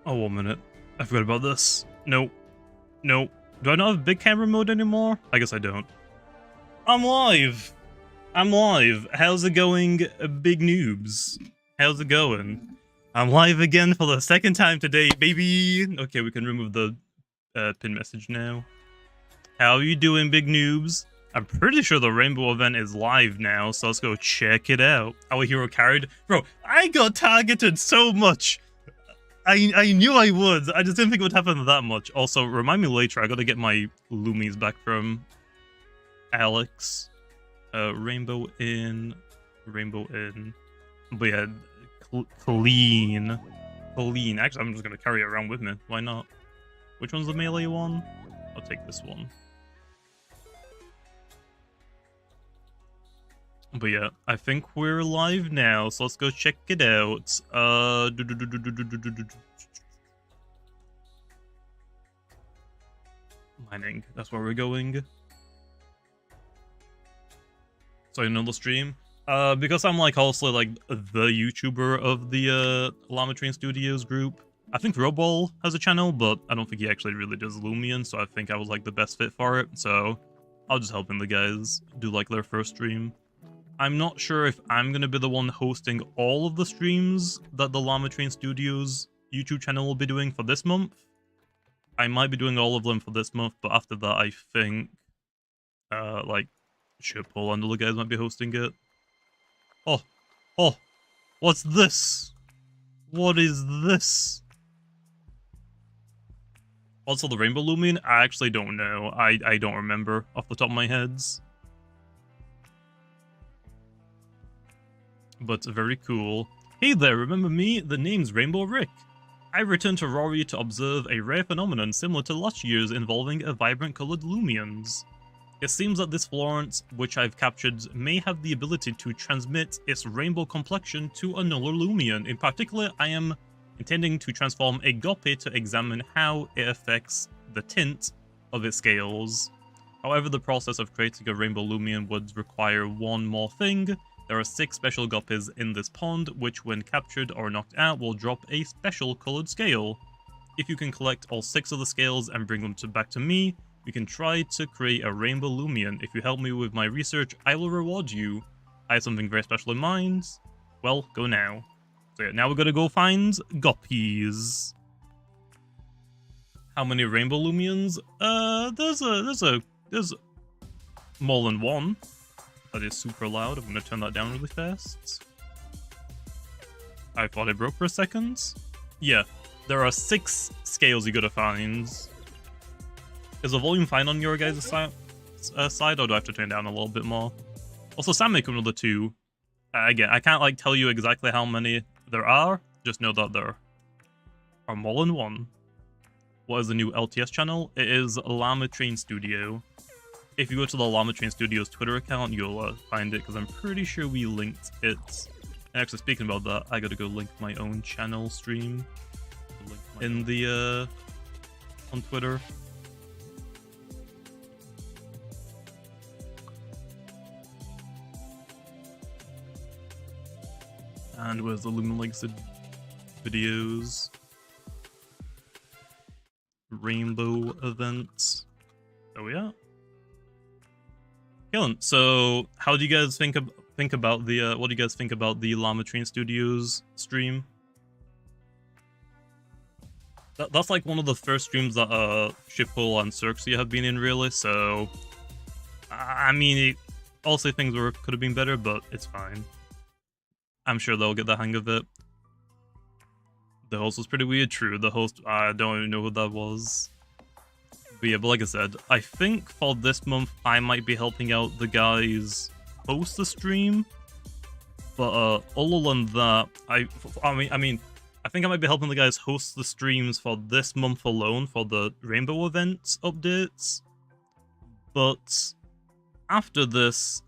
Oh, 1 minute. I forgot about this. Nope. Nope. Do I not have big camera mode anymore? I guess I don't. I'm live! I'm live. How's it going, big noobs? How's it going? I'm live again for the second time today, baby! Okay, we can remove the pin message now. How are you doing, big noobs? I'm pretty sure the rainbow event is live now, so let's go check it out. Our hero carried. Bro, I got targeted so much! I knew I would. I just didn't think it would happen that much. Also, remind me later, I gotta get my Loomies back from Alex. Rainbow in. But yeah, clean. Actually, I'm just gonna carry it around with me. Why not? Which one's the melee one? I'll take this one. But yeah, I think we're live now, so let's go check it out. Mining, that's where we're going. So I know the stream. Because I'm like also like the YouTuber of the Llama Train Studios group. I think Robol has a channel, but I don't think he actually really does Loomian, so I think I was like the best fit for it. So I'll just help the guys do like their first stream. I'm not sure if I'm going to be the one hosting all of the streams that the Llama Train Studios YouTube channel will be doing for this month. I might be doing all of them for this month, but after that, I think, like, Shipple and all the guys might be hosting it. Oh, what's this? What is this? Also, the Rainbow Lumion? I actually don't know. I don't remember off the top of my heads. But very cool. Hey there, remember me? The name's Rainbow Rick. I returned to Rarity to observe a rare phenomenon similar to last year's involving a vibrant coloured Lumions. It seems that this Florence, which I've captured, may have the ability to transmit its rainbow complexion to another Lumion. In particular, I am intending to transform a Guppy to examine how it affects the tint of its scales. However, the process of creating a rainbow Lumion would require one more thing. There are 6 special guppies in this pond, which when captured or knocked out will drop a special coloured scale. If you can collect all 6 of the scales and bring them back to me, we can try to create a rainbow Lumion. If you help me with my research, I will reward you. I have something very special in mind. Well, go now. So yeah, now we're gonna go find guppies. How many rainbow Lumions? There's more than one. That is super loud. I'm going to turn that down really fast. I thought I broke for a second. Yeah, there are 6 scales you gotta find. Is the volume fine on your guys' side, or do I have to turn it down a little bit more? Also, Sam make another 2. Again, I can't like tell you exactly how many there are. Just know that there are more than one. What is the new LTS channel? It is Llama Train Studio. If you go to the Llama Train Studios Twitter account, you'll find it, because I'm pretty sure we linked it. And actually, speaking about that, I gotta go link my own channel stream in the, on Twitter. And where's the Lumen links videos? Rainbow events. Oh yeah. So, how do you guys think about the what do you guys think about the Llama Train Studios stream? That's like one of the first streams that Shipple and Cirxia have been in, really. So, I mean, also things could have been better, but it's fine. I'm sure they'll get the hang of it. The host was pretty weird. True, the host, I don't even know who that was. But yeah, but like I said, I think for this month, I might be helping out the guys host the stream. But other than that, I think I might be helping the guys host the streams for this month alone for the Rainbow event updates. But after this,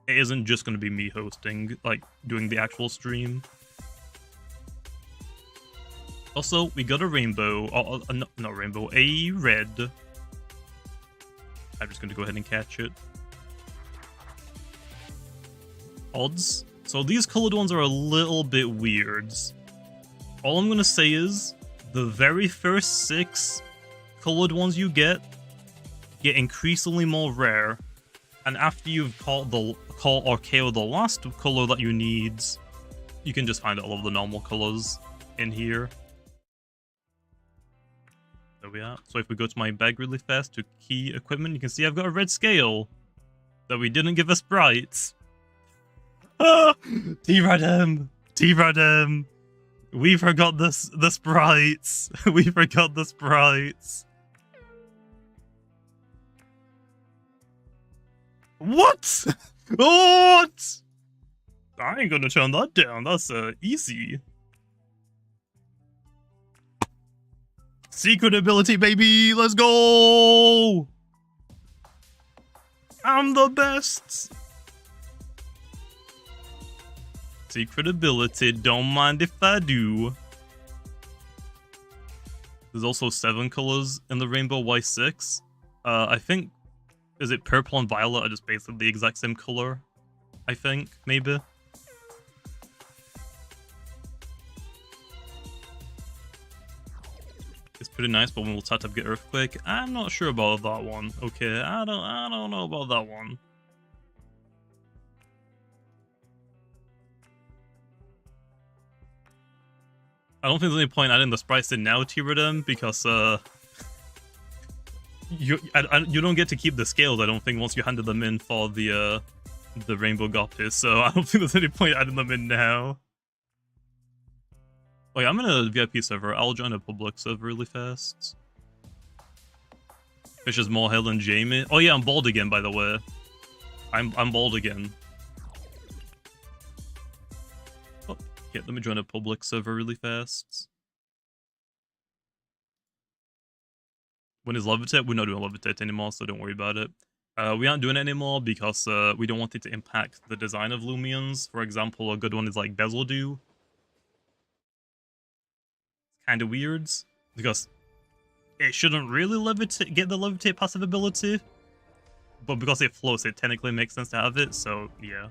it isn't just going to be me hosting, like doing the actual stream. Also, we got a rainbow, not rainbow, a red. I'm just going to go ahead and catch it. Odds. So these colored ones are a little bit weird. All I'm going to say is, the very first 6 colored ones you get increasingly more rare, and after you've caught or KO'd the last color that you need, you can just find all of the normal colors in here. There we are. So if we go to my bag really fast to key equipment, you can see I've got a red scale that we didn't give us sprites. Ah! T-Radem! T-Radem! We forgot the sprites. We forgot the sprites. What? What? I ain't gonna turn that down. That's easy. Secret ability, baby. Let's go. I'm the best. Secret ability, don't mind if I do. There's also 7 colors in the rainbow. Why 6? I think, is it purple and violet are just basically the exact same color? I think, maybe. It's pretty nice, but when we'll start to get earthquake, I'm not sure about that one. Okay, I don't know about that one. I don't think there's any point adding the sprites in now, T-Radem, because you don't get to keep the scales, I don't think, once you handed them in for the rainbow guppies, so I don't think there's any point adding them in now. Oh yeah, I'm in a VIP server. I'll join a public server really fast. Fish is more hell than Jamie. Oh yeah, I'm bald again, by the way. I'm bald again. Oh, yeah, let me join a public server really fast. When is Levitate? We're not doing Levitate anymore, so don't worry about it. We aren't doing it anymore because we don't want it to impact the design of Lumions. For example, a good one is like Bezel Do. Kind of weird because it shouldn't really levitate, get the levitate passive ability, but because it floats, it technically makes sense to have it. So yeah,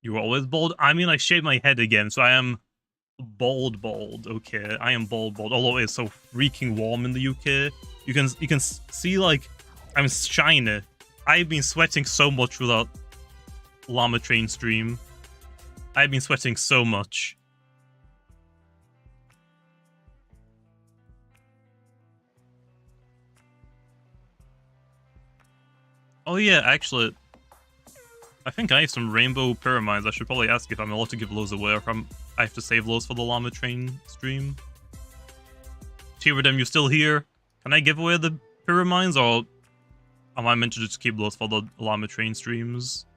you were always bald. I mean, I shaved my head again, so I am bald. Okay, I am bald. Although it's so freaking warm in the UK, you can see like I'm shiny. I've been sweating so much without Llama train stream. I've been sweating so much. Oh yeah, actually, I think I have some rainbow pyramids. I should probably ask if I'm allowed to give those away, or if I have to save those for the Llama train stream. T-Radem, you still here? Can I give away the pyramids, or am I meant to just keep those for the Llama train streams?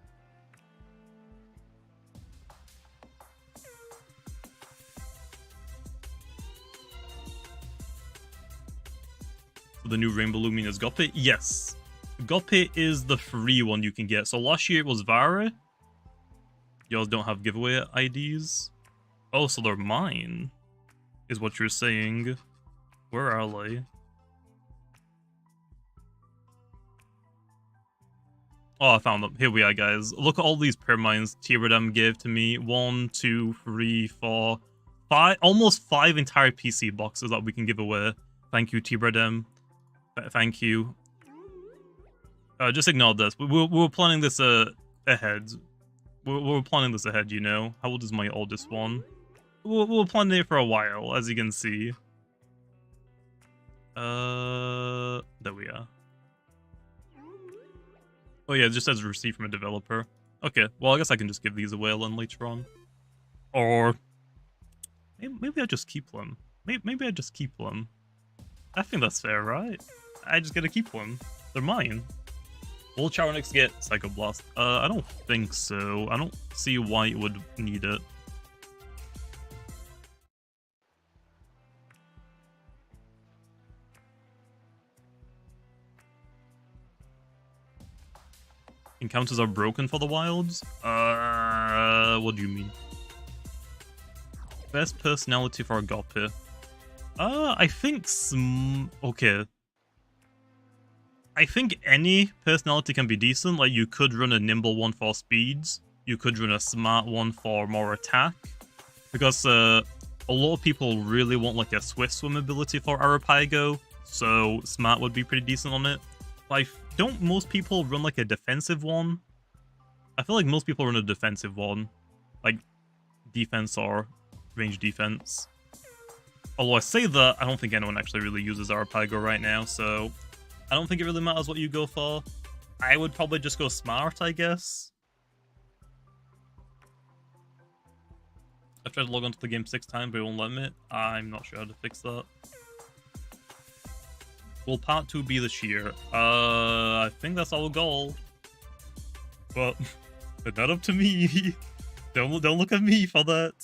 So the new rainbow Loomian is Guppy? Yes. Guppy is the free one you can get. So last year it was Vara. Y'all don't have giveaway IDs. Oh, so they're mine, is what you're saying. Where are they? Oh, I found them. Here we are, guys. Look at all these pyramids T-Radem gave to me. 1, 2, 3, 4, 5. Almost 5 entire PC boxes that we can give away. Thank you, T-Radem. Thank you. Just ignore this. We were planning this ahead. We were planning this ahead, you know. How old is my oldest one? We were planning it for a while, as you can see. There we are. Oh yeah, it just says received from a developer. Okay, well I guess I can just give these away then later on. Or maybe I just keep them. Maybe I just keep them. I think that's fair, right? I just gotta keep them. They're mine. Will Charonix get Psycho Blast? I don't think so. I don't see why it would need it. Encounters are broken for the wilds? What do you mean? Best personality for a Guppy? I think okay. I think any personality can be decent. Like, you could run a nimble one for speeds. You could run a smart one for more attack. Because A lot of people really want like a swift swim ability for Arapago, so Smart would be pretty decent on it. But don't most people run like a defensive one? I feel like most people run a defensive one, like defense or range defense. Although I say that, I don't think anyone actually really uses Arapago right now, so I don't think it really matters what you go for. I would probably just go Smart, I guess. I've tried to log onto the game 6 times, but it won't let me. I'm not sure how to fix that. Will part 2 be this year? I think that's our goal. But not up to me. Don't look at me for that.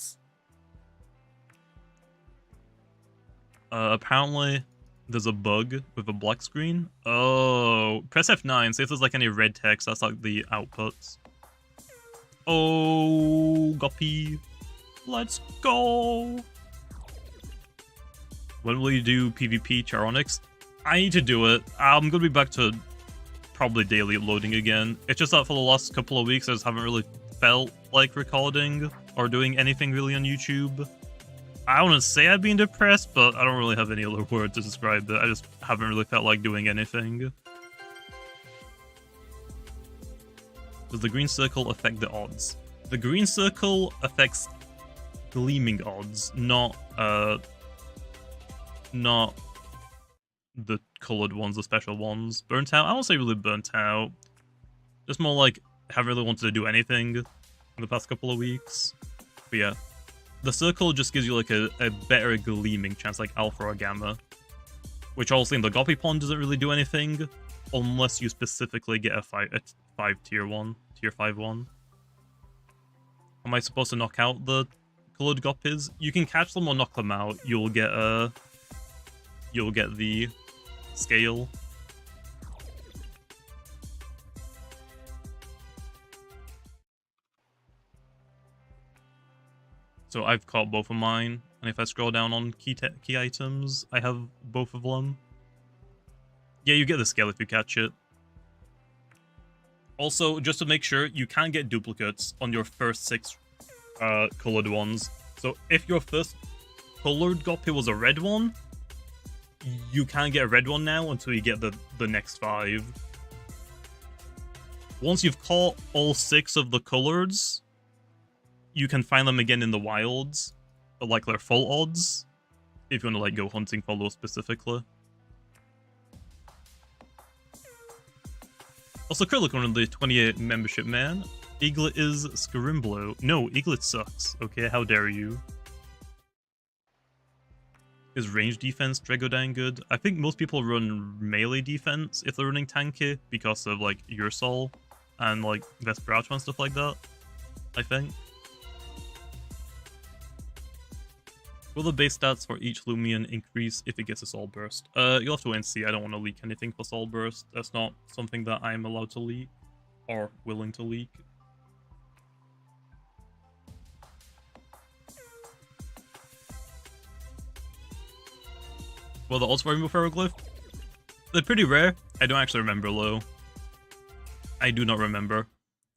Apparently there's a bug with a black screen. Oh, press F9, see if there's like any red text. That's like the outputs. Oh, Guppy. Let's go. When will you do PvP Charonics? I need to do it. I'm gonna be back to probably daily uploading again. It's just that for the last couple of weeks I just haven't really felt like recording or doing anything really on YouTube. I don't want to say I've been depressed, but I don't really have any other word to describe it. I just haven't really felt like doing anything. Does the green circle affect the odds? The green circle affects gleaming odds, not the colored ones, the special ones. Burnt out? I won't say really burnt out. Just more like haven't really wanted to do anything in the past couple of weeks. But yeah. The circle just gives you like a better gleaming chance, like alpha or gamma. Which also in the Goppy Pond doesn't really do anything unless you specifically get a 5 tier 5 one. Am I supposed to knock out the colored Goppies? You can catch them or knock them out. You'll get the scale. So I've caught both of mine, and if I scroll down on key items, I have both of them. Yeah, you get the scale if you catch it. Also, just to make sure, you can get duplicates on your first 6 colored ones. So if your first colored Goppy was a red one, you can't get a red one now until you get the next 5. Once you've caught all 6 of the coloreds, you can find them again in the wilds, like their full odds, if you want to like go hunting for those specifically. Also, Krillic on the 28 membership, man. Eaglet is Scarimblo. No, Eaglet sucks. Okay, how dare you? Is range defense Dragodyne good? I think most people run melee defense if they're running tanky because of like Ursol and like Vesperado and stuff like that, I think. Will the base stats for each Lumion increase if it gets a Soul Burst? You'll have to wait and see. I don't want to leak anything for Soul Burst. That's not something that I'm allowed to leak or willing to leak. Well, the odds for Rainbow Pharoglyph? They're pretty rare. I don't actually remember, though. I do not remember.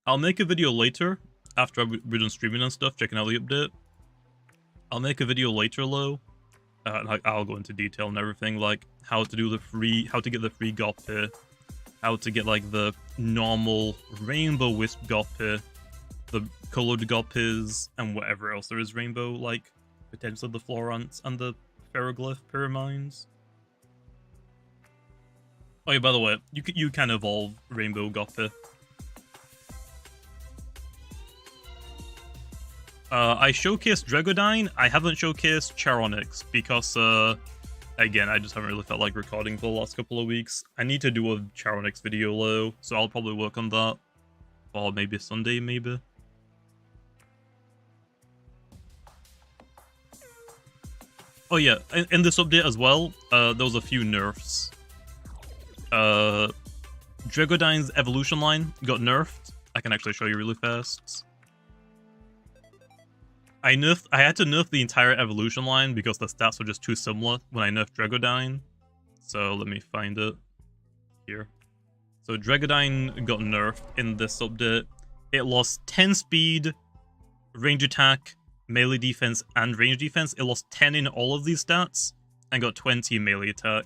I'll make a video later, after we're done streaming and stuff, checking out the update. I'll make a video later, Lo. I'll go into detail and everything, like how to do how to get the free Goppy, how to get like the normal Rainbow Wisp Goppy, the colored Goppies, and whatever else there is rainbow, like potentially the Florants and the Pharoglyph pyramines. Oh yeah, by the way, you can evolve Rainbow Goppy. I showcased Dragodyne. I haven't showcased Charonics because, again, I just haven't really felt like recording for the last couple of weeks. I need to do a Charonics video, though, so I'll probably work on that. Or maybe Sunday, maybe. Oh yeah, in this update as well, there was a few nerfs. Dragodyne's evolution line got nerfed. I can actually show you really fast. I had to nerf the entire evolution line because the stats were just too similar when I nerfed Dragodyne. So let me find it here. So Dragodyne got nerfed in this update. It lost 10 speed, range attack, melee defense and range defense. It lost 10 in all of these stats and got 20 melee attack.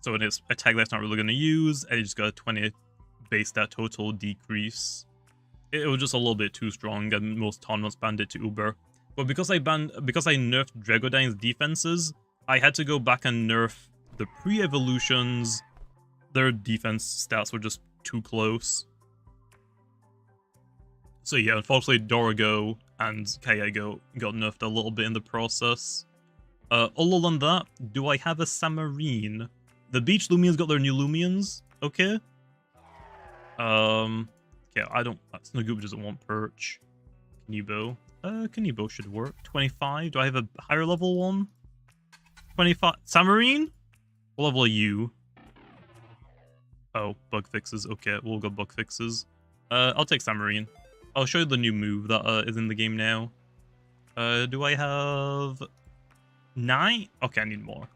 So in its attack that's not really going to use, and it just got a 20 base stat total decrease. It was just a little bit too strong, and most tournaments banned it to Uber. But because I nerfed Dragodyne's defenses, I had to go back and nerf the pre-evolutions. Their defense stats were just too close. So yeah, unfortunately Dorigo and Kayego got nerfed a little bit in the process. Other than that, do I have a Samarine? The Beach Lumians got their new Lumians, okay. Yeah, I don't... Snagoop doesn't want Perch. Kanibo. Kanibo should work. 25. Do I have a higher level one? 25. Samarine? What level are you? Oh, bug fixes. Okay, we'll go bug fixes. I'll take Samarine. I'll show you the new move that is in the game now. Do I have 9? Okay, I need more.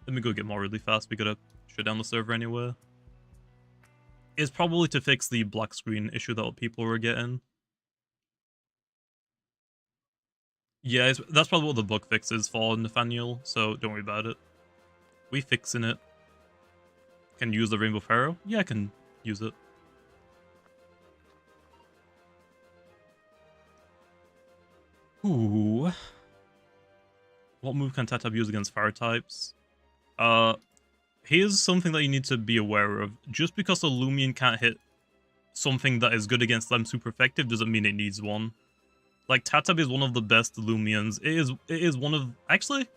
Let me go get more really fast. We gotta shut down the server anyway. It's probably to fix the black screen issue that people were getting. Yeah, that's probably what the bug fix is for, Nathaniel, so don't worry about it. We fixing it. Can you use the Rainbow Pharaoh? Yeah, I can use it. Ooh. What move can Tatab use against fire types? Here's something that you need to be aware of. Just because a Loomian can't hit something that is good against them super effective doesn't mean it needs one. Like, Tatab is one of the best Loomians. It is one of... Actually,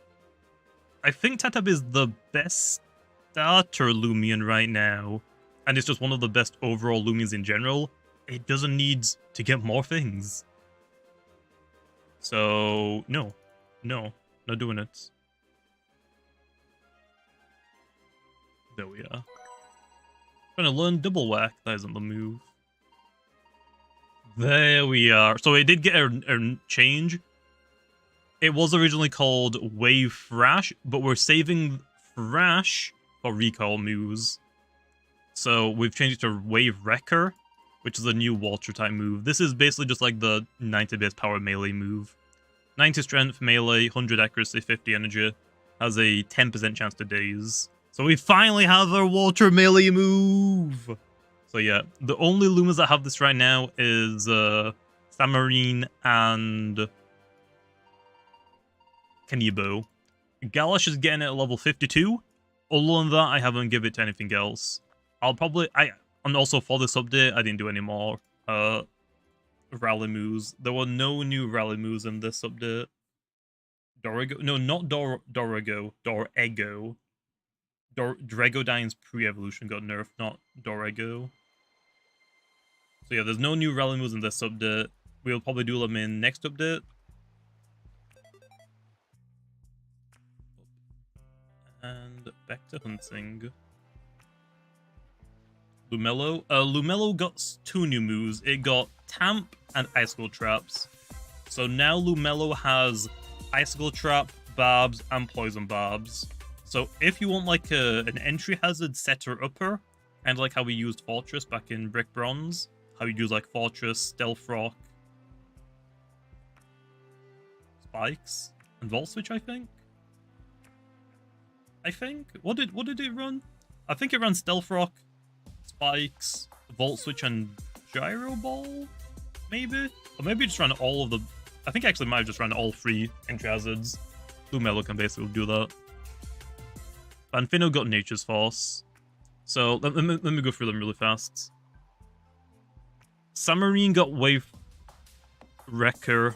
I think Tatab is the best starter Loomian right now. And it's just one of the best overall Loomians in general. It doesn't need to get more things. So, no, not doing it. There we are. Trying to learn double whack. That isn't the move. There we are. So it did get a change. It was originally called Wave Thrash, but we're saving Thrash for recoil moves. So we've changed it to Wave Wrecker, which is a new water type move. This is basically just like the 90 base power melee move. 90 strength, melee, 100 accuracy, 50 energy. Has a 10% chance to daze. So we finally have our water melee move! So yeah, the only Lumas that have this right now is Samarine and Kanibo. Galash is getting it at level 52. Other than that, I haven't given it to anything else. I'll probably... And also for this update, I didn't do any more rally moves. There were no new rally moves in this update. Dorigo... No, not Dorigo. Dorego. Dragodyne's pre-evolution got nerfed, not Dorego. So yeah, there's no new rally moves in this update. We'll probably do them in next update. And back to hunting. Lumello. Lumello got 2 new moves. It got Tamp and Icicle Traps. So now Lumello has Icicle Trap, Barbs, and Poison Barbs. So if you want like an entry hazard setter upper, and like how we used Fortress back in Brick Bronze, how you use like Fortress, Stealth Rock, Spikes, and Volt Switch, I think. What did it run? I think it ran Stealth Rock, Spikes, Volt Switch, and Gyro Ball, maybe? Or maybe it just ran all of the... I think actually might have just ran all 3 entry hazards. Lumello can basically do that. Banfino got Nature's Force. So, let me go through them really fast. Samarine got Wave Wrecker.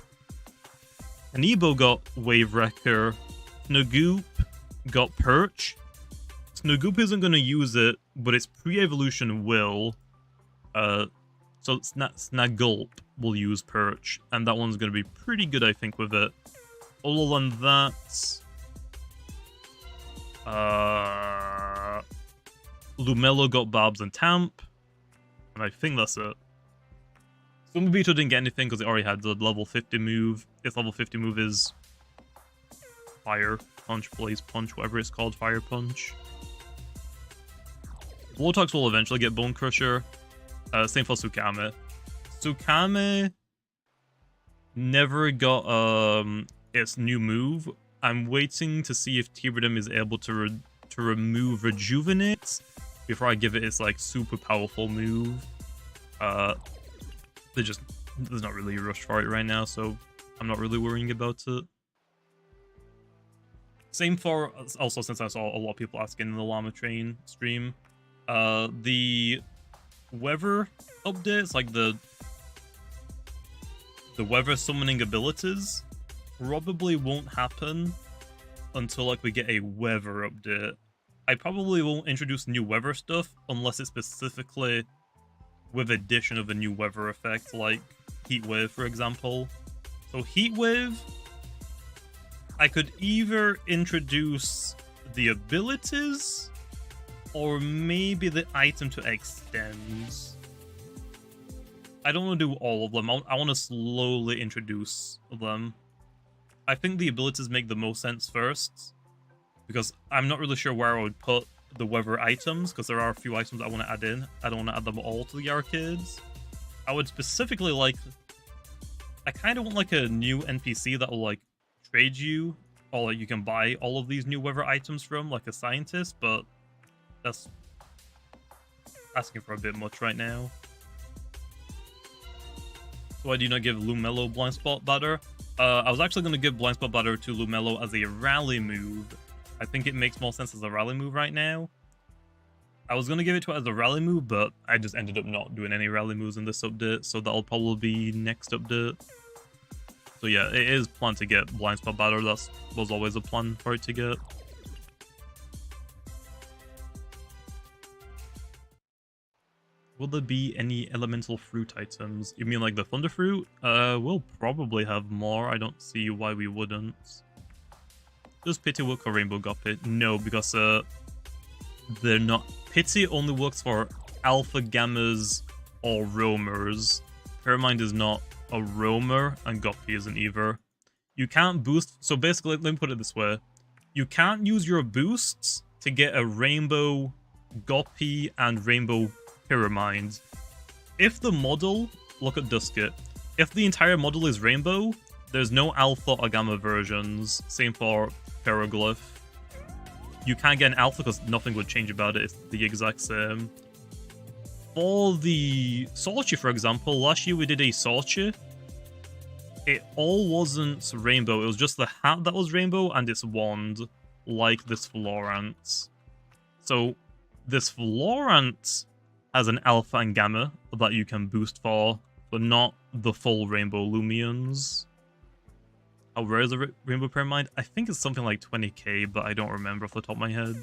Anibo got Wave Wrecker. Snagoop got Perch. Snagoop isn't going to use it, but its pre-evolution will. So Snagulp will use Perch, and that one's going to be pretty good, I think, with it. Other than that... Lumello got Barbs and Tamp, and I think that's it. Sumbito didn't get anything because it already had the level 50 move. Its level 50 move is Fire Punch, Blaze Punch, whatever it's called, Fire Punch. Wartox will eventually get Bone Crusher. Same for Tsukame. Tsukame Never got its new move. I'm waiting to see if Tyradum is able to remove Rejuvenate before I give it its like super powerful move. There's not really a rush for it right now, so I'm not really worrying about it. Same for, also since I saw a lot of people asking in the Llama Train stream, the weather updates, like the weather summoning abilities, probably won't happen until like we get a weather update. I probably won't introduce new weather stuff unless it's specifically with addition of a new weather effect, like Heat Wave, for example. So Heat Wave, I could either introduce the abilities or maybe the item to extend. I don't want to do all of them. I want to slowly introduce them. I think the abilities make the most sense first, because I'm not really sure where I would put the weather items, because there are a few items I want to add in. I don't want to add them all to the arcades. I would specifically like... I kind of want like a new NPC that will like trade you, or like you can buy all of these new weather items from, like a scientist, but that's asking for a bit much right now. So why do you not give Lumello Blind Spot Batter? I was actually going to give Blind Spot Batter to Lumello as a rally move. I think it makes more sense as a rally move right now. I was going to give it to it as a rally move, but I just ended up not doing any rally moves in this update, so that'll probably be next update. So yeah, it is planned to get Blind Spot Batter. That was always a plan for it to get. Will there be any elemental fruit items? You mean like the thunderfruit? We'll probably have more. I don't see why we wouldn't. Does Pity work for Rainbow Guppy? No, because they're not. Pity only works for alpha gammas or roamers. Pyramind is not a roamer, and Guppy isn't either. You can't boost. So basically, let me put it this way: you can't use your boosts to get a rainbow Guppy and rainbow Pyramind. If the model, look at Duskit, if the entire model is rainbow, there's no alpha or gamma versions. Same for Pharoglyph. You can't get an alpha because nothing would change about it. It's the exact same. For the Sorchi, for example, last year we did a Sorchi. It all wasn't rainbow. It was just the hat that was rainbow and its wand, like this Florant. So this Florant has an alpha and gamma that you can boost for, but not the full rainbow Lumions. How rare is a rainbow Pyramind? I think it's something like 20k, but I don't remember off the top of my head.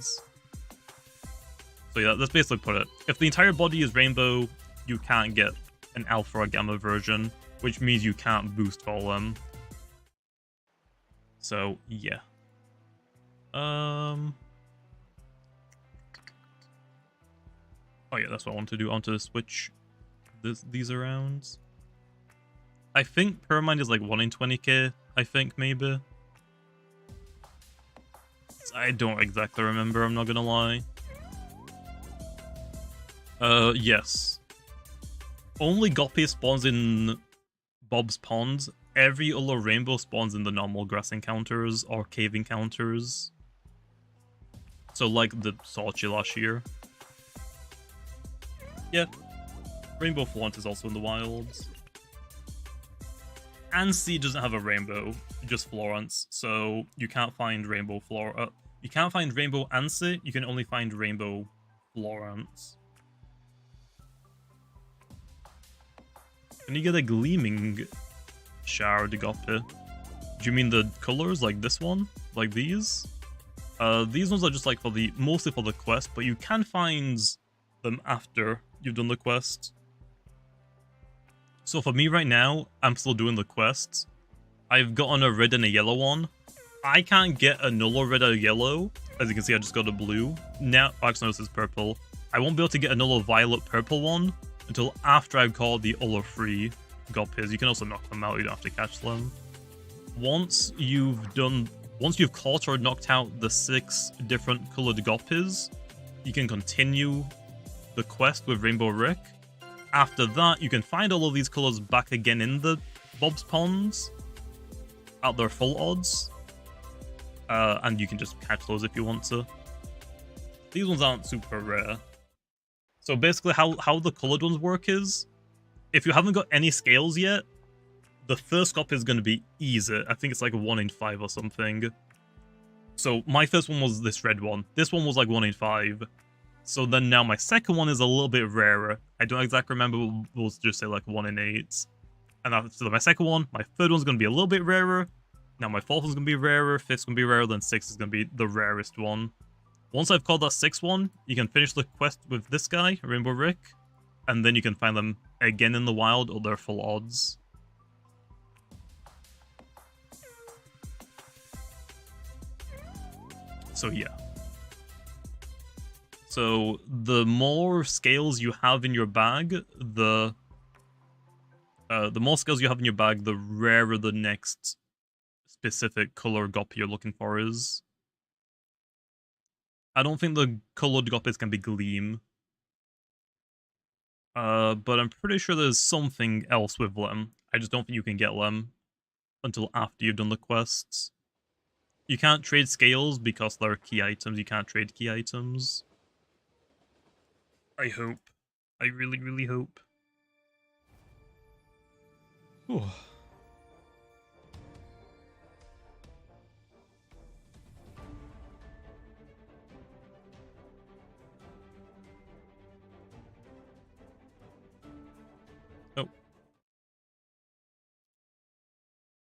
So yeah, let's basically put it. If the entire body is rainbow, you can't get an alpha or gamma version, which means you can't boost for them. So yeah. Oh yeah, that's what I want to do. I want to switch these around. I think Pyramind is like 1 in 20k, I think, maybe. I don't exactly remember, I'm not gonna lie. Yes. Only Guppy spawns in Bob's Pond. Every other rainbow spawns in the normal grass encounters or cave encounters. So like the Sorchi last year. Yeah. Rainbow Flaunt is also in the wilds. Ansi doesn't have a rainbow, just Florence, so you can't find rainbow you can't find rainbow Ansi, you can only find rainbow Florence. Can you get a gleaming shard Guppy? Do you mean the colors like this one? Like these? These ones are just like mostly for the quest, but you can find them after you've done the quest. So for me right now, I'm still doing the quest. I've gotten a red and a yellow one. I can't get another red or yellow. As you can see, I just got a blue. Now, actually, no, this is purple. I won't be able to get another violet purple one until after I've caught the other 3 Guppies. You can also knock them out, you don't have to catch them. Once you've caught or knocked out the 6 different colored Guppies, you can continue the quest with Rainbow Rick. After that, you can find all of these colors back again in the Bob's Ponds at their full odds. And you can just catch those if you want to. These ones aren't super rare. So basically how the colored ones work is, if you haven't got any scales yet, the first copy is going to be easy. I think it's like 1 in 5 or something. So my first one was this red one. This one was like 1 in 5. So then now my second one is a little bit rarer. I don't exactly remember, but we'll just say like 1 in 8. And after my second one, my third one's going to be a little bit rarer. Now my fourth one's going to be rarer, fifth's going to be rarer, then sixth is going to be the rarest one. Once I've caught that sixth one, you can finish the quest with this guy, Rainbow Rick, and then you can find them again in the wild or their full odds. So yeah. So the more scales you have in your bag, the more scales you have in your bag, the rarer the next specific color goppy you're looking for is. I don't think the colored goppies can be Gleam. But I'm pretty sure there's something else with them. I just don't think you can get them until after you've done the quests. You can't trade scales because they're key items. You can't trade key items. I hope. I really, really hope. Ooh. Oh.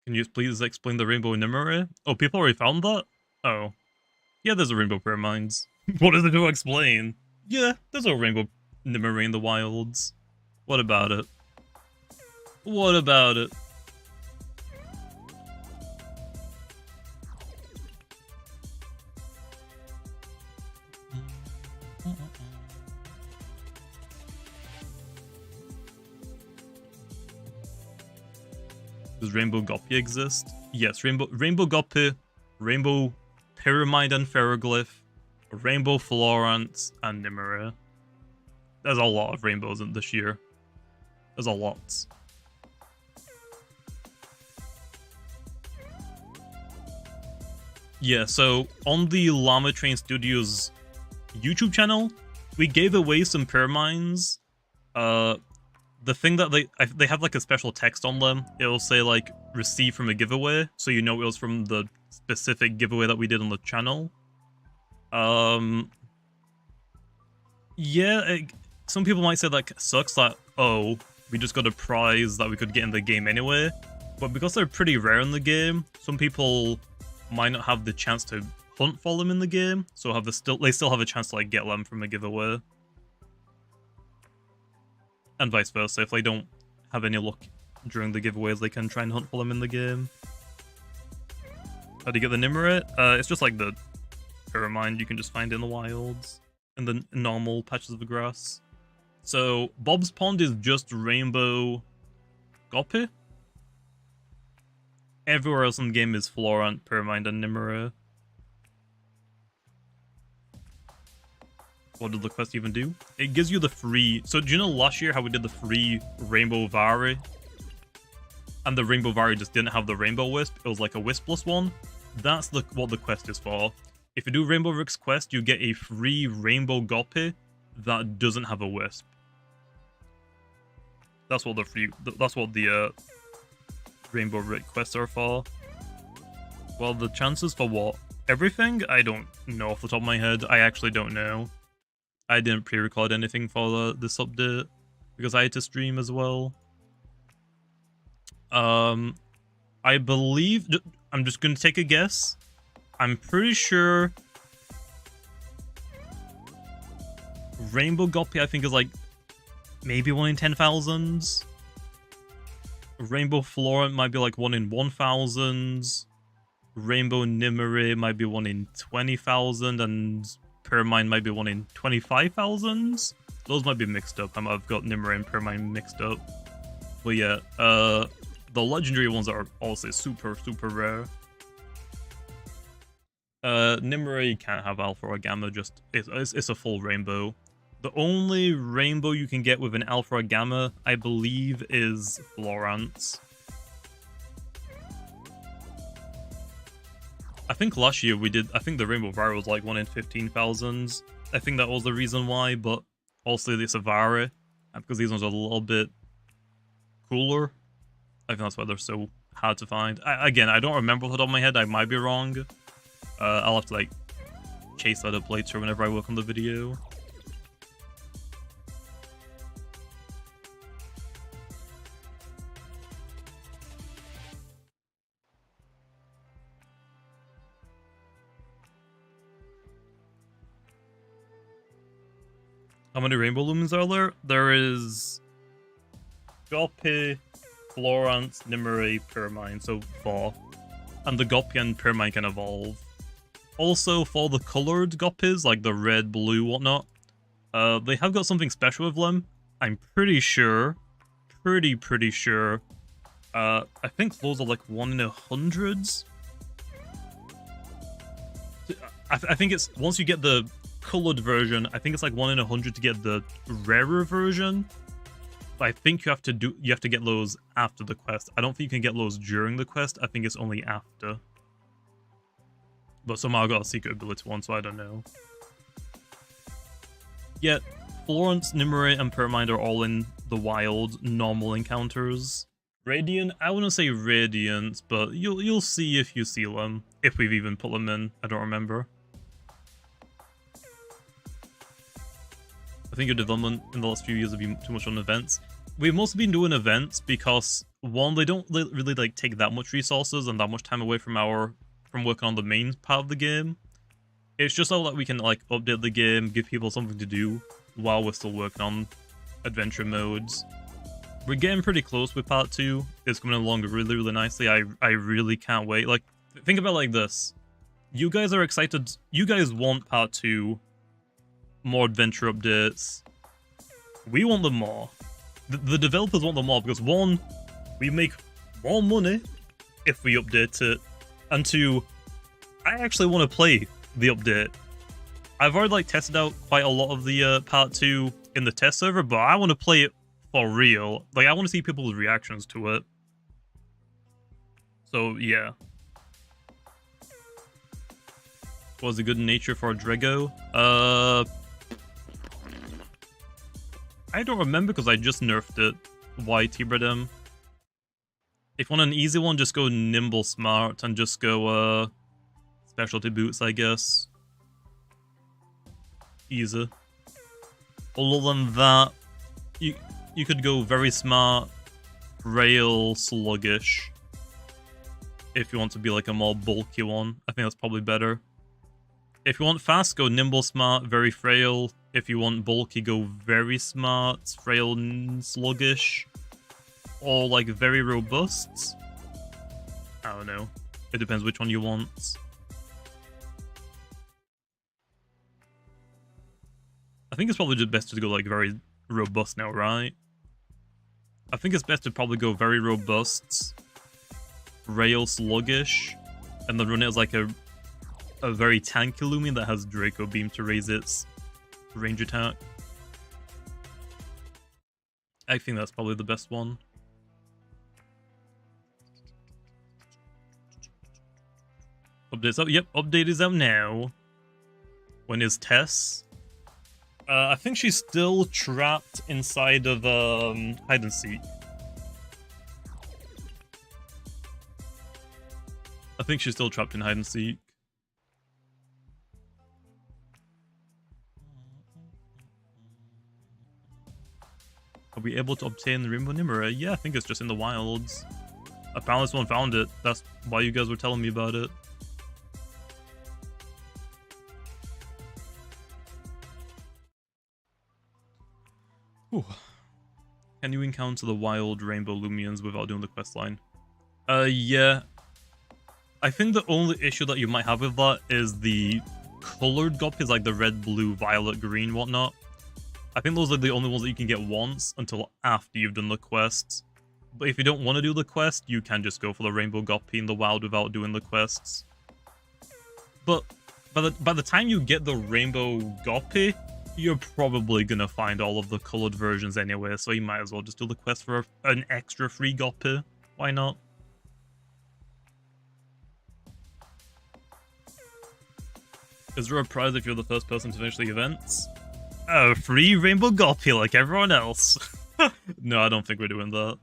Can you please explain the rainbow Nimere? Oh, people already found that? Oh. Yeah, there's a rainbow pyramids. What is there to explain? Yeah, there's a rainbow Nimere in the wilds. What about it? What about it? Does Rainbow Goppy exist? Yes, Rainbow Goppy, Rainbow Pyramind and Pharoglyph, Rainbow Florence, and Nimere. There's a lot of rainbows in this year. There's a lot. Yeah, so on the Llama Train Studios YouTube channel, we gave away some Pyraminds. The thing that they have like a special text on them. It'll say like received from a giveaway, so you know it was from the specific giveaway that we did on the channel. Yeah, some people might say that sucks that, oh, we just got a prize that we could get in the game anyway. But because they're pretty rare in the game, some people might not have the chance to hunt for them in the game, so they still have a chance to like get them from a giveaway. And vice versa, if they don't have any luck during the giveaways, they can try and hunt for them in the game. How do you get the Nimere? It's just like the Pyramind you can just find in the wilds, in the normal patches of the grass. So, Bob's Pond is just Rainbow Goppy. Everywhere else in the game is Florent, Pyramind, and Nimere. What did the quest even do? It gives you the free... So do you know last year how we did the free Rainbow Vari? And the Rainbow Vari just didn't have the Rainbow Wisp. It was like a Wispless one. That's what the quest is for. If you do Rainbow Rick's quest, you get a free Rainbow Goppy that doesn't have a Wisp. That's what the Rainbow Rick quests are for. Well, the chances for what? Everything? I don't know off the top of my head. I actually don't know. I didn't pre-record anything for this update because I had to stream as well. I believe... I'm just going to take a guess. I'm pretty sure Rainbow Goppy, I think, is like maybe 1 in 10,000. Rainbow Florent might be like 1 in 1,000. Rainbow Nimere might be 1 in 20,000, and Pyramind might be 1 in 25,000. Those might be mixed up. I might have got Nimere and Pyramind mixed up. But yeah, the legendary ones are also super, super rare. Nimere you can't have alpha or gamma, just it's a full rainbow. The only rainbow you can get with an alpha or gamma, I believe, is Florence. I think last year we did, I think the Rainbow Vary was like 1 in 15,000. I think that was the reason why, but also it's a Vary, because these ones are a little bit cooler. I think that's why they're so hard to find. Again, I don't remember off the top of my head, I might be wrong. I'll have to like chase that up later whenever I work on the video. How many Rainbow Lumens are there? There is Goppy, Florence, Nimue, Pyramind, so 4. And the Goppy and Pyramind can evolve. Also, for the colored Goppies, like the red, blue, whatnot, they have got something special with them. I'm pretty sure. Pretty sure. I think those are like 1 in 100s. I think it's, once you get the colored version, I think it's like 1 in 100 to get the rarer version. But I think you have to get those after the quest. I don't think you can get those during the quest. I think it's only after. But somehow I got a secret ability one, so I don't know. Yet Florence, Nimue, and Pyramind are all in the wild normal encounters. Radiant, I wouldn't say Radiant, but you'll see if you see them. If we've even put them in, I don't remember. I think your development in the last few years have been too much on events. We've mostly been doing events because, one, they don't really like take that much resources and that much time away from working on the main part of the game. It's just so that we can like update the game, give people something to do while we're still working on adventure modes. We're getting pretty close with part 2. It's coming along really nicely. I really can't wait. Like, think about it like this. You guys are excited. You guys want part 2. More adventure updates. We want them more. The developers want them more because 1, we make more money if we update it, and 2, I actually want to play the update. I've already like tested out quite a lot of the part 2 in the test server, but I want to play it for real. Like, I want to see people's reactions to it. So yeah. Was it good in nature for a Drego? I don't remember because I just nerfed it. Why T-bred him? If you want an easy one, just go Nimble Smart and just go Specialty Boots, I guess. Easy. Other than that, you could go Very Smart, Frail, Sluggish. If you want to be like a more bulky one, I think that's probably better. If you want fast, go Nimble Smart, Very Frail. If you want bulky, go Very Smart, Frail, Sluggish. Or like Very Robust. I don't know. It depends which one you want. I think it's probably just best to go like Very Robust now, right? I think it's best to probably go Very Robust, Frail, Sluggish, and then run it as like a very tanky Loomian that has Draco Beam to raise its range attack. I think that's probably the best one. Update's out. Yep, update is out now. When is Tess? I think she's still trapped inside of hide and seek. I think she's still trapped in hide and seek. Are we able to obtain the Rainbow Nimue? Yeah, I think it's just in the wilds. Apparently someone found it. That's why you guys were telling me about it. Ooh. Can you encounter the wild Rainbow Lumions without doing the questline? Yeah. I think the only issue that you might have with that is the colored guppies, like the red, blue, violet, green, whatnot. I think those are the only ones that you can get once until after you've done the quests. But if you don't want to do the quest, you can just go for the Rainbow Guppy in the wild without doing the quests. But by the time you get the Rainbow Guppy, you're probably gonna find all of the colored versions anyway, so you might as well just do the quest for an extra free Guppy. Why not? Is there a prize if you're the first person to finish the events? A free rainbow goppy like everyone else. No, I don't think we're doing that.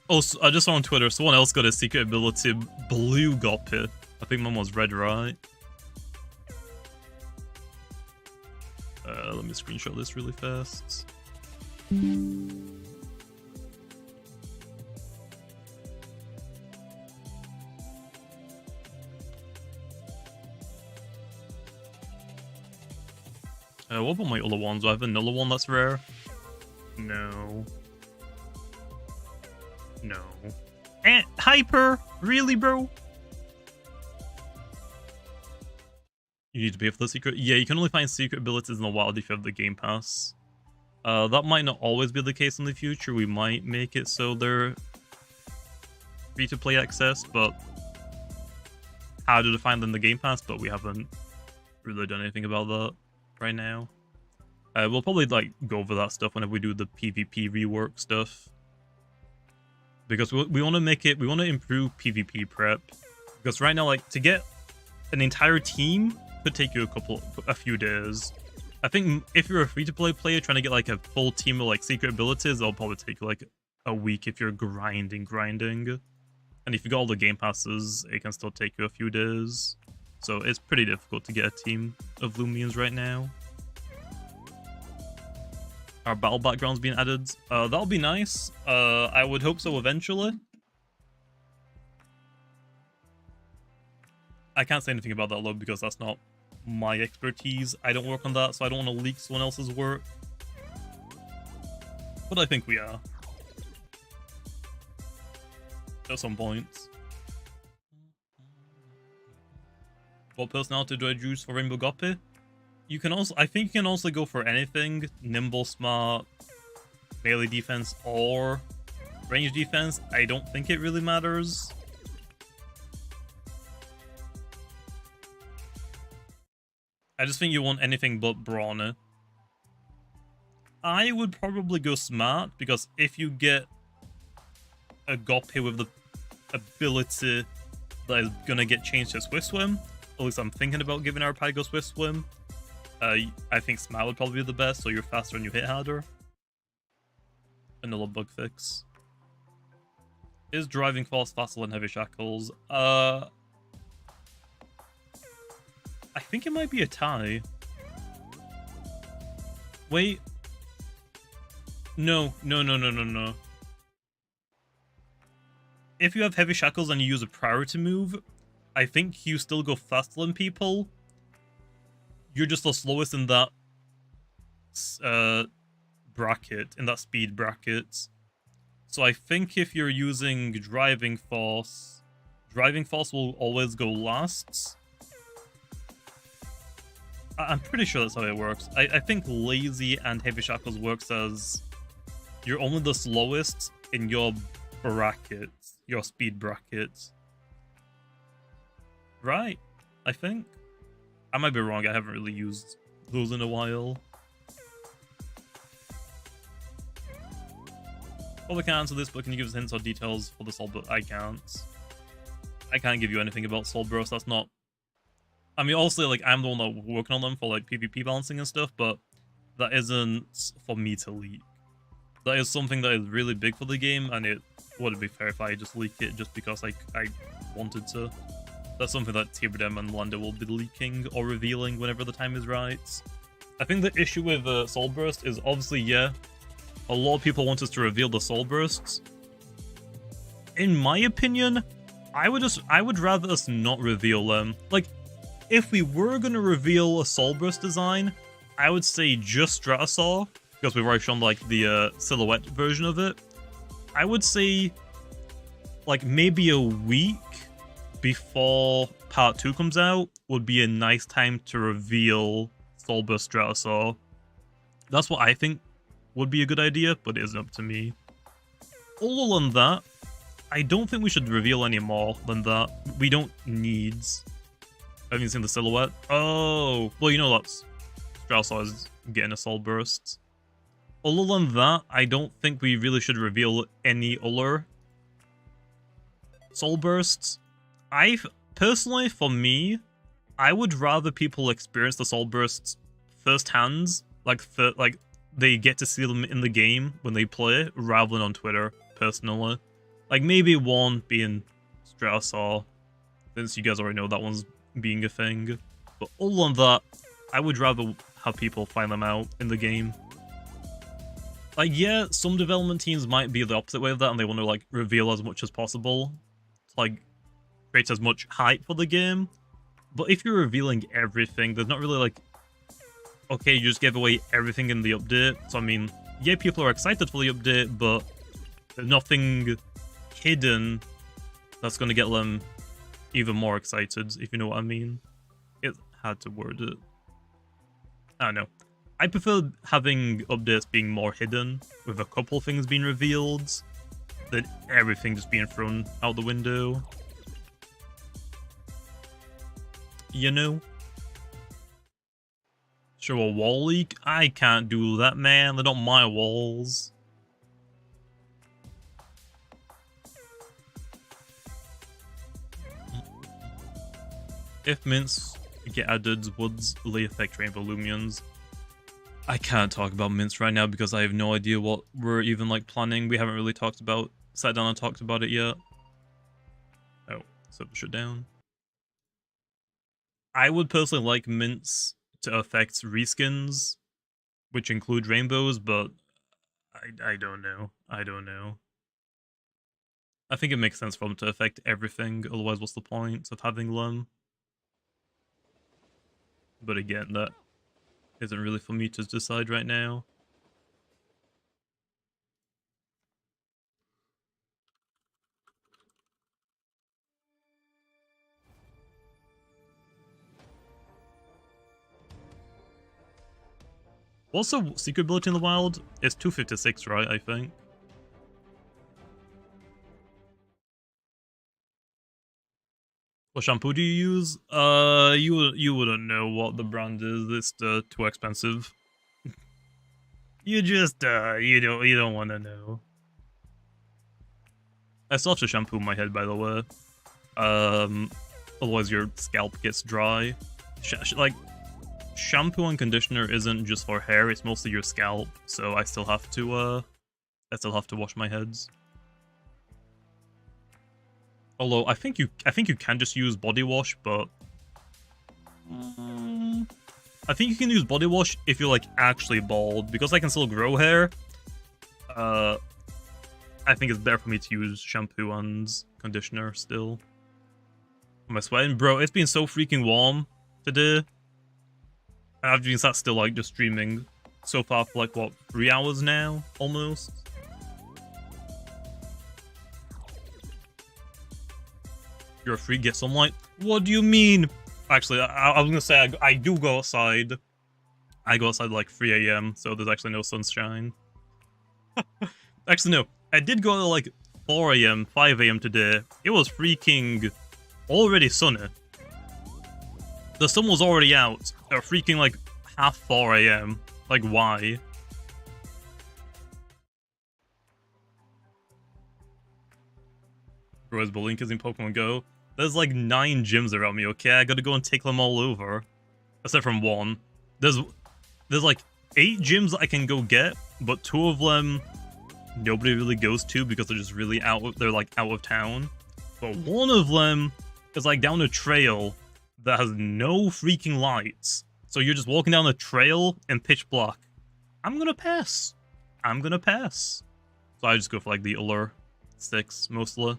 Oh, so I just saw on Twitter, someone else got a secret ability, blue goppy. I think mine was red, right? Let me screenshot this really fast. What about my other ones? Do I have another one that's rare? No. No. Hyper? Really, bro? You need to pay for the secret? Yeah, you can only find secret abilities in the wild if you have the Game Pass. That might not always be the case in the future. We might make it so they're free-to-play access, but how to find them in the Game Pass, but we haven't really done anything about that right now. We'll probably like go over that stuff whenever we do the PvP rework stuff. Because we want to make it, we want to improve PvP prep. Because right now, like, to get an entire team could take you a few days. I think if you're a free-to-play player trying to get like a full team of like secret abilities, it'll probably take you like a week if you're grinding. And if you got all the game passes, it can still take you a few days. So it's pretty difficult to get a team of Loomians right now. Our battle backgrounds being added. That'll be nice. I would hope so eventually. I can't say anything about that though because that's not my expertise. I don't work on that, so I don't want to leak someone else's work. But I think we are. At some points. What personality do I choose for Rainbow Goppy? You can also, I think you can also go for anything. Nimble, smart, melee defense, or range defense. I don't think it really matters. I just think you want anything but brawny. I would probably go smart, because if you get a Goppy with the ability that is gonna get changed to Swift Swim, at least I'm thinking about giving our Pygo Swift Swim, I think smart would probably be the best, so you're faster and you hit harder. Vanilla bug fix. Is driving fast faster than heavy shackles? I think it might be a tie. Wait. No. If you have heavy shackles and you use a priority move, I think you still go faster than people. You're just the slowest in that bracket, in that speed bracket. So I think if you're using driving force will always go last. I'm pretty sure that's how it works. I think lazy and heavy shackles works as you're only the slowest in your bracket, your speed bracket. Right, I think. I might be wrong, I haven't really used those in a while. Probably can't answer this, but can you give us hints or details for the Soul Burst? I can't. I can't give you anything about Soul Burst, that's not... I mean, also, like, I'm the one that's working on them for, like, PvP balancing and stuff, but that isn't for me to leak. That is something that is really big for the game, and it wouldn't be fair if I just leak it just because, like, I wanted to. That's something that Tiberdem and Lando will be leaking or revealing whenever the time is right. I think the issue with Soul Burst is obviously, yeah, a lot of people want us to reveal the Soul Bursts. In my opinion, I would rather us not reveal them. Like, if we were going to reveal a Soul Burst design, I would say just Stratosaur, because we've already shown, like, the silhouette version of it. I would say, like, maybe a week before part 2 comes out would be a nice time to reveal Soul Burst Stratosaur. That's what I think would be a good idea, but it isn't up to me. Other than that, I don't think we should reveal any more than that. We don't need... Have you seen the silhouette? Oh, well, you know that's Stratosaur is getting a Soul Burst. Other than that, I don't think we really should reveal any other soul bursts. Personally, for me, I would rather people experience the soul bursts firsthand, like they get to see them in the game when they play, rather than on Twitter, personally. Like, maybe one being Strauss, or since you guys already know that one's being a thing. But other than that, I would rather have people find them out in the game. Like, yeah, some development teams might be the opposite way of that, and they want to, like, reveal as much as possible to, like, create as much hype for the game. But if you're revealing everything, there's not really, like, okay, you just gave away everything in the update. So, I mean, yeah, people are excited for the update, but there's nothing hidden that's going to get them even more excited, if you know what I mean. It's hard to word it. I don't know. I prefer having updates being more hidden, with a couple things being revealed, than everything just being thrown out the window. You know? Show a wall leak? I can't do that, man. They're not my walls. If mints get added, would they affect rainbow lumions? I can't talk about mints right now because I have no idea what we're even, like, planning. We haven't really sat down and talked about it yet. Oh, set the shit down. I would personally like mints to affect reskins, which include rainbows, but I don't know. I don't know. I think it makes sense for them to affect everything, otherwise what's the point of having them? But again, that isn't really for me to decide right now. What's the secret ability in the wild? It's 256, right, I think? What shampoo do you use? You wouldn't know what the brand is. It's too expensive. You just you don't want to know. I still have to shampoo my head, by the way. Otherwise your scalp gets dry. Like, shampoo and conditioner isn't just for hair; it's mostly your scalp. So I still have to wash my heads. Although I think you can just use body wash, but I think you can use body wash if you're, like, actually bald, because I can still grow hair. I think it's better for me to use shampoo and conditioner still. Am I sweating? Bro, it's been so freaking warm today. I've been sat still, like, just streaming so far for, like, what, 3 hours now? Almost. You're a freak, get sunlight? What do you mean? Actually, I was gonna say, I do go outside. I go outside like 3 AM, so there's actually no sunshine. Actually, no. I did go at like 4 AM, 5 AM today. It was freaking already sunny. The sun was already out at freaking like half 4 AM. Like, why? Bro, as Blink is in Pokemon Go. There's like 9 gyms around me, okay? I gotta go and take them all over. Except from one. There's like 8 gyms I can go get, but 2 of them nobody really goes to because they're just really they're like out of town. But one of them is like down a trail that has no freaking lights. So you're just walking down a trail in pitch black. I'm gonna pass. I'm gonna pass. So I just go for like the allure sticks mostly.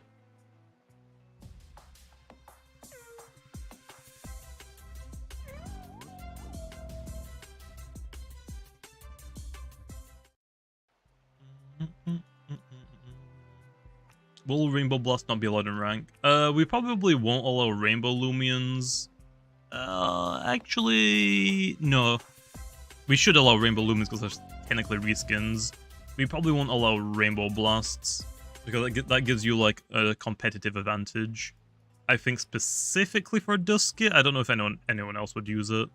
Will Rainbow Blast not be allowed in rank? We probably won't allow Rainbow Lumions. Actually, no. We should allow Rainbow Lumions because they're technically reskins. We probably won't allow Rainbow Blasts because that gives you like a competitive advantage. I think specifically for Dusky, I don't know if anyone else would use it.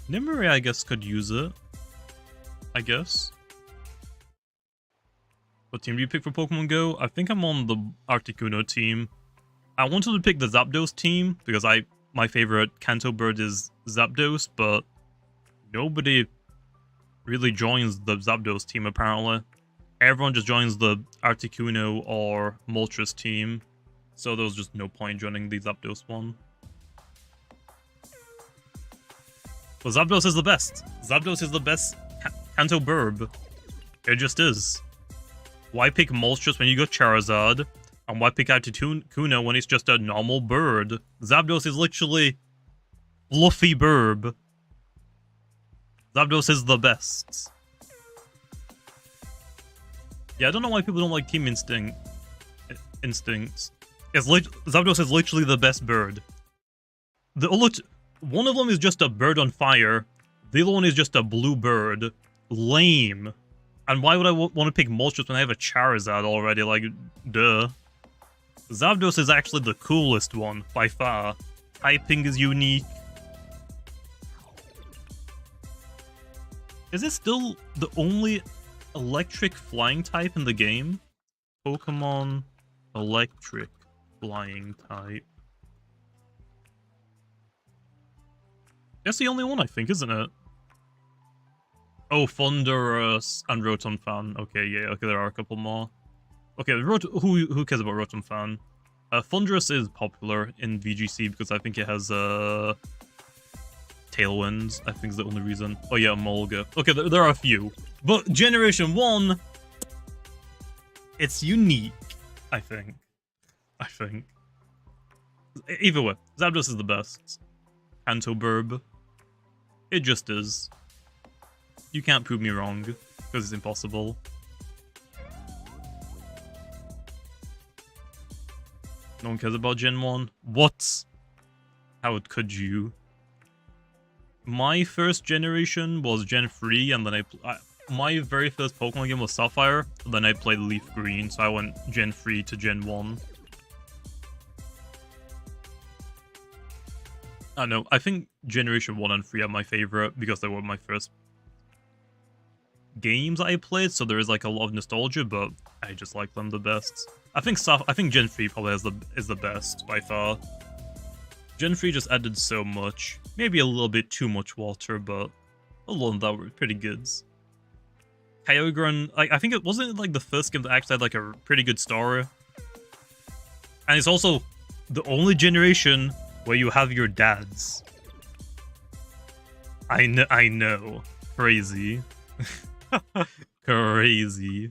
Nimue, I guess, could use it. I guess. What team do you pick for Pokemon Go? I think I'm on the Articuno team. I wanted to pick the Zapdos team because my favorite Kanto bird is Zapdos, but nobody really joins the Zapdos team apparently. Everyone just joins the Articuno or Moltres team, so there was just no point joining the Zapdos one. But Zapdos is the best. Zapdos is the best Kanto burb. It just is. Why pick Moltres when you got Charizard? And why pick Articuno when it's just a normal bird? Zapdos is literally fluffy burb. Zapdos is the best. Yeah, I don't know why people don't like Team Instincts. Zapdos is literally the best bird. One of them is just a bird on fire. The other one is just a blue bird. Lame. And why would I want to pick Moltres when I have a Charizard already? Like, duh. Zapdos is actually the coolest one, by far. Typing is unique. Is it still the only electric flying type in the game? Pokemon electric flying type. That's the only one, I think, isn't it? Oh, Thunderfruit and Rotom. Okay, yeah, okay, there are a couple more. Okay, who cares about Rotom? Thunderous is popular in VGC because I think it has Tailwinds. I think is the only reason. Oh yeah, Mulga. Okay, there are a few. But Generation 1, it's unique, I think. Either way, Zapdos is the best. Kanto burb. It just is. You can't prove me wrong, because it's impossible. No one cares about Gen 1? What? How could you? My first generation was Gen 3, and then my very first Pokemon game was Sapphire, and then I played Leaf Green, so I went Gen 3 to Gen 1. I don't know, I think Generation 1 and 3 are my favorite, because they were my first games I played, so there is like a lot of nostalgia, but I just like them the best. I think Gen 3 probably is the best by far. Gen 3 just added so much. Maybe a little bit too much water, but a lot of that were pretty good. Kyogre, I think it wasn't like the first game that actually had like a pretty good story. And it's also the only generation where you have your dads. I know. Crazy. Crazy.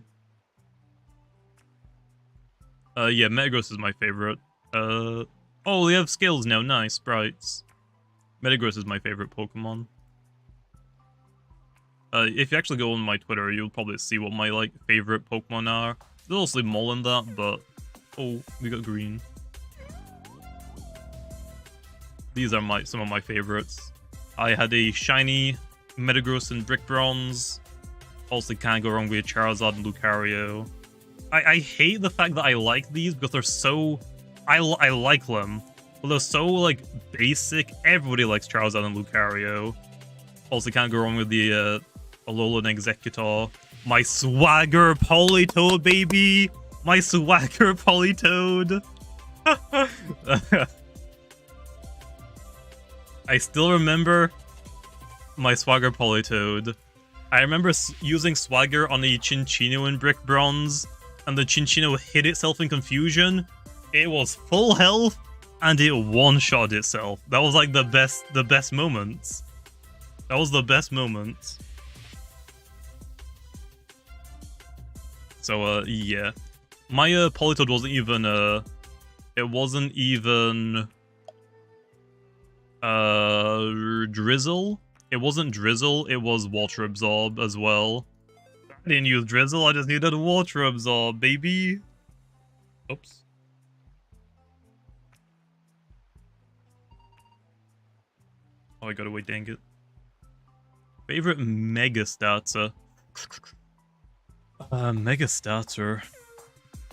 Yeah, Metagross is my favorite. Oh, they have skills now. Nice, sprites. Metagross is my favorite Pokemon. If you actually go on my Twitter, you'll probably see what my, like, favorite Pokemon are. There's also more in that, but... Oh, we got green. These are some of my favorites. I had a shiny Metagross in Brick Bronze. Also can't go wrong with Charizard and Lucario. I hate the fact that I like these because they're so... I like them, but they're so, like, basic. Everybody likes Charizard and Lucario. Also can't go wrong with the Alolan Executor. My swagger Politoed, baby! My swagger Politoed! I still remember my swagger Politoed. I remember using swagger on a Chinchino in Brick Bronze, and the Chinchino hit itself in confusion. It was full health, and it one-shot itself. That was like the best moments. That was the best moment. So, yeah. My Politoed wasn't even, it wasn't even... Drizzle? It wasn't Drizzle, it was Water Absorb as well. I didn't use Drizzle, I just needed Water Absorb, baby! Oops. Oh, I gotta wait, dang it. Favorite Mega Starter? Mega Starter.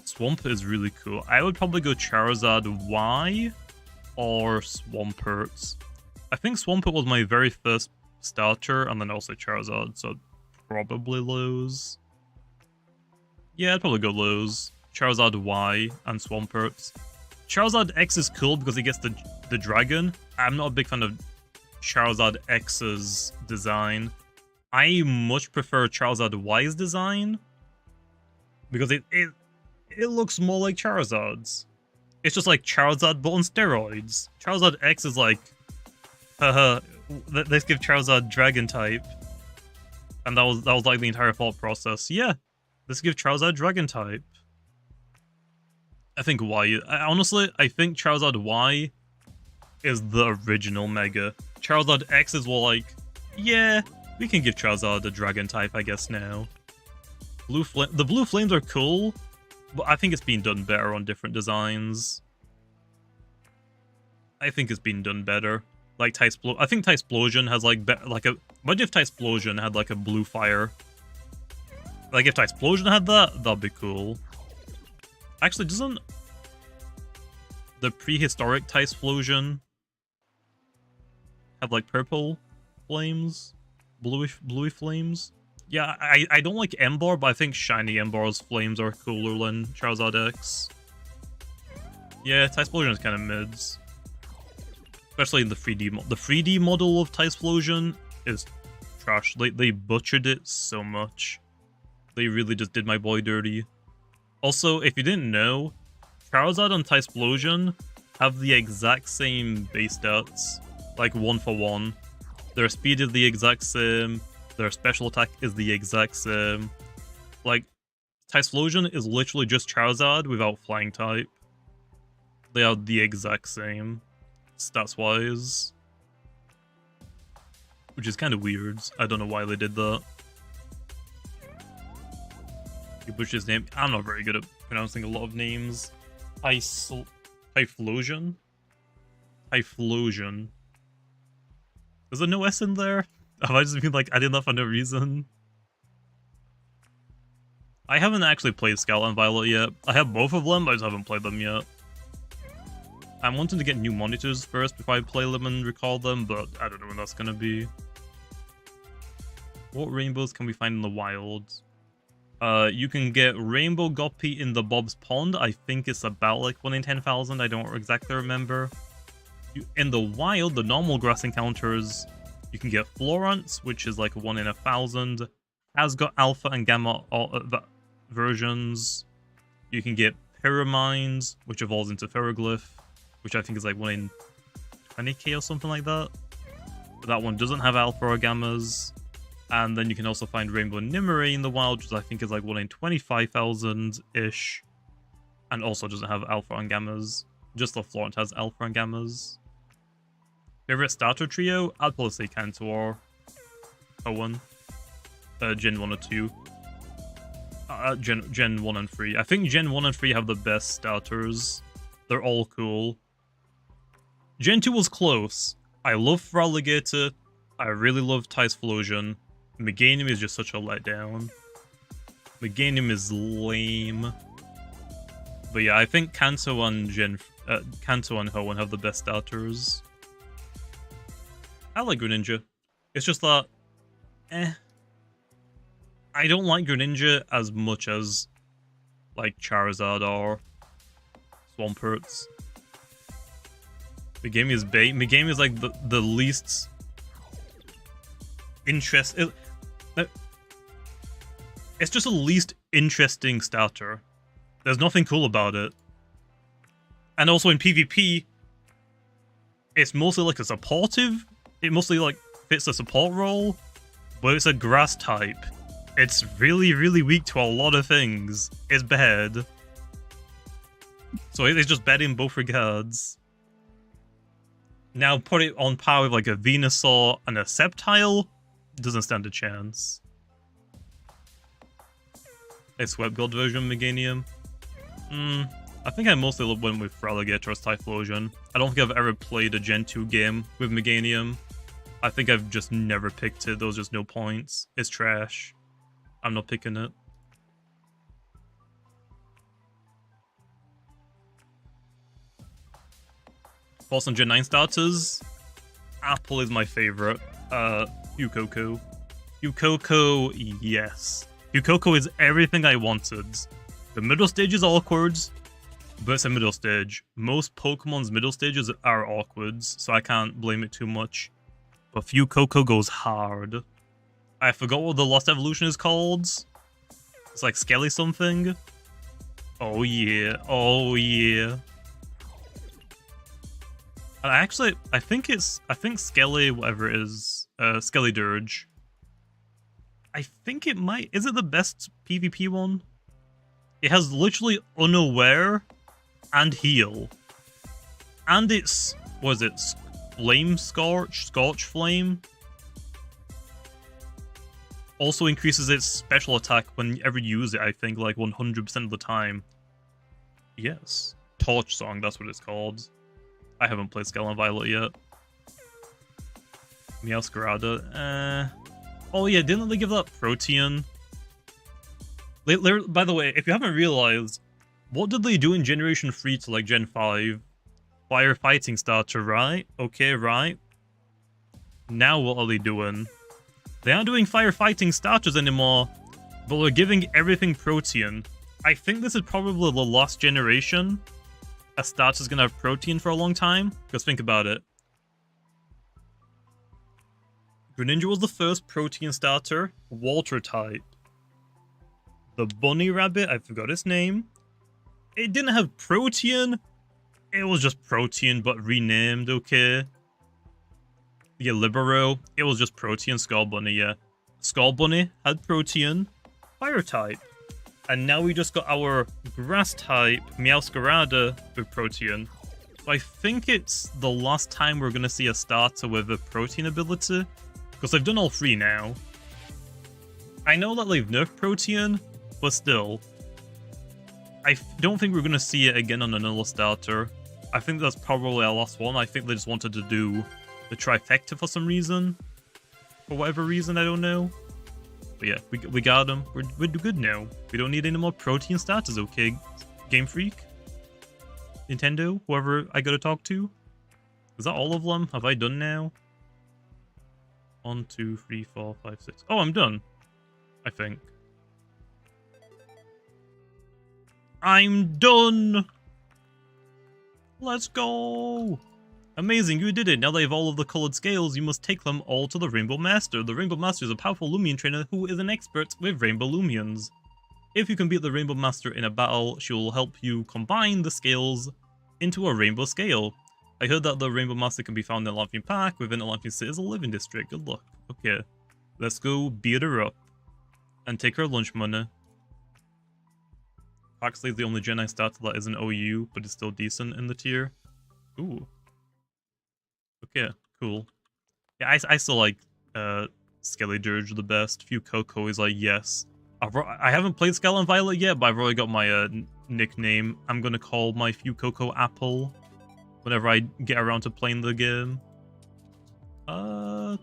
Swamp is really cool. I would probably go Charizard Y or Swampert. I think Swampert was my very first starter, and then also Charizard, so probably Lows. Yeah, I'd probably go Lows. Charizard Y and Swampert. Charizard X is cool because he gets the dragon. I'm not a big fan of Charizard X's design. I much prefer Charizard Y's design because it looks more like Charizard's. It's just like Charizard but on steroids. Charizard X is like, haha, let's give Charizard Dragon type, and that was like the entire thought process. Yeah, let's give Charizard Dragon type. I think Y. Honestly, I think Charizard Y is the original Mega. Charizard X is more like, yeah, we can give Charizard a Dragon type, I guess now. The blue flames are cool, but I think it's been done better on different designs. I think it's been done better. Like I think Tysplosion has like imagine if Tysplosion had like a blue fire. Like if Tysplosion had that, that'd be cool. Actually, doesn't the prehistoric Tysplosion have like purple flames? Bluey flames? Yeah, I don't like Ember, but I think Shiny Ember's flames are cooler than Charizard X. Yeah, Tysplosion is kind of mids. Especially in the 3D the 3D model of Tysplosion is trash. They butchered it so much. They really just did my boy dirty. Also, if you didn't know, Charizard and Tysplosion have the exact same base stats, like 1-for-1. Their speed is the exact same. Their special attack is the exact same. Like, Tysplosion is literally just Charizard without flying type. They are the exact same, stats-wise. Which is kind of weird. I don't know why they did that. You butchered his name. I'm not very good at pronouncing a lot of names. Typhlosion? Typhlosion. Is there no S in there? Have I just been like adding that for no reason? I haven't actually played Scarlet and Violet yet. I have both of them, I just haven't played them yet. I'm wanting to get new monitors first before I play them and record them, but I don't know when that's gonna be. What rainbows can we find in the wild? You can get Rainbow Guppy in the Bob's Pond. I think it's about like 1 in 10,000. I don't exactly remember. In the wild, the normal grass encounters, you can get Florence, which is like 1 in 1,000. Has got alpha and gamma versions. You can get Pyramind, which evolves into Pharoglyph, which I think is like 1 in 20k or something like that. But that one doesn't have alpha or gammas. And then you can also find Rainbow Nimue in the wild, which I think is like 1 in 25,000-ish. And also doesn't have alpha and gammas. Just the Florent has alpha and gammas. Favorite starter trio? I'd probably say Cantor. Owen. Gen 1 or 2. Gen 1 and 3. I think Gen 1 and 3 have the best starters. They're all cool. Gen 2 was close. I love Feraligatr. I really love Typhlosion. Meganium is just such a letdown. Meganium is lame. But yeah, I think Kanto and Hoenn have the best starters. I like Greninja. It's just that, I don't like Greninja as much as like Charizard or Swamperts. Meganium is bait. Meganium is like the least it's just the least interesting starter. There's nothing cool about it. And also in PvP, it's mostly like a supportive. It mostly like fits a support role, but it's a grass type. It's really, really weak to a lot of things. It's bad. So it's just bad in both regards. Now put it on par with like a Venusaur and a Sceptile, doesn't stand a chance. A Swept Gold version of Meganium. I think I mostly went with Feraligatr as Typhlosion. I don't think I've ever played a Gen 2 game with Meganium. I think I've just never picked it. There was just no points. It's trash. I'm not picking it. For some Gen 9 starters, Apple is my favorite. Fuecoco. Fuecoco, yes. Fuecoco is everything I wanted. The middle stage is awkward, but it's a middle stage. Most Pokemon's middle stages are awkward, so I can't blame it too much. But Fuecoco goes hard. I forgot what the Lost Evolution is called. It's like Skelly something. Oh yeah, oh yeah. And I think Skelly, whatever it is, Skelly Dirge. I think it might, is it the best PvP one? It has literally Unaware and Heal. And it's, what is it, Flame Scorch? Scorch Flame? Also increases its special attack whenever you use it, I think, like 100% of the time. Yes. Torch Song, that's what it's called. I haven't played Scarlet and Violet yet. Meowscarada, oh yeah, didn't they give that Protean? By the way, if you haven't realized, what did they do in Generation 3 to like Gen 5? Firefighting starter, right? Okay, right. Now what are they doing? They aren't doing firefighting starters anymore, but they're giving everything Protean. I think this is probably the last generation a starter's gonna have Protean for a long time, because think about it. Greninja was the first Protean starter, Water type. The bunny rabbit, I forgot its name. It didn't have Protean. It was just Protean, but renamed, okay? Yeah, Libero, it was just Protean. Scorbunny, yeah. Scorbunny had Protean, Fire type. And now we just got our Grass type, Meowscarada, with Protean. So I think it's the last time we're going to see a starter with a Protean ability. Because they've done all three now. I know that they've nerfed Protean, but still. I don't think we're going to see it again on another starter. I think that's probably our last one. I think they just wanted to do the trifecta for some reason. For whatever reason, I don't know. But yeah, we got them. We're good now. We don't need any more Protean starters, okay? Game Freak? Nintendo? Whoever I gotta talk to? Is that all of them? Have I done now? 1, 2, 3, 4, 5, 6. Oh, I'm done. I think. I'm done! Let's go! Amazing, you did it! Now that you have all of the coloured scales, you must take them all to the Rainbow Master. The Rainbow Master is a powerful Loomian trainer who is an expert with Rainbow Loomians. If you can beat the Rainbow Master in a battle, she will help you combine the scales into a rainbow scale. I heard that the Rainbow Master can be found in Llama Park within Llama City's living district. Good luck. Okay, let's go beat her up and take her lunch money. Huxley's the only Gen 9 starter that isn't OU, but is still decent in the tier. Ooh. Okay, cool. Yeah, I still like Skelly Dirge the best. Fuecoco is like, yes. I haven't played Scarlet and Violet yet, but I've already got my nickname. I'm gonna call my Fuecoco Apple whenever I get around to playing the game. What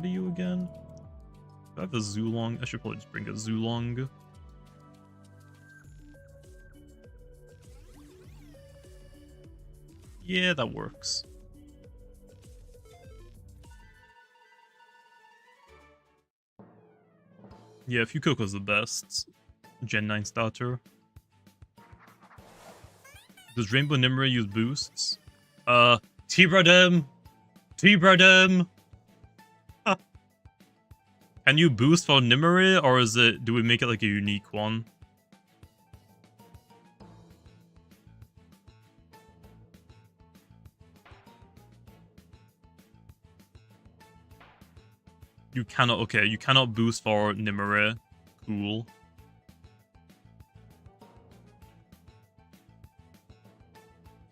are you again? Do I have a Zulong? I should probably just bring a Zulong. Yeah, that works. Yeah, Fuecoco's the best Gen 9 starter. Does Rainbow Nimue use boosts? T-Bradem! T-Bradem! Can you boost for Nimue, or is it, do we make it like a unique one? You cannot, okay, you cannot boost for Nimue. Cool.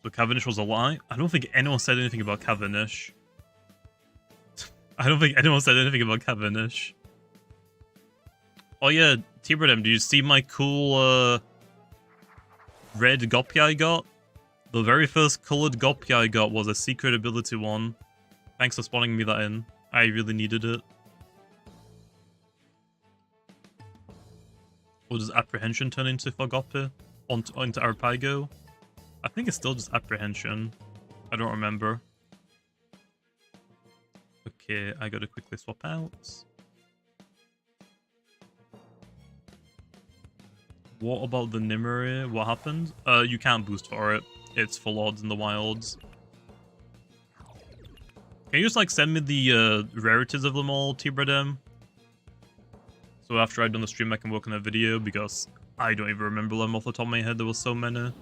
So Cavendish was a lie? I don't think anyone said anything about Cavendish. I don't think anyone said anything about Cavendish. Oh yeah, T-Bradem, do you see my cool red Goppy I got? The very first coloured Goppy I got was a secret ability one. Thanks for spawning me that in. I really needed it. What does Apprehension turn into for Goppy? Into Arpago? I think it's still just Apprehension. I don't remember. Okay, I gotta quickly swap out. What about the Nimue? What happened? You can't boost for it. It's full odds in the wilds. Can you just like send me the rarities of them all, T-Bredem? So after I've done the stream I can work on a video, because I don't even remember them off the top of my head, there was so many.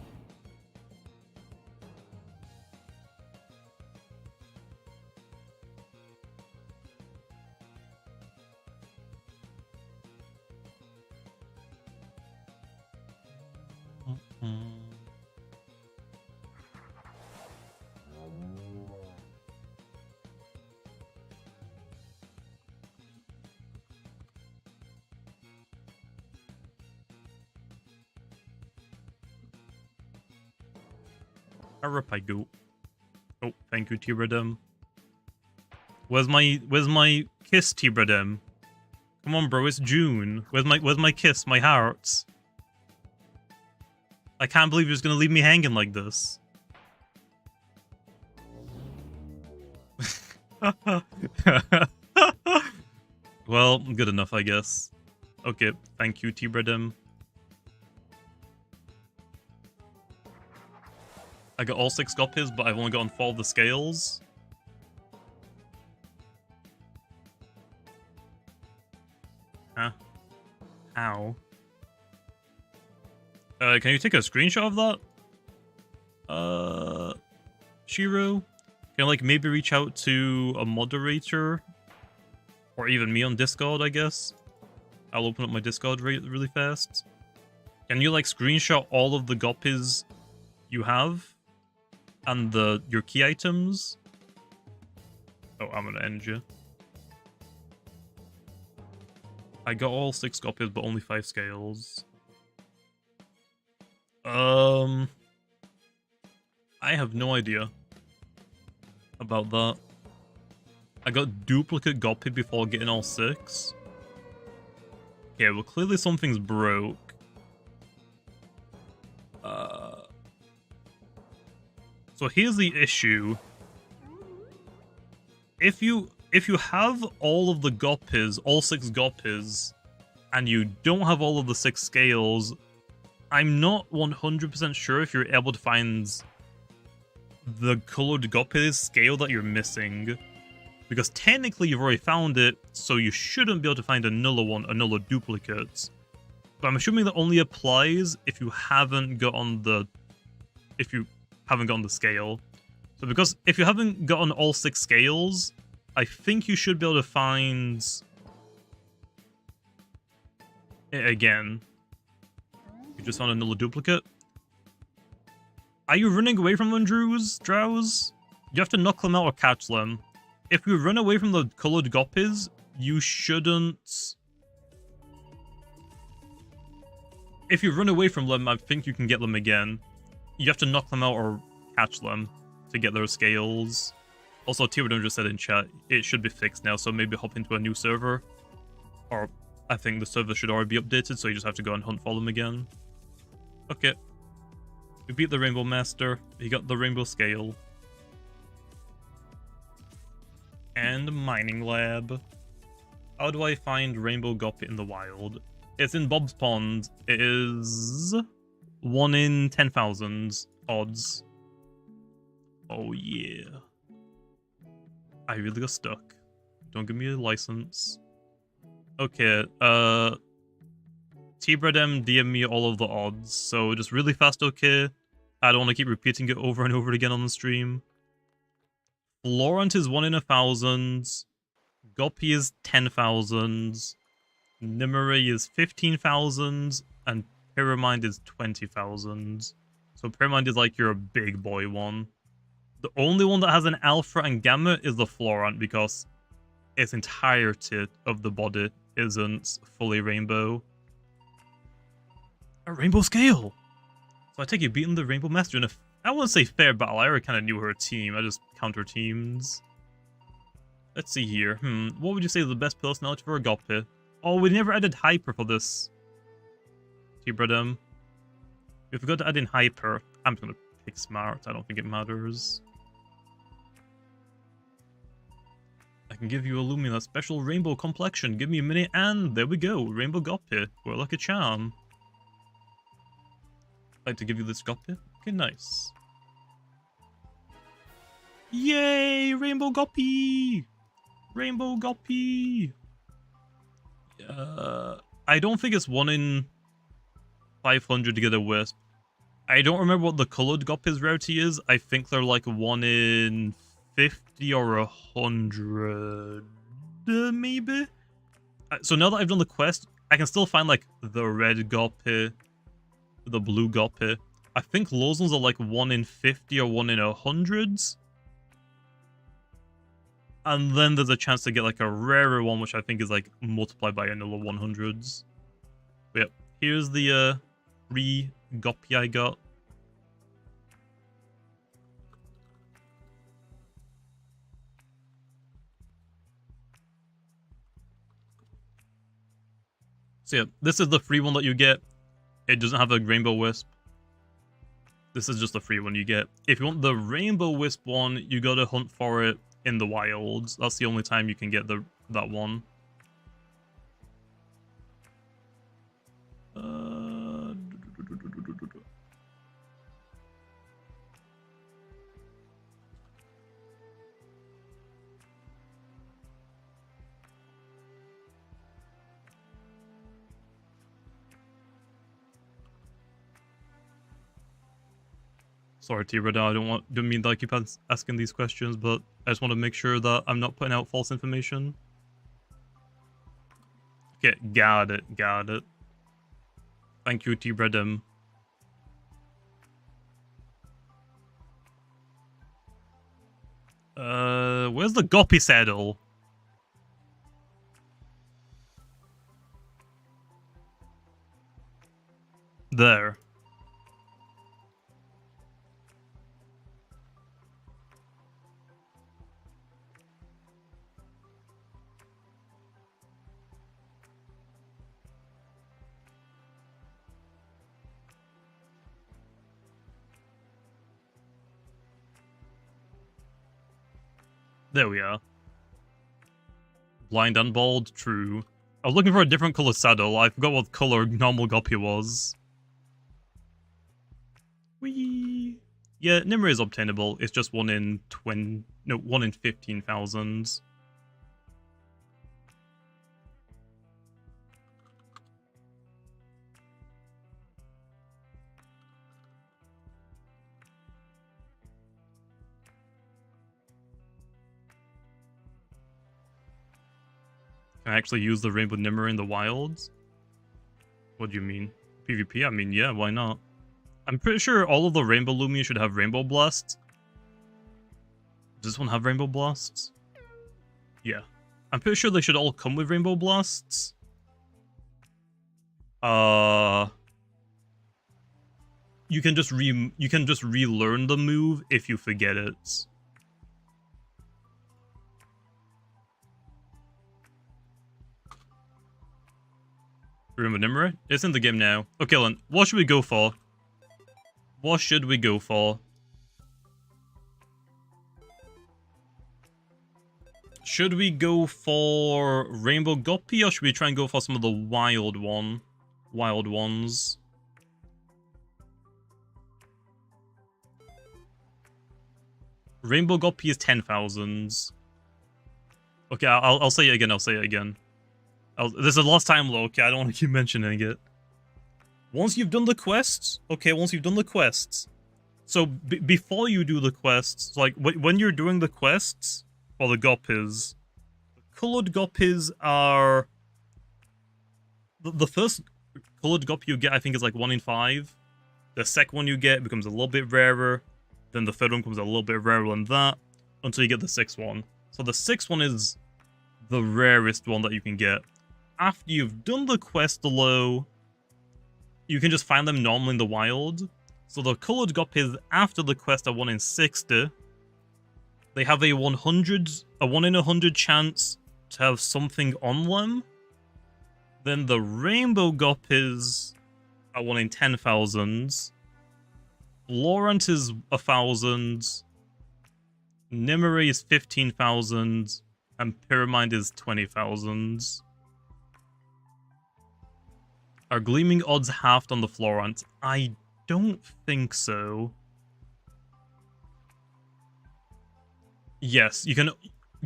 Where up I go? Oh, thank you, T-Bredem. Where's my kiss, T-Bredem? Come on, bro, it's June. Where's my kiss, my heart? I can't believe you're just gonna leave me hanging like this. Well, good enough, I guess. Okay, thank you, T-Bredem. I got all 6 copies, but I've only gotten 4 of the scales. Huh? How? Can you take a screenshot of that? Shiro? Can I, like, maybe reach out to a moderator? Or even me on Discord, I guess? I'll open up my Discord really fast. Can you, like, screenshot all of the copies you have? And your key items? Oh, I'm gonna end you. I got all 6 copies, but only 5 scales. I have no idea about that. I got duplicate copy before getting all 6. Okay, well clearly something's broke. So here's the issue. If you have all of the goppies, all 6 goppies, and you don't have all of the 6 scales, I'm not 100% sure if you're able to find the colored goppies scale that you're missing. Because technically you've already found it, so you shouldn't be able to find another one, another duplicate. But I'm assuming that only applies if you haven't gotten the scale. So because if you haven't gotten all 6 scales, I think you should be able to find it again. You just found another duplicate. Are you running away from them, Drows? You have to knock them out or catch them. If you run away from the colored goppies, you shouldn't... If you run away from them, I think you can get them again. You have to knock them out or catch them to get their scales. Also, T-Bredem just said in chat, it should be fixed now, so maybe hop into a new server. Or, I think the server should already be updated, so you just have to go and hunt for them again. Okay. We beat the Rainbow Master. He got the Rainbow Scale. And Mining Lab. How do I find Rainbow Goppy in the wild? It's in Bob's Pond. It is 1 in 10,000 odds. Oh yeah. I really got stuck. Don't give me a license. Okay, T-Bredem DM me all of the odds, so just really fast, okay? I don't want to keep repeating it over and over again on the stream. Florent is 1 in 1,000. Goppy is 10,000. Nimue is 15,000. And Pyramind is 20,000. So Pyramind is like your big boy one. The only one that has an alpha and gamma is the Florent, because its entirety of the body isn't fully rainbow. A rainbow scale! So I take it beating the Rainbow Master in a... I wouldn't say fair battle, I already kind of knew her team, I just counter teams. Let's see here, what would you say is the best personality for a Goppy? Oh, we never added Hyper for this. T-Bredem. We forgot to add in Hyper. I'm just gonna pick Smart, I don't think it matters. I can give you a Lumion, a special rainbow complexion. Give me a minute, and there we go. Rainbow Guppy. We're like a charm. I'd like to give you this Guppy. Okay, nice. Yay! Rainbow Guppy! Rainbow Guppy! I don't think it's 1 in 500 to get a Wisp. I don't remember what the colored Guppy's rarity is. I think they're like 1 in 50 or 100, maybe? So now that I've done the quest, I can still find like the red Guppy, the blue Guppy. I think those ones are like 1 in 50 or 1 in 100. And then there's a chance to get like a rarer one, which I think is like multiplied by another 100s. But yep, here's the Guppy I got. So yeah, this is the free one that you get. It doesn't have a rainbow wisp. This is just the free one you get. If you want the rainbow wisp one, you gotta hunt for it in the wilds. That's the only time you can get that one. Sorry, T-Radar, I don't mean that I keep asking these questions, but I just want to make sure that I'm not putting out false information. Okay, got it. Thank you, T-Bredem. Where's the Guppy saddle? There. There we are. Blind and bald, true. I was looking for a different color saddle. I forgot what color normal Guppy was. Whee! Yeah, Nimue is obtainable. It's just 1 in 15,000. Can I actually use the Rainbow Nimue in the wilds? What do you mean? PvP? I mean, yeah, why not? I'm pretty sure all of the Rainbow Lumion should have Rainbow Blasts. Does this one have Rainbow Blasts? Yeah. I'm pretty sure they should all come with Rainbow Blasts. You can just relearn the move if you forget it. Remember Nimue? It's in the game now. Okay, then, what should we go for? What should we go for? Should we go for Rainbow Guppy, or should we try and go for some of the wild ones? Rainbow Guppy is 10,000. Okay, I'll say it again. This is the last time, though. Okay, I don't want to keep mentioning it. Once you've done the quests, so before you do the quests, like when you're doing the quests for the Guppies, colored Guppies are the first colored Guppy you get, I think, is like 1 in 5. The second one you get becomes a little bit rarer. Then the third one becomes a little bit rarer than that until you get the 6th one. So the 6th one is the rarest one that you can get. After you've done the quest below, you can just find them normally in the wild. So the colored Guppies after the quest are 1 in 60. They have a 1 in 100 chance to have something on them. Then the rainbow Guppies are 1 in 10,000. Laurent is 1,000. Nimue is 15,000. And pyramind is 20,000. Are gleaming odds halved on the Florent? I don't think so. Yes, you can...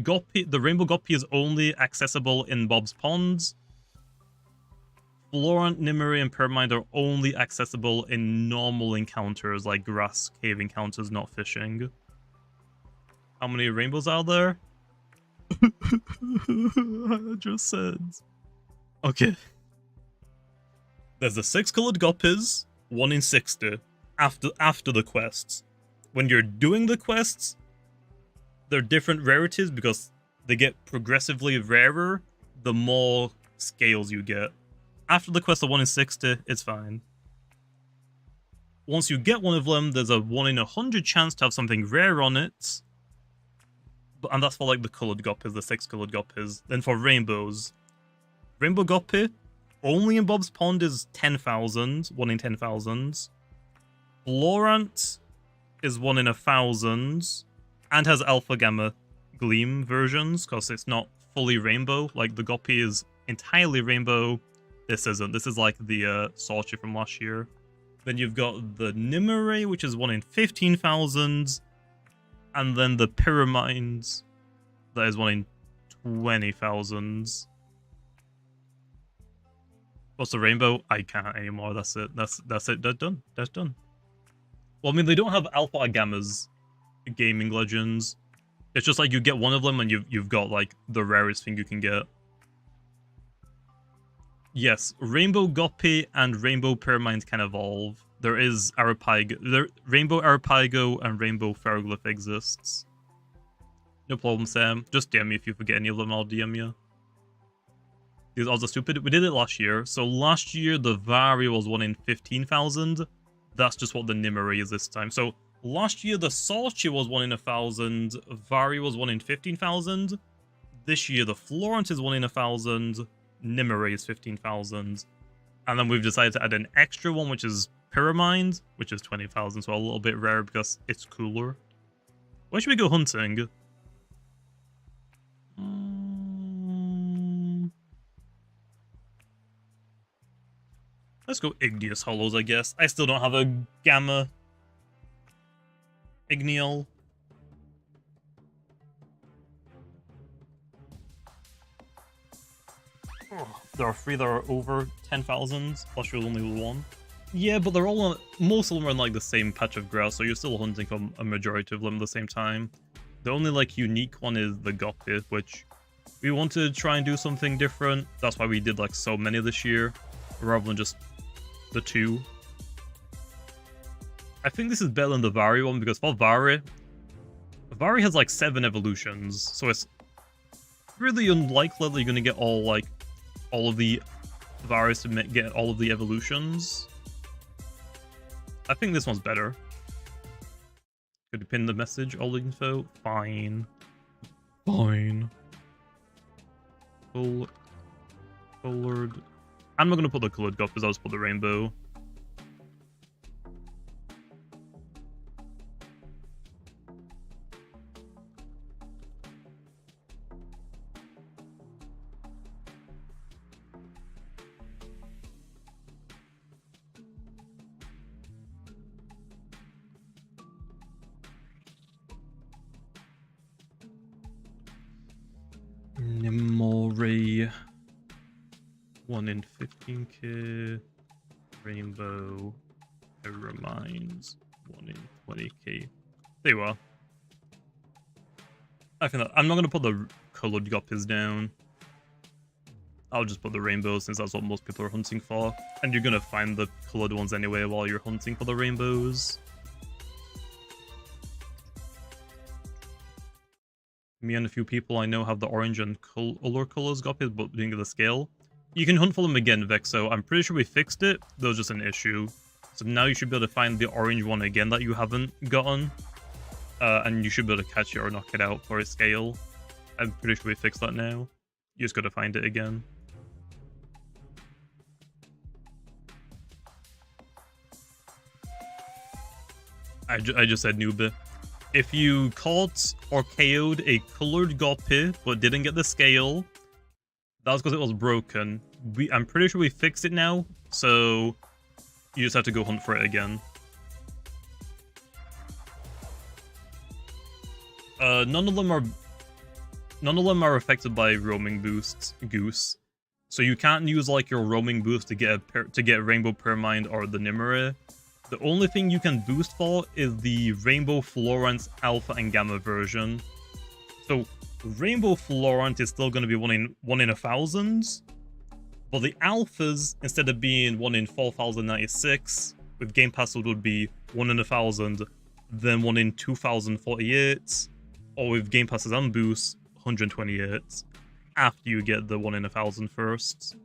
Goppy, the Rainbow Goppy is only accessible in Bob's Ponds. Florent, Nimue, and Pyramind are only accessible in normal encounters, like grass cave encounters, not fishing. How many rainbows are there? I just said. Okay. There's the 6-colored Goppies, 1 in 60, after the quests. When you're doing the quests, they're different rarities because they get progressively rarer the more scales you get. After the quest of 1 in 60, it's fine. Once you get one of them, there's a 1 in 100 chance to have something rare on it. And that's for like the colored Goppies, the 6-colored Goppies. Then for rainbows, Rainbow Goppy, only in Bob's Pond is 10,000, 1 in 10,000. Florent is 1 in 1,000. And has alpha gamma gleam versions, because it's not fully rainbow. Like, the Goppy is entirely rainbow. This isn't. This is like the Sorchi from last year. Then you've got the Nimue, which is 1 in 15,000. And then the Pyramind, that is 1 in 20,000. What's the rainbow? I can't anymore. That's it. That's it. That's done. That's done. Well, I mean, they don't have alphaodds gaming legends. It's just like you get one of them and you've got like the rarest thing you can get. Yes, Rainbow Goppy and Rainbow Pyramind can evolve. There is Arapago, Rainbow Arapago and Rainbow Pharoglyph exists. No problem, Sam. Just DM me if you forget any of them, I'll DM you. These odds are stupid. We did it last year. So last year the Vari was 1 in 15,000. That's just what the Nimue is this time. So last year, the Sorchi was 1 in 1,000, Vari was 1 in 15,000. This year, the Florent is 1 in 1,000, Nimue is 15,000. And then we've decided to add an extra one, which is Pyramind, which is 20,000, so a little bit rare because it's cooler. Where should we go hunting? Let's go Igneous Hollows, I guess. I still don't have a Gamma Igneal. Oh, there are 3 that are over 10,000, plus you're only 1. Yeah, but they're all on, most of them are in like the same patch of grass, so you're still hunting for a majority of them at the same time. The only like unique one is the Goppy, which we wanted to try and do something different. That's why we did like so many this year, rather than just the 2. I think this is better than the Vari one, because for Vari has like 7 evolutions, so it's really unlikely that you're going to get all of the Varis to get all of the evolutions. I think this one's better. Could you pin the message, all the info? Fine. Fine. Colored. I'm not going to put the colored Goppies, I'll just put the rainbow. Nimue, 1 in 15k, Rainbow, Pyramind, 1 in 20k. There you are. I think I'm not going to put the colored Goppies down. I'll just put the rainbows since that's what most people are hunting for. And you're going to find the colored ones anyway while you're hunting for the rainbows. Me and a few people I know have the orange and color colors Goppies, but didn't get the scale. You can hunt for them again, Vexo. I'm pretty sure we fixed it. There was just an issue. So now you should be able to find the orange one again that you haven't gotten. And you should be able to catch it or knock it out for a scale. I'm pretty sure we fixed that now. You just gotta find it again. I just said newbie. If you caught or KO'd a colored guppy but didn't get the scale, that was because it was broken. I'm pretty sure we fixed it now, so you just have to go hunt for it again. None of them are affected by roaming boosts, Goose. So you can't use like your roaming boost to get Rainbow Pyramind or the Nimere. The only thing you can boost for is the Rainbow Florence Alpha and Gamma version. So Rainbow Florent is still going to be one in 1,000, but the Alphas, instead of being 1 in 4,096, with Game Pass it would be 1 in 1,000, then 1 in 2,048, or with Game Passes and boosts, 128, after you get the 1 in 1,000 first.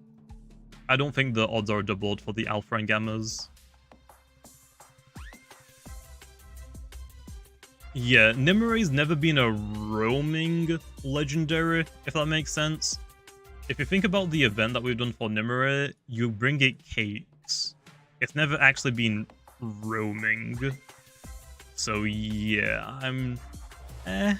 I don't think the odds are doubled for the Alpha and Gammas. Yeah, Nimere's never been a roaming legendary, if that makes sense. If you think about the event that we've done for Nimere, you bring it cakes. It's never actually been roaming. So yeah, I'm... I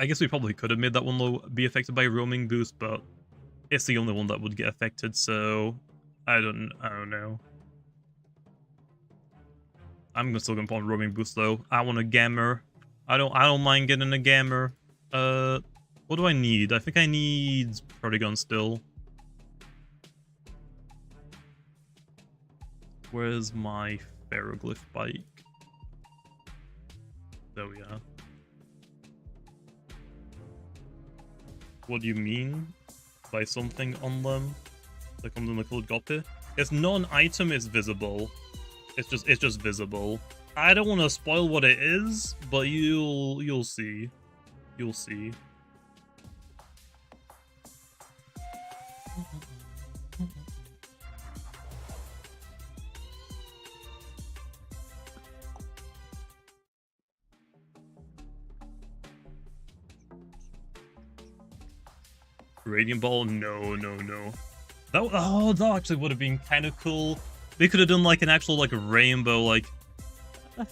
guess we probably could have made that one be affected by roaming boost, but it's the only one that would get affected, so I don't know. I'm still gonna put on roaming boost though. I want a gamma. I don't mind getting a gamma. What do I need? I think I need Protagon still. Where's my pharoglyph bike? There we are. What do you mean by something on them? Like on the colored guppy? It's not an item, it's visible. It's just visible. I don't want to spoil what it is, but you'll see. You'll see. Radiant Ball? No. That actually would have been kind of cool. They could have done like an actual like rainbow, like... I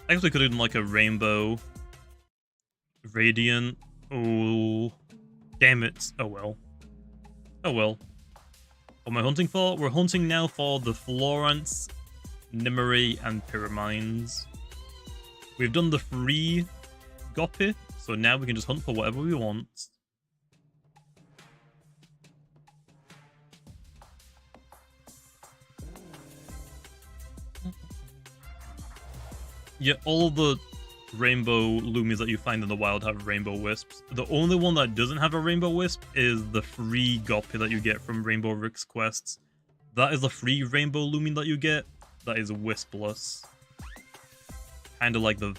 guess we could have done like a rainbow Radiant. Oh, damn it. Oh well. Oh well. What am I hunting for? We're hunting now for the Florence, Nimere, and Pyramids. We've done the free guppy, so now we can just hunt for whatever we want. Yeah, all of the rainbow Loomies that you find in the wild have rainbow wisps. The only one that doesn't have a rainbow wisp is the free guppy that you get from Rainbow Rick's quests. That is the free rainbow Loomian that you get. That is wispless. Kind of like the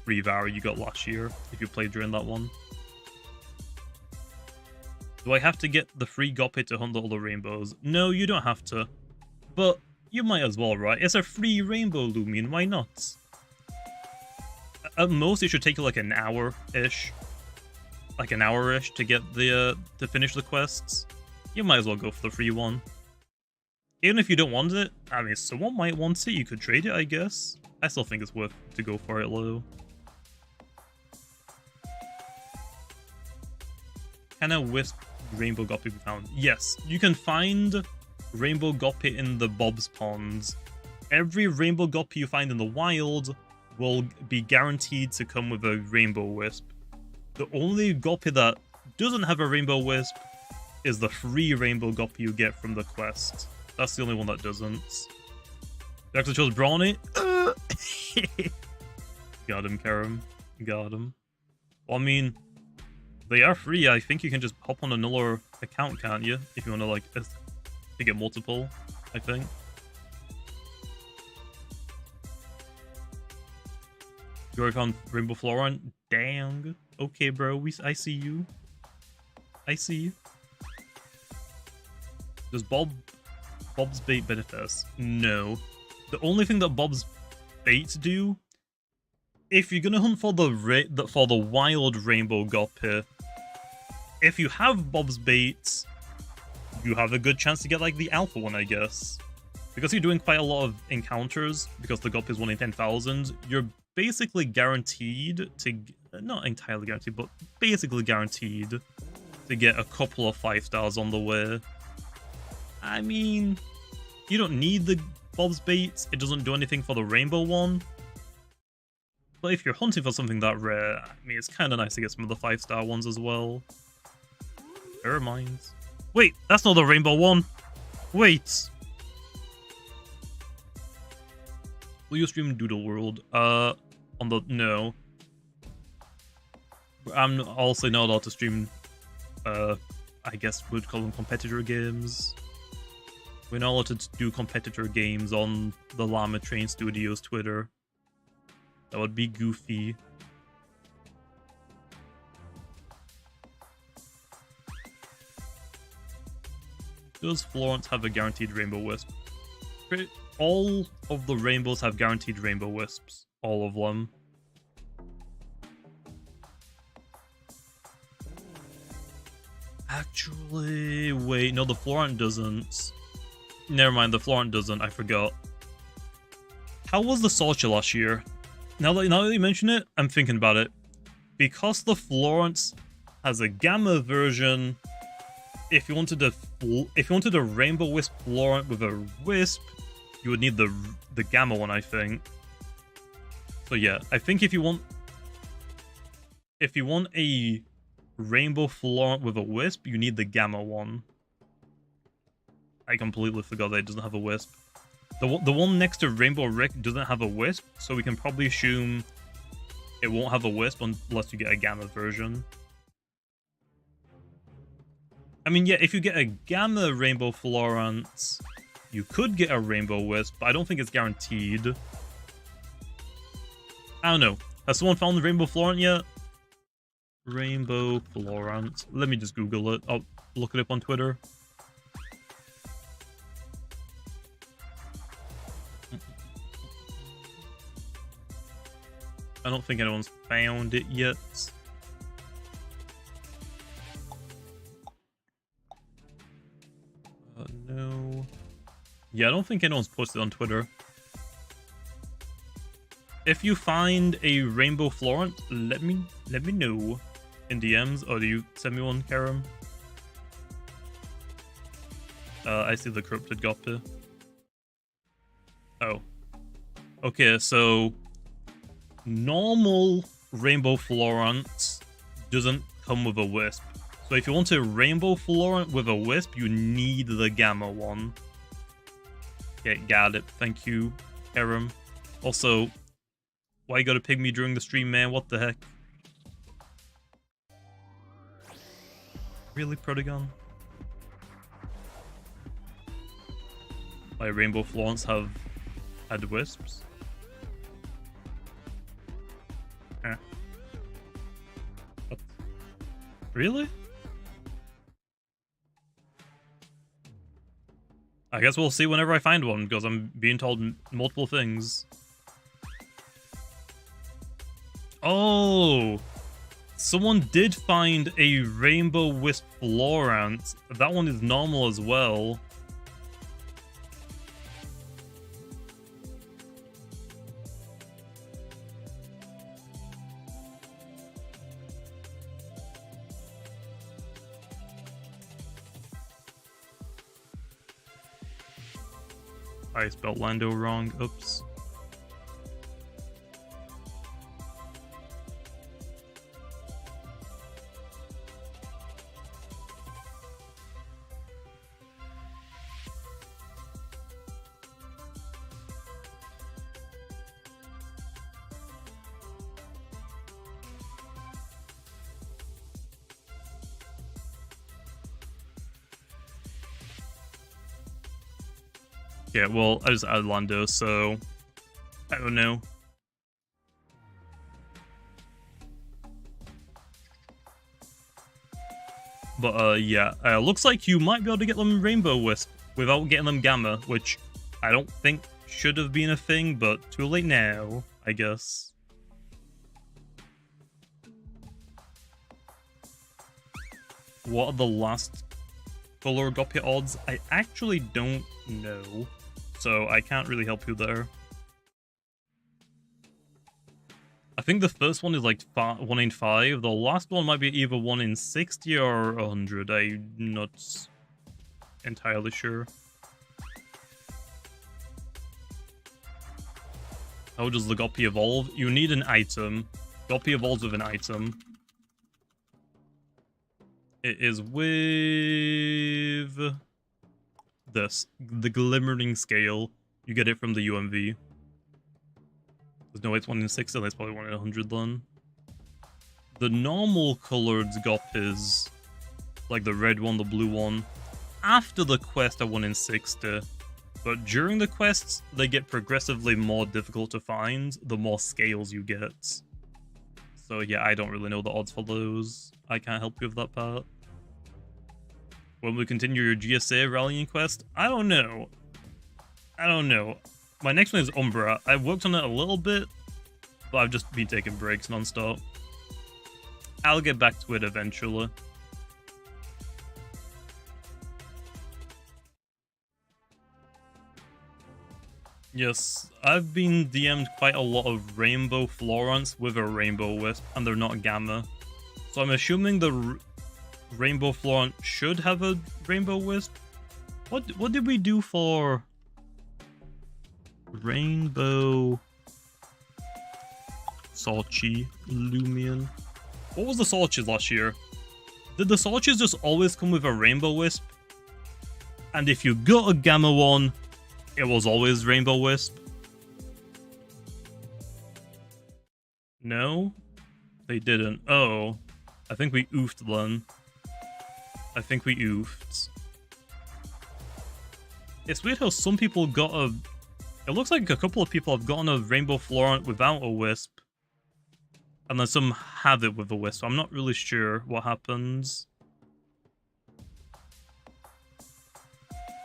free Vara you got last year, if you played during that one. Do I have to get the free guppy to hunt all the rainbows? No, you don't have to. But you might as well, right? It's a free rainbow Loomian, why not? At most, it should take you like an hour-ish. Like an hour-ish to get the, to finish the quests. You might as well go for the free one. Even if you don't want it, I mean, someone might want it, you could trade it, I guess. I still think it's worth to go for it, though. Can a wisp rainbow guppy be found? Yes, you can find rainbow guppy in the Bob's Ponds. Every rainbow guppy you find in the wild will be guaranteed to come with a rainbow wisp. The only guppy that doesn't have a rainbow wisp is the free rainbow guppy you get from the quest. That's the only one that doesn't. You actually chose Brawny? Got him, Karam. Got him. Well, I mean, they are free. I think you can just hop on another account, can't you? If you want to, like, to get multiple, I think. You already found Rainbow Florent? Dang. Okay, bro. I see you. I see you. Does Bob's Bait benefit us? No. The only thing that Bob's Baits do, if you're gonna hunt for the wild rainbow guppy, if you have Bob's Baits, you have a good chance to get like the alpha one, I guess. Because you're doing quite a lot of encounters, because the GOP is 1 in 10,000, you're basically guaranteed to, not entirely guaranteed, but basically guaranteed to get a couple of 5 stars on the way. I mean, you don't need the Bob's Baits, it doesn't do anything for the rainbow one. But if you're hunting for something that rare, I mean, it's kind of nice to get some of the 5-star ones as well. Pyramind. Wait, that's not the rainbow one. Wait. Will you stream Doodle World? On the... no. I'm also not allowed to stream, I guess we'd call them competitor games. We're not allowed to do competitor games on the Llama Train Studios Twitter. That would be goofy. Does Florence have a guaranteed rainbow wisp? All of the rainbows have guaranteed rainbow wisps. All of them. Actually, wait, no, the Florent doesn't. Never mind, the Florent doesn't, I forgot. How was the Sorcerer last year? Now that you mention it, I'm thinking about it. Because the Florence has a Gamma version, if you wanted a Rainbow Wisp Florent with a Wisp, you would need the Gamma one, I think. So yeah, I think if you want a Rainbow Florent with a Wisp, you need the Gamma one. I completely forgot that it doesn't have a Wisp. The one next to Rainbow Rick doesn't have a Wisp, so we can probably assume it won't have a Wisp unless you get a Gamma version. I mean, yeah, if you get a Gamma Rainbow Florent, you could get a Rainbow Wisp, but I don't think it's guaranteed. I don't know. Has someone found the Rainbow Florent yet? Rainbow Florent. Let me just Google it. I'll look it up on Twitter. I don't think anyone's found it yet. No. Yeah, I don't think anyone's posted on Twitter. If you find a Rainbow Florent, let me know in DMs, or do you send me one, Karam? I see the corrupted Gopta. Oh. Okay, so normal Rainbow Florent doesn't come with a Wisp. So if you want a Rainbow Florent with a Wisp, you need the Gamma one. Okay, got it. Thank you, Karam. Also, why you gotta pig me during the stream, man? What the heck? Really, Protagon? My Rainbow Florents have had Wisps? What? Really? I guess we'll see whenever I find one, because I'm being told multiple things. Oh! Someone did find a Rainbow Wisp Florent. That one is normal as well. I spelled Lando wrong. Oops. Yeah, well, I just added Lando, so I don't know. But yeah, looks like you might be able to get them Rainbow Wisp without getting them Gamma, which I don't think should have been a thing, but too late now, I guess. What are the last color copy odds, I actually don't know, so I can't really help you there. I think the first one is like 1 in 5. The last one might be either 1 in 60 or 100. I'm not entirely sure. How does the Goppy evolve? You need an item. Goppy evolves with an item. It is with this, the Glimmering Scale. You get it from the UMV. There's no way it's 1 in 60, that's probably 1 in 100 then. The normal colored Goppies, like the red one, the blue one, after the quest are 1 in 60. But during the quests, they get progressively more difficult to find, the more scales you get. So yeah, I don't really know the odds for those. I can't help you with that part. When we continue your GSA rallying quest, I don't know. My next one is Umbra. I worked on it a little bit, but I've just been taking breaks non-stop. I'll get back to it eventually. Yes, I've been DM'd quite a lot of Rainbow Florants with a Rainbow Wisp, and they're not Gamma. So I'm assuming the Rainbow Florant should have a Rainbow Wisp. What did we do for Rainbow Salchi Lumion? What was the Salchis last year? Did the Salchis just always come with a Rainbow Wisp? And if you got a Gamma one, it was always Rainbow Wisp? No? They didn't. Oh. I think we oofed then. I think we oofed. It's weird how some people got a... It looks like a couple of people have gotten a Rainbow Florant without a Wisp. And then some have it with a Wisp. I'm not really sure what happens.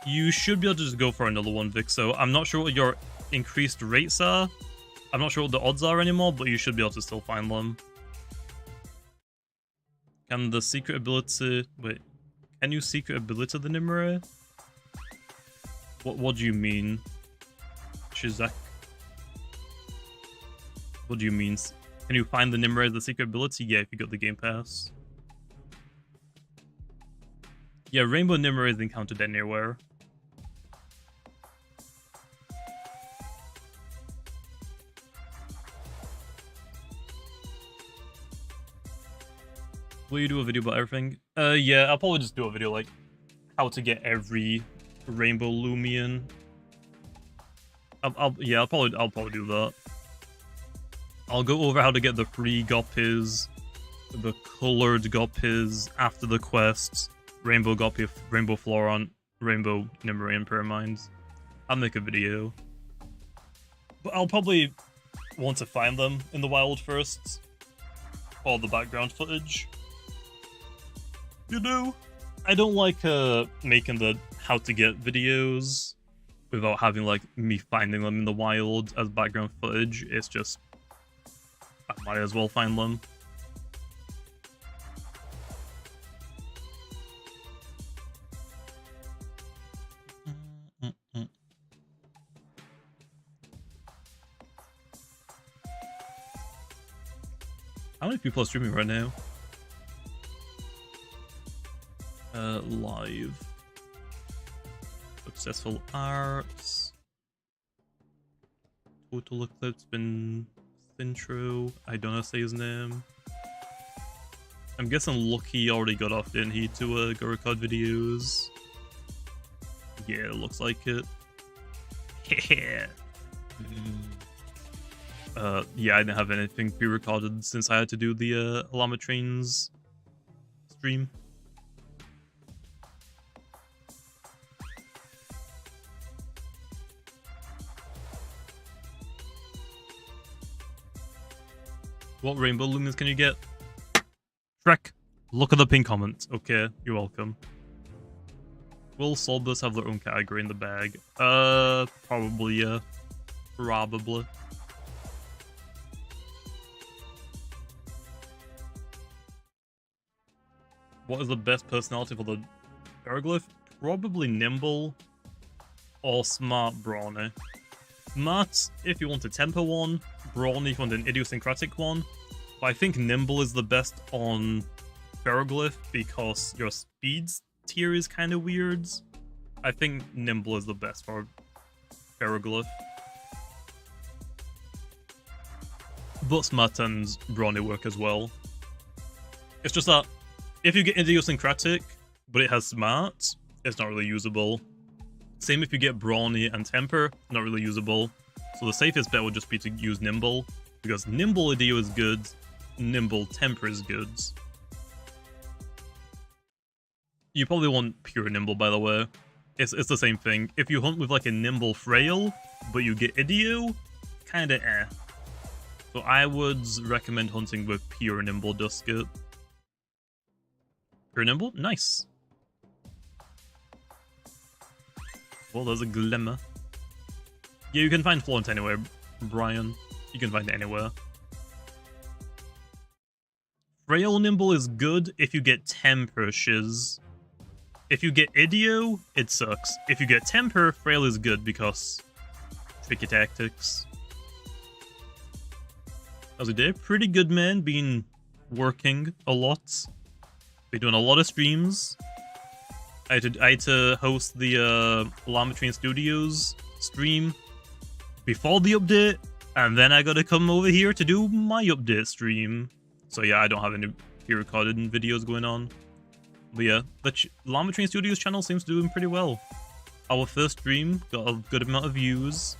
You should be able to just go for another one, Vixo. I'm not sure what your increased rates are. I'm not sure what the odds are anymore, but you should be able to still find them. Can the secret ability... Wait. Can you secret ability the Nimue? What do you mean? Shizak? What do you mean? Can you find the Nimue the secret ability? Yeah, if you got the Game Pass. Yeah, Rainbow Nimue is encountered anywhere. Will you do a video about everything? Yeah, I'll probably just do a video like how to get every Rainbow Lumion. I'll probably do that. I'll go over how to get the free Goppies, the colored Goppies after the quests, Rainbow Goppy, Rainbow Florant, Rainbow Nimue and pyramind. I'll make a video. But I'll probably want to find them in the wild first. All the background footage. You know, I don't like making the how to get videos without having like me finding them in the wild as background footage. It's just, I might as well find them. How many people are streaming right now? Live. Successful arts. Total Eclipse been intro. I don't know how to say his name. I'm guessing Lucky already got off, didn't he, to go record videos? Yeah, it looks like it. Yeah. Yeah, I didn't have anything pre-recorded since I had to do the Llama Trains stream. What Rainbow Lumions can you get? Shrek, look at the pin comments. Okay, you're welcome. Will Solbus have their own category in the bag? Probably, yeah. Probably. What is the best personality for the pharoglyph, probably nimble or smart brawny. Smart if you want a temper one, brawny if you want an idiosyncratic one. But I think nimble is the best on pharoglyph because your speeds tier is kind of weird. I think nimble is the best for pharoglyph. But smart and brawny work as well. It's just that if you get idiosyncratic, but it has smart, it's not really usable. Same if you get brawny and temper, not really usable. So the safest bet would just be to use nimble, because nimble idio is good, nimble temper is good. You probably want pure nimble, by the way. It's the same thing. If you hunt with like a nimble frail, but you get idio, kinda eh. So I would recommend hunting with pure nimble dusket. Pure nimble? Nice. Well, there's a glimmer. Yeah, you can find Flaunt anywhere, Brian. You can find it anywhere. Frail nimble is good if you get temper shiz. If you get idio, it sucks. If you get temper, frail is good because tricky tactics. How's it day? Pretty good, man. Been working a lot. Been doing a lot of streams. I had to host the Llama Studios stream before the update, and then I gotta come over here to do my update stream. So yeah, I don't have any pre-recorded videos going on. But yeah, the Llama Studios channel seems to be doing pretty well. Our first stream got a good amount of views.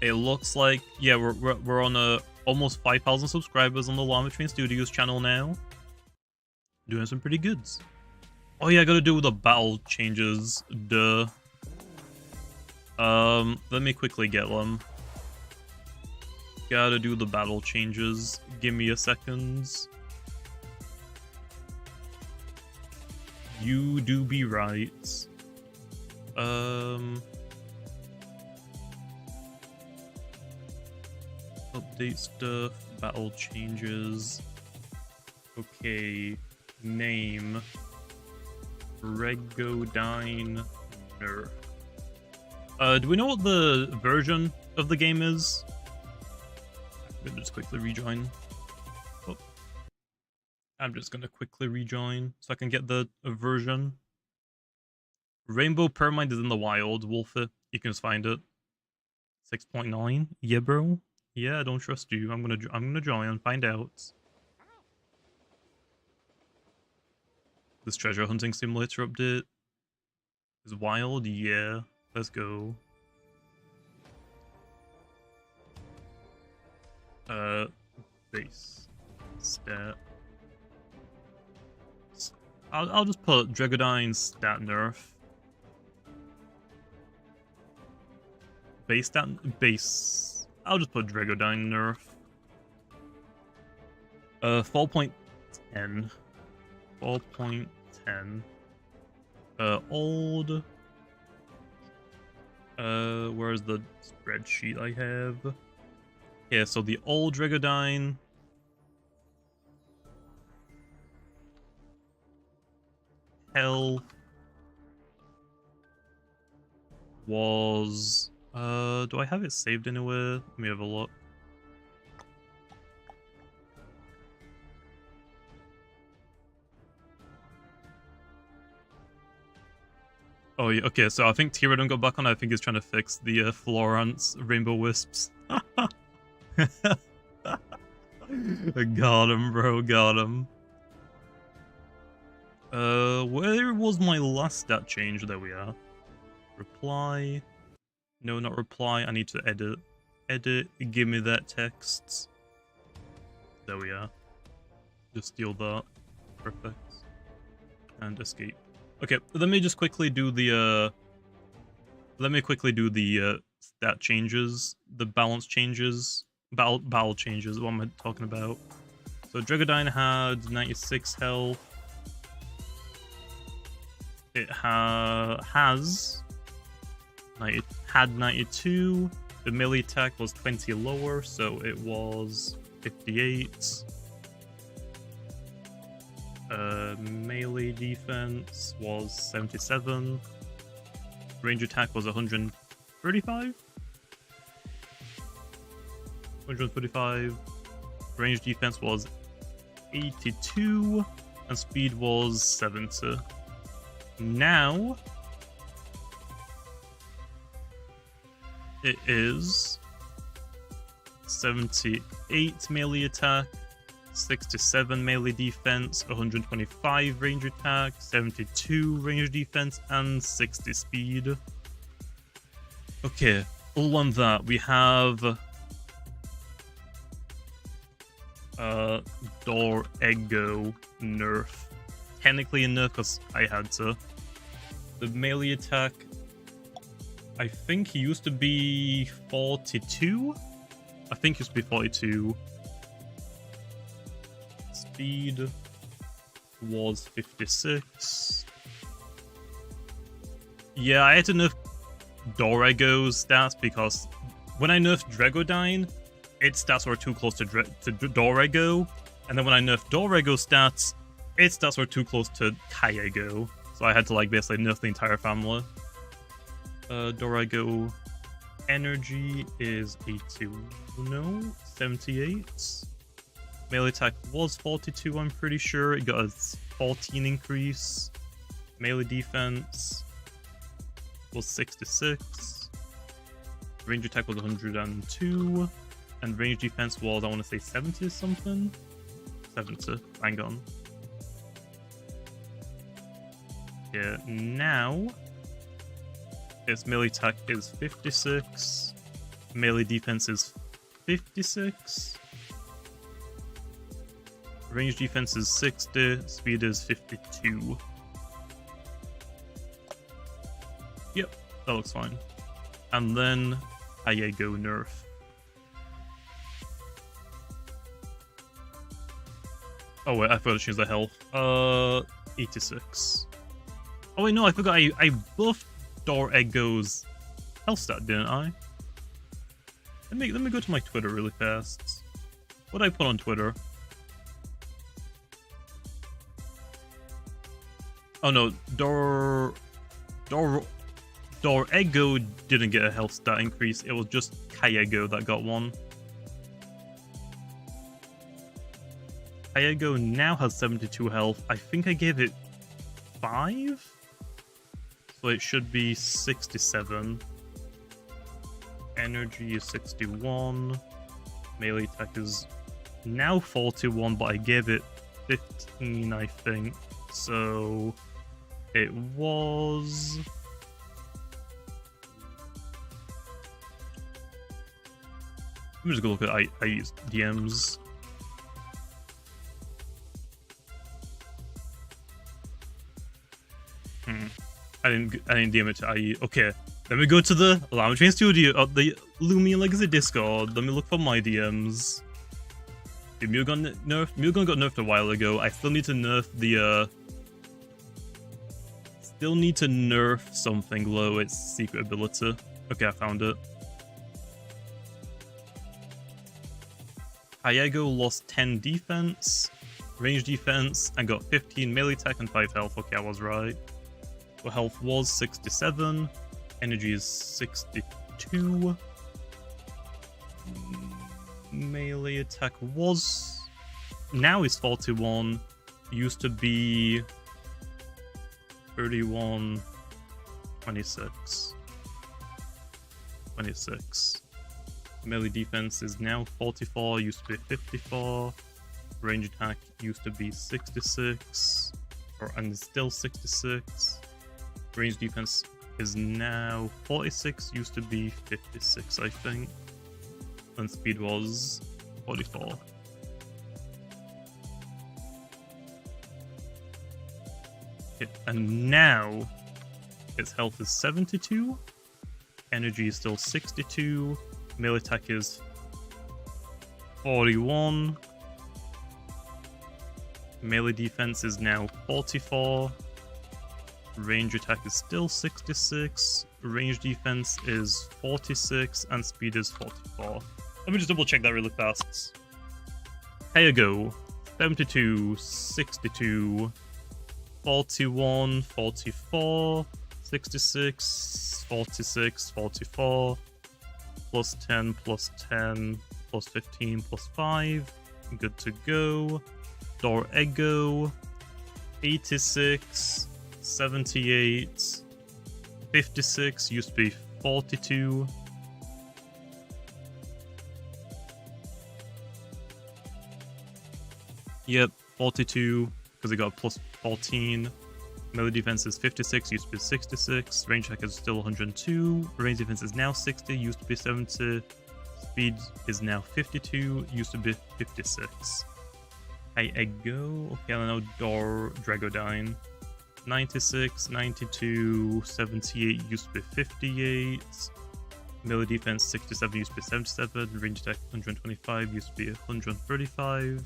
It looks like, yeah, we're on almost 5,000 subscribers on the Llama Studios channel now. Doing some pretty goods. Oh yeah, I gotta do the battle changes, duh. Let me quickly get them. Gotta do the battle changes. Give me a second. You do be right. Update stuff, battle changes. Okay, name. Regodyne Nerf. Do we know what the version of the game is? I'm gonna just quickly rejoin. Oh. I'm just gonna quickly rejoin so I can get the version. Rainbow Pyramind is in the wild, Wolfie. You can just find it. 6.9. Yeah, bro. Yeah, I don't trust you. I'm gonna join and find out. This treasure hunting simulator update is wild. Yeah, let's go. Base stat. I'll just put Dragodyne's stat nerf. Base stat base. I'll just put Dragodyne nerf. 4.10. 4.10. Old. Where's the spreadsheet I have? Yeah, so the old Dragodyne. Hell was do I have it saved anywhere? Let me have a look. Oh yeah, okay, so I think Tyradon got back on. I think he's trying to fix the Florence Rainbow Wisps. Got him, bro, got him. Where was my last stat change? There we are. Reply. No, not reply. I need to edit. Edit. Give me that text. There we are. Just steal that. Perfect. And escape. Okay, let me just quickly do the stat changes, the balance changes, battle changes. What am I talking about? So Dragodyne had 96 health. It had 92. The melee attack was 20 lower, so it was 58. Melee defense was 77. Range attack was 135? 135. Range defense was 82. And speed was 70. Now it is 78 melee attack, 67 melee defense, 125 range attack, 72 range defense, and 60 speed. Okay, all on that, we have Dorego nerf. Technically a nerf because I had to. The melee attack, I think he used to be 42? I think he used to be 42. Speed was 56. Yeah, I had to nerf Dorego's stats because when I nerfed Dregodyne, its stats were too close to Dorego, and then when I nerfed Dorego's stats, its stats were too close to Kayego, so I had to like basically nerf the entire family. Dorego energy is 82, no, 78. Melee attack was 42, I'm pretty sure. It got a 14 increase. Melee defense was 66. Range attack was 102. And range defense was, I want to say 70 something? 70, hang on. Yeah, now its melee attack is 56. Melee defense is 56. Range defense is 60, speed is 52. Yep, that looks fine. And then Kayego nerf. Oh wait, I forgot to choose the health. 86. Oh wait, no, I forgot I buffed Dorego's health stat, didn't I? Let me go to my Twitter really fast. What did I put on Twitter? Oh no, Dorego didn't get a health stat increase, it was just Kayego that got one. Kayego now has 72 health. I think I gave it 5? So it should be 67. Energy is 61. Melee attack is now 41, but I gave it 15, I think. So it was... Let me just go look at IE's DMs. I didn't DM it to IE. Okay, let me go to the Llama Train Studio, the Loomian Legacy Discord. Let me look for my DMs. Okay, Mugon got nerfed a while ago. I still need to nerf the Still need to nerf something low its secret ability. Okay, I found it. Kayego lost 10 defense, range defense, and got 15 melee attack and 5 health. Okay, I was right. So health was 67, energy is 62. Melee attack was... now is 41. Used to be 31, 26. 26. Melee defense is now 44, used to be 54. Range attack used to be 66, and is still 66. Range defense is now 46, used to be 56, I think. And speed was 44. Okay, and now its health is 72. Energy is still 62. Melee attack is 41. Melee defense is now 44. Range attack is still 66. Range defense is 46. And speed is 44. Let me just double check that really fast. Kayego, 72, 62, 41, 44, 66, 46, 44, plus 10, plus 10, plus 15, plus 5. Good to go. Door Ego, 86, 78, 56, used to be 42. Yep, 42, because it got plus 14. Melee defense is 56, used to be 66. Range attack is still 102. Range defense is now 60, used to be 70. Speed is now 52, used to be 56. I go. Okay, I know Door Dragodine. 96, 92, 78, used to be 58. Melee defense 67, used to be 77. Range attack 125, used to be 135.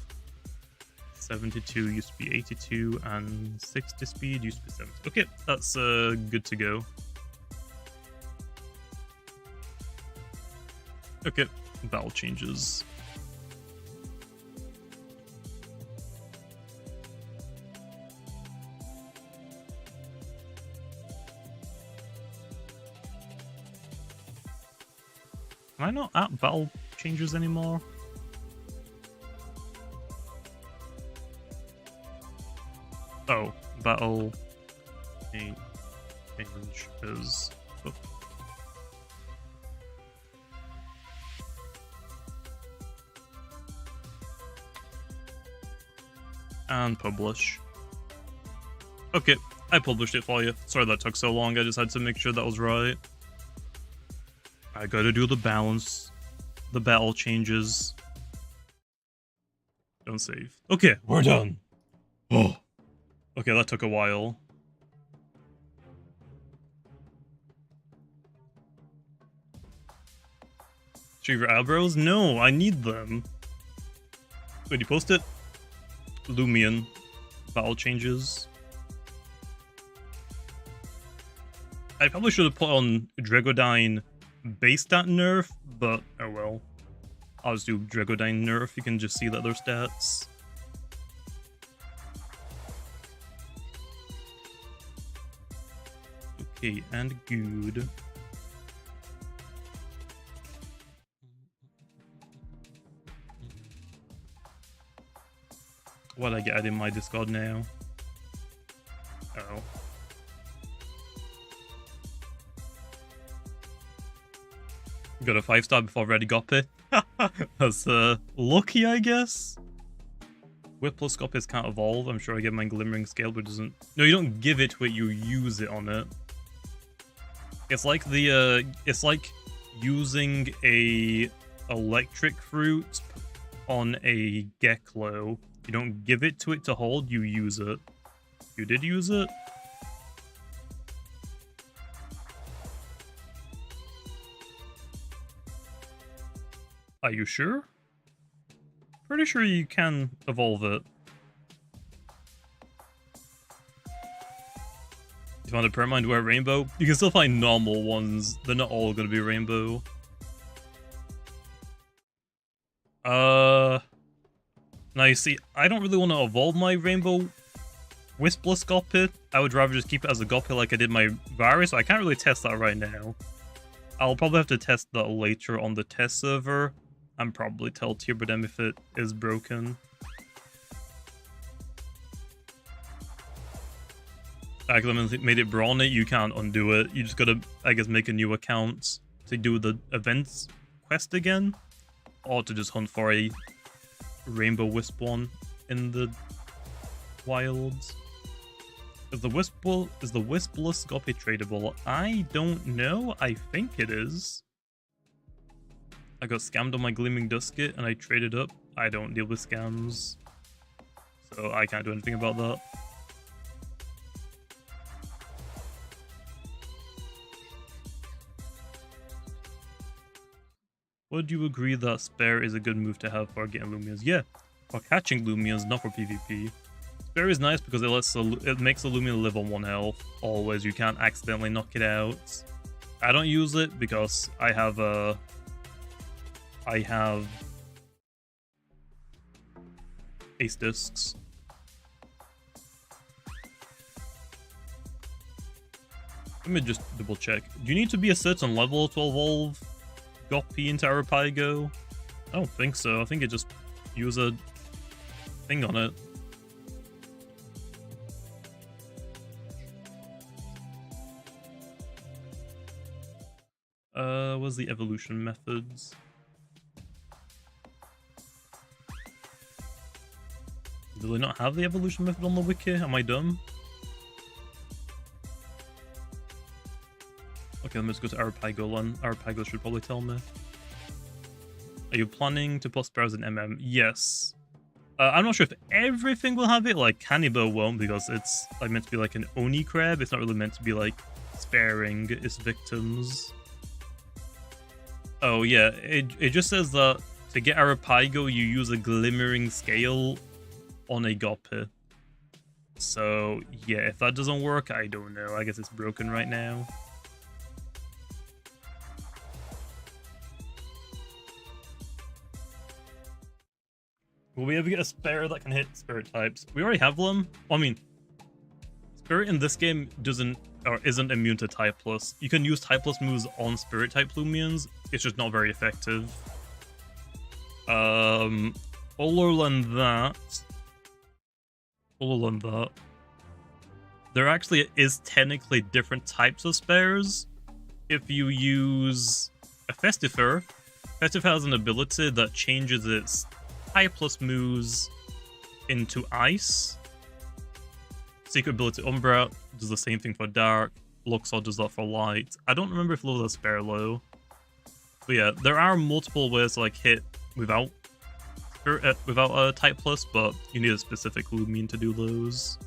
72 used to be 82, and 60 speed used to be 70. Okay, that's good to go. Okay, battle changes. Am I not at battle changes anymore? Oh, battle change is... Oh. And publish. Okay, I published it for you. Sorry that took so long, I just had to make sure that was right. I gotta do the balance. The battle changes. Don't save. Okay, we're done. Oh. Okay, that took a while. Shave your eyebrows? No, I need them. Wait, you post it? Lumion. Battle changes. I probably should have put on Dragodine base stat nerf, but oh well. I'll just do Dragodine nerf, you can just see that their stats. Okay, and good. What did I get in my Discord now? Oh. Got a 5-star before Ready Goppy. That's lucky, I guess. Whip plus Goppies can't evolve. I'm sure I get my Glimmering Scale, but it doesn't. No, you don't give it to it, you use it on it. It's like the it's like using a electric fruit on a Geklo. You don't give it to it to hold, you use it. You did use it? Are you sure? Pretty sure you can evolve it. You found a pyramind where rainbow? You can still find normal ones. They're not all gonna be rainbow. Now you see, I don't really want to evolve my rainbow Wispless Goppy. I would rather just keep it as a Goppy like I did my Vari, so I can't really test that right now. I'll probably have to test that later on the test server, and probably tell Turbodem if it is broken. Because I made it brawny, you can't undo it. You just gotta, I guess, make a new account to do the events quest again, or to just hunt for a Rainbow Wisp one in the wilds. Is the Wispless Goppy tradable? I don't know. I think it is. I got scammed on my Gleaming Dusket and I traded up. I don't deal with scams, so I can't do anything about that. Would you agree that Spare is a good move to have for getting Lumions? Yeah, for catching Lumions, not for PvP. Spare is nice because it makes the Lumion live on 1 health. Always, you can't accidentally knock it out. I don't use it because I have ace discs. Let me just double check. Do you need to be a certain level to evolve Goppy into Arapago? I don't think so. I think it just use a thing on it. What's the evolution methods? Do they not have the evolution method on the wiki? Am I dumb? Okay, let me just go to Arapago then. Arapago should probably tell me. Are you planning to put spares in MM? Yes. I'm not sure if everything will have it. Like, Cannibal won't because it's like meant to be like an Oni crab. It's not really meant to be like sparing its victims. Oh yeah, it just says that to get Arapago, you use a glimmering scale on a Goppy. So yeah, if that doesn't work, I don't know. I guess it's broken right now. Will we ever get a spare that can hit spirit types? We already have them. I mean, spirit in this game isn't immune to type plus. You can use type plus moves on spirit type Lumions. It's just not very effective. Other than that, there actually is technically different types of spares. If you use a Festifer, Festifer has an ability that changes its type plus moves into ice. Secret ability Umbra does the same thing for dark. Luxor does that for light. I don't remember if Low does spare low. But yeah, there are multiple ways to like hit without a type plus, but you need a specific Loomian to do those.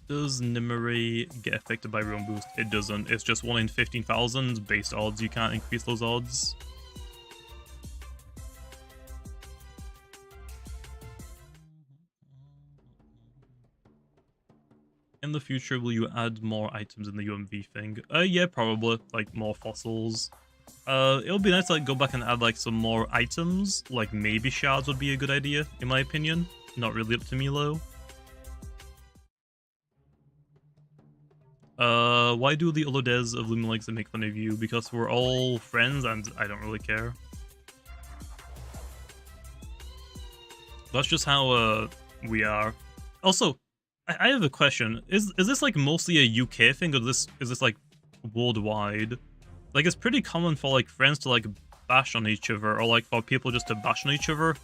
Does Nimeri get affected by Realm Boost? It doesn't. It's just 1 in 15,000 based odds. You can't increase those odds. In the future, will you add more items in the UMV thing? Yeah, probably. Like, more fossils. It'll be nice to like, go back and add like some more items. Like, maybe shards would be a good idea, in my opinion. Not really up to me, though. Why do the alphaodds of Loomian like to make fun of you? Because we're all friends and I don't really care. That's just how, we are. Also, I have a question. Is this like mostly a UK thing, or is this like worldwide? Like, it's pretty common for like friends to like bash on each other, or like for people just to bash on each other,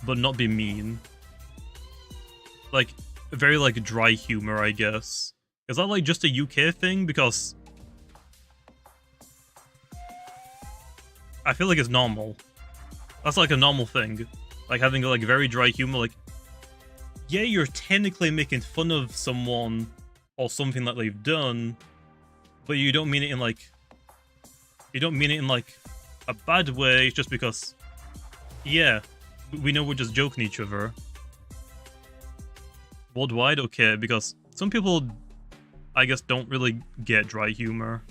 but not be mean. Like, very like dry humor, I guess. Is that like just a UK thing? Because I feel like it's normal. That's like a normal thing. Like having like very dry humor, like, yeah, you're technically making fun of someone or something that they've done, but you don't mean it in like a bad way. It's just because, yeah, we know we're just joking each other. Worldwide, okay, because some people, I guess, don't really get dry humor.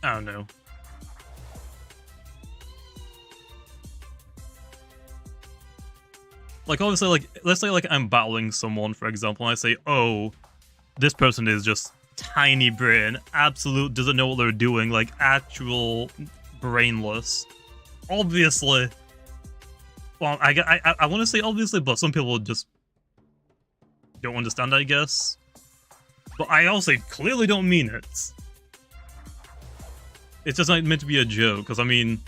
I don't know. Like, obviously, like, let's say, like, I'm battling someone, for example, and I say, oh, this person is just tiny brain, absolute, doesn't know what they're doing, like, actual brainless. Obviously. Well, I want to say obviously, but some people just don't understand, I guess. But I also clearly don't mean it. It's just not meant to be a joke, because, I mean,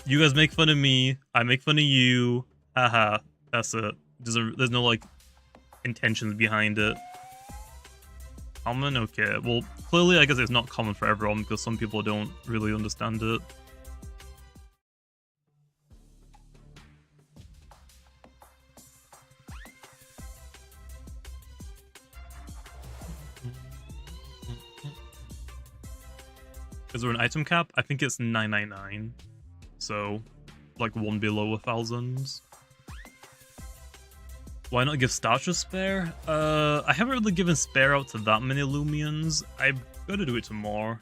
you guys make fun of me, I make fun of you, haha. That's it. There's no, like, intentions behind it. Common? Okay. Well, clearly, I guess it's not common for everyone, because some people don't really understand it. Is there an item cap? I think it's 999. So, like, one below 1,000. Why not give Starch spare? I haven't really given spare out to that many Lumions. I've got to do it to more.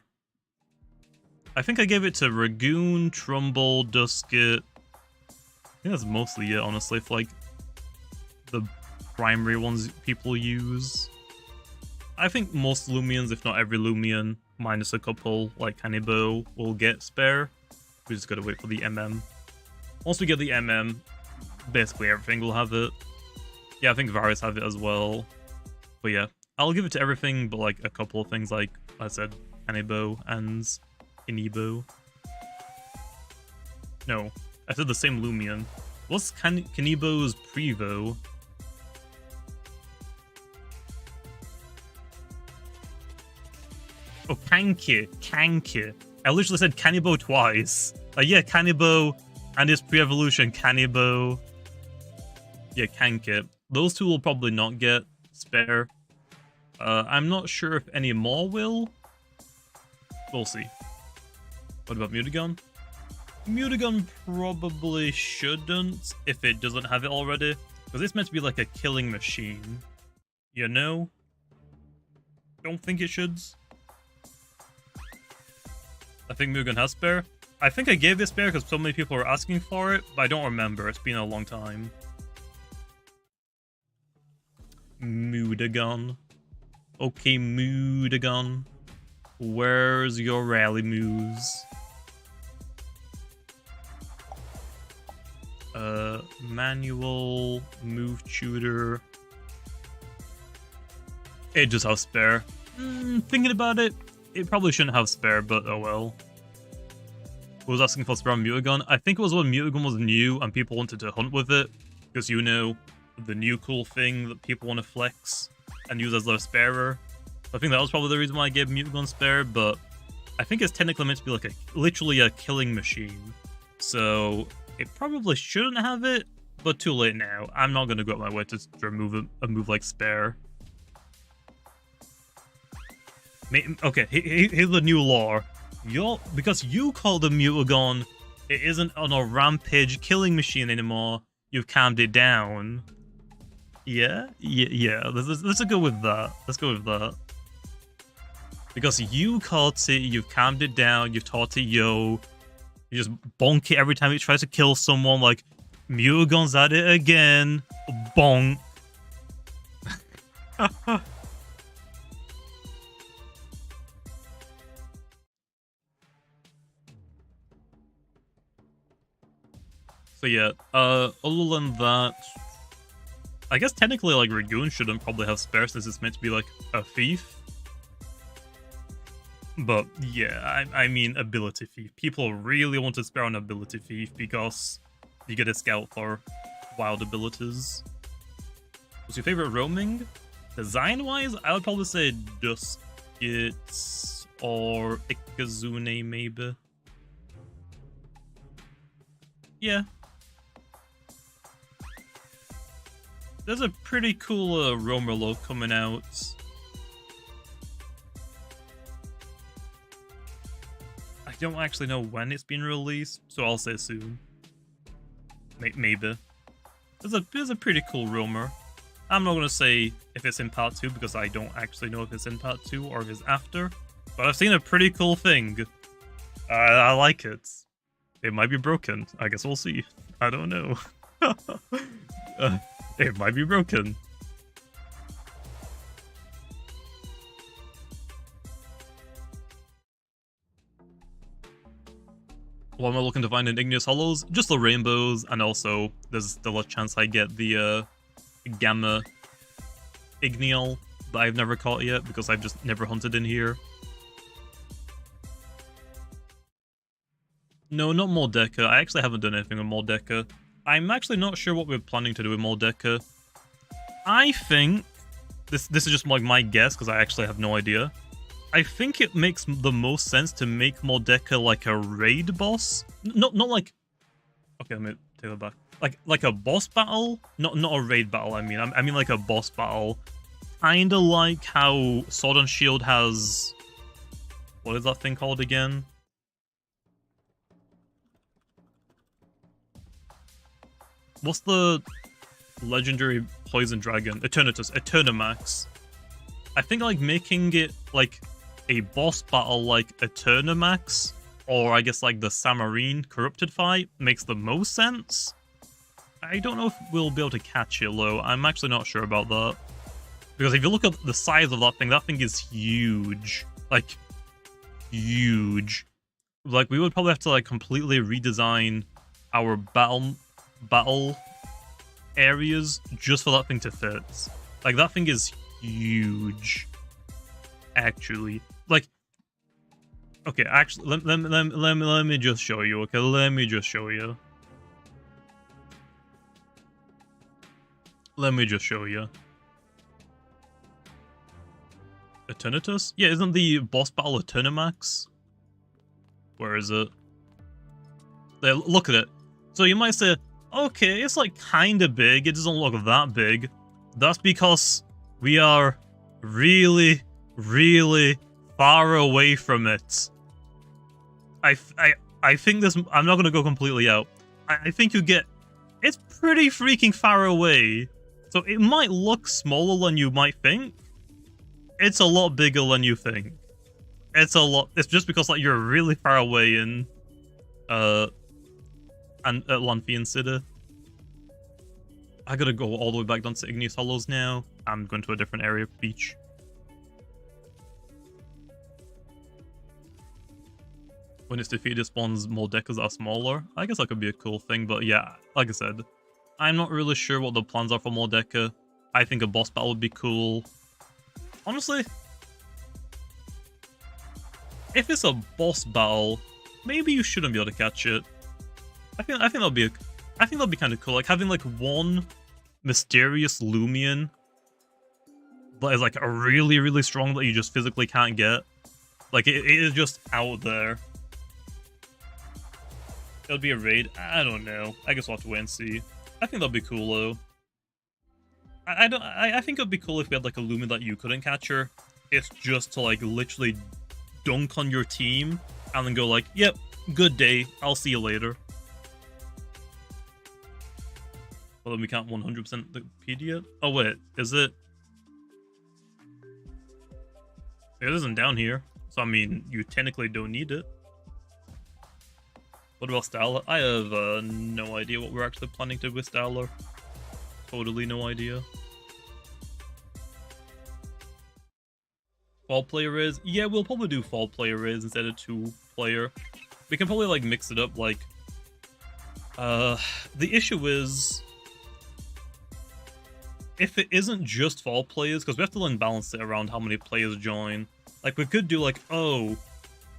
I think I gave it to Ragoon, Trumbull, Dusket. I think that's mostly it, honestly, for like the primary ones people use. I think most Lumions, if not every Lumion, minus a couple like Hannibal, will get spare. We just gotta wait for the MM. Once we get the MM, basically everything will have it. Yeah, I think Varus have it as well. But yeah, I'll give it to everything but like a couple of things like I said, Hannibal and Inibo. No, I said the same Lumion. What's Kanibo's Prevo? Oh, Kanki. I literally said Canibo twice. Yeah, Canibo and his pre-evolution, Canibo. Yeah, Kanki. Those two will probably not get spare. I'm not sure if any more will. We'll see. What about Mutagon? Mutagon probably shouldn't if it doesn't have it already. Because it's meant to be like a killing machine. You know? Don't think it should. I think Mutagon has spare. I think I gave it spare because so many people are asking for it, but I don't remember. It's been a long time. Mutagon. Okay, Mutagon. Where's your rally moves? Manual, move tutor. It just has spare. Thinking about it, it probably shouldn't have spare, but oh well. Who was asking for spare on Mutagon? I think it was when Mutagon was new and people wanted to hunt with it. Because you know, the new cool thing that people want to flex and use as their sparer. I think that was probably the reason why I gave Mutagon spare, but I think it's technically meant to be like literally a killing machine. So it probably shouldn't have it, but too late now. I'm not going to go out my way to remove a move like spare. Okay, here's the new lore. Because you called the Mutagon, it isn't on a rampage killing machine anymore. You've calmed it down. Yeah. Let's go with that. Let's go with that. Because you caught it, you've calmed it down, you've taught it yo. You just bonk it every time it tries to kill someone, like, Mutagon's at it again. Bonk. So yeah, other than that, I guess technically like Ragoon shouldn't probably have spare since it's meant to be like a thief. But yeah, I mean ability thief. People really want to spare on ability thief because you get a scout for wild abilities. What's your favorite roaming? Design-wise, I would probably say Dusket or Ikazune maybe. Yeah. There's a pretty cool roamer load coming out. I don't actually know when it's been released, so I'll say soon. Maybe. There's a pretty cool roamer. I'm not gonna say if it's in part 2 because I don't actually know if it's in part 2 or if it's after. But I've seen a pretty cool thing. I like it. It might be broken. I guess we'll see. I don't know. It might be broken. What am I looking to find in Igneous Hollows? Just the rainbows, and also there's still a chance I get the Gamma Igneal that I've never caught yet because I've just never hunted in here. No, not Mordeka. I actually haven't done anything with Mordeka. I'm actually not sure what we're planning to do with Mordeka. I think this is just like my guess because I actually have no idea. I think it makes the most sense to make Mordeka like a raid boss. Not like. Okay, let me take that back. Like a boss battle, not a raid battle. I mean like a boss battle. Kinda like how Sword and Shield has. What is that thing called again? What's the legendary poison dragon, Eternamax. I think like making it like a boss battle like Eternamax, or I guess like the Samarine corrupted fight makes the most sense. I don't know if we'll be able to catch it though. I'm actually not sure about that. Because if you look at the size of that thing is huge. Like, huge. Like, we would probably have to like completely redesign our battle areas just for that thing to fit. Like, that thing is huge. Actually. Like, okay, actually, let me just show you, okay? Let me just show you. Let me just show you. Eternatus? Yeah, isn't the boss battle Eternamax? Where is it? There, look at it. So you might say, okay, it's like kinda big, it doesn't look that big. That's because we are really, really far away from it. I think this, I'm not gonna go completely out. I think you get, it's pretty freaking far away. So it might look smaller than you might think. It's a lot bigger than you think. It's a lot, it's just because like you're really far away in Lanfian City. I gotta go all the way back down to Igneous Hollows now. I'm going to a different area of beach. When it's defeated, it spawns more deckers that are smaller. I guess that could be a cool thing, but yeah, like I said, I'm not really sure what the plans are for Mordecai. I think a boss battle would be cool. Honestly, if it's a boss battle, maybe you shouldn't be able to catch it. I think that'll be kind of cool. Like having like one mysterious Loomian that is like a really, really strong that you just physically can't get. Like it is just out there. It'll be a raid. I don't know. I guess we'll have to wait and see. I think that'll be cool though. I think it'd be cool if we had like a Loomian that you couldn't capture. It's just to like literally dunk on your team and then go like, yep, good day, I'll see you later. Well, then we can't 100% the PD yet? Oh wait, is it? It isn't down here, so I mean, you technically don't need it. What about Styler? I have no idea what we're actually planning to do with Styler. Totally no idea. Fall player is? Yeah, we'll probably do fall player is instead of 2-player. We can probably like mix it up like... the issue is... if it isn't just fall players, because we have to then balance it around how many players join. Like we could do like, oh,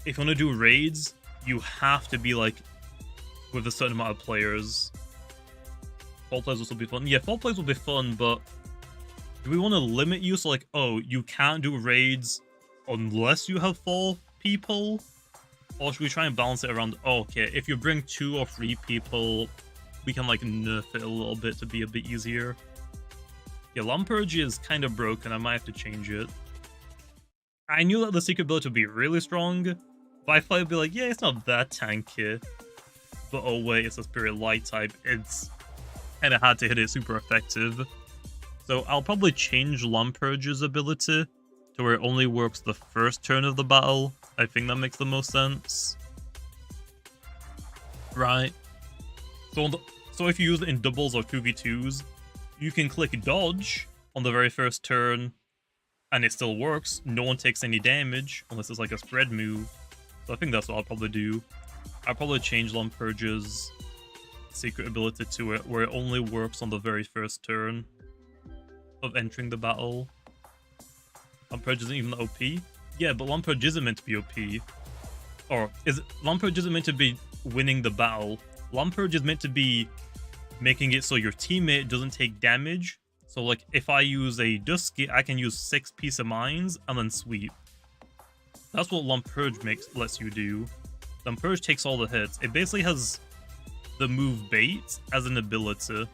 if you want to do raids, you have to be like with a certain amount of players. Fall players will still be fun. Yeah, fall players will be fun, but do we want to limit you? So like, oh, you can't do raids unless you have 4 people? Or should we try and balance it around, oh, okay, if you bring 2 or 3 people, we can like nerf it a little bit to be a bit easier. Yeah, Lumpurge is kind of broken, I might have to change it. I knew that the secret ability would be really strong, but I thought it'd be like, yeah, it's not that tanky. But oh wait, it's a Spirit Light type, it's kind of hard to hit it super effective. So I'll probably change Lumpurge's ability to where it only works the first turn of the battle. I think that makes the most sense. Right. So if you use it in doubles or 2v2s, you can click dodge on the very first turn, and it still works. No one takes any damage, unless it's like a spread move. So I think that's what I'll probably do. I'll probably change Lumpurge's secret ability to it, where it only works on the very first turn of entering the battle. Lumpurge isn't even OP? Yeah, but Lumpurge isn't meant to be OP. Or, Lumpurge isn't meant to be winning the battle. Lumpurge is meant to be making it so your teammate doesn't take damage. So like, if I use a Dusky, I can use 6 Peace of Minds and then sweep. That's what Lumpurge lets you do. Lumpurge takes all the hits. It basically has the move Bait as an ability.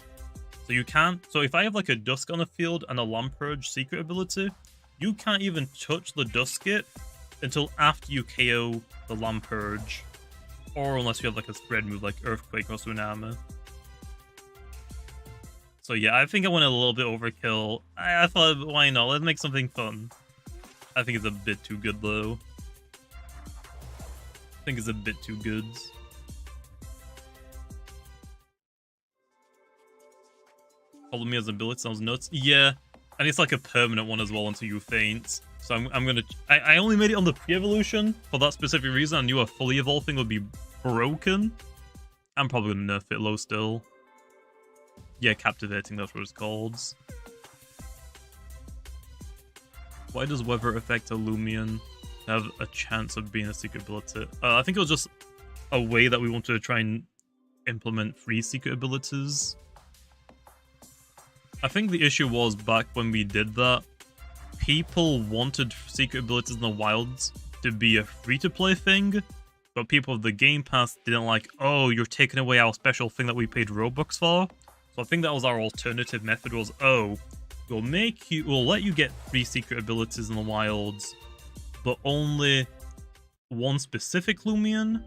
So you can't... So if I have like a Dusk on the field and a Lumpurge secret ability, you can't even touch the Duskit until after you KO the Lumpurge. Or unless you have like a spread move like Earthquake or Tsunami. So yeah, I think I went a little bit overkill. I thought, why not? Let's make something fun. I think it's a bit too good though. I think it's a bit too good. Follow me as an ability sounds nuts. Yeah, and it's like a permanent one as well until you faint. So I'm gonna... I only made it on the pre-evolution for that specific reason. I knew a fully evolved thing would be broken. I'm probably gonna nerf it low still. Yeah, captivating, that's what it's called. Why does weather affect a Loomian have a chance of being a secret ability? I think it was just a way that we wanted to try and implement free secret abilities. I think the issue was back when we did that, people wanted secret abilities in the wilds to be a free-to-play thing, but people of the Game Pass didn't like, oh, you're taking away our special thing that we paid Robux for. So I think that was our alternative method was, oh, we'll let you get free secret abilities in the wilds, but only one specific Lumion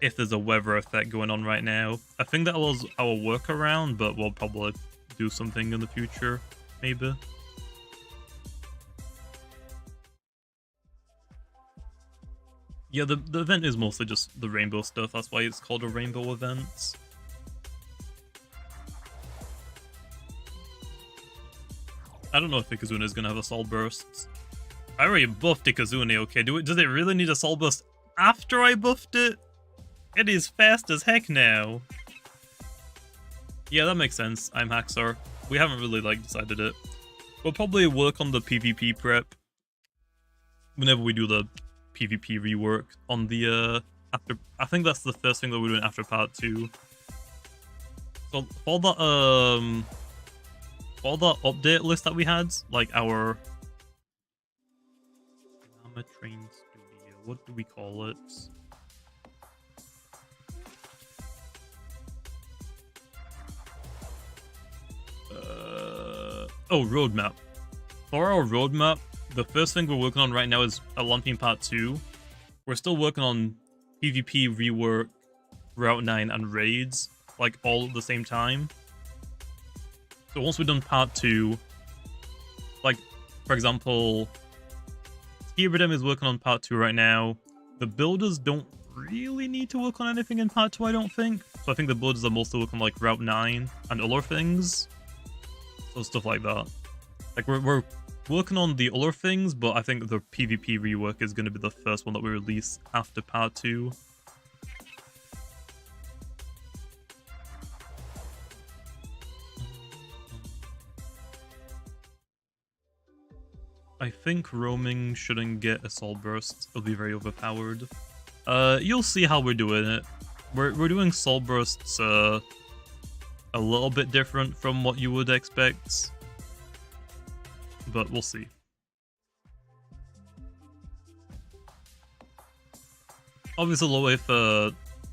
if there's a weather effect going on right now. I think that was our workaround, but we'll probably do something in the future, maybe. Yeah, the event is mostly just the rainbow stuff, that's why it's called a rainbow event. I don't know if Ikazuna is gonna have assault bursts. I already buffed Ikazuna, okay? Does it really need assault burst after I buffed it? It is fast as heck now. Yeah, that makes sense. I'm Haxor. We haven't really decided it. We'll probably work on the PvP prep whenever we do the PvP rework on the after. I think that's the first thing that we're doing after part 2. So for the update list that we had, like our Llama Train Studio, what do we call it? Oh, roadmap. For our roadmap, the first thing we're working on right now is Olympian Part 2. We're still working on PvP rework, Route 9, and raids, like all at the same time. So once we've done Part 2, like, for example, Skiridem is working on Part 2 right now. The builders don't really need to work on anything in Part 2, I don't think. So I think the builders are mostly working on, like, Route 9 and other things. So stuff like that. Like, we're working on the other things, but I think the PvP rework is going to be the first one that we release after Part 2. I think roaming shouldn't get assault bursts. It'll be very overpowered. You'll see how we're doing it. We're doing assault bursts a little bit different from what you would expect, but we'll see. Obviously, though,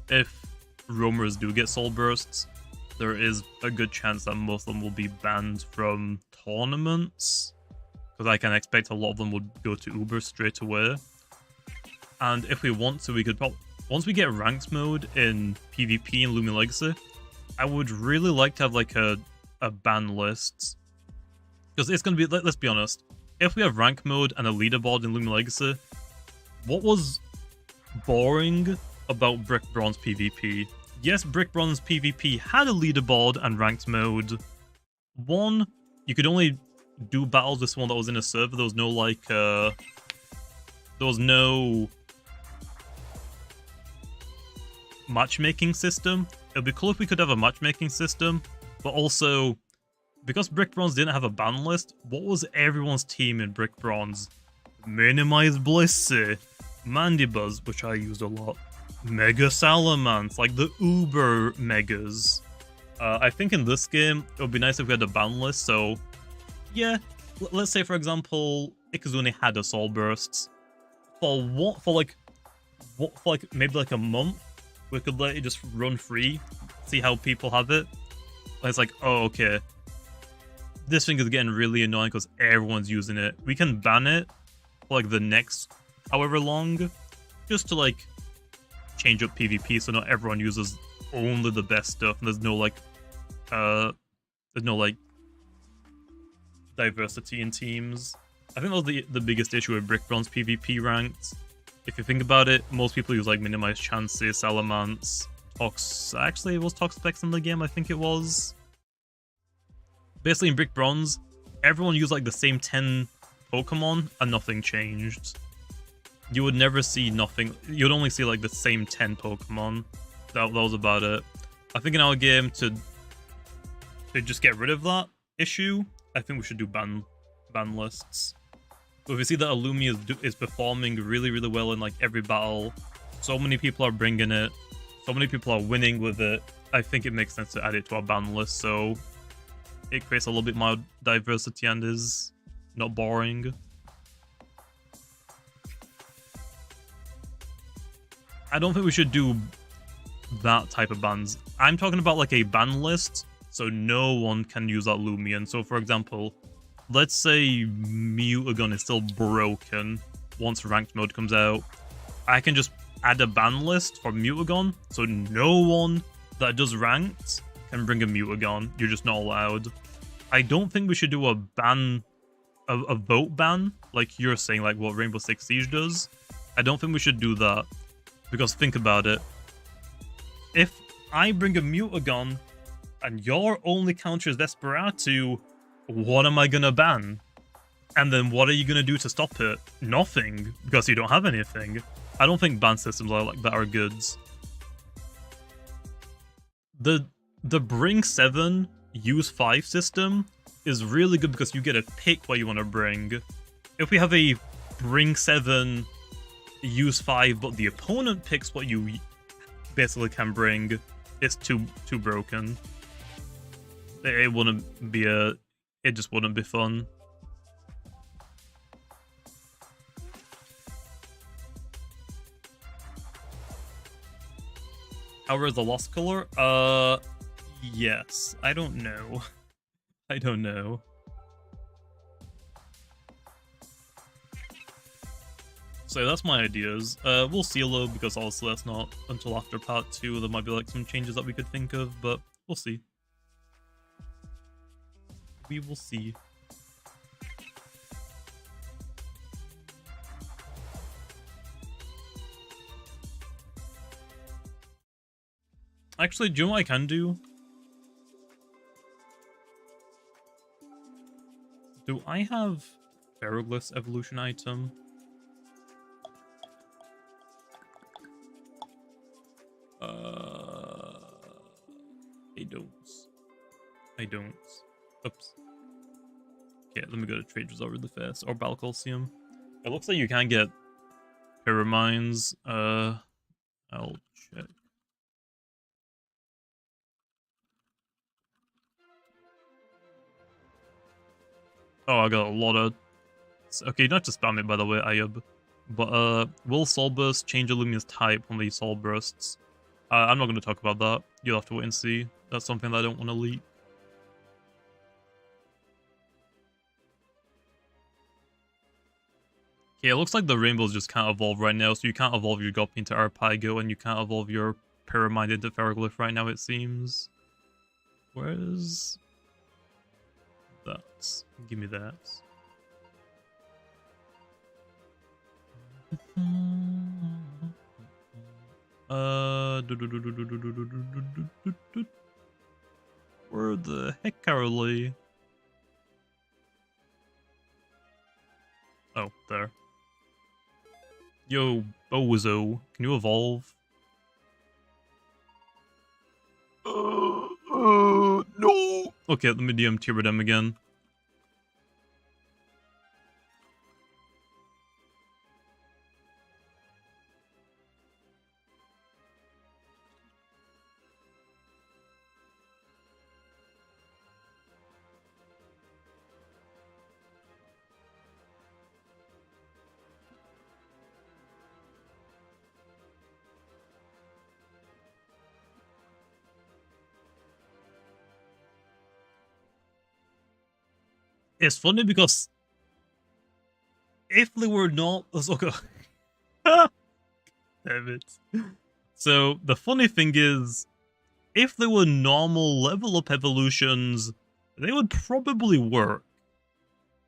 if roamers do get soul bursts, there is a good chance that most of them will be banned from tournaments, because I can expect a lot of them would go to Uber straight away. And if we want to, we could probably, once we get ranked mode in PvP and Lumion Legacy, I would really like to have like a ban list. Because it's going to be, let's be honest, if we have rank mode and a leaderboard in Lumion Legacy, what was boring about Brick Bronze PvP? Yes, Brick Bronze PvP had a leaderboard and ranked mode. One, you could only do battles with someone that was in a server. There was no like, there was no matchmaking system. It would be cool if we could have a matchmaking system, but also, because Brick Bronze didn't have a ban list, what was everyone's team in Brick Bronze? Minimize Blissey, Mandibuzz, which I used a lot, Mega Salamence, like the Uber Megas. I think in this game, it would be nice if we had a ban list, so yeah, let's say for example, Ikazune had Assault Bursts. For maybe like a month, we could let it just run free, see how people have it. And it's like, oh, okay, this thing is getting really annoying because everyone's using it. We can ban it for like the next however long, just to like change up PvP so not everyone uses only the best stuff and there's no like diversity in teams. I think that was the biggest issue with Brick Bronze PvP ranked. If you think about it, most people use like minimize chances, Salamance, Tox. Actually, it was Tox specs in the game, I think it was. Basically, in Brick Bronze, everyone used like the same 10 Pokemon and nothing changed. You would never see nothing. You'd only see like the same 10 Pokemon. That was about it. I think in our game, to just get rid of that issue, I think we should do ban lists. But if we see that a Lumi is performing really, really well in like every battle, so many people are bringing it, so many people are winning with it, I think it makes sense to add it to our ban list, so it creates a little bit more diversity and is not boring. I don't think we should do that type of bans. I'm talking about like a ban list, so no one can use that Lumion. So for example, let's say Mutagon is still broken once ranked mode comes out. I can just add a ban list for Mutagon, so no one that does ranked can bring a Mutagon. You're just not allowed. I don't think we should do a ban, a vote ban, like you're saying, like what Rainbow Six Siege does. I don't think we should do that, because think about it. If I bring a Mutagon and your only counter is Desperatu, what am I gonna ban? And then what are you gonna do to stop it? Nothing, because you don't have anything. I don't think ban systems like that are good. The bring 7, use 5 system is really good because you get to pick what you want to bring. If we have a bring 7, use 5, but the opponent picks what you basically can bring, it's too broken. It wouldn't be it just wouldn't be fun. How rare is the Lost Color? Yes. I don't know. I don't know. So that's my ideas. We'll see a little, because obviously that's not until after part 2. There might be like some changes that we could think of, but we'll see. We will see. Actually, do you know what I can do? Do I have Pharoglyph's evolution item? I don't. Oops. Okay, let me go to Trade Resort really fast. Or Battle Coliseum. It looks like you can get Pyramines. I'll check. Oh, I got a lot of... Okay, you don't have to spam it, by the way, Ayub. But, will Soul Burst change Illumin's type when they Soul Bursts? I'm not going to talk about that. You'll have to wait and see. That's something that I don't want to leak. Okay, it looks like the rainbows just can't evolve right now, so you can't evolve your Guppy into Arpaigo, and you can't evolve your Pyramind into Pharoglyph right now, it seems. Where's... that? Give me that. Where the heck are they? Oh, there. Yo, Bozo, can you evolve? No! Okay, let me DM tier them again. It's funny because if they were not... Okay. Damn it. So, the funny thing is, if they were normal level up evolutions, they would probably work.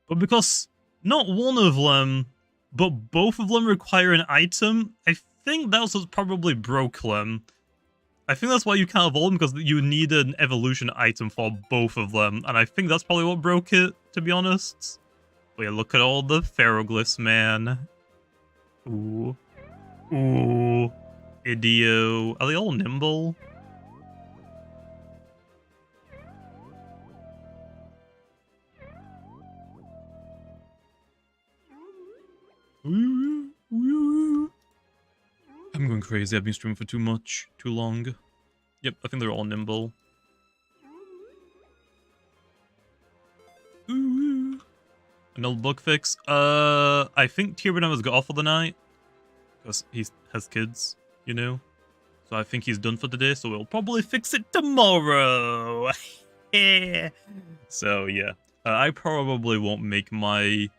But because not one of them, but both of them require an item, I think that's what probably broke them. I think that's why you can't evolve them, because you need an evolution item for both of them, and I think that's probably what broke it, to be honest. But yeah, look at all the pharoglyphs, man. Ooh. Ooh. Idio. Are they all nimble? I'm going crazy. I've been streaming for too long. Yep, I think they're all nimble. Ooh. Another bug fix. I think Tyranium has got off for the night. Because he has kids, you know? So I think he's done for the day, so we'll probably fix it tomorrow! So yeah. I probably won't make my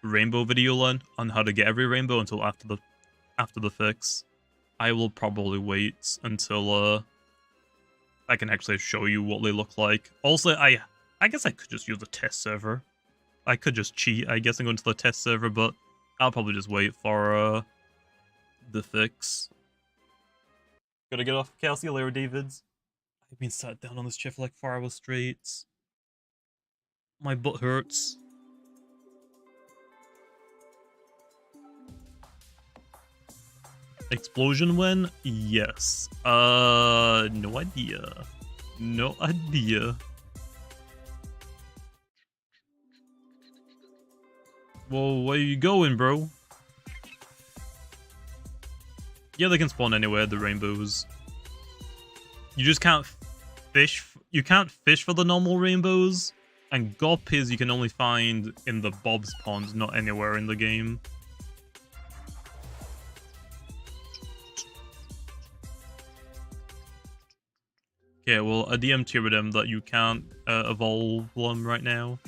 rainbow video on how to get every rainbow until after the fix. I will probably wait until I can actually show you what they look like. Also, I guess I could just use a test server. I could just cheat, I guess, and go into the test server, but I'll probably just wait for the fix. Gotta get off. Okay, I'll see you later, Davids. I've been sat down on this chair for like 4 hours straight. My butt hurts. Explosion when? Yes. No idea. No idea. Whoa, where you going, bro? Yeah, they can spawn anywhere, the rainbows. You just can't fish. You can't fish for the normal rainbows. And guppies you can only find in the Bob's Pond, not anywhere in the game. Okay, well, I DM'd here with them that you can't evolve them right now.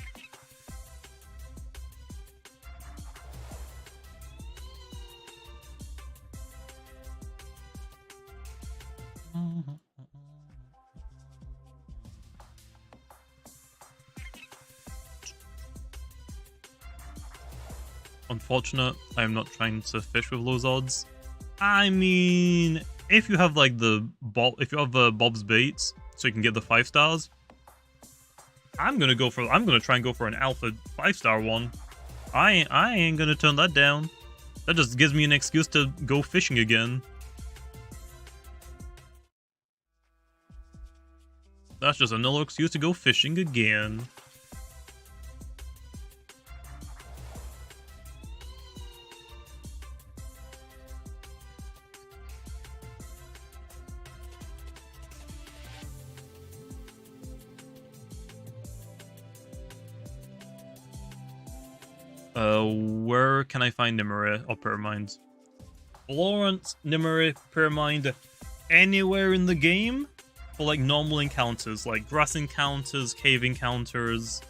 Unfortunate, I'm not trying to fish with those odds. I mean, if you have like Bob's baits, so you can get the 5 stars, I'm gonna try and go for an alpha 5-star one. I ain't gonna turn that down. That just gives me an excuse to go fishing again. That's just another excuse to go fishing again. Where can I find Nimere or pyramind? Florence, Nimere, pyramind, anywhere in the game for like normal encounters, like grass encounters, cave encounters.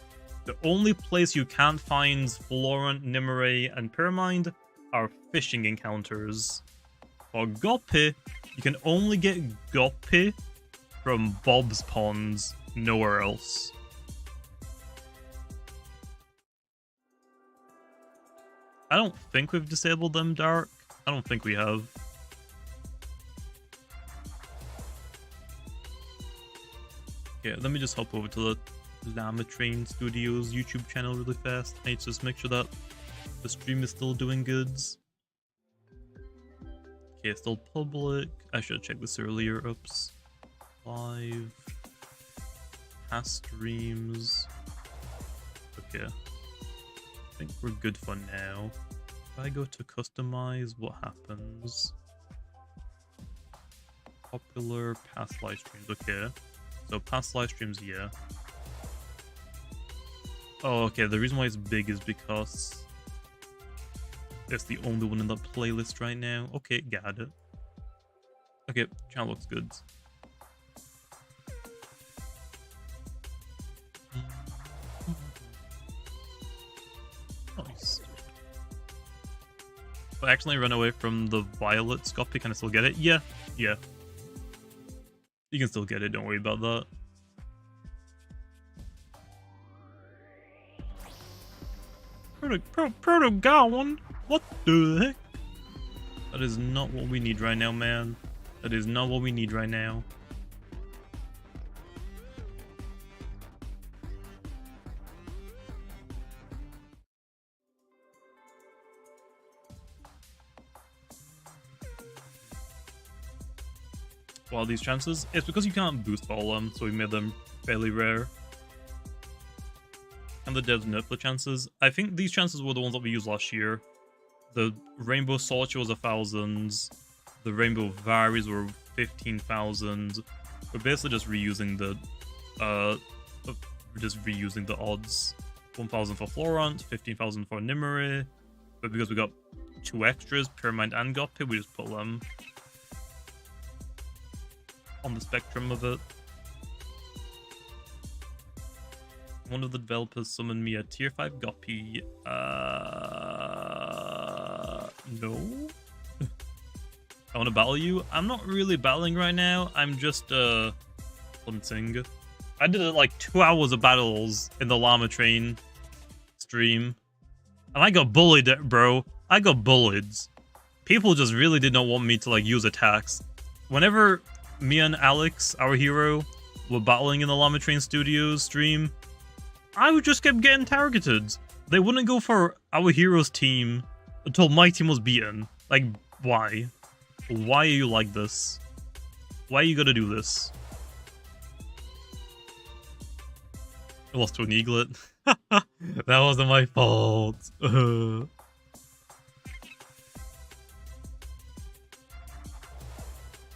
The only place you can't find Florent, Nimere, and pyramind are fishing encounters. For guppy, you can only get guppy from Bob's Ponds, nowhere else. I don't think we've disabled them, Dark. I don't think we have. Okay, let me just hop over to the Llama Train Studios YouTube channel really fast. I need to just make sure that the stream is still doing goods. Okay, still public. I should have checked this earlier. Oops. Live. Past streams. Okay. I think we're good for now. If I go to customize, what happens? Popular past live streams. Okay. So past live streams, yeah. Oh, okay. The reason why it's big is because it's the only one in the playlist right now. Okay, got it. Okay, channel looks good. Nice. If I accidentally run away from the violet Scoppy, can I still get it? Yeah, yeah. You can still get it, don't worry about that. Proto-Gowan? What the heck? That is not what we need right now, man. That is not what we need right now. What are these chances? It's because you can't boost all them, so we made them fairly rare. And the devs nerfed the chances. I think these chances were the ones that we used last year. The Rainbow Sorcerer was 1,000. The Rainbow Varies were 15,000. We're basically just reusing the odds. 1,000 for Florant, 15,000 for Nimue. But because we got 2 extras, Pyramind and Goppy, we just put them on the spectrum of it. One of the developers summoned me a tier 5 Goppy. No? I want to battle you? I'm not really battling right now. I'm just, hunting. I did like 2 hours of battles in the Llama train stream. And I got bullied, bro. I got bullied. People just really did not want me to, like, use attacks. Whenever me and Alex, our hero, were battling in the Llama Train Studios stream, I just kept getting targeted. They wouldn't go for our hero's team until my team was beaten. Like, why? Why are you like this? Why are you gonna do this? I lost to an eaglet. That wasn't my fault. You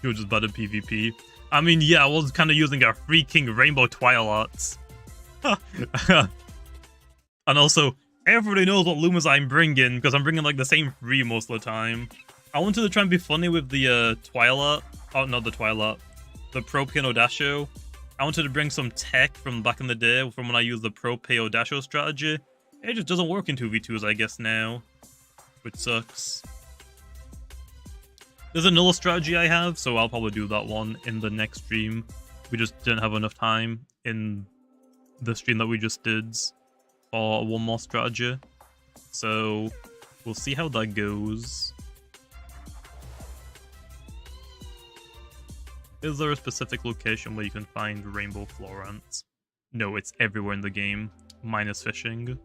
were just bad at PvP. I mean, yeah, I was kind of using a freaking Rainbow Twilights. And also, everybody knows what Lumas I'm bringing, because I'm bringing like the same 3 most of the time. I wanted to try and be funny with the Twilight. Oh, not the Twilight. The Pro Piano Dasho. I wanted to bring some tech from back in the day, from when I used the Pro Peo Dasho strategy. It just doesn't work in 2v2s, I guess, now. Which sucks. There's another strategy I have, so I'll probably do that one in the next stream. We just didn't have enough time in the stream that we just did for one more strategy. So we'll see how that goes. Is there a specific location where you can find Rainbow Florant? No, it's everywhere in the game, minus fishing.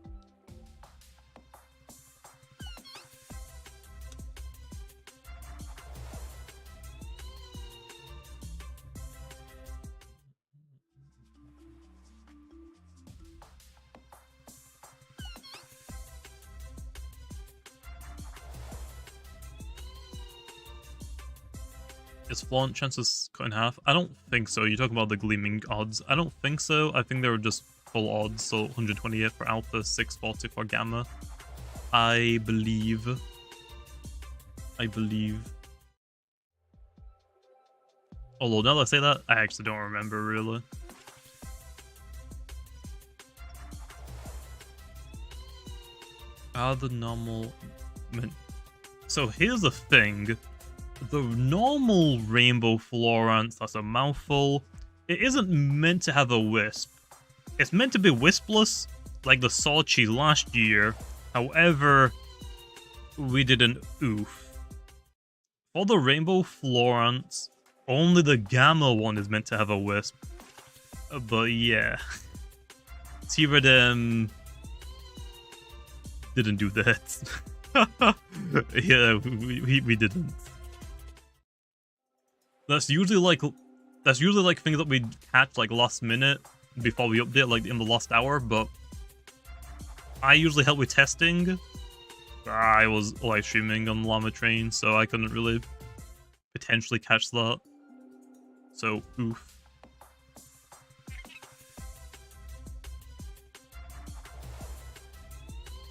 Is Flaunt chances cut in half? I don't think so. You're talking about the gleaming odds. I don't think so. I think they were just full odds, so 128 for alpha, 640 for gamma. I believe. Although now that I say that, I actually don't remember really. The normal... So here's the thing. The normal Rainbow Florant, that's a mouthful, it isn't meant to have a wisp. It's meant to be wispless, like the Sochi last year. However, we did an oof. For the Rainbow Florant, only the Gamma one is meant to have a wisp. But yeah, Tyradem didn't do that. Yeah, we didn't. That's usually like things that we catch like last minute before we update, like in the last hour, but I usually help with testing. I was live streaming on Llama Train, so I couldn't really potentially catch that. So oof.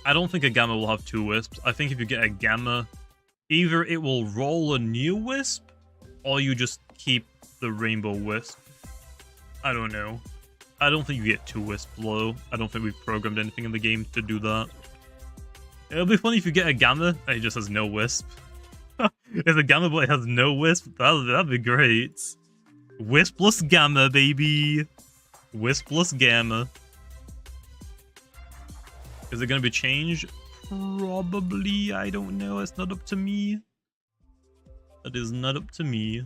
I don't think a Gamma will have 2 wisps. I think if you get a Gamma, either it will roll a new wisp, or you just keep the Rainbow Wisp. I don't know. I don't think you get 2 wisps low. I don't think we've programmed anything in the game to do that. It'll be funny if you get a Gamma and it just has no wisp. If a Gamma but it has no wisp, that'd be great. Wispless Gamma, baby. Wispless Gamma. Is it going to be changed? Probably. I don't know. It's not up to me. That is not up to me.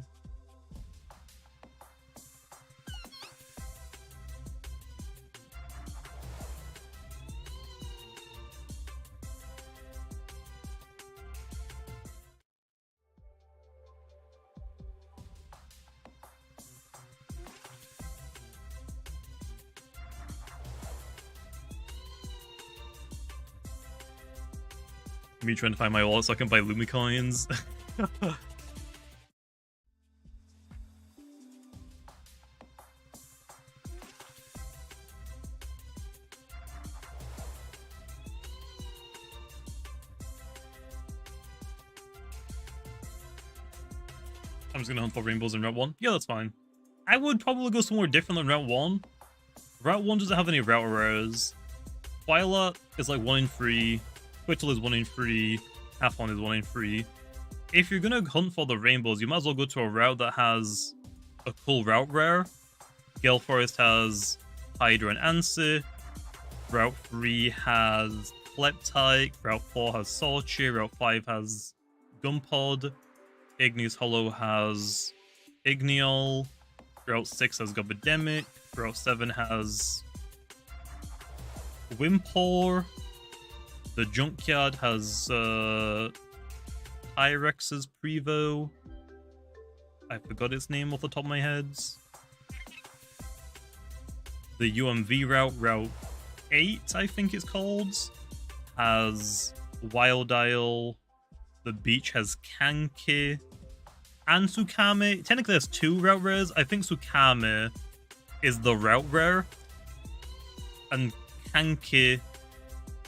Me trying to find my wallet so I can buy Lumi coins. I'm just gonna hunt for rainbows in Route 1. Yeah, that's fine. I would probably go somewhere different than Route 1. Route 1 doesn't have any route rares. Twyla is like 1 in 3. Whittle is 1 in 3. Athlon is 1 in 3. If you're gonna hunt for the rainbows, you might as well go to a route that has a cool route rare. Gale Forest has Hydra and Ansi. Route 3 has Kleptyke. Route 4 has Solchi. Route 5 has Gumpod. Ignis Hollow has Igneol. Route 6 has Gobidemic. Route 7 has Wimpor. The Junkyard has Tyrex's Prevo. I forgot its name off the top of my head. The UMV route, Route 8, I think it's called, has Wild Isle. The beach has Kanki. And Tsukame. Technically, there's 2 route rares. I think Tsukame is the route rare. And Kanki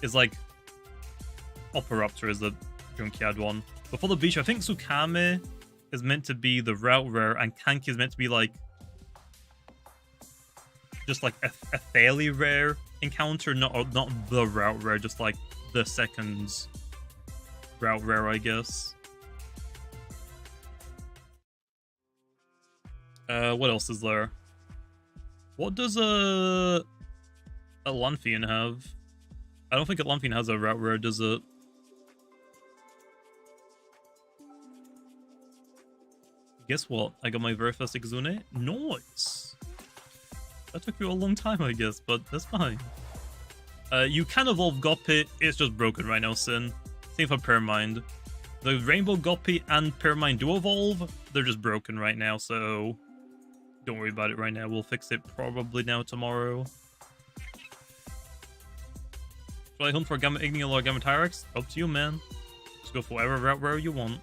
is like Operaptor is the Junkyard one. But for the beach, I think Tsukame is meant to be the route rare, and Kanki is meant to be like just like a fairly rare encounter, not the route rare, just like the second route rare, I guess. What else is there? What does a Lanfian have? I don't think a Lanfian has a route rare, does it? Guess what? I got my very first Exune. Nice! That took you a long time, I guess, but that's fine. You can evolve Goppy, it's just broken right now, Sin. Same for Pyramind. The Rainbow Goppy and Pyramind do evolve, they're just broken right now, so don't worry about it right now. We'll fix it probably now tomorrow. Should I hunt for Gamma Igneol or Gamma Tyrex? Up to you, man. Just go for whatever route rare you want.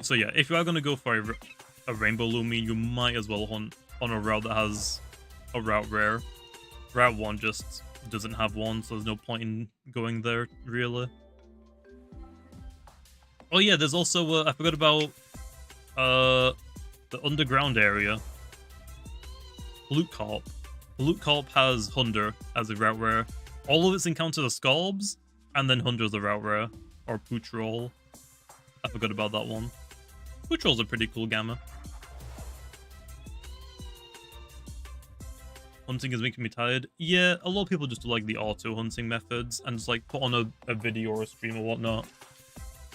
So yeah, if you are going to go for a Rainbow Lumion, you might as well hunt on a route that has a route rare. Route 1 just doesn't have one, so there's no point in going there, really. Oh yeah, there's also, I forgot about the underground area. Blutkorp. Blutkorp has Hunder as a route rare. All of its encounters are Scorbs, and then Hunder is a route rare. Or Putrol. I forgot about that one. Putrol's a pretty cool gamma. Hunting is making me tired. Yeah, a lot of people just do like the auto hunting methods and just like put on a video or a stream or whatnot.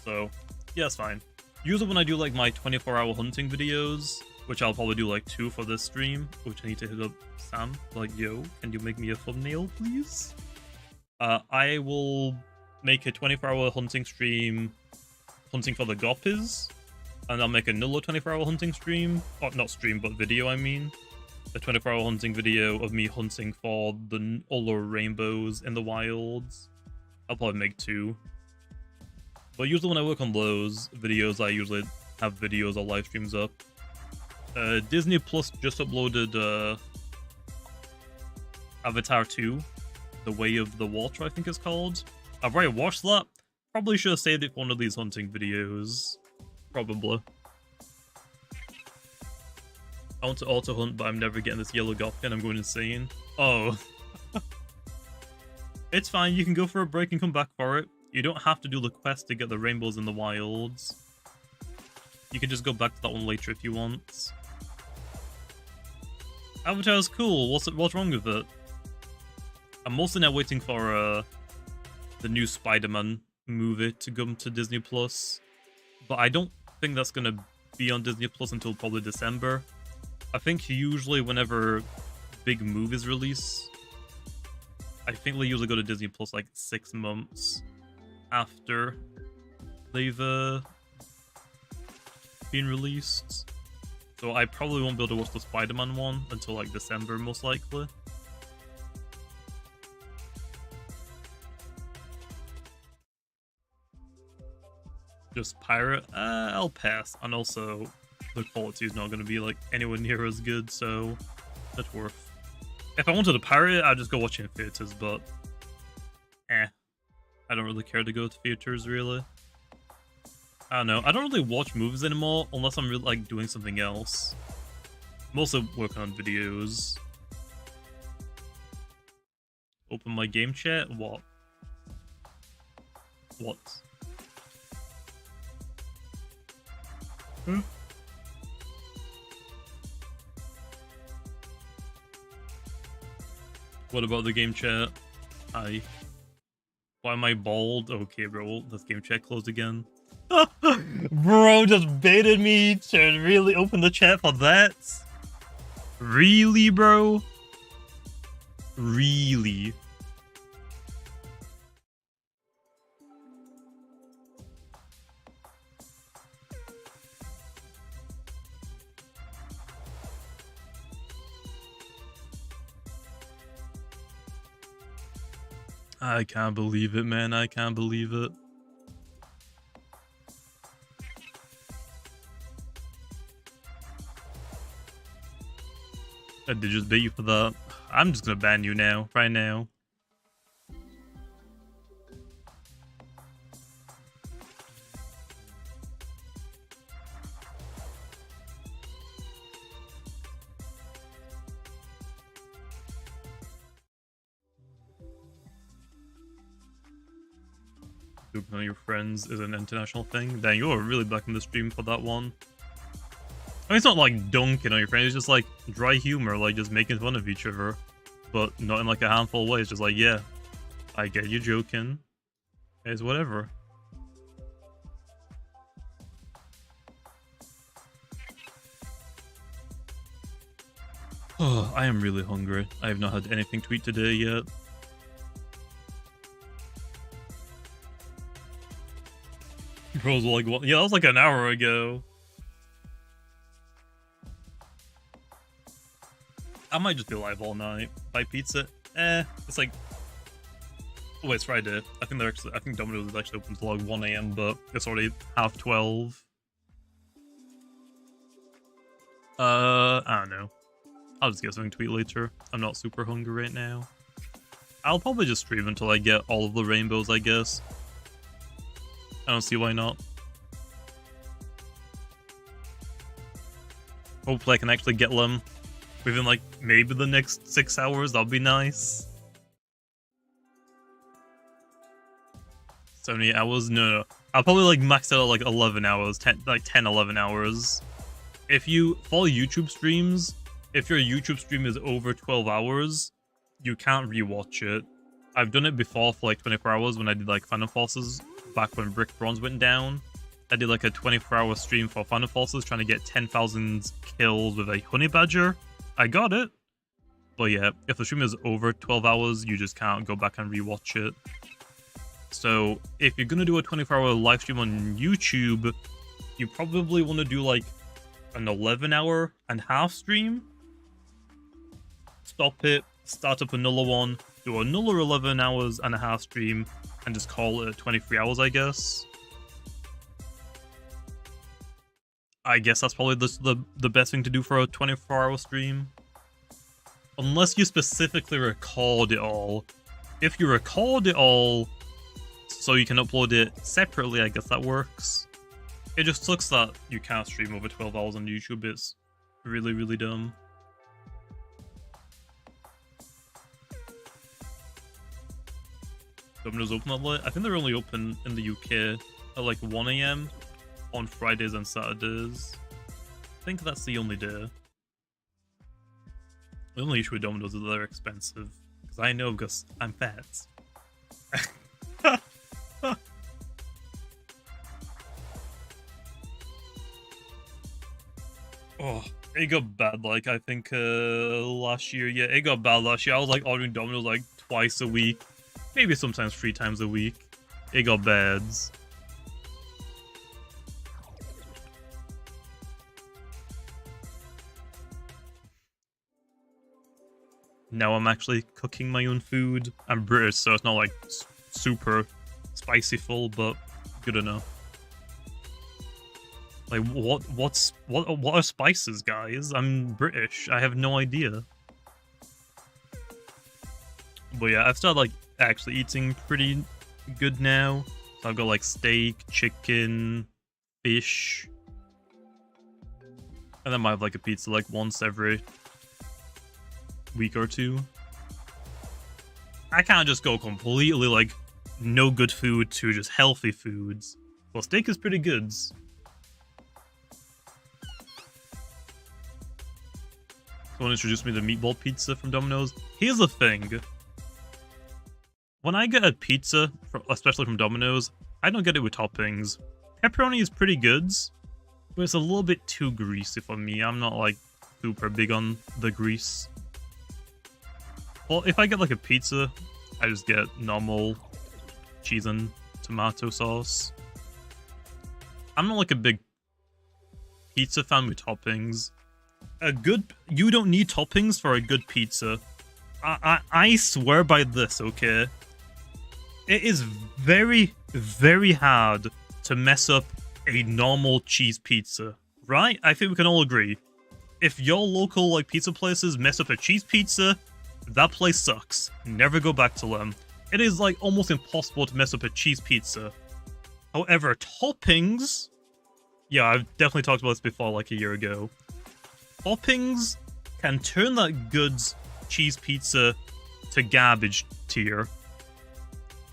So, yeah, it's fine. Usually when I do like my 24-hour hunting videos, which I'll probably do like 2 for this stream, which I need to hit up Sam, like, yo, can you make me a thumbnail, please? I will make a 24-hour hunting stream hunting for the Goppies, and I'll make another 24-hour hunting stream, or not stream, but video, I mean. A 24-hour hunting video of me hunting for the other rainbows in the wilds. I'll probably make 2. But usually when I work on those videos, I usually have videos or live streams up. Disney Plus just uploaded Avatar 2, The Way of the Water, I think it's called. I've already watched that. Probably should have saved it for one of these hunting videos. Probably. I want to auto hunt, but I'm never getting this yellow Goppy and I'm going insane. Oh. It's fine, you can go for a break and come back for it. You don't have to do the quest to get the rainbows in the wilds. You can just go back to that one later if you want. Avatar's cool. What's wrong with it? I'm mostly now waiting for the new Spider-Man movie to come to Disney Plus, but I don't think that's gonna be on Disney Plus until probably December. I think usually whenever big movies release, I think they usually go to Disney Plus like 6 months after they've been released. So I probably won't be able to watch the Spider-Man one until like December, most likely. Just pirate? I'll pass. And also, the quality is not going to be like anywhere near as good, so that's worth. If I wanted to pirate it, I'd just go watch it in theaters, but I don't really care to go to theaters, really. I don't know. I don't really watch movies anymore unless I'm really like doing something else. I'm also working on videos. Open my game chat? What? What? What about the game chat? Hi. Why am I bald? Okay, bro. This game chat closed again. Bro just baited me to really open the chat for that? Really, bro? Really? I can't believe it, man. I can't believe it. I did just bait you for that. I'm just gonna ban you now, right now. Joking on your friends is an international thing. Dang, you were really back in the stream for that one. I mean, it's not like dunking on your friends, it's just like dry humor, like just making fun of each other. But not in like a handful of ways, just like, yeah, I get you joking. It's whatever. Oh, I am really hungry. I have not had anything to eat today yet. Bros were like, what? Yeah, that was like an hour ago. I might just be live all night. Buy pizza? It's like... Oh, wait, it's Friday. I think Domino's is actually open till like 1 AM, but it's already 12:30. I don't know. I'll just get something to eat later. I'm not super hungry right now. I'll probably just stream until I get all of the rainbows, I guess. I don't see why not. Hopefully I can actually get them within like maybe the next 6 hours. That'll be nice. 78 hours? No. I'll probably like max out at like 11 hours, 10, 11 hours. If you follow YouTube streams, if your YouTube stream is over 12 hours, you can't rewatch it. I've done it before for like 24 hours when I did like Final Forces, back when Brick Bronze went down. I did like a 24-hour stream for Final Forces trying to get 10,000 kills with a honey badger. I got it. But yeah, if the stream is over 12 hours, you just can't go back and rewatch it. So if you're gonna do a 24-hour live stream on YouTube, you probably want to do like an 11-hour-and-a-half stream. Stop it, start up another one, do another 11 hours and a half stream, and just call it 23 hours, I guess. I guess that's probably the best thing to do for a 24-hour stream. Unless you specifically record it all. If you record it all so you can upload it separately, I guess that works. It just sucks that you can't stream over 12 hours on YouTube. It's really, really dumb. Domino's open that late? I think they're only open in the UK at like 1 AM on Fridays and Saturdays. I think that's the only day. The only issue with Domino's is that they're expensive. Because I know, because I'm fat. Oh, it got bad, like, I think, last year. Yeah, it got bad last year. I was, like, ordering Domino's, like, twice a week. Maybe sometimes 3 times a week. It got bad. Now I'm actually cooking my own food. I'm British, so it's not, like, super spicy full, but good enough. Like, what are spices, guys? I'm British. I have no idea. But yeah, I've started, like, actually eating pretty good now. So I've got, like, steak, chicken, fish. And then I might have, like, a pizza, like, once every week or 2. I can't just go completely, like, no good food to just healthy foods. Well, steak is pretty good. Someone introduced me to meatball pizza from Domino's. Here's the thing. When I get a pizza, especially from Domino's, I don't get it with toppings. Pepperoni is pretty good, but it's a little bit too greasy for me. I'm not, like, super big on the grease. Well, if I get, like, a pizza, I just get normal cheese and tomato sauce. I'm not, like, a big pizza fan with toppings. You don't need toppings for a good pizza. I swear by this, okay? It is very, very hard to mess up a normal cheese pizza, right? I think we can all agree. If your local, like, pizza places mess up a cheese pizza, that place sucks. Never go back to them. It is, like, almost impossible to mess up a cheese pizza. However, toppings... Yeah, I've definitely talked about this before, like, a year ago. Toppings can turn that good cheese pizza to garbage tier.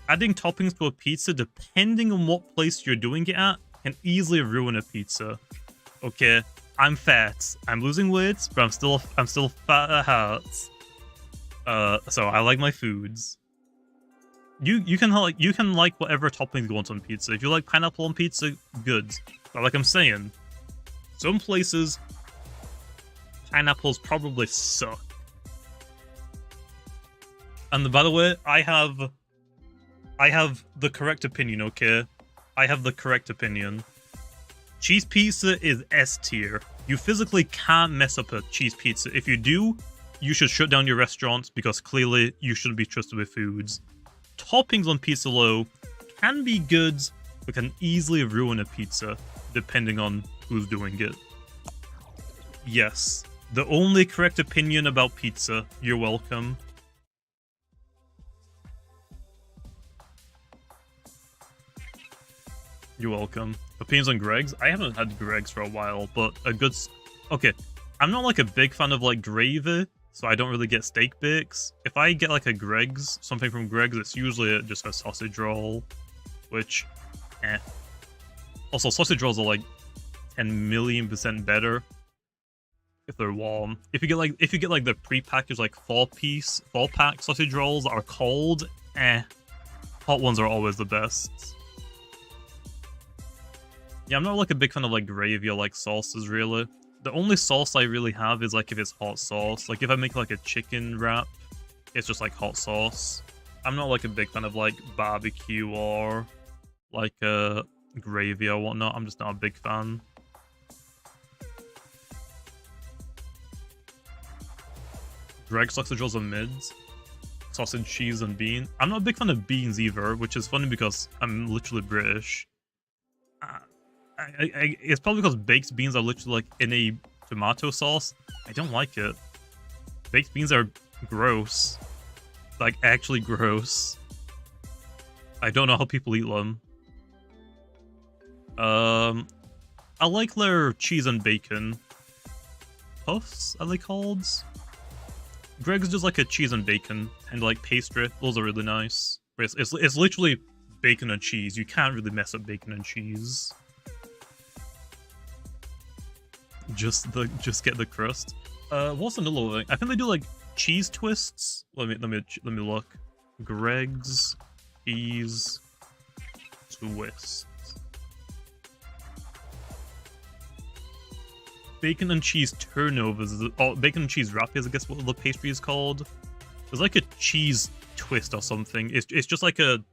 Adding toppings to a pizza, depending on what place you're doing it at, can easily ruin a pizza. Okay, I'm fat. I'm losing weight, but I'm still fat at heart. So I like my foods. You can like whatever toppings you want on pizza. If you like pineapple on pizza, good. But like I'm saying, some places pineapples probably suck. And by the way, I have the correct opinion, okay? I have the correct opinion. Cheese pizza is S tier. You physically can't mess up a cheese pizza. If you do, you should shut down your restaurants because clearly you shouldn't be trusted with foods. Toppings on pizza low can be good, but can easily ruin a pizza, depending on who's doing it. Yes, the only correct opinion about pizza. You're welcome. You're welcome. Opinions on Greg's? I haven't had Greg's for a while, but a good... Okay, I'm not like a big fan of like gravy, so I don't really get steak bakes. If I get like a Greg's, something from Greg's, it's usually just a sausage roll, which, Also, sausage rolls are like 10,000,000% better if they're warm. If you get like the pre-packaged like 4-pack sausage rolls that are cold, hot ones are always the best. Yeah, I'm not like a big fan of like gravy or like sauces really. The only sauce I really have is like if it's hot sauce. Like if I make like a chicken wrap, it's just like hot sauce. I'm not like a big fan of like barbecue or like gravy or whatnot. I'm just not a big fan. Greg sausage rolls are mids. Sausage, cheese, and bean. I'm not a big fan of beans either, which is funny because I'm literally British. It's probably because baked beans are literally like in a tomato sauce. I don't like it. Baked beans are gross. Like, actually gross. I don't know how people eat them. I like their cheese and bacon. Puffs, are they called? Greg's just like a cheese and bacon and like pastry. Those are really nice. It's literally bacon and cheese. You can't really mess up bacon and cheese. Just get the crust. What's another thing? I think they do like cheese twists. Let me look. Greg's cheese twists. Bacon and cheese turnovers. Oh, bacon and cheese wrap is, I guess, what the pastry is called. There's like a cheese twist or something. It's just like a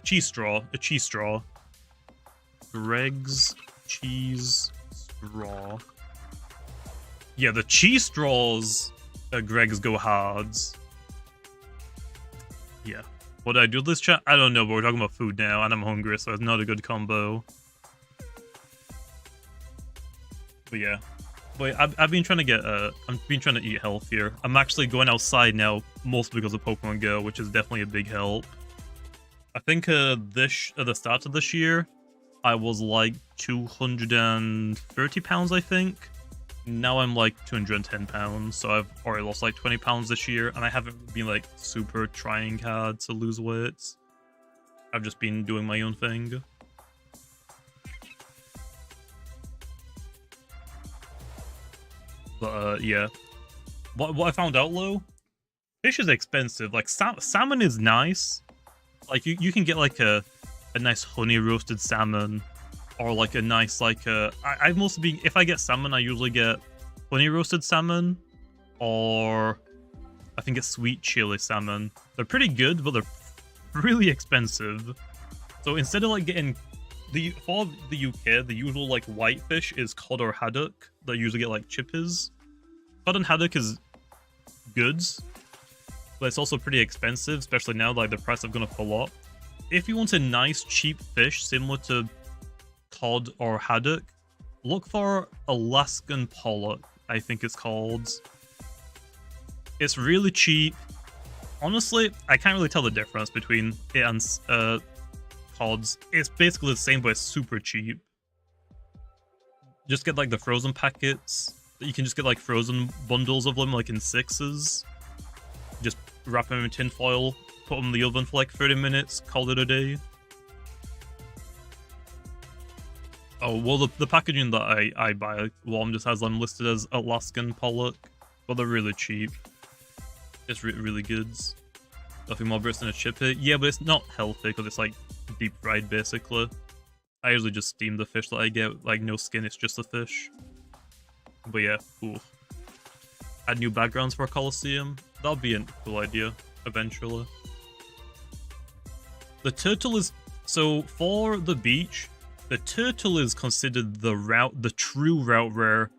cheese straw. A cheese straw. Greg's cheese straw. Yeah, the cheese straws at Greg's go hards. Yeah. What did I do with this chat? I don't know, but we're talking about food now, and I'm hungry, so it's not a good combo. But yeah. But I've been trying to get, I've been trying to eat healthier. I'm actually going outside now, mostly because of Pokemon Go, which is definitely a big help. I think at the start of this year, I was like 230 pounds, I think. Now I'm like 210 pounds, so I've already lost like 20 pounds this year, and I haven't been like super trying hard to lose weight. I've just been doing my own thing. But yeah. What I found out, though, fish is expensive. Like salmon is nice. Like you can get like a nice honey roasted salmon. Or like a nice I've mostly been, if I get salmon, I usually get honey roasted salmon, or I think it's sweet chili salmon. They're pretty good, but they're really expensive. So instead of like getting for the UK, the usual like white fish is cod or haddock. They usually get like chippies. Cod and haddock is good, but it's also pretty expensive, especially now like the price have gone up a lot. If you want a nice cheap fish similar to cod or haddock, look for Alaskan pollock, I think it's called. It's really cheap. Honestly, I can't really tell the difference between it and cods. It's basically the same, but it's super cheap. Just get like the frozen packets. You can just get like frozen bundles of them, like in 6s. Just wrap them in tin foil, put them in the oven for like 30 minutes, call it a day. Oh, well, the packaging that I buy, Llama just has them listed as Alaskan pollock, but they're really cheap. It's really good. Nothing more bricks than a chippy. Yeah, but it's not healthy because it's like deep fried, basically. I usually just steam the fish that I get, like no skin, it's just the fish. But yeah, cool. Add new backgrounds for a Coliseum. That'll be a cool idea, eventually. The turtle is... So, for the beach, the turtle is considered the true route rare.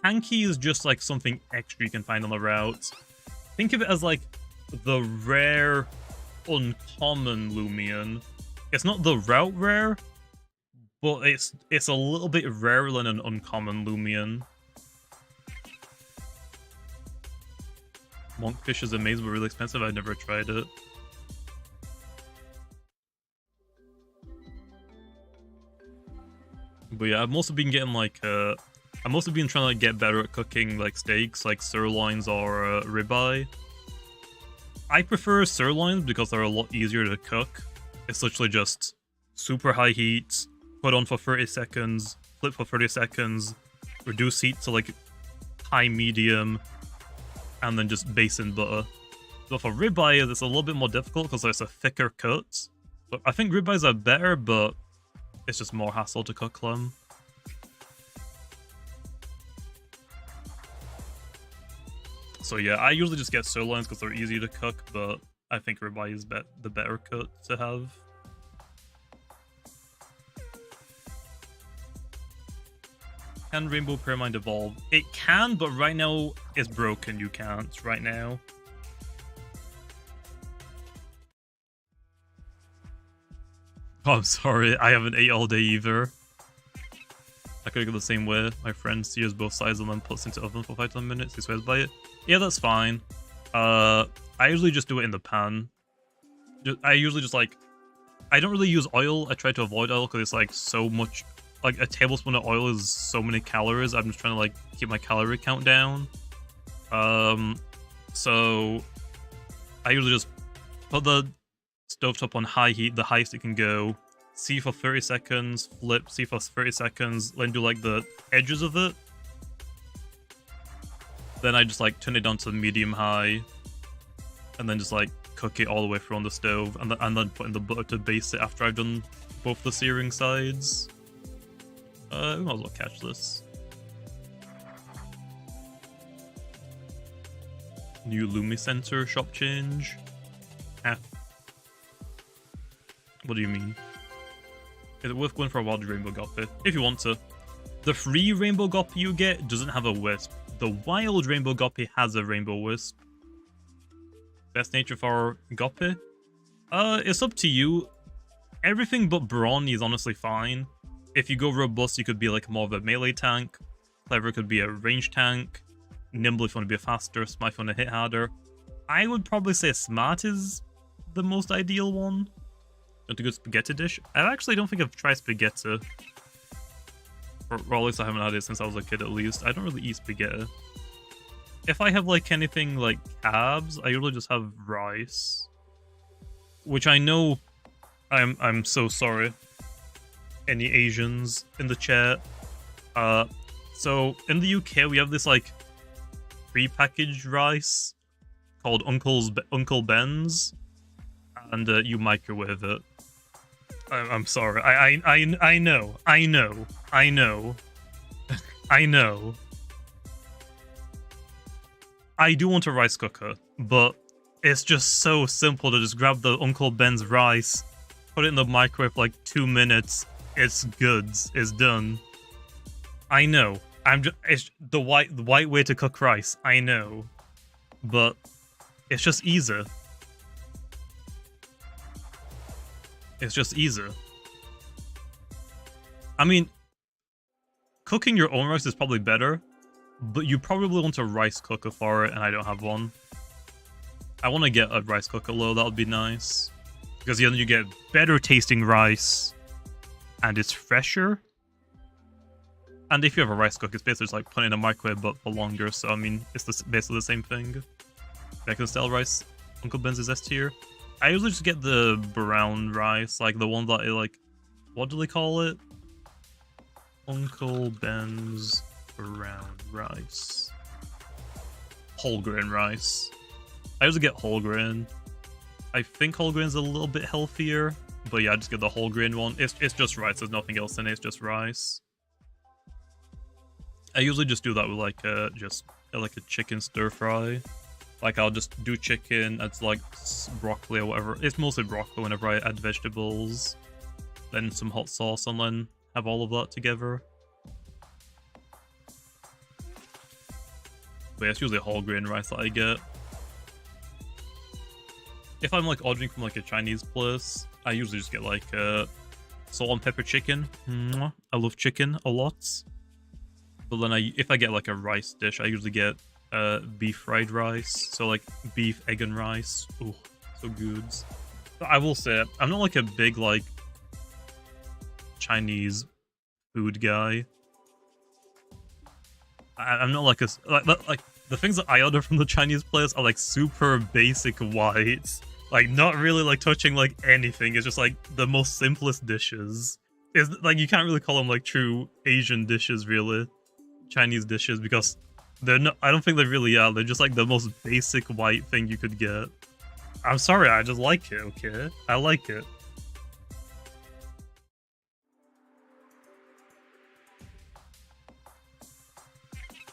Hanky is just like something extra you can find on the route. Think of it as like the rare, uncommon Lumion. It's not the route rare, but it's a little bit rarer than an uncommon Lumion. Monkfish is amazing but really expensive. I've never tried it. But yeah, I've mostly been getting like I've mostly been trying to get better at cooking like steaks, like sirloins or ribeye. I prefer sirloins because they're a lot easier to cook. It's literally just super high heat, put on for 30 seconds, flip for 30 seconds, reduce heat to like high medium, and then just baste in butter. So for ribeye, it's a little bit more difficult because it's a thicker cut. But I think ribeyes are better, but it's just more hassle to cook them. So yeah, I usually just get sirloins because they're easy to cook, but I think ribeye is the better cut to have. Can Rainbow Pyramind evolve? It can, but right now it's broken. You can't right now. Oh, I'm sorry. I haven't ate all day either. I could go the same way. My friend sears both sides and then puts into oven for 5 to 10 minutes. He swears by it. Yeah, that's fine. I usually just do it in the pan. I usually just like... I don't really use oil. I try to avoid oil because it's like so much... Like a tablespoon of oil is so many calories. I'm just trying to like keep my calorie count down. So I usually just put the stovetop on high heat, the highest it can go. See for 30 seconds, flip, see for 30 seconds, then do like the edges of it. Then I just like turn it down to medium high, and then just like cook it all the way through on the stove, and then put in the butter to baste it after I've done both the searing sides. We might as well catch this. New Lumi Center shop change. Eh. What do you mean? Is it worth going for a wild rainbow guppy? If you want to. The free rainbow guppy you get doesn't have a wisp. The wild rainbow guppy has a rainbow wisp. Best nature for guppy? It's up to you. Everything but brawny is honestly fine. If you go robust, you could be like more of a melee tank. Clever could be a range tank. Nimble if you want to be faster. Smart if you want to hit harder. I would probably say smart is the most ideal one. Want a good spaghetti dish? I actually don't think I've tried spaghetti. Or at least I haven't had it since I was a kid at least. I don't really eat spaghetti. If I have like anything like carbs, I usually just have rice. Which I know I'm so sorry. Any Asians in the chat. So in the UK we have this like pre-packaged rice called Uncle Ben's, and you microwave it. I'm sorry. I know. I know. I do want a rice cooker, but it's just so simple to just grab the Uncle Ben's rice, put it in the microwave for like 2 minutes. It's good. It's done. I know. It's the white way to cook rice. I know, but it's just easier. It's just easier. I mean, cooking your own rice is probably better, but you probably want a rice cooker for it, and I don't have one. I want to get a rice cooker though. That would be nice, because then you get better tasting rice, and it's fresher. And if you have a rice cooker, it's basically just like putting it in a microwave, but for longer. So I mean, it's basically the same thing. American style rice, Uncle Ben's is S tier. I usually just get the brown rice, like the one that like, what do they call it? Uncle Ben's brown rice. Whole grain rice. I usually get whole grain. I think whole grain's a little bit healthier, but yeah, I just get the whole grain one. It's just rice. There's nothing else in it. It's just rice. I usually just do that with like a chicken stir fry. Like I'll just do chicken, add like broccoli or whatever. It's mostly broccoli whenever I add vegetables. Then some hot sauce and then have all of that together. But yeah, it's usually whole grain rice that I get. If I'm like ordering from like a Chinese place, I usually just get like salt and pepper chicken. I love chicken a lot. But then if I get like a rice dish, I usually get beef fried rice. So like beef, egg and rice. Oh, so good. But I will say, I'm not like a big like Chinese food guy. I'm not like like the things that I order from the Chinese place are like super basic white. Like not really like touching like anything. It's just like the most simplest dishes. It's like you can't really call them like true Asian dishes really. Chinese dishes, because they're not, I don't think they really are. They're just like the most basic white thing you could get. I'm sorry, I just like it, okay? I like it.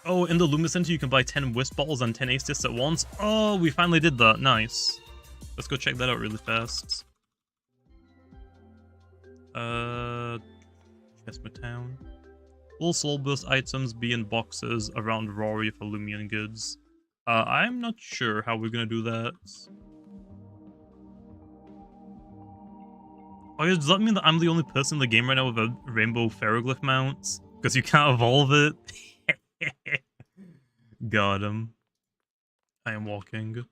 Oh, in the Lumi Center you can buy 10 wisp balls and 10 ace discs at once. Oh, we finally did that. Nice. Let's go check that out really fast. Chesma Town. Will soul burst items be in boxes around Rarity for Lumion goods? I'm not sure how we're gonna do that. Oh yeah, does that mean that I'm the only person in the game right now with a rainbow pharoglyph mount? Because you can't evolve it? Got him. I am walking.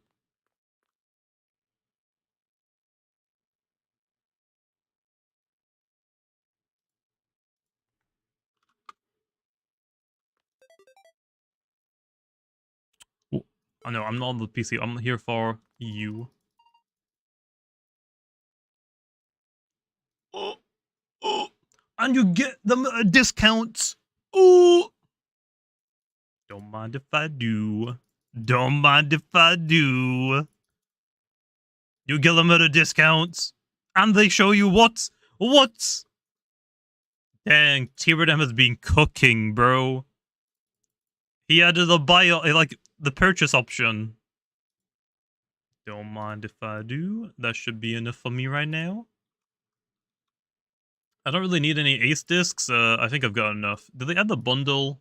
Oh no, I'm not on the PC. I'm here for you. Oh, oh, and you get them discounts. Oh, Don't mind if I do. Don't mind if I do. You get them at a discount, and they show you what? What? Dang, Tyrannem has been cooking, bro. He added the like the purchase option. Don't mind if I do. That should be enough for me right now. I don't really need any ace discs. I think I've got enough. Did they add the bundle?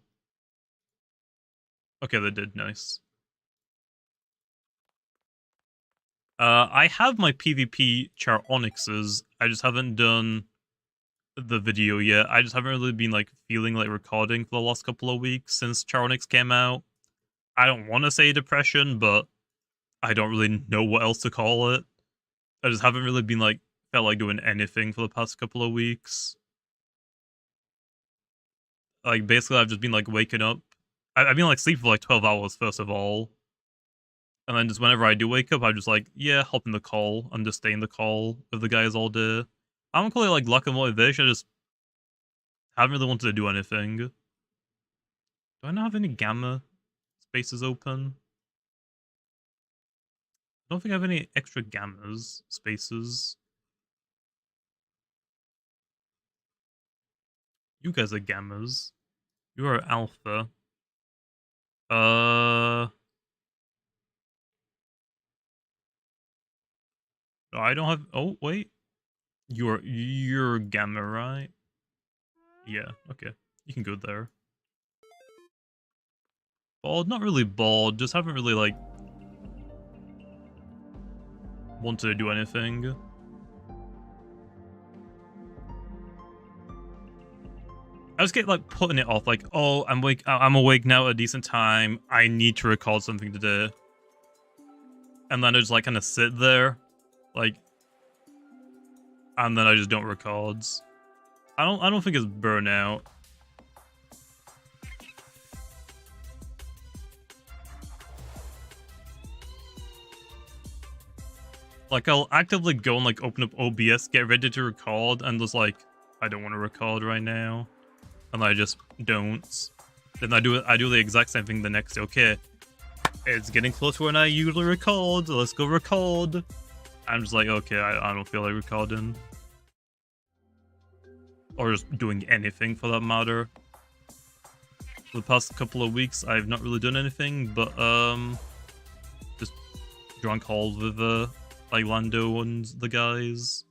Okay, they did. Nice. I have my PvP char onyxes. I just haven't done the video yet. I just haven't really been like feeling like recording for the last couple of weeks since char onyx came out. I don't want to say depression, but I don't really know what else to call it. I just haven't really been like felt like doing anything for the past couple of weeks. Like basically I've just been like waking up. I've been like sleeping for like 12 hours first of all. And then just whenever I do wake up, I'm just like, yeah, hop in the call and just stay in the call with the guys all day. I don't call it like luck and motivation, I just haven't really wanted to do anything. Do I not have any gamma spaces open? I don't think I have any extra gammas spaces. You guys are gammas. You are alpha. I don't have. Oh wait, you're gamma, right? Yeah. Okay, you can go there. Bald, not really bald. Just haven't really like wanted to do anything. I just get like putting it off, like, oh, I'm awake now at a decent time. I need to record something today, and then I just like kind of sit there, like, and then I just don't record. I don't think it's burnout. Like I'll actively go and like open up OBS, get ready to record, and just like I don't want to record right now. And I just don't. Then I do the exact same thing the next day. Okay, it's getting close to when I usually record. Let's go record. I'm just like, okay, I don't feel like recording. Or just doing anything for that matter. For the past couple of weeks, I've not really done anything, but just drunk calls with like Lando and the guys.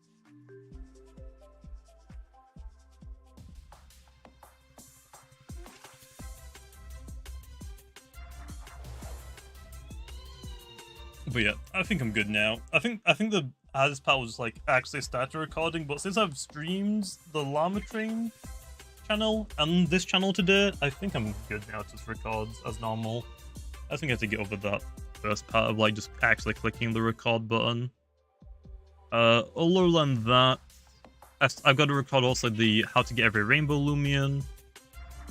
But yeah, I think I'm good now. I think the hardest part was like actually started recording, but since I've streamed the Llama Train channel and this channel today, I think I'm good now to just record as normal. I think I have to get over that first part of like just actually clicking the record button. Other than that, I've got to record also the how to get every rainbow Lumion,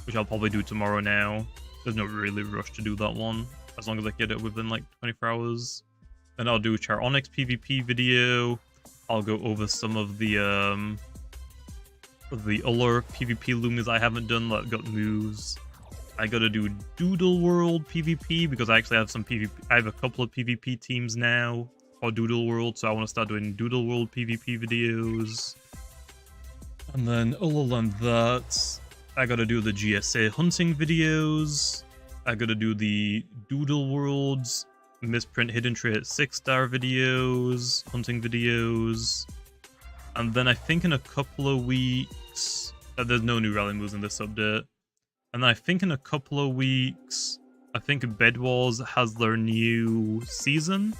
which I'll probably do tomorrow now. There's no really rush to do that one, as long as I get it within like 24 hours. Then I'll do char onyx PvP video. I'll go over some of the other PvP Lumions I haven't done that got moves. I gotta do Doodle World PvP because I actually have some PvP. I have a couple of PvP teams now for Doodle World, so I want to start doing Doodle World PvP videos. And then other than that, I gotta do the GSA hunting videos. I gotta do the Doodle Worlds misprint hidden trait 6-star videos, hunting videos. And then I think in a couple of weeks, there's no new rally moves in this update. And then I think in a couple of weeks, I think Bed Wars has their new season.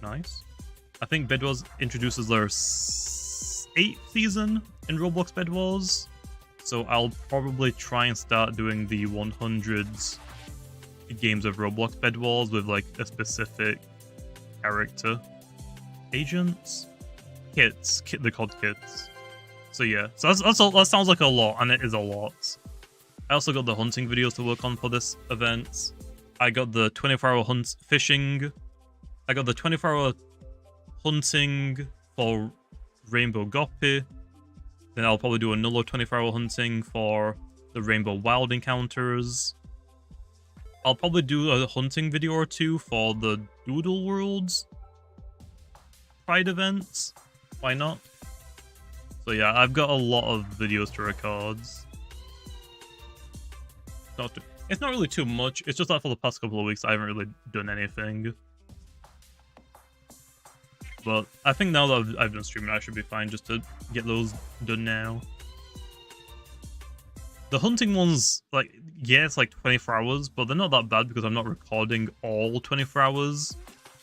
Nice. I think Bed Wars introduces their 8th season in Roblox Bed Wars. So I'll probably try and start doing the 100s games of Roblox Bed Wars with like a specific character. Agents? Kits. They're called kits. So yeah, so that sounds like a lot, and it is a lot. I also got the hunting videos to work on for this event. I got the 24-hour fishing. I got the 24-hour hunting for Rainbow Goppy. Then I'll probably do another 24-hour hunting for the Rainbow Wild encounters. I'll probably do a hunting video or two for the Doodle Worlds Pride events. Why not? So yeah, I've got a lot of videos to record. It's not really too much, it's just that for the past couple of weeks I haven't really done anything. But I think now that I've been streaming, I should be fine just to get those done now. The hunting ones, like, yeah, it's like 24 hours, but they're not that bad because I'm not recording all 24 hours.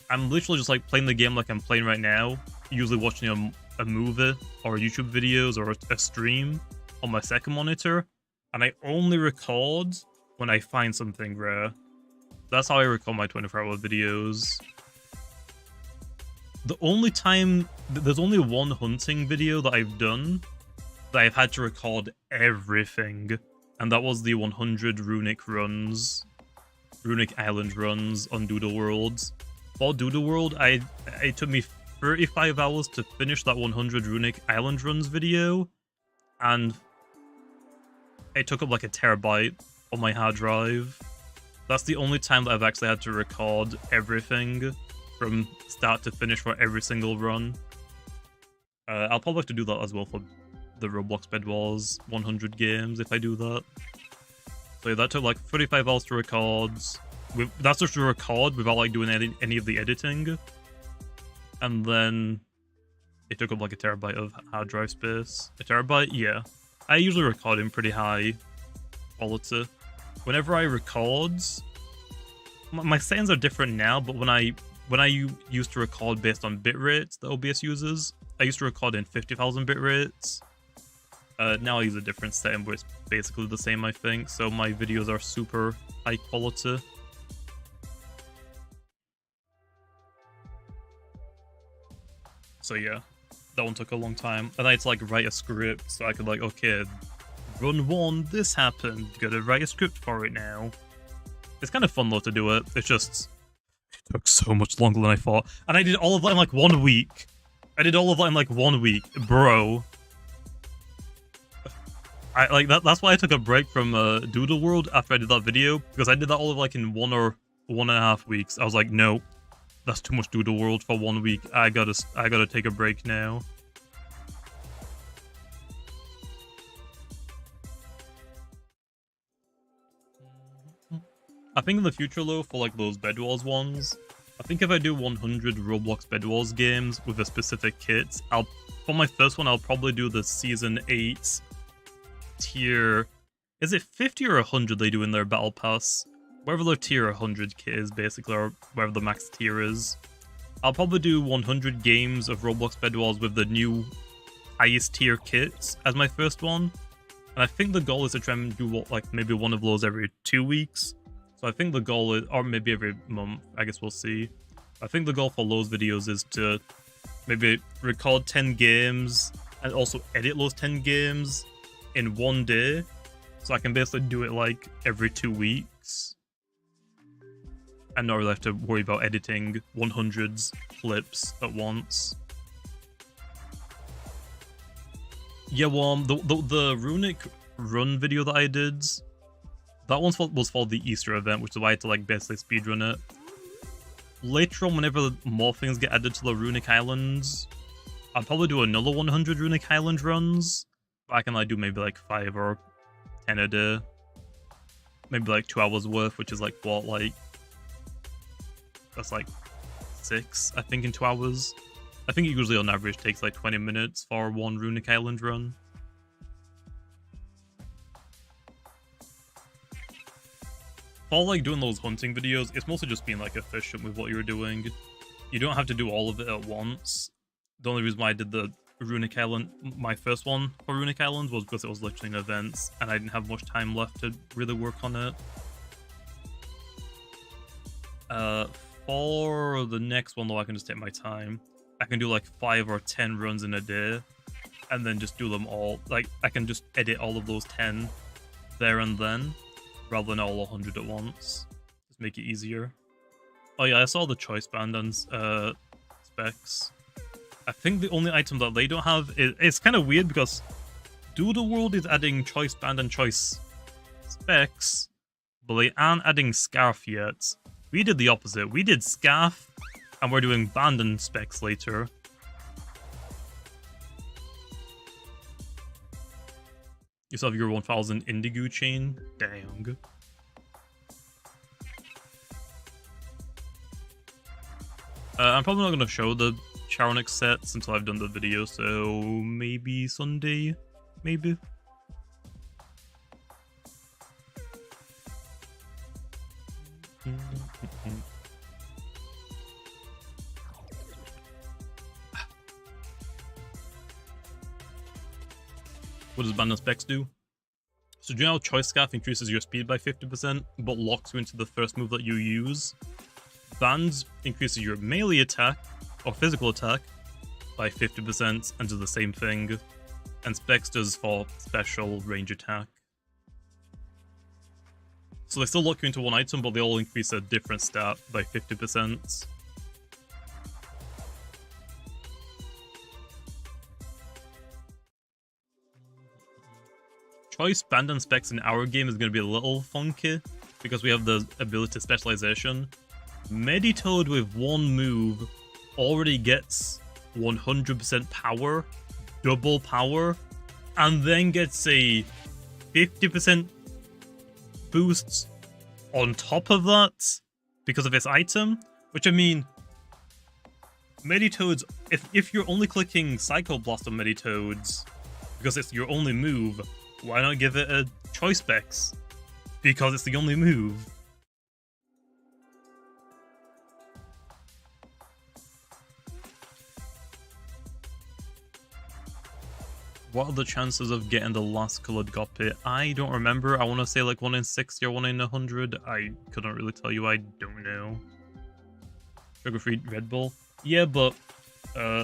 I'm literally just like playing the game like I'm playing right now, usually watching a movie or YouTube videos or a stream on my second monitor, and I only record when I find something rare. That's how I record my 24-hour videos. The only time, there's only one hunting video that I've done that I've had to record everything, and that was the 100 runic island runs on Doodle World. For Doodle World, it took me 35 hours to finish that 100 runic island runs video, and it took up like a terabyte on my hard drive. That's the only time that I've actually had to record everything from start to finish for every single run. I'll probably have to do that as well for the Roblox Bed Wars 100 games if I do that. So yeah, that took like 35 hours to record. That's just to record without like doing any of the editing. And then it took up like a terabyte of hard drive space. A terabyte? Yeah. I usually record in pretty high quality. Whenever I record, my settings are different now, but when I used to record based on bit rates that OBS uses, I used to record in 50,000 bit rates. Now I use a different setting, but it's basically the same, I think. So my videos are super high quality. So yeah, that one took a long time. And I had to like write a script so I could like, okay, run 1, this happened. Gotta write a script for it now. It's kind of fun though to do it. It's just, it took so much longer than I thought. And I did all of that in like 1 week. Bro. That's why I took a break from Doodle World after I did that video, because I did that all of like in 1 or 1.5 weeks. I was like, no, that's too much Doodle World for 1 week. I gotta take a break now. I think in the future though, for like those Bed Wars ones, I think if I do 100 Roblox Bed Wars games with a specific kit, for my first one I'll probably do the Season 8 tier, is it 50 or 100 they do in their battle pass? Wherever their tier 100 kit is basically, or wherever the max tier is. I'll probably do 100 games of Roblox Bed Wars with the new highest tier kits as my first one. And I think the goal is to try and do like maybe one of those every 2 weeks. So I think the goal is, or maybe every month, I guess we'll see. I think the goal for those videos is to maybe record 10 games and also edit those 10 games in 1 day. So I can basically do it like every 2 weeks. And not really have to worry about editing 100 clips at once. Yeah, well, the runic run video that I did, that one was for the Easter event, which is why I had to like basically speedrun it. Later on, whenever more things get added to the runic islands, I'll probably do another 100 runic island runs. But I can like do maybe like 5 or 10 a day. Maybe like 2 hours worth, which is like what, like, that's like 6, I think, in 2 hours. I think it usually on average takes like 20 minutes for 1 runic island run. For like doing those hunting videos, it's mostly just being like efficient with what you're doing. You don't have to do all of it at once. The only reason why I did the runic island, my first one for runic islands, was because it was literally in events and I didn't have much time left to really work on it. For the next one though, I can just take my time. I can do like 5 or 10 runs in a day and then just do them all. Like, I can just edit all of those 10 there and then, rather than all 100 at once. Just make it easier. Oh yeah, I saw the choice band and specs. I think the only item that they don't have is, it's kind of weird because Doodle World is adding choice band and choice specs, but they aren't adding Scarf yet. We did the opposite. We did Scarf, and we're doing Band and Specs later. You still have your 1000 Indigo chain? Dang. I'm probably not going to show the Charonic sets until I've done the video, so maybe Sunday? Maybe? What does Band and Specs do? So do you know how Choice Scarf increases your speed by 50%, but locks you into the first move that you use? Bands increases your melee attack, or physical attack, by 50% and does the same thing. And Specs does for special range attack. So they still lock you into one item, but they all increase a different stat by 50%. Choice, Band, and Specs in our game is going to be a little funky, because we have the ability specialization. Meditoad with one move already gets 100% power, double power, and then gets a 50% boost on top of that because of its item. Which, I mean, Meditoads, if you're only clicking Psycho Blast on Meditoads because it's your only move, why not give it a Choice Specs? Because it's the only move. What are the chances of getting the last coloured copy? I don't remember. I want to say like 1 in 60 or 1 in 100. I couldn't really tell you. I don't know. Sugar-free Red Bull? Yeah, but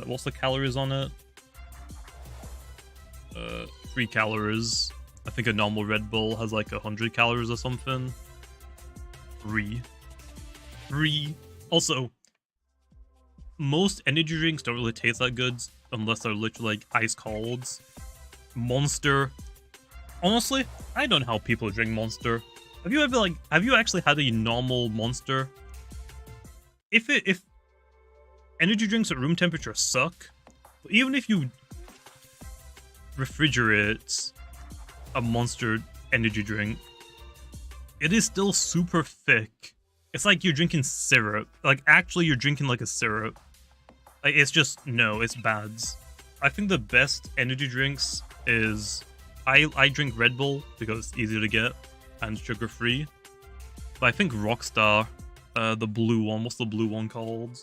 what's the calories on it? 3 calories. I think a normal Red Bull has like 100 calories or something. 3. Also, most energy drinks don't really taste that good unless they're literally like ice cold. Monster. Honestly, I don't know how people drink Monster. Have you actually had a normal Monster? If energy drinks at room temperature suck, but even if you refrigerate a Monster energy drink, it is still super thick. It's like you're drinking syrup. Like, actually, you're drinking like a syrup. Like, it's just, no, it's bad. I think the best energy drinks is... I drink Red Bull because it's easier to get and sugar-free. But I think Rockstar, the blue one, what's the blue one called?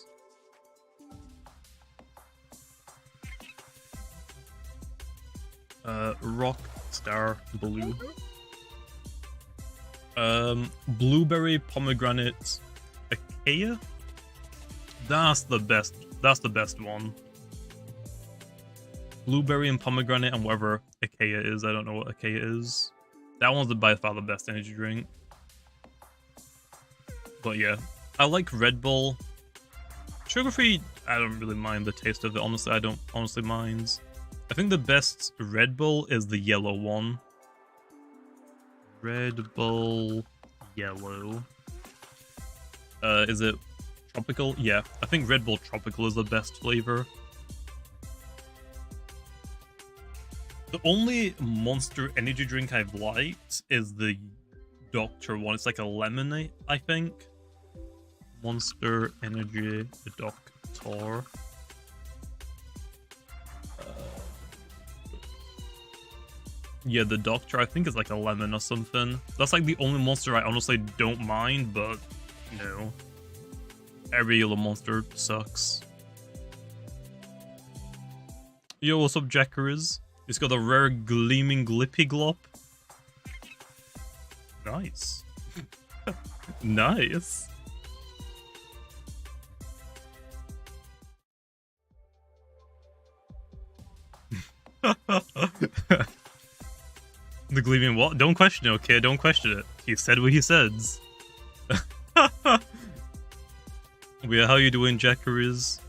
Rockstar Blue. Blueberry, pomegranate, Acacia? That's the best one. Blueberry and pomegranate and whatever Acacia is. I don't know what Acacia is. That one's by far the best energy drink. But yeah, I like Red Bull. Sugar-free, I don't really mind the taste of it. Honestly, I don't honestly mind. I think the best Red Bull is the yellow one. Red Bull yellow. Is it tropical? Yeah, I think Red Bull tropical is the best flavor. The only Monster energy drink I've liked is the Doctor one. It's like a lemonade, I think. Monster Energy Doctor. Yeah, the Doctor, I think is like a lemon or something. That's like the only Monster I honestly don't mind, but, you know, every other Monster sucks. Yo, what's up, Jackers? It's got a rare gleaming glippy glop. Nice. Nice. The gleaming what? Don't question it, okay? Don't question it. He said what he says. Yeah, how you doing, Jackers?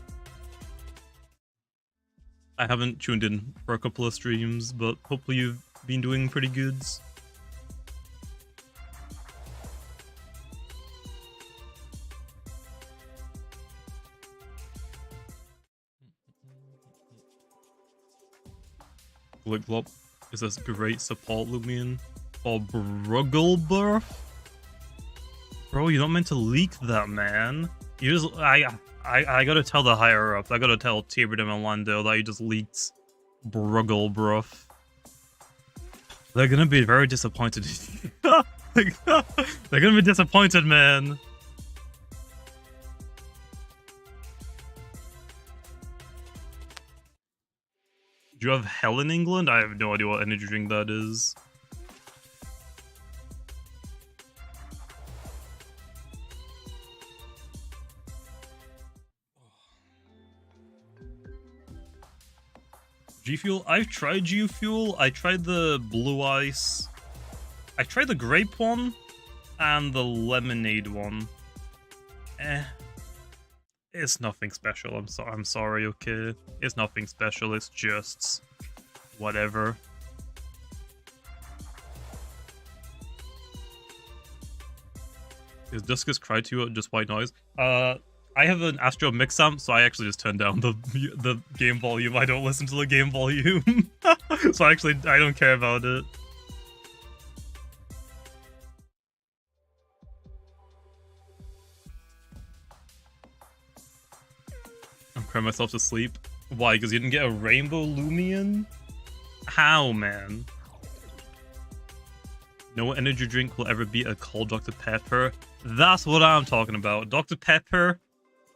I haven't tuned in for a couple of streams, but hopefully you've been doing pretty good. Glip is this great support Lumion for Brugglebur. Bro, you're not meant to leak that, man. You just I gotta tell the higher ups. I gotta tell Tybrim and Lando that you just leaked Brugglebruff. They're gonna be very disappointed. They're gonna be disappointed, man. Do you have hell in England? I have no idea what energy drink that is. G Fuel? I've tried G Fuel. I tried the blue ice. I tried the grape one and the lemonade one. It's nothing special. I'm sorry, okay? It's nothing special. It's just whatever. Is Duskus cry to you or just white noise? I have an Astro mix amp, so I actually just turn down the game volume. I don't listen to the game volume. So actually, I don't care about it. I'm crying myself to sleep. Why? Because you didn't get a rainbow Lumion? How, man? No energy drink will ever be a cold Dr. Pepper. That's what I'm talking about. Dr. Pepper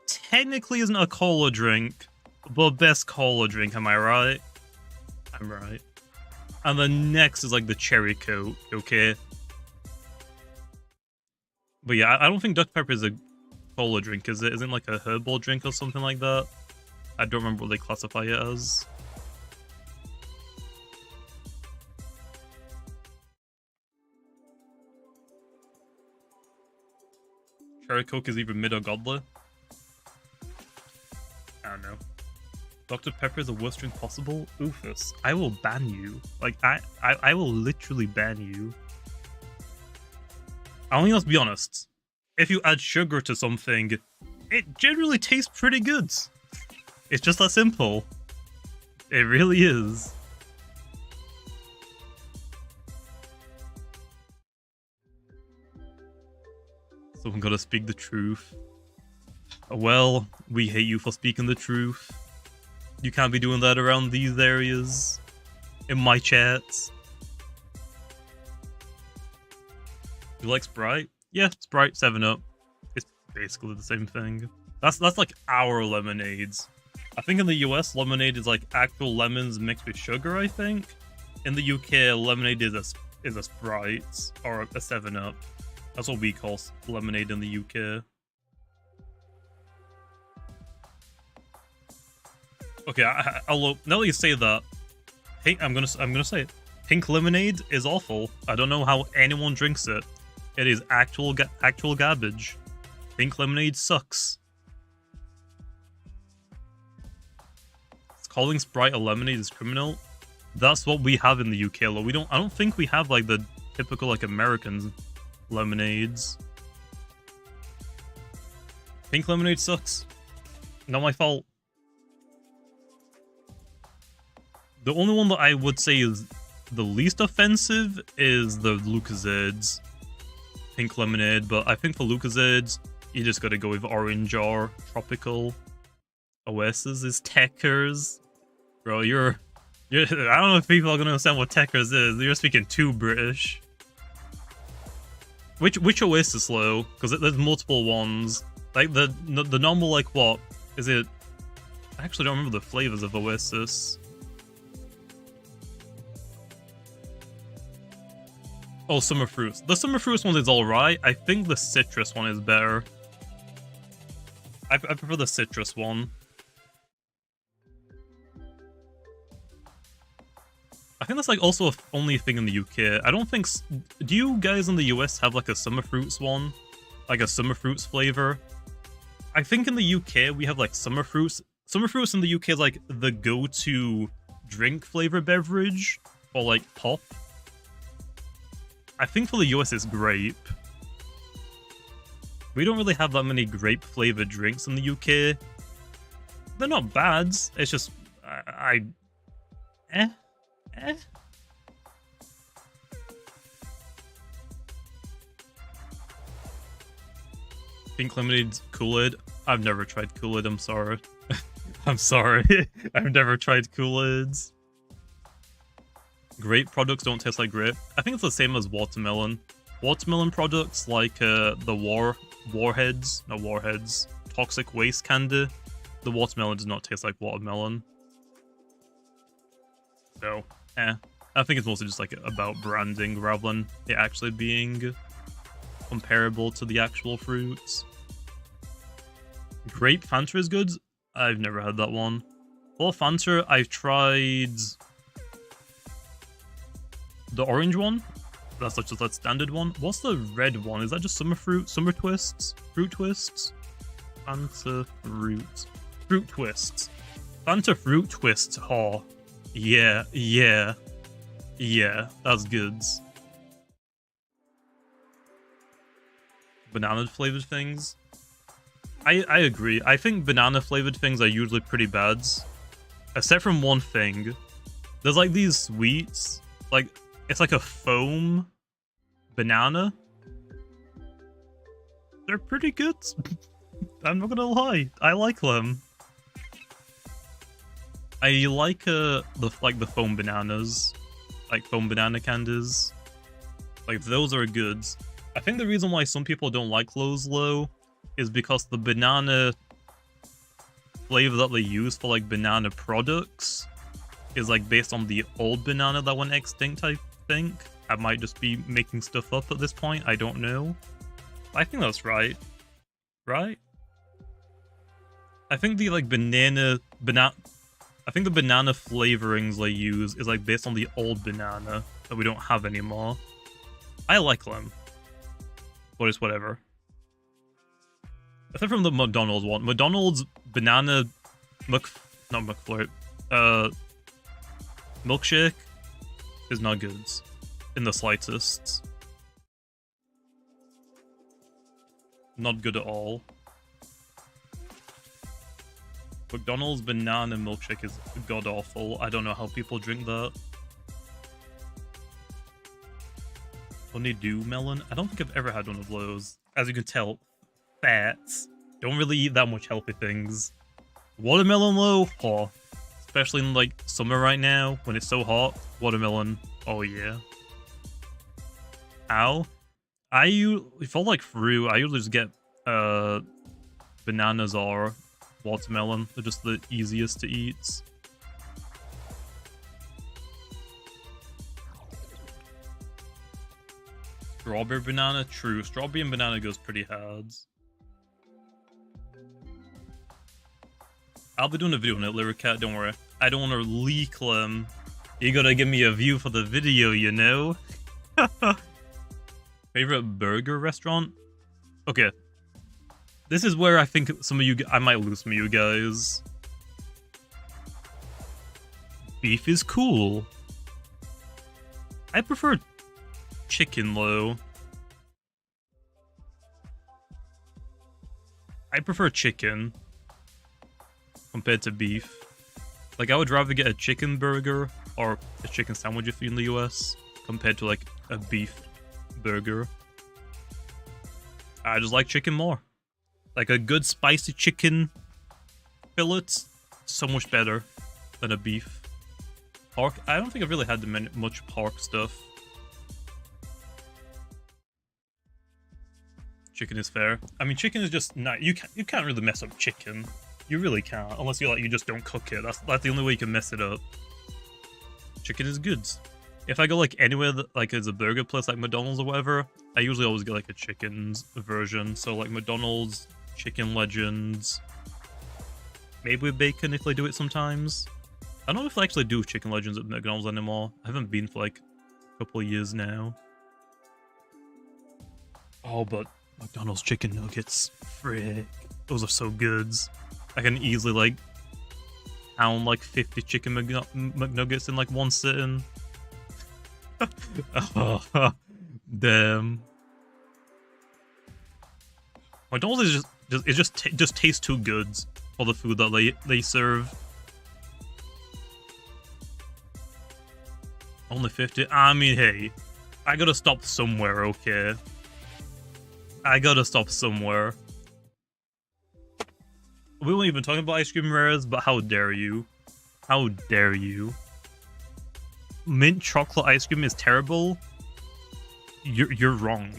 technically isn't a cola drink, but best cola drink, am I right? I'm right. And the next is like the cherry coke, okay? But yeah, I don't think Dr. Pepper is a cola drink, is it? Isn't it like a herbal drink or something like that? I don't remember what they classify it as. Cherry Coke is either mid or godly. I don't know. Dr. Pepper is the worst drink possible? Oofus. I will ban you. Like, I will literally ban you. I mean, let's be honest. If you add sugar to something, it generally tastes pretty good. It's just that simple. It really is. Someone gotta speak the truth. Well, we hate you for speaking the truth. You can't be doing that around these areas. In my chats. You like Sprite? Yeah, Sprite, 7-Up. It's basically the same thing. That's like our lemonades. I think in the US, lemonade is like actual lemons mixed with sugar, I think. In the UK, lemonade is a Sprite or a 7-Up. That's what we call lemonade in the UK. Okay, I'll now that you say that, hey, I'm gonna say it. Pink lemonade is awful. I don't know how anyone drinks it. It is actual garbage. Pink lemonade sucks. Calling Sprite a lemonade is criminal. That's what we have in the UK. Though I don't think we have like the typical like American lemonades. Pink lemonade sucks. Not my fault. The only one that I would say is the least offensive is the Lucozades. Pink lemonade, but I think for Lucozades, you just gotta go with orange or tropical. Oasis is Techers. Bro, you're I don't know if people are gonna understand what Techers is. You're speaking too British. Which Oasis though? Because there's multiple ones. Like the normal, like, what is it? I actually don't remember the flavors of Oasis. Oh, summer fruits. The summer fruits one is alright. I think the citrus one is better. I prefer the citrus one. I think that's like also only a thing in the UK. I don't think... Do you guys in the US have like a summer fruits one? Like a summer fruits flavor? I think in the UK we have like summer fruits. Summer fruits in the UK is like the go-to drink flavor beverage or like pop. I think for the US it's grape. We don't really have that many grape flavored drinks in the UK. They're not bad. It's just Eh. Pink lemonade, Kool-Aid. I've never tried Kool-Aid, I'm sorry. I'm sorry. I've never tried Kool-Aids. Grape products don't taste like grape. I think it's the same as watermelon. Watermelon products like the warheads, toxic waste candy. The watermelon does not taste like watermelon. So, I think it's mostly just like about branding rather than it actually being comparable to the actual fruits. Grape Fanta is good. I've never had that one. For Fanta, I've tried the orange one. That's just that standard one. What's the red one? Is that just summer fruit? Summer twists? Fruit twists? Fanta fruit. Fruit twists. Fanta fruit twists. Oh, yeah, that's good. Banana flavored things. I agree. I think banana flavored things are usually pretty bad. Except from one thing. There's like these sweets. Like, it's like a foam banana. They're pretty good. I'm not gonna lie. I like them. I like the foam bananas. Like foam banana candies. Like those are good. I think the reason why some people don't like those low is because the banana flavor that they use for like banana products is like based on the old banana that went extinct, I think. I might just be making stuff up at this point, I don't know. I think that's right. Right? I think the like I think the banana flavorings they use is like based on the old banana that we don't have anymore. I like them. But it's whatever. Except from the McDonald's one. McDonald's banana milkshake is not good in the slightest. Not good at all. McDonald's banana milkshake is god awful. I don't know how people drink that. Honeydew melon? I don't think I've ever had one of those. As you can tell, fats. Don't really eat that much healthy things. Watermelon though? Oh. Especially in like summer right now, when it's so hot. Watermelon. Oh yeah. Ow. For like fruit, I usually just get bananas or watermelon. They're just the easiest to eat. Strawberry banana? True. Strawberry and banana goes pretty hard. I'll be doing a video on it, Lyricat, don't worry. I don't want to leak them. You gotta give me a view for the video, you know? Favorite burger restaurant? Okay. This is where I think I might lose some of you guys. Beef is cool. I prefer chicken though. I prefer chicken compared to beef. Like, I would rather get a chicken burger or a chicken sandwich if you're in the US compared to like a beef burger. I just like chicken more. Like a good spicy chicken fillet, so much better than a beef. Pork, I don't think I've really had much pork stuff. Chicken is fair. I mean, chicken is just not. You can't really mess up chicken. You really can't, unless you just don't cook it. That's the only way you can mess it up. Chicken is good. If I go like anywhere that like is a burger place like McDonald's or whatever, I usually always get like a chicken's version. So like McDonald's, Chicken Legends, maybe with bacon if they do it sometimes. I don't know if they actually do Chicken Legends at McDonald's anymore. I haven't been for like a couple of years now. Oh, but McDonald's chicken nuggets, frick, those are so good. I can easily like pound like 50 chicken McNuggets in like one sitting. Oh, damn. McDonald's is just tastes too good for the food that they serve. Only 50? I mean, hey, I gotta stop somewhere, okay? I gotta stop somewhere. We weren't even talking about ice cream rares, but how dare you? How dare you? Mint chocolate ice cream is terrible? You're wrong.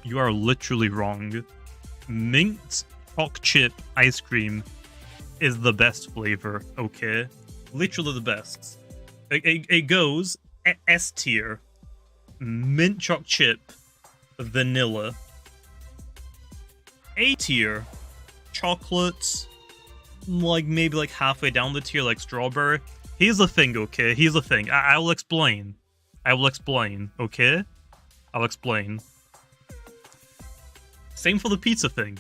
You are literally wrong. Mint choc chip ice cream is the best flavor, okay? Literally the best. It goes S tier. Mint choc chip, vanilla. A tier, chocolate, like maybe like halfway down the tier, like strawberry. Here's the thing, okay? Here's the thing. I will explain. I will explain, okay? I'll explain. Same for the pizza thing.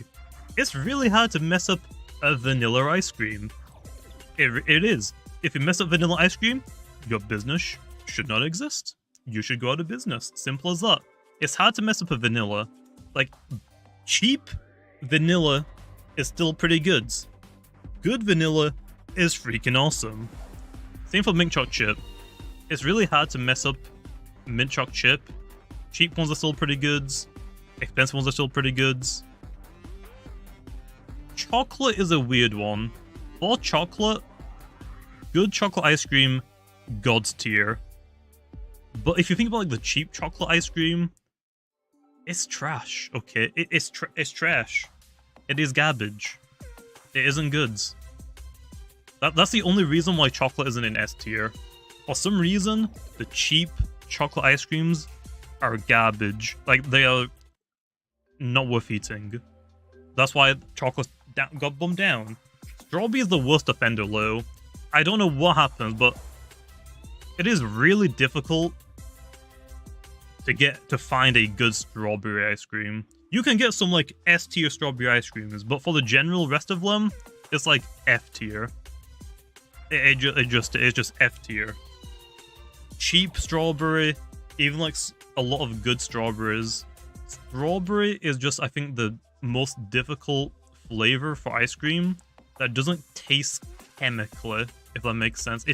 It's really hard to mess up a vanilla ice cream. It is. If you mess up vanilla ice cream, your business should not exist. You should go out of business. Simple as that. It's hard to mess up a vanilla. Like, cheap vanilla is still pretty good. Good vanilla is freaking awesome. Same for mint choc chip. It's really hard to mess up mint choc chip. Cheap ones are still pretty good. Expensive ones are still pretty good. Chocolate is a weird one. For chocolate, good chocolate ice cream, God's tier. But if you think about like the cheap chocolate ice cream, it's trash, okay? It's trash. It is garbage. It isn't good. That's the only reason why chocolate isn't in S tier. For some reason, the cheap chocolate ice creams are garbage. Like, they are not worth eating. That's why chocolate got bumped down. Strawberry is the worst offender, though. I don't know what happens, but it is really difficult to find a good strawberry ice cream. You can get some like S tier strawberry ice creams, but for the general rest of them, it's like F tier. It's just F tier. Cheap strawberry, even like a lot of good strawberries. Strawberry is just, I think, the most difficult flavor for ice cream that doesn't taste chemically, if that makes sense.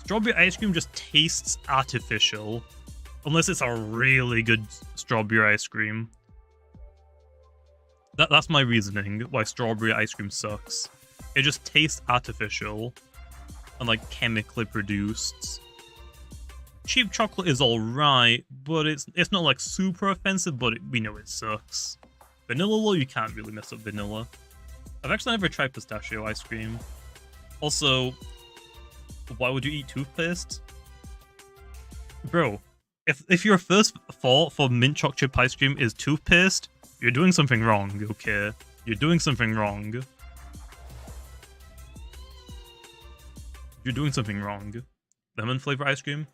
Strawberry ice cream just tastes artificial. Unless it's a really good strawberry ice cream. That's my reasoning why strawberry ice cream sucks. It just tastes artificial and like chemically produced. Cheap chocolate is alright, but it's not like super offensive, but we know it sucks. Vanilla, though, you can't really mess up vanilla. I've actually never tried pistachio ice cream. Also, why would you eat toothpaste? Bro, if your first thought for mint choc chip ice cream is toothpaste, you're doing something wrong, okay? You're doing something wrong. You're doing something wrong. Lemon flavor ice cream?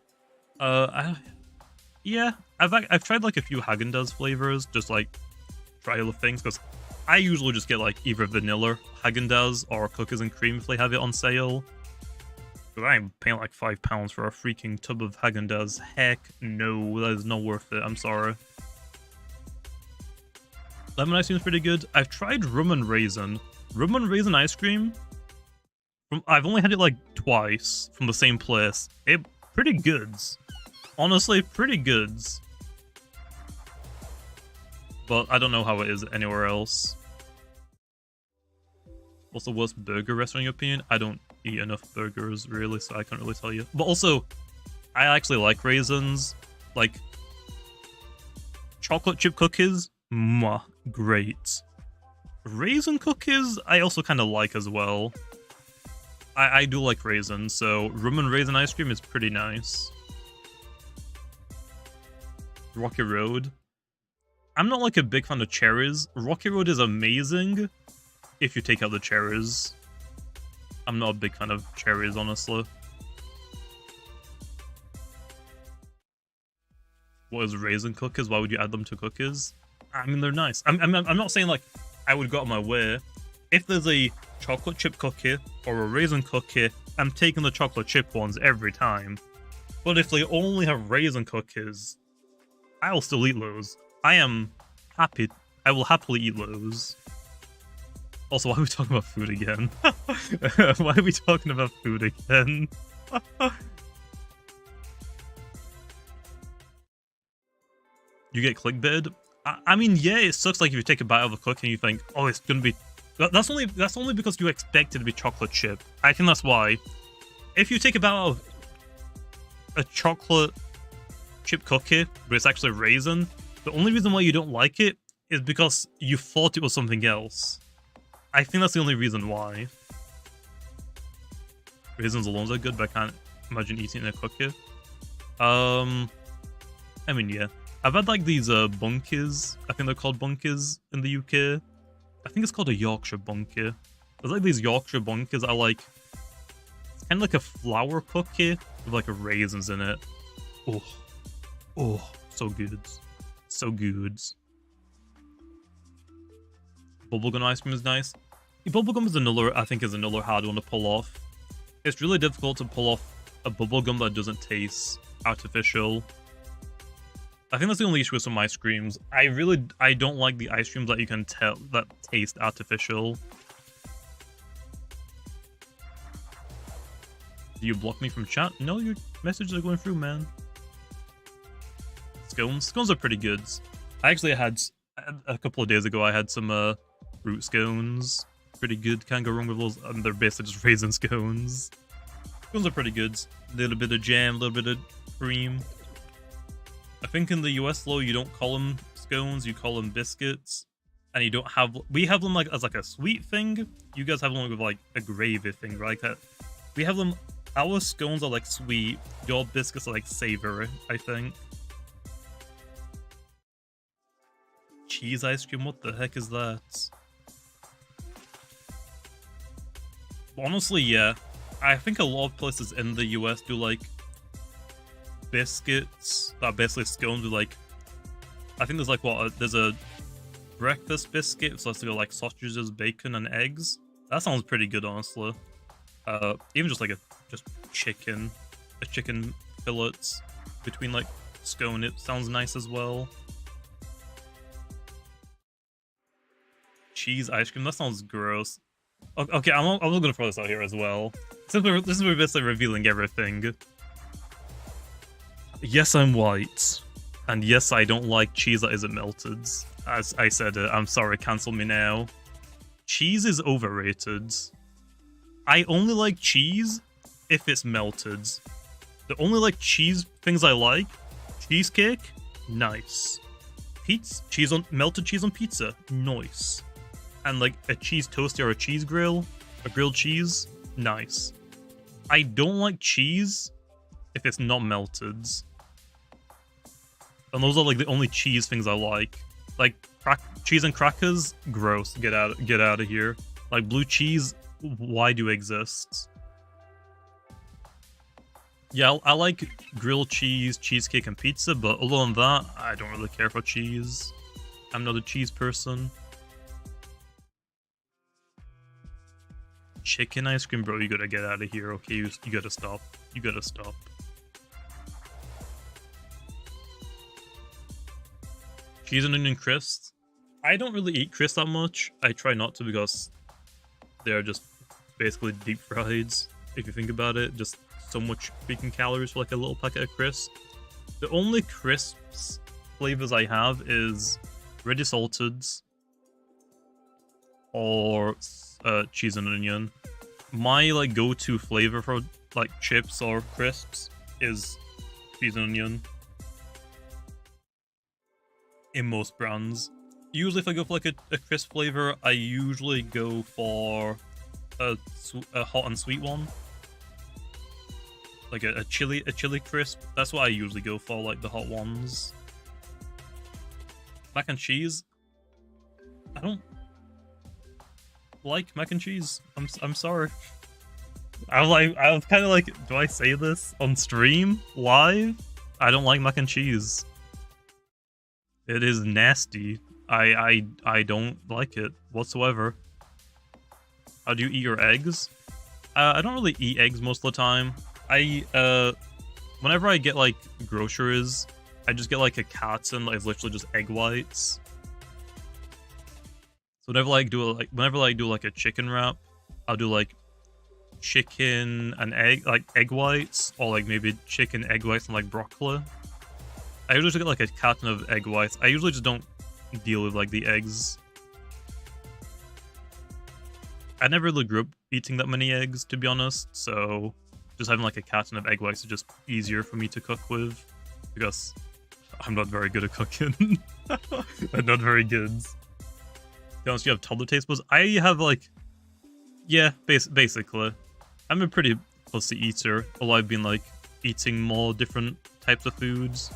Yeah, I've tried like a few Haagen-Dazs flavors, just like try other things, because I usually just get like either vanilla Haagen-Dazs or cookies and cream if they have it on sale. But I'm paying like £5 for a freaking tub of Haagen-Dazs. Heck no, that is not worth it. I'm sorry. Lemon ice cream is pretty good. I've tried rum and raisin. Rum and raisin ice cream. I've only had it like twice from the same place. Pretty good. Honestly, pretty good. But I don't know how it is anywhere else. What's the worst burger restaurant in your opinion? I don't eat enough burgers, really, so I can't really tell you. But also, I actually like raisins. Like, chocolate chip cookies, mwah, great. Raisin cookies, I also kind of like as well. I do like raisins, so rum and raisin ice cream is pretty nice. Rocky Road. I'm not like a big fan of cherries. Rocky Road is amazing if you take out the cherries. I'm not a big fan of cherries, honestly. What is raisin cookies? Why would you add them to cookies? I mean, they're nice. I'm not saying like I would go out of my way. If there's a chocolate chip cookie or a raisin cookie, I'm taking the chocolate chip ones every time. But if they only have raisin cookies, I'll still eat those. I am happy. I will happily eat those. Also, why are we talking about food again? Why are we talking about food again? you get clickbaited. I mean, yeah, it sucks. Like if you take a bite of a cookie and you think, oh, it's gonna be. That's only because you expect it to be chocolate chip. I think that's why. If you take a bite of a chocolate chip cookie, but it's actually a raisin, the only reason why you don't like it is because you thought it was something else. I think that's the only reason why. Raisins alone are good, but I can't imagine eating a cookie. I mean, yeah. I've had like these bunkies. I think they're called bunkies in the UK. I think it's called a Yorkshire bunkie. There's like these Yorkshire bunkies that are like, it's kind of like a flour cookie with like raisins in it. Oh, so good. So good. Bubblegum ice cream is nice. Bubblegum is another, I think, is another hard one to pull off. It's really difficult to pull off a bubblegum that doesn't taste artificial. I think that's the only issue with some ice creams. I don't like the ice creams that you can tell that taste artificial. Do you block me from chat? No, your messages are going through, man. Scones. Scones are pretty good. I actually had, a couple of days ago, I had some fruit scones. Pretty good. Can't go wrong with those. And they're basically just raisin scones. Scones are pretty good. A little bit of jam, a little bit of cream. I think in the US though, you don't call them scones, you call them biscuits. And you don't have, we have them like as like a sweet thing. You guys have them with like a gravy thing, right? That we have them, our scones are like sweet, your biscuits are like savory, I think. Cheese ice cream, what the heck is that? Honestly, yeah. I think a lot of places in the US do like biscuits that are basically scones with like, I think there's like what, there's a breakfast biscuit, so it's like sausages, bacon, and eggs. That sounds pretty good, honestly. Even just like a chicken fillets between like scone, it sounds nice as well. Cheese ice cream, that sounds gross. Okay, I'm gonna throw this out here as well. Since this is basically revealing everything. Yes, I'm white. And yes, I don't like cheese that isn't melted. As I said it, I'm sorry, cancel me now. Cheese is overrated. I only like cheese if it's melted. The only like cheese things I like, cheesecake, nice. Melted cheese on pizza, nice. And like a cheese toasty or a cheese grill, a grilled cheese, nice. I don't like cheese if it's not melted. And those are like the only cheese things I like. Like cheese and crackers, gross. Get out of here. Like blue cheese, why do exist? Yeah, I like grilled cheese, cheesecake, and pizza, but other than that, I don't really care for cheese. I'm not a cheese person. Chicken ice cream, bro, you gotta get out of here, okay? You gotta stop. You gotta stop. Cheese and onion crisps. I don't really eat crisps that much. I try not to because they're just basically deep fried. If you think about it, just so much freaking calories for like a little packet of crisps. The only crisps flavors I have is ready salted or cheese and onion. My like go-to flavor for like chips or crisps is cheese and onion. In most brands. Usually if I go for like a crisp flavor, I usually go for a hot and sweet one. Like a chili crisp. That's what I usually go for, like the hot ones. Mac and cheese. I don't like mac and cheese. I'm sorry. I was kind of like, do I say this on stream live? I don't like mac and cheese. It is nasty. I don't like it whatsoever. How do you eat your eggs? I don't really eat eggs most of the time. Whenever I get like groceries, I just get like a carton that is literally just egg whites. So whenever I do like a chicken wrap, I'll do like chicken and egg whites, or like maybe chicken, egg whites, and like broccoli. I usually just get like a carton of egg whites. I usually just don't deal with like the eggs. I never really grew up eating that many eggs, to be honest, so just having like a carton of egg whites is just easier for me to cook with, because I'm not very good at cooking. I'm not very good. To be honest, you have toddler taste buds. I have like, yeah, basically. I'm a pretty fussy eater, although I've been like eating more different types of foods.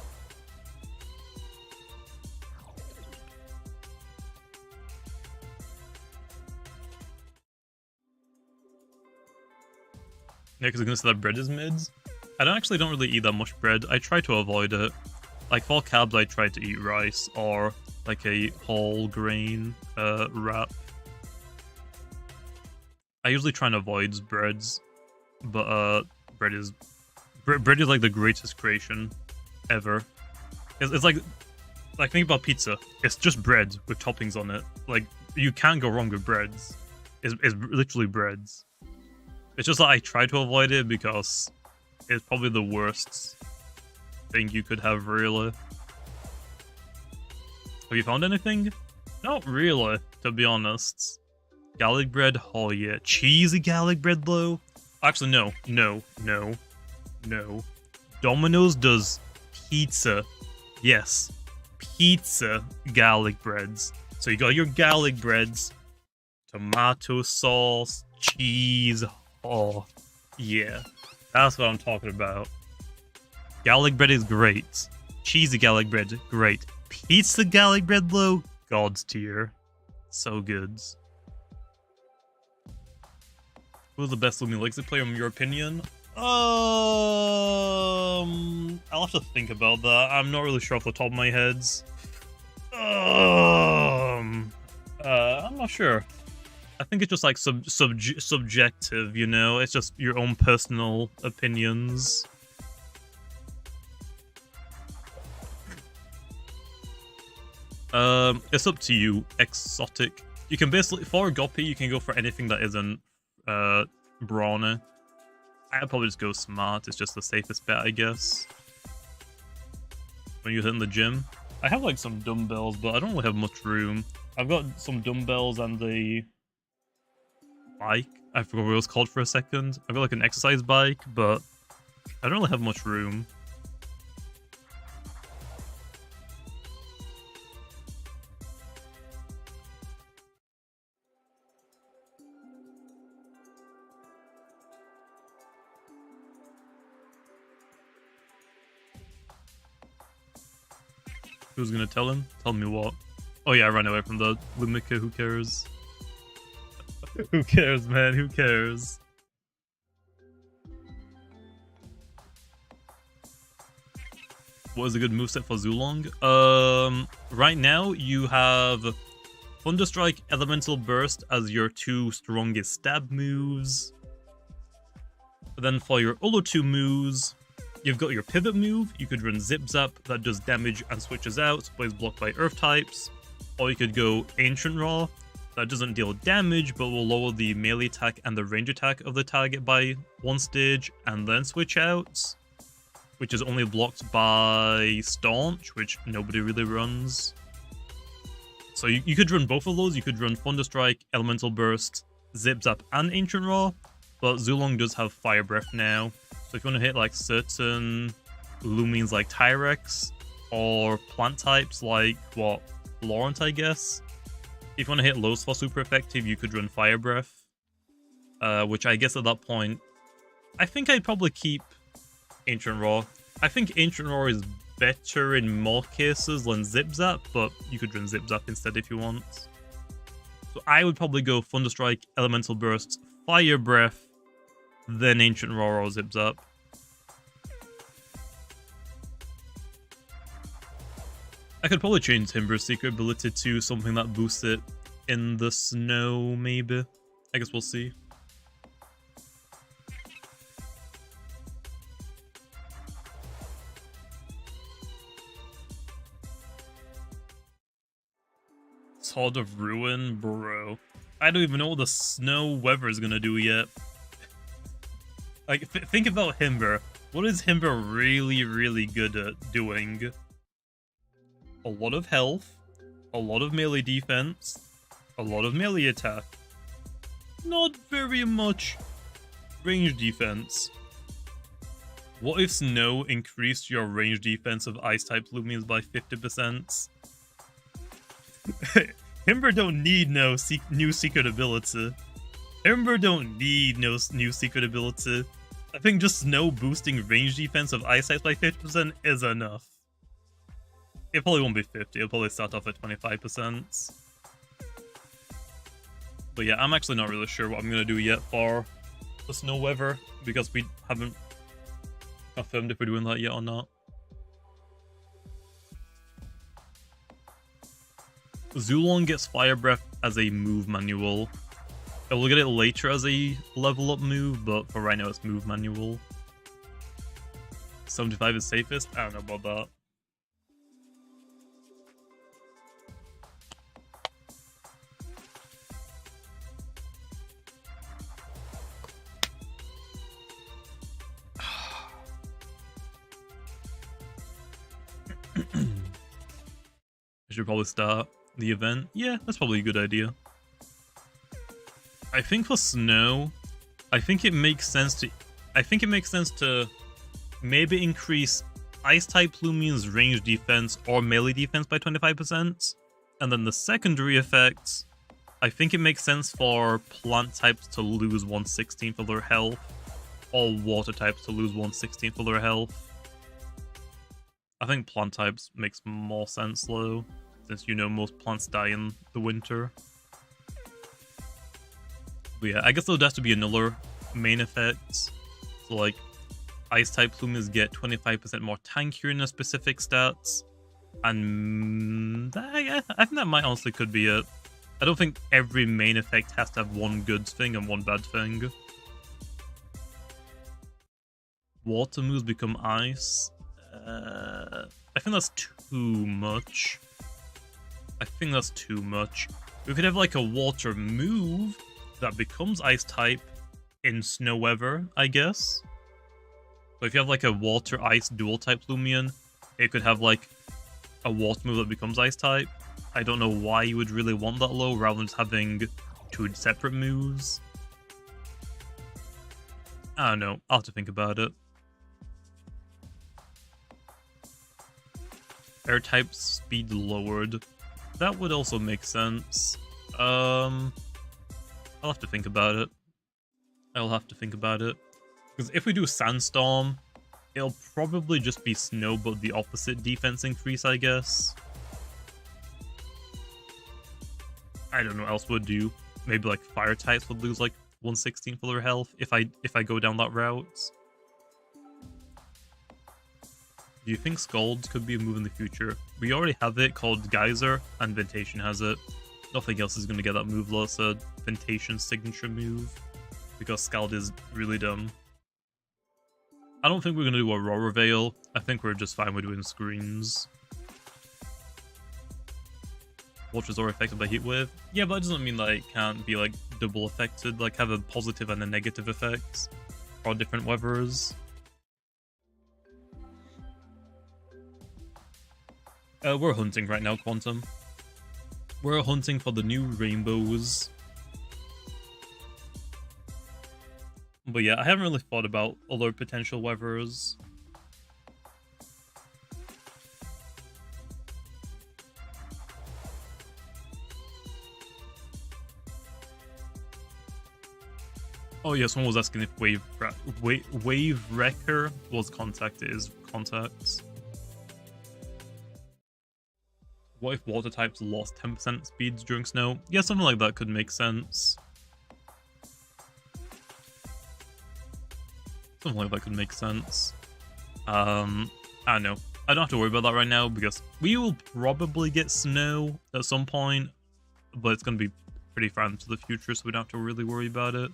Yeah, because I'm gonna say that bread is mids. I don't really eat that much bread. I try to avoid it. Like for carbs, I try to eat rice or like a whole grain wrap. I usually try and avoid breads, but bread is like the greatest creation ever. It's like think about pizza. It's just bread with toppings on it. Like you can't go wrong with breads. It's literally breads. It's just that I try to avoid it because it's probably the worst thing you could have, really. Have you found anything? Not really, to be honest. Garlic bread? Oh yeah. Cheesy garlic bread, though? Actually, no. Domino's does pizza. Yes. Pizza garlic breads. So you got your garlic breads, tomato sauce, cheese. Oh, yeah. That's what I'm talking about. Garlic bread is great. Cheesy garlic bread, great. Pizza garlic bread, though, God's tier. So good. Who's the best Loomian Legacy player in your opinion? I'll have to think about that. I'm not really sure off the top of my head. I'm not sure. I think it's just like subjective, you know? It's just your own personal opinions. It's up to you. Exotic. You can basically, for a Goppy, you can go for anything that isn't brawny. I'd probably just go smart. It's just the safest bet, I guess. When you're hitting the gym. I have like some dumbbells, but I don't really have much room. I've got some dumbbells and the bike. I forgot what it was called for a second. I've got like an exercise bike, but I don't really have much room. Who's gonna tell him? Tell me what? Oh yeah, I ran away from the Lumika, who cares? Who cares, man? Who cares? What is a good moveset for Zulong? Right now you have Thunderstrike, Elemental Burst as your two strongest stab moves. But then for your other two moves, you've got your pivot move. You could run Zip Zap that does damage and switches out, but is blocked by earth types. Or you could go Ancient Raw that doesn't deal damage, but will lower the melee attack and the range attack of the target by one stage, and then switch out, which is only blocked by Staunch, which nobody really runs. So you could run both of those. You could run Thunderstrike, Elemental Burst, Zip Zap, and Ancient Raw, but Zulong does have Fire Breath now. So if you want to hit like certain Lumians like Tyrex, or plant types like, what, Laurent, I guess? If you want to hit Lows for super effective, you could run Fire Breath. Which I guess at that point, I think I'd probably keep Ancient Raw. I think Ancient Raw is better in more cases than Zip Zap, but you could run Zip Zap instead if you want. So I would probably go Thunderstrike, Elemental Burst, Fire Breath, then Ancient Raw or Zip Zap. I could probably change Timber's secret ability to something that boosts it in the snow, maybe. I guess we'll see. Sword of Ruin, bro. I don't even know what the snow weather is gonna do yet. Like, think about Himber. What is Himber really, really good at doing? a lot of health, a lot of melee defense, a lot of melee attack. Not very much range defense. What if snow increased your range defense of ice-type Loomians by 50%? Himber don't need no new secret ability. Himber don't need no new secret ability. I think just snow boosting range defense of ice types by 50% is enough. It probably won't be 50, it'll probably start off at 25%. But yeah, I'm actually not really sure what I'm gonna do yet for the snow weather, because we haven't confirmed if we're doing that yet or not. Zulon gets Fire Breath as a move manual. I will get it later as a level up move, but for right now it's move manual. 75 is safest? I don't know about that. I should probably start the event. Yeah, that's probably a good idea. I think for snow, I think it makes sense to maybe increase ice type Lumian's range defense or melee defense by 25%. And then the secondary effects, I think it makes sense for plant types to lose 1/16 of their health, or water types to lose 1/16 of their health. I think plant types makes more sense though, since you know most plants die in the winter. But yeah, I guess there'll have to be another main effect. So like, ice type Lumias get 25% more tankier in their specific stats. And I think that might honestly could be it. I don't think every main effect has to have one good thing and one bad thing. Water moves become ice. I think that's too much. We could have like a water move that becomes ice type in snow weather, I guess. So if you have like a water ice dual type Lumian, it could have like a water move that becomes ice type. I don't know why you would really want that low rather than just having two separate moves. I don't know, I'll have to think about it. Air type speed lowered. That would also make sense. I'll have to think about it. Because if we do Sandstorm, it'll probably just be snow, but the opposite defense increase, I guess. I don't know what else would do. Maybe like fire types would lose like 1/16 for their health if I go down that route. Do you think Scalds could be a move in the future? We already have it called Geyser, and Ventation has it. Nothing else is going to get that move unless a Ventation signature move, because Scald is really dumb. I don't think we're going to do Aurora Veil. I think we're just fine with doing Screens. Watchers are affected by heat wave. Yeah, but that doesn't mean that it can't be like double affected, like have a positive and a negative effect, or different weathers. We're hunting right now, Quantum. We're hunting for the new rainbows. But yeah, I haven't really thought about other potential weathers. Oh yeah, someone was asking if Wave Wrecker was contacted. Is contacts. What if water types lost 10% speeds during snow? Yeah, something like that could make sense. I don't know. I don't have to worry about that right now because we will probably get snow at some point, but it's going to be pretty far into the future, so we don't have to really worry about it.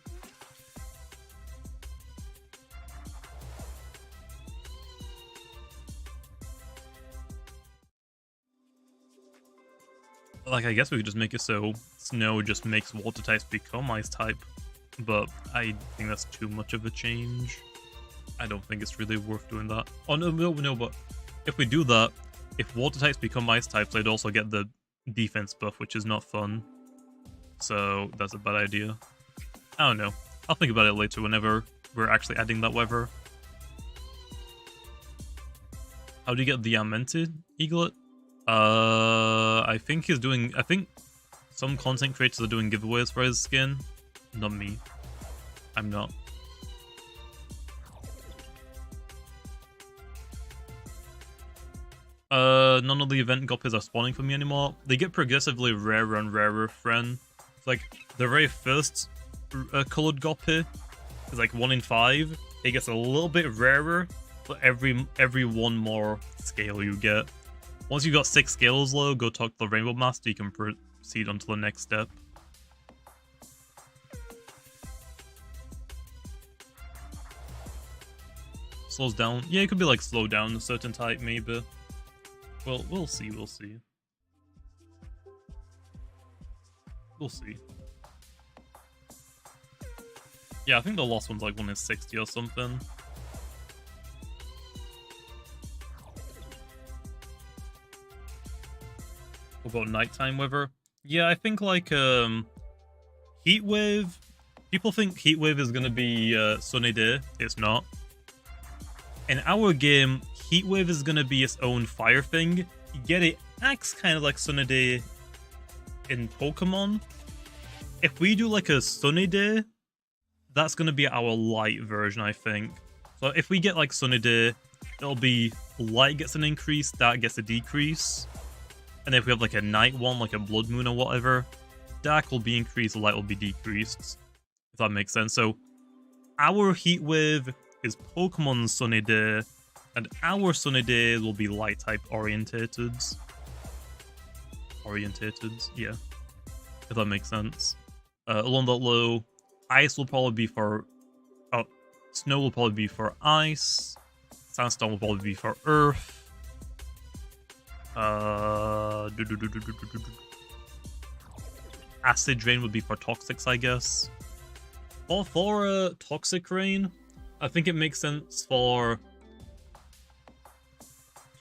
Like, I guess we could just make it so snow just makes water types become ice type, but I think that's too much of a change. I don't think it's really worth doing that. Oh, no, but if we do that, if water types become ice types, they'd also get the defense buff, which is not fun. So that's a bad idea. I don't know. I'll think about it later whenever we're actually adding that weather. How do you get the Diamante Eaglet? I think he's doing... I think some content creators are doing giveaways for his skin. Not me. I'm not. None of the event guppies are spawning for me anymore. They get progressively rarer and rarer, friend. It's like the very first colored guppy is like 1 in 5. It gets a little bit rarer, but every one more scale you get. Once you got 6 scales low, go talk to the Rainbow Master, you can proceed on to the next step. Slows down. Yeah, it could be like slow down a certain type, maybe. Well, we'll see, we'll see. We'll see. Yeah, I think the last one's like 1 in 60 or something. What about nighttime weather? Yeah, I think like heat wave. People think heat wave is gonna be sunny day. It's not. In our game, heat wave is gonna be its own fire thing. You get it acts kind of like sunny day in Pokemon. If we do like a sunny day, that's gonna be our light version, I think. So if we get like sunny day, it'll be light gets an increase, dark gets a decrease. And if we have like a night one, like a blood moon or whatever, dark will be increased, light will be decreased. If that makes sense. So our heat wave is Pokemon's sunny day, and our sunny days will be light type orientated. Yeah. If that makes sense. Along that low, ice will probably be for... snow will probably be for ice. Sandstorm will probably be for earth. Acid rain would be for toxics, I guess. For toxic rain, I think it makes sense for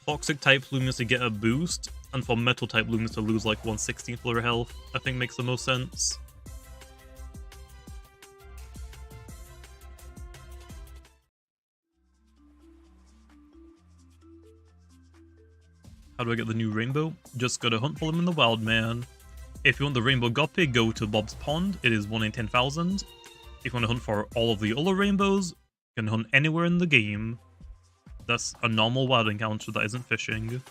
toxic type Lumions to get a boost, and for metal type Lumions to lose like 1/16 of their health. I think makes the most sense. How do I get the new rainbow? Just gotta hunt for them in the wild, man. If you want the rainbow guppy, go to Bob's Pond. It is 1 in 10,000. If you want to hunt for all of the other rainbows, you can hunt anywhere in the game. That's a normal wild encounter that isn't fishing.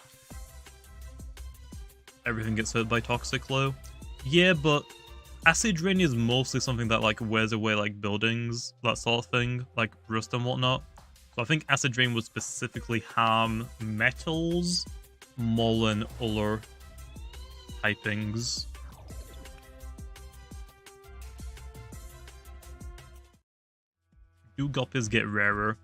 Everything gets hurt by toxic low. Yeah, but acid rain is mostly something that like wears away like buildings, that sort of thing, like rust and whatnot. So I think acid rain would specifically harm metals more than other typings. Do guppies get rarer?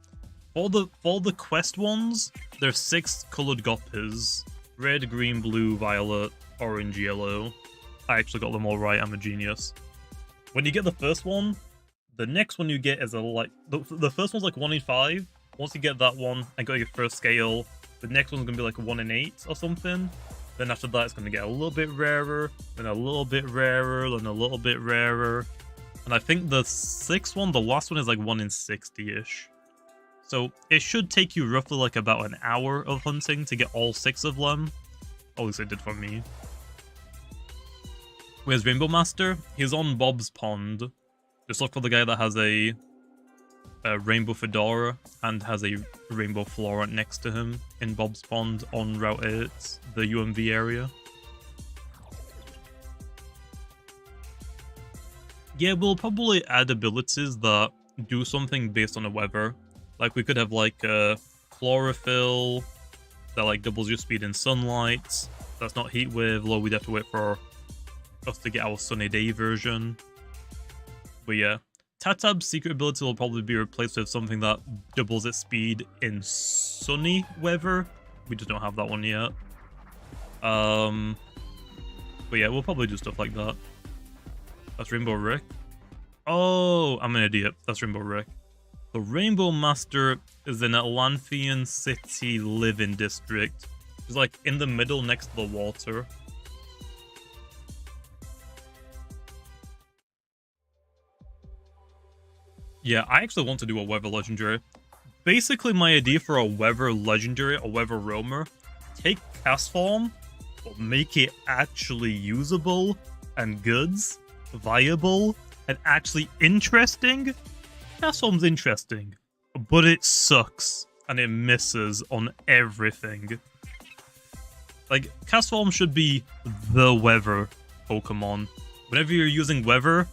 For the quest ones, there's 6 colored guppies. Red, green, blue, violet, orange, yellow. I actually got them all right, I'm a genius. When you get the first one, the next one you get is a like... The first one's like 1 in 5. Once you get that one and got your first scale, the next one's gonna be like 1 in 8 or something. Then after that, it's gonna get a little bit rarer, then a little bit rarer, then a little bit rarer. And I think the 6th one, the last one, is like 1 in 60-ish. So it should take you roughly like about an hour of hunting to get all 6 of them. At least it did for me. Where's Rainbow Master? He's on Bob's Pond. Just look for the guy that has a rainbow fedora and has a rainbow Florent next to him in Bob's Pond on Route 8, the UMV area. Yeah, we'll probably add abilities that do something based on the weather. Like we could have like chlorophyll that like doubles your speed in sunlight. That's not heat wave, though we'd have to wait for us to get our sunny day version. But yeah. Tatab's secret ability will probably be replaced with something that doubles its speed in sunny weather. We just don't have that one yet. But yeah, we'll probably do stuff like that. That's Rainbow Rick. Oh, I'm an idiot. That's Rainbow Rick. The Rainbow Master is in Atlantean City Living District. It's like in the middle next to the water. Yeah, I actually want to do a weather legendary. Basically, my idea for a weather legendary, a weather roamer, take cast form, but make it actually usable and goods, viable, and actually interesting. Cast form's interesting, but it sucks and it misses on everything. Like, cast form should be the weather Pokemon. Whenever you're using weather,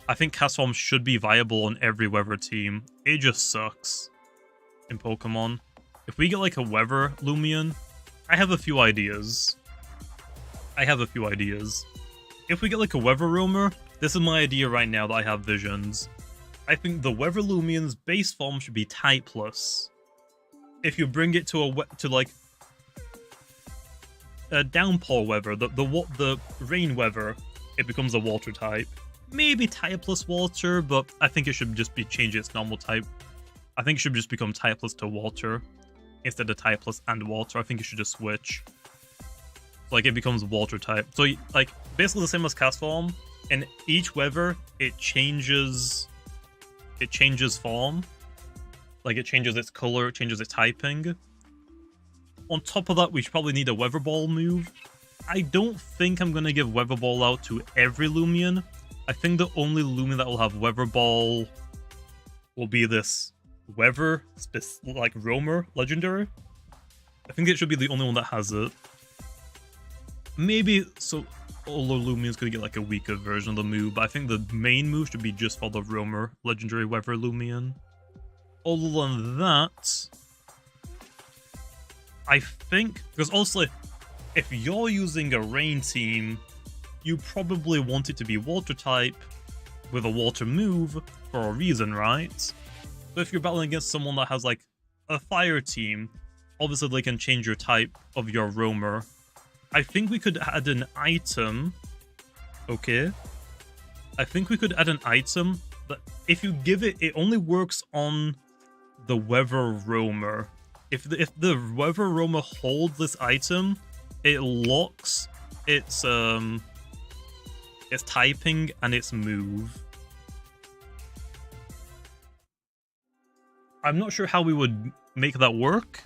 I think cast form should be viable on every weather team. It just sucks in Pokemon. If we get like a weather Loomian, I have a few ideas. If we get like a weather roamer, this is my idea right now that I have visions. I think the weather Loomian's base form should be typeless. If you bring it to like a downpour weather, the rain weather, it becomes a water type. Maybe typeless water, but I think it should just be change its normal type. I think it should just become typeless to water instead of typeless and water. I think it should just switch. Like it becomes water type. So like basically the same as cast form. In each weather, it changes form. Like it changes its color, it changes its typing. On top of that, we should probably need a weather ball move. I don't think I'm gonna give weather ball out to every Loomian. I think the only Loomian that will have weather ball will be this weather, like roamer legendary. I think it should be the only one that has it. Maybe so all the Loomians could get like a weaker version of the move, but I think the main move should be just for the roamer legendary weather Loomian. Other than that, I think, because also if you're using a rain team, you probably want it to be water type with a water move for a reason, right? So if you're battling against someone that has like a fire team, obviously they can change your type of your roamer. I think we could add an item. Okay. I think we could add an item that if you give it, it only works on the weather roamer. If the weather roamer holds this item, it locks its typing and its move. I'm not sure how we would make that work.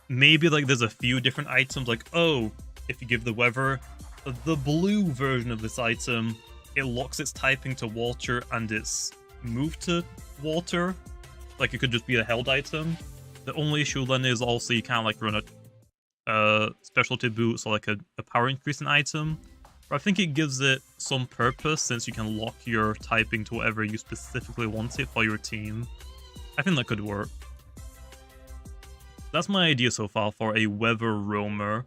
Maybe like there's a few different items, like, oh, if you give the weather the blue version of this item, it locks its typing to water and its move to water. Like it could just be a held item. The only issue then is also you can't like run a specialty boots or like a power increasing item. But I think it gives it some purpose since you can lock your typing to whatever you specifically want it for your team. I think that could work. That's my idea so far for a weather roamer.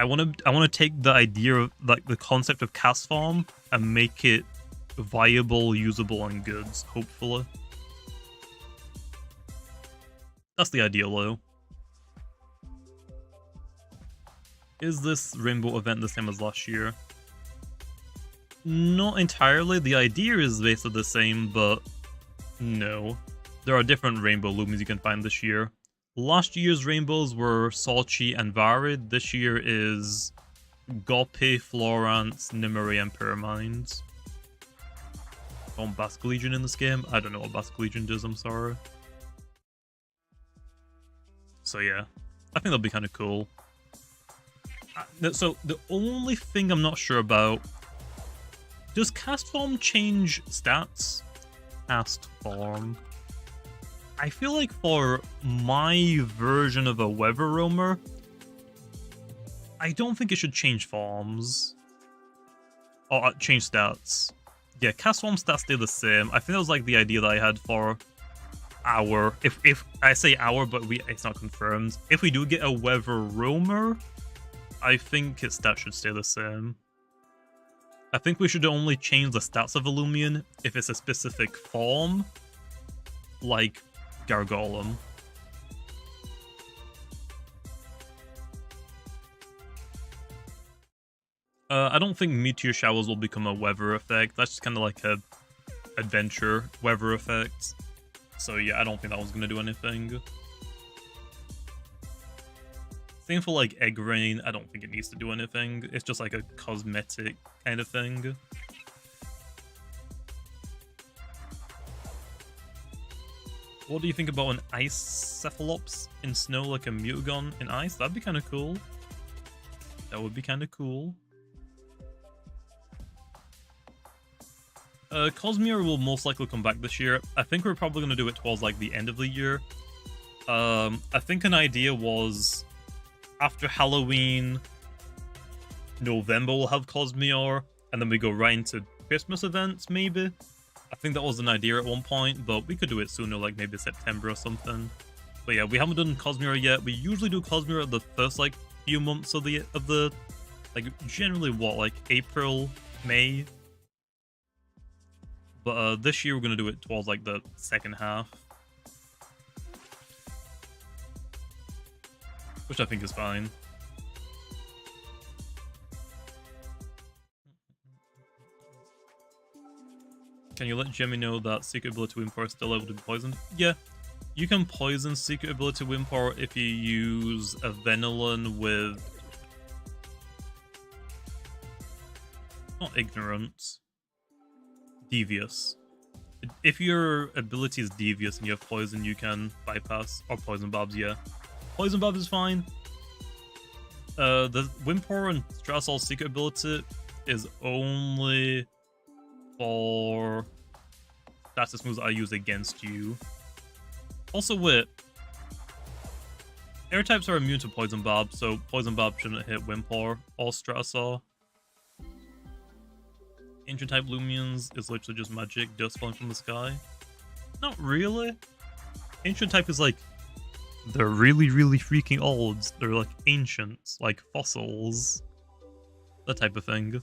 I want to take the idea of like the concept of cast form and make it viable, usable, and goods, hopefully. That's the idea, though. Is this rainbow event the same as last year? Not entirely. The idea is basically the same, but no. There are different rainbow Loomians you can find this year. Last year's rainbows were Salchi and Varied. This year is Gope, Florence, Nimeri, and pyramind. On Basque Legion in this game? I don't know what Basque Legion does, I'm sorry. So yeah, I think that'll be kind of cool. So the only thing I'm not sure about, does cast form change stats? Cast form. I feel like for my version of a weather roamer, I don't think it should change forms. Or change stats. Yeah, cast form stats stay the same. I think that was like the idea that I had for our, if I say our, but it's not confirmed. If we do get a weather roamer, I think its stats should stay the same. I think we should only change the stats of a Loomian if it's a specific form, like Gargolem. I don't think meteor showers will become a weather effect. That's just kind of like a adventure weather effect. So yeah, I don't think that one's gonna do anything. Same for like Egg Rain, I don't think it needs to do anything. It's just like a cosmetic kind of thing. What do you think about an ice cephalops in snow, like a mutagon in ice? That'd be kind of cool. That would be kind of cool. Cosmere will most likely come back this year. I think we're probably going to do it towards like the end of the year. I think an idea was after Halloween, November we'll have Cosmere, and then we go right into Christmas events, maybe. I think that was an idea at one point, but we could do it sooner, like maybe September or something. But yeah, we haven't done Cosmere yet. We usually do Cosmere at the first like few months of the like generally what, like April, May. But this year we're gonna do it towards like the second half, which I think is fine. Can you let Jemmy know that Secret Ability Windpower is still able to be poisoned? Yeah, you can poison Secret Ability Windpower if you use a Venilon with... not Ignorant. Devious. If your ability is Devious and you have Poison, you can bypass. Or Poison Barbs, yeah. Poison Barbs is fine. The Windpower and Strasol's Secret Ability is only... for status moves I use against you. Also, wait. Air types are immune to Poison Barb, so Poison Barb shouldn't hit Windpower or Stratosaur. Ancient type Lumions is literally just magic, dust falling from the sky. Not really. Ancient type is like, they're really, really freaking old. They're like ancients, like fossils. That type of thing.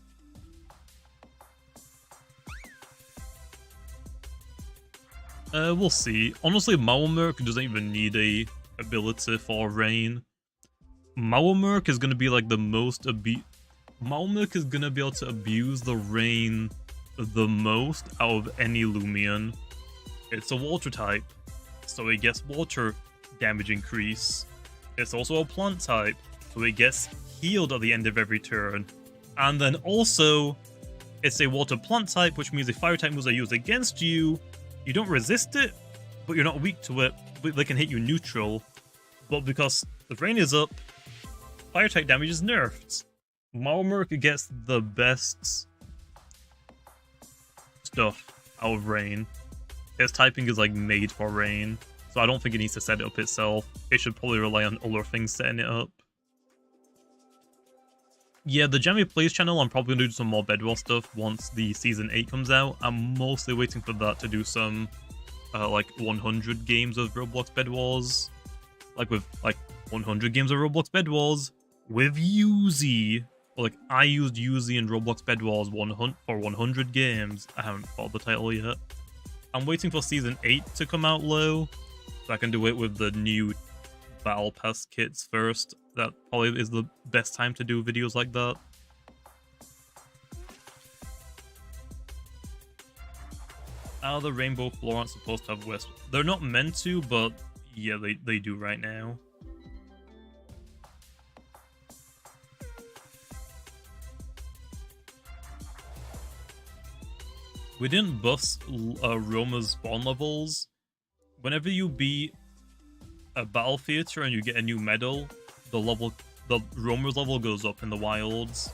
We'll see. Honestly, Maomurk doesn't even need a ability for rain. Maomurk is gonna be like the most Maomurk is gonna be able to abuse the rain the most out of any Loomian. It's a water type, so it gets water damage increase. It's also a plant type, so it gets healed at the end of every turn. And then also, it's a water plant type, which means if fire type moves are used against you, you don't resist it, but you're not weak to it, but they can hit you neutral. But because the rain is up, fire type damage is nerfed. Maomurk gets the best stuff out of rain. Its typing is like made for rain, so I don't think it needs to set it up itself. It should probably rely on other things setting it up. Yeah, the Jammy Plays channel, I'm probably going to do some more Bedwars stuff once the Season 8 comes out. I'm mostly waiting for that to do some, like, 100 games of Roblox Bedwars. Like, with, like, 100 games of Roblox Bedwars with Yuzi. Or, like, I used Yuzi in Roblox Bedwars for 100 games. I haven't thought of the title yet. I'm waiting for Season 8 to come out low, so I can do it with the new Battle Pass kits first. That probably is the best time to do videos like that. Are the Rainbow Florons supposed to have Wisp? They're not meant to, but yeah, they do right now. We didn't bust Roma's spawn levels. Whenever you beat a battle theater and you get a new medal, the Roamer's level goes up in the wilds.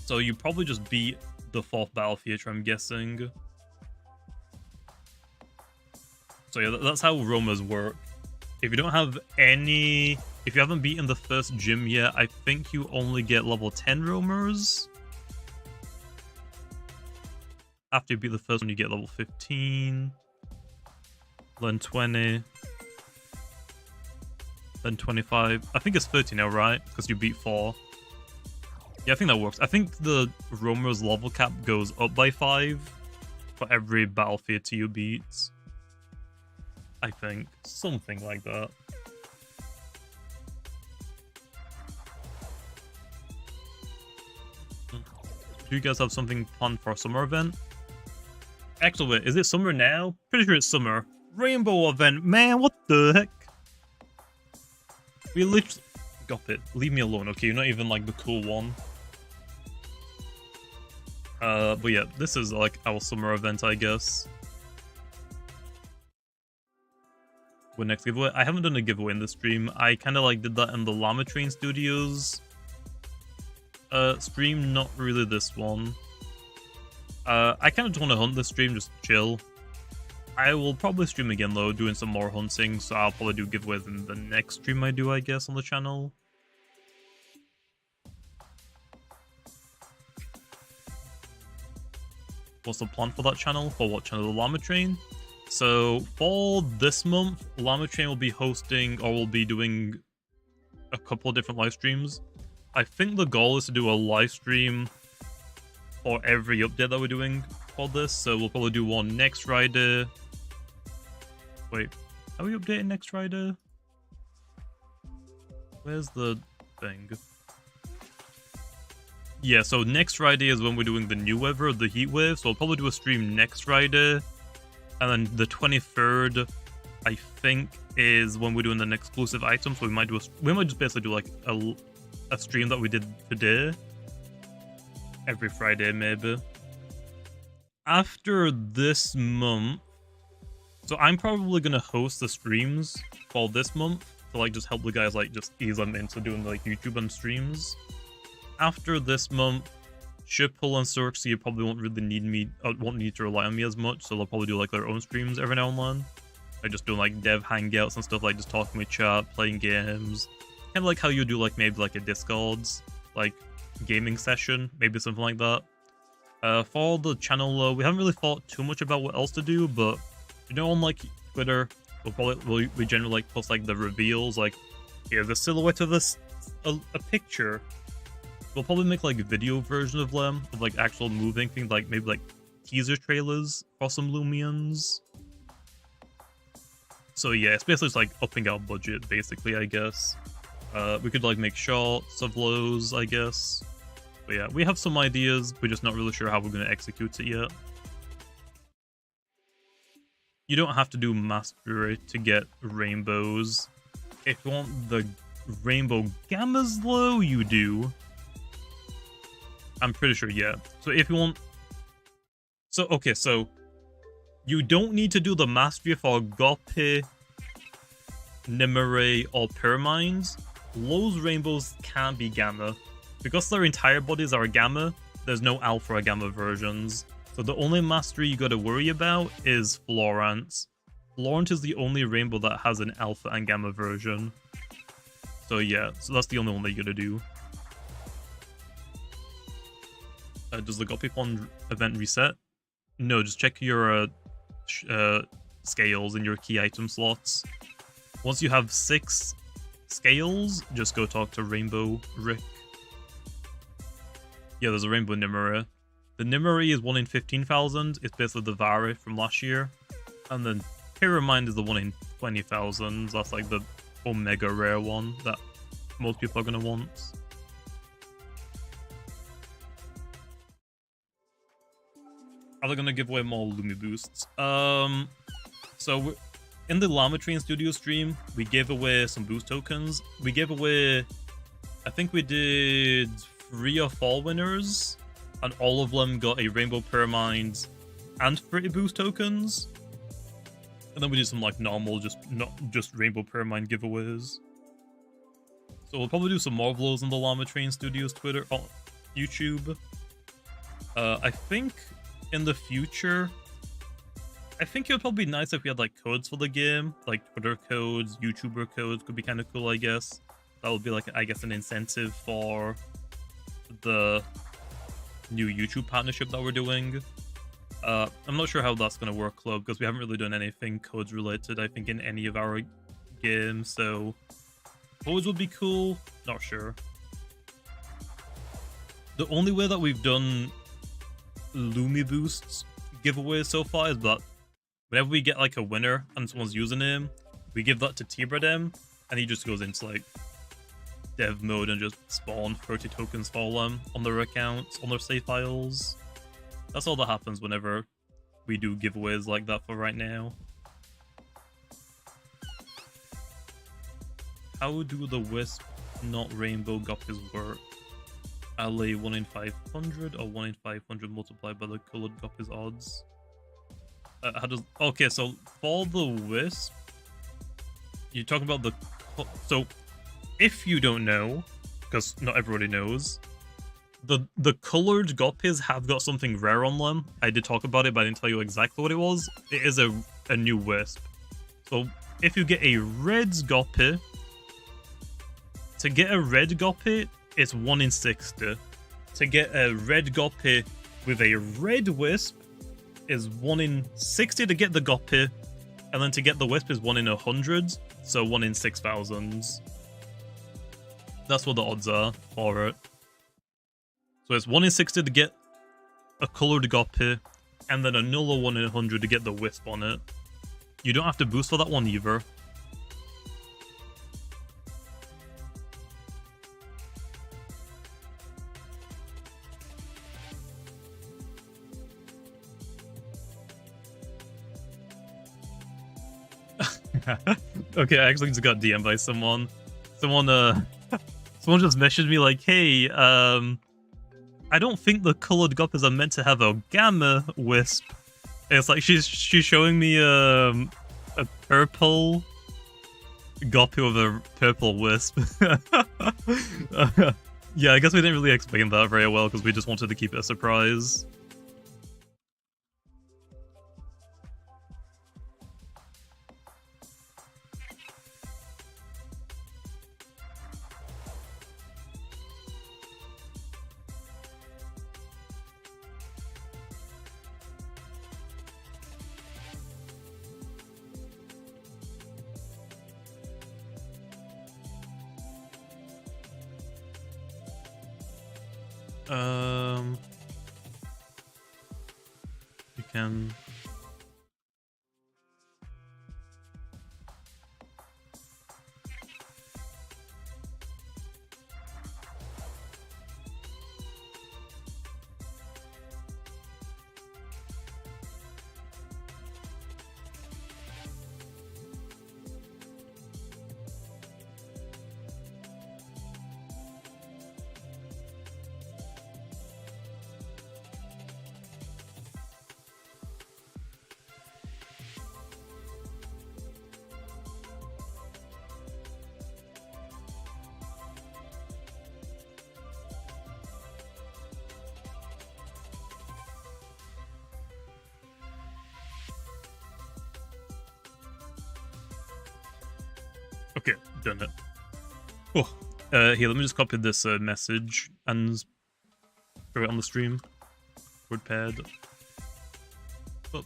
So you probably just beat the 4th battle theater, I'm guessing. So yeah, that's how Roamers work. If you don't have any... if you haven't beaten the first gym yet, I think you only get level 10 Roamers. After you beat the first one, you get level 15. Then 20. Then 25. I think it's 30 now, right? Because you beat 4. Yeah, I think that works. I think the Roamer's level cap goes up by 5 for every battle theater you beat. I think. Something like that. Do you guys have something planned for a summer event? Excellent. Is it summer now? Pretty sure it's summer. Rainbow event, man, what the heck? We literally... Got it. Leave me alone, okay? You're not even, like, the cool one. But yeah, this is, like, our summer event, I guess. What next giveaway? I haven't done a giveaway in this stream. I kind of, like, did that in the Llama Train Studios stream, not really this one. I kind of just want to hunt this stream, just chill. I will probably stream again though, doing some more hunting, so I'll probably do giveaways in the next stream I do, I guess, on the channel. What's the plan for that channel? For what channel? The Llama Train? So, for this month, Llama Train will be hosting, or will be doing a couple of different live streams. I think the goal is to do a live stream for every update that we're doing for this, so we'll probably do one next Friday. Wait, are we updating next Friday? Where's the thing? Yeah, so next Friday is when we're doing the new weather, the heat wave, so I'll probably do a stream next Friday. And then the 23rd, I think, is when we're doing an exclusive item, so we might just basically do like a stream that we did today. Every Friday, maybe. After this month, so I'm probably gonna host the streams for this month to like just help the guys like just ease them into doing like YouTube and streams. After this month, Shipple and Cirxy probably won't really need me, won't need to rely on me as much, so they'll probably do like their own streams every now and then. Like just doing like dev hangouts and stuff, like just talking with chat, playing games. Kind of like how you do like maybe like a Discord's like gaming session, maybe something like that. For the channel, we haven't really thought too much about what else to do, but you know, on like Twitter, we generally like post like the reveals, like here's the silhouette of this a picture. We'll probably make like a video version of them, of like actual moving things, like maybe like teaser trailers for some Lumions. So yeah, it's basically just like upping our budget, basically, I guess. We could like make shorts of those, I guess. But yeah, we have some ideas, we're just not really sure how we're going to execute it yet. You don't have to do mastery to get rainbows. If you want the rainbow gammas though, you do. I'm pretty sure, yeah. So if you want... So, okay, so... You don't need to do the mastery for Gopi, Nimere, or Pyramind. Those rainbows can't be gamma. Because their entire bodies are gamma, there's no alpha or gamma versions. So the only mastery you gotta worry about is Florence. Florence is the only rainbow that has an alpha and gamma version. So yeah, so that's the only one that you gotta do. Does the Gopipon event reset? No, just check your scales and your key item slots. Once you have 6 scales, just go talk to Rainbow Rick. Yeah, there's a Rainbow Nimere. The Nimere is 1 in 15,000. It's basically the Vari from last year. And then Pyramind is the 1 in 20,000. That's like the Omega rare one that most people are going to want. Are they going to give away more Lumi boosts? So in the Llama Train Studio stream, we gave away some boost tokens. We gave away, I think we did 3 or 4 winners, and all of them got a Rainbow Pyramind and 30 boost tokens. And then we did some like normal, not just Rainbow Pyramind giveaways. So we'll probably do some more of those on the Llama Train Studios Twitter, or YouTube. I think in the future, I think it would probably be nice if we had like codes for the game, like Twitter codes, YouTuber codes could be kind of cool, I guess. That would be like, I guess, an incentive for the new YouTube partnership that we're doing. I'm not sure how that's going to work, Club, because we haven't really done anything codes related, I think, in any of our games, so codes would be cool, not sure. The only way that we've done Lumi boosts giveaways so far is that whenever we get like a winner and someone's username, we give that to Tbredem, and he just goes into like dev mode and just spawn 30 tokens for them on their accounts, on their save files. That's all that happens whenever we do giveaways like that for right now. How do the wisp, not rainbow guppies work? LA 1 in 500 or 1 in 500 multiplied by the colored guppies odds? How does... Okay, so for the wisp, you're talking about the... So, if you don't know, because not everybody knows, the colored guppies have got something rare on them. I did talk about it, but I didn't tell you exactly what it was. It is a new wisp. So, if you get a red guppy, to get a red guppy, it's 1 in 60. To get a red guppy with a red wisp is 1 in 60 to get the guppy, and then to get the wisp is 1 in 100, so 1 in 6,000. That's what the odds are for it. So it's 1 in 60 to get a colored guppy, and then another 1 in 100 to get the wisp on it. You don't have to boost for that one either. Okay, I actually just got DM'd by someone. Someone just messaged me like, hey, I don't think the colored guppies are meant to have a gamma wisp. And it's like she's showing me a purple guppy with a purple wisp. Yeah, I guess we didn't really explain that very well because we just wanted to keep it a surprise. You can... Okay, done it. Oh, here, let me just copy this message and throw it on the stream. WordPad. Up.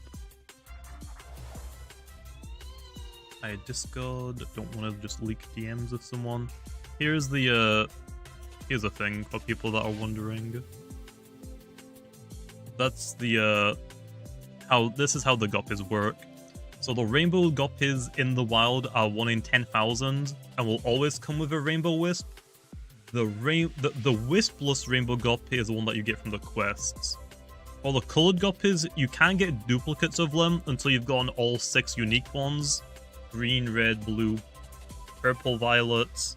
I Discord. Don't want to just leak DMs of someone. Here's the here's a thing for people that are wondering. That's the this is how the guppies work. So the rainbow guppies in the wild are 1 in 10,000 and will always come with a rainbow wisp. The wispless rainbow guppy is the one that you get from the quests. For the colored guppies, you can get duplicates of them until you've gotten all 6 unique ones. Green, red, blue, purple, violet,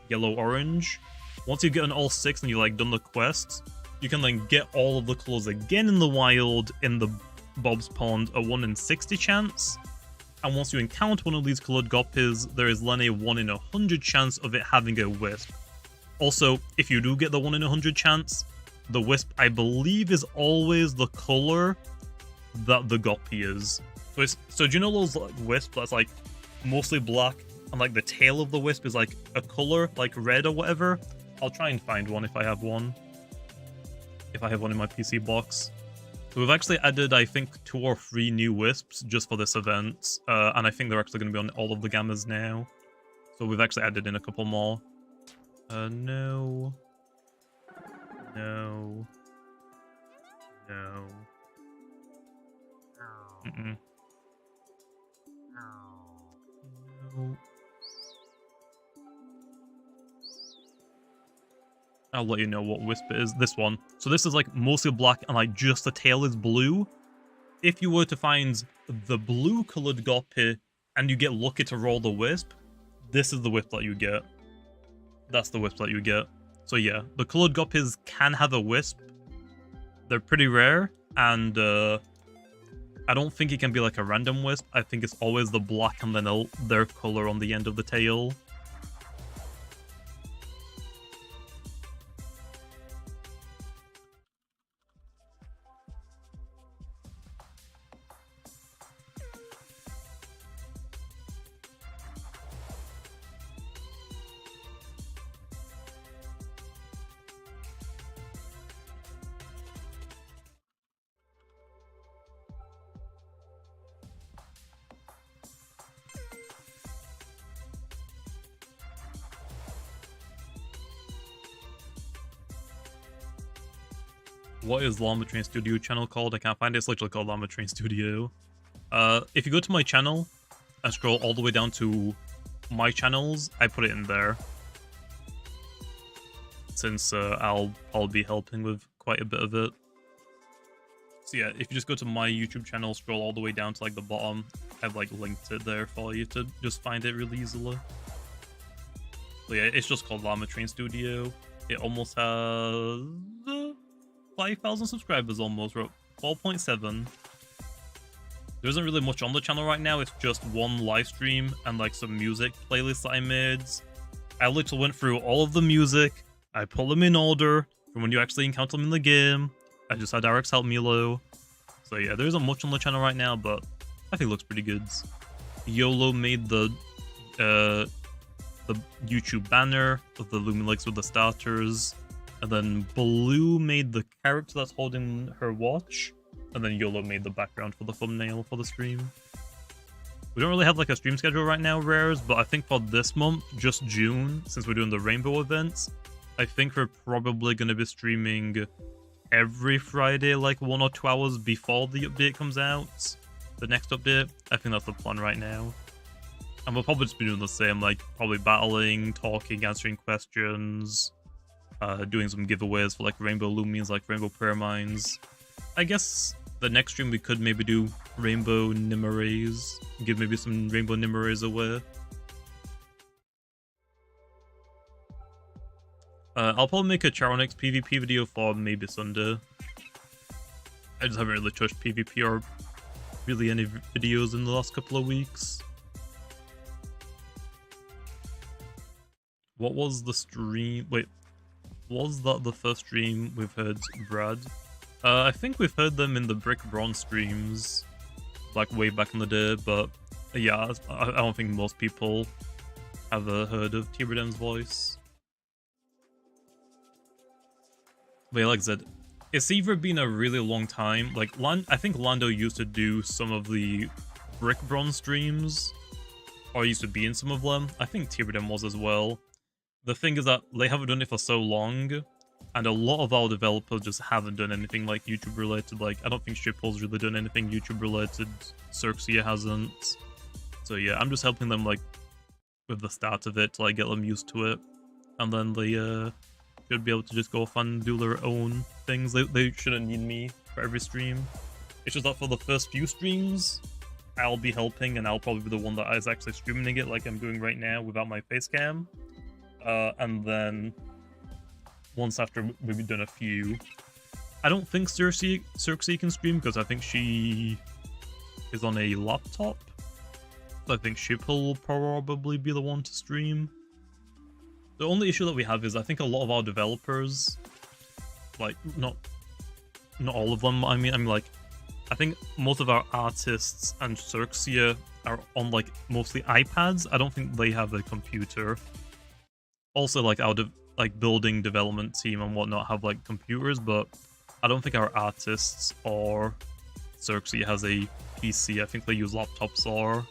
yellow, orange. Once you've gotten all 6 and you've done the quests, you can then get all of the colors again in the wild in the Bob's Pond, a 1 in 60 chance, and once you encounter one of these colored guppies, there is then a 1 in 100 chance of it having a wisp. Also, if you do get the 1 in 100 chance, the wisp, I believe, is always the color that the guppy is. So do you know those wisps that's mostly black, and the tail of the wisp is a color, red or whatever? I'll try and find one if I have one. If I have one in my PC box. So we've actually added, I think, 2 or 3 new wisps just for this event, and I think they're actually going to be on all of the gammas now. So we've actually added in a couple more. No. No. No. Mm-mm. No. I'll let you know what wisp it is. This one. So this is mostly black and just the tail is blue. If you were to find the blue colored guppy and you get lucky to roll the wisp, this is the wisp that you get. That's the wisp that you get. So yeah, the colored guppies can have a wisp. They're pretty rare, and I don't think it can be like a random wisp. I think it's always the black and then their color on the end of the tail. What is Llama Train Studio channel called? I can't find it. It's literally called Llama Train Studio. If you go to my channel and scroll all the way down to my channels, I put it in there. Since I'll probably be helping with quite a bit of it. So yeah, if you just go to my YouTube channel, scroll all the way down to like the bottom, I've like linked it there for you to just find it really easily. So yeah, it's just called Llama Train Studio. It almost has 5,000 subscribers almost, we're at 4.7. There isn't really much on the channel right now, it's just one live stream and like some music playlists that I made. I literally went through all of the music, I put them in order from when you actually encounter them in the game. I just had Derek's help Milo. So yeah, there isn't much on the channel right now, but I think it looks pretty good. YOLO made the YouTube banner of the Loomian legs with the starters. And then Blue made the character that's holding her watch. And then YOLO made the background for the thumbnail for the stream. We don't really have like a stream schedule right now, Rares, but I think for this month, just June, since we're doing the Rainbow events, I think we're probably going to be streaming every Friday, like 1 or 2 hours before the update comes out. The next update, I think that's the plan right now. And we'll probably just be doing the same, like probably battling, talking, answering questions. Doing some giveaways for like Rainbow Loomians, like Rainbow Pyraminds. I guess the next stream we could maybe do Rainbow Nimerays. Give maybe some Rainbow Nimerays away. I'll probably make a Charonix PvP video for maybe Sunday. I just haven't really touched PvP or really any videos in the last couple of weeks. What was the stream? Wait. Was that the first stream we've heard Brad? I think we've heard them in the Brick Bronze streams, like way back in the day, but yeah, I don't think most people have heard of Tybredem's voice. But yeah, like I said, it's either been a really long time, like I think Lando used to do some of the Brick Bronze streams, or used to be in some of them. I think Tybredem was as well. The thing is that they haven't done it for so long, and a lot of our developers just haven't done anything like YouTube related. Like, I don't think Shippo's really done anything YouTube related. Cirxia hasn't. So yeah, I'm just helping them like with the start of it to like get them used to it, and then they should be able to just go off and do their own things. They shouldn't need me for every stream. It's just that for the first few streams, I'll be helping, and I'll probably be the one that is actually streaming it like I'm doing right now without my face cam. And then once after we've done a few, I don't think Cirxia can stream because I think she is on a laptop. So I think Shippo will probably be the one to stream. The only issue that we have is I think a lot of our developers, like not all of them. I mean like I think most of our artists and Cirxia are on like mostly iPads. I don't think they have a computer. Also, like our building development team and whatnot have like computers, but I don't think our artists or Cirxia has a PC. I think they use laptops or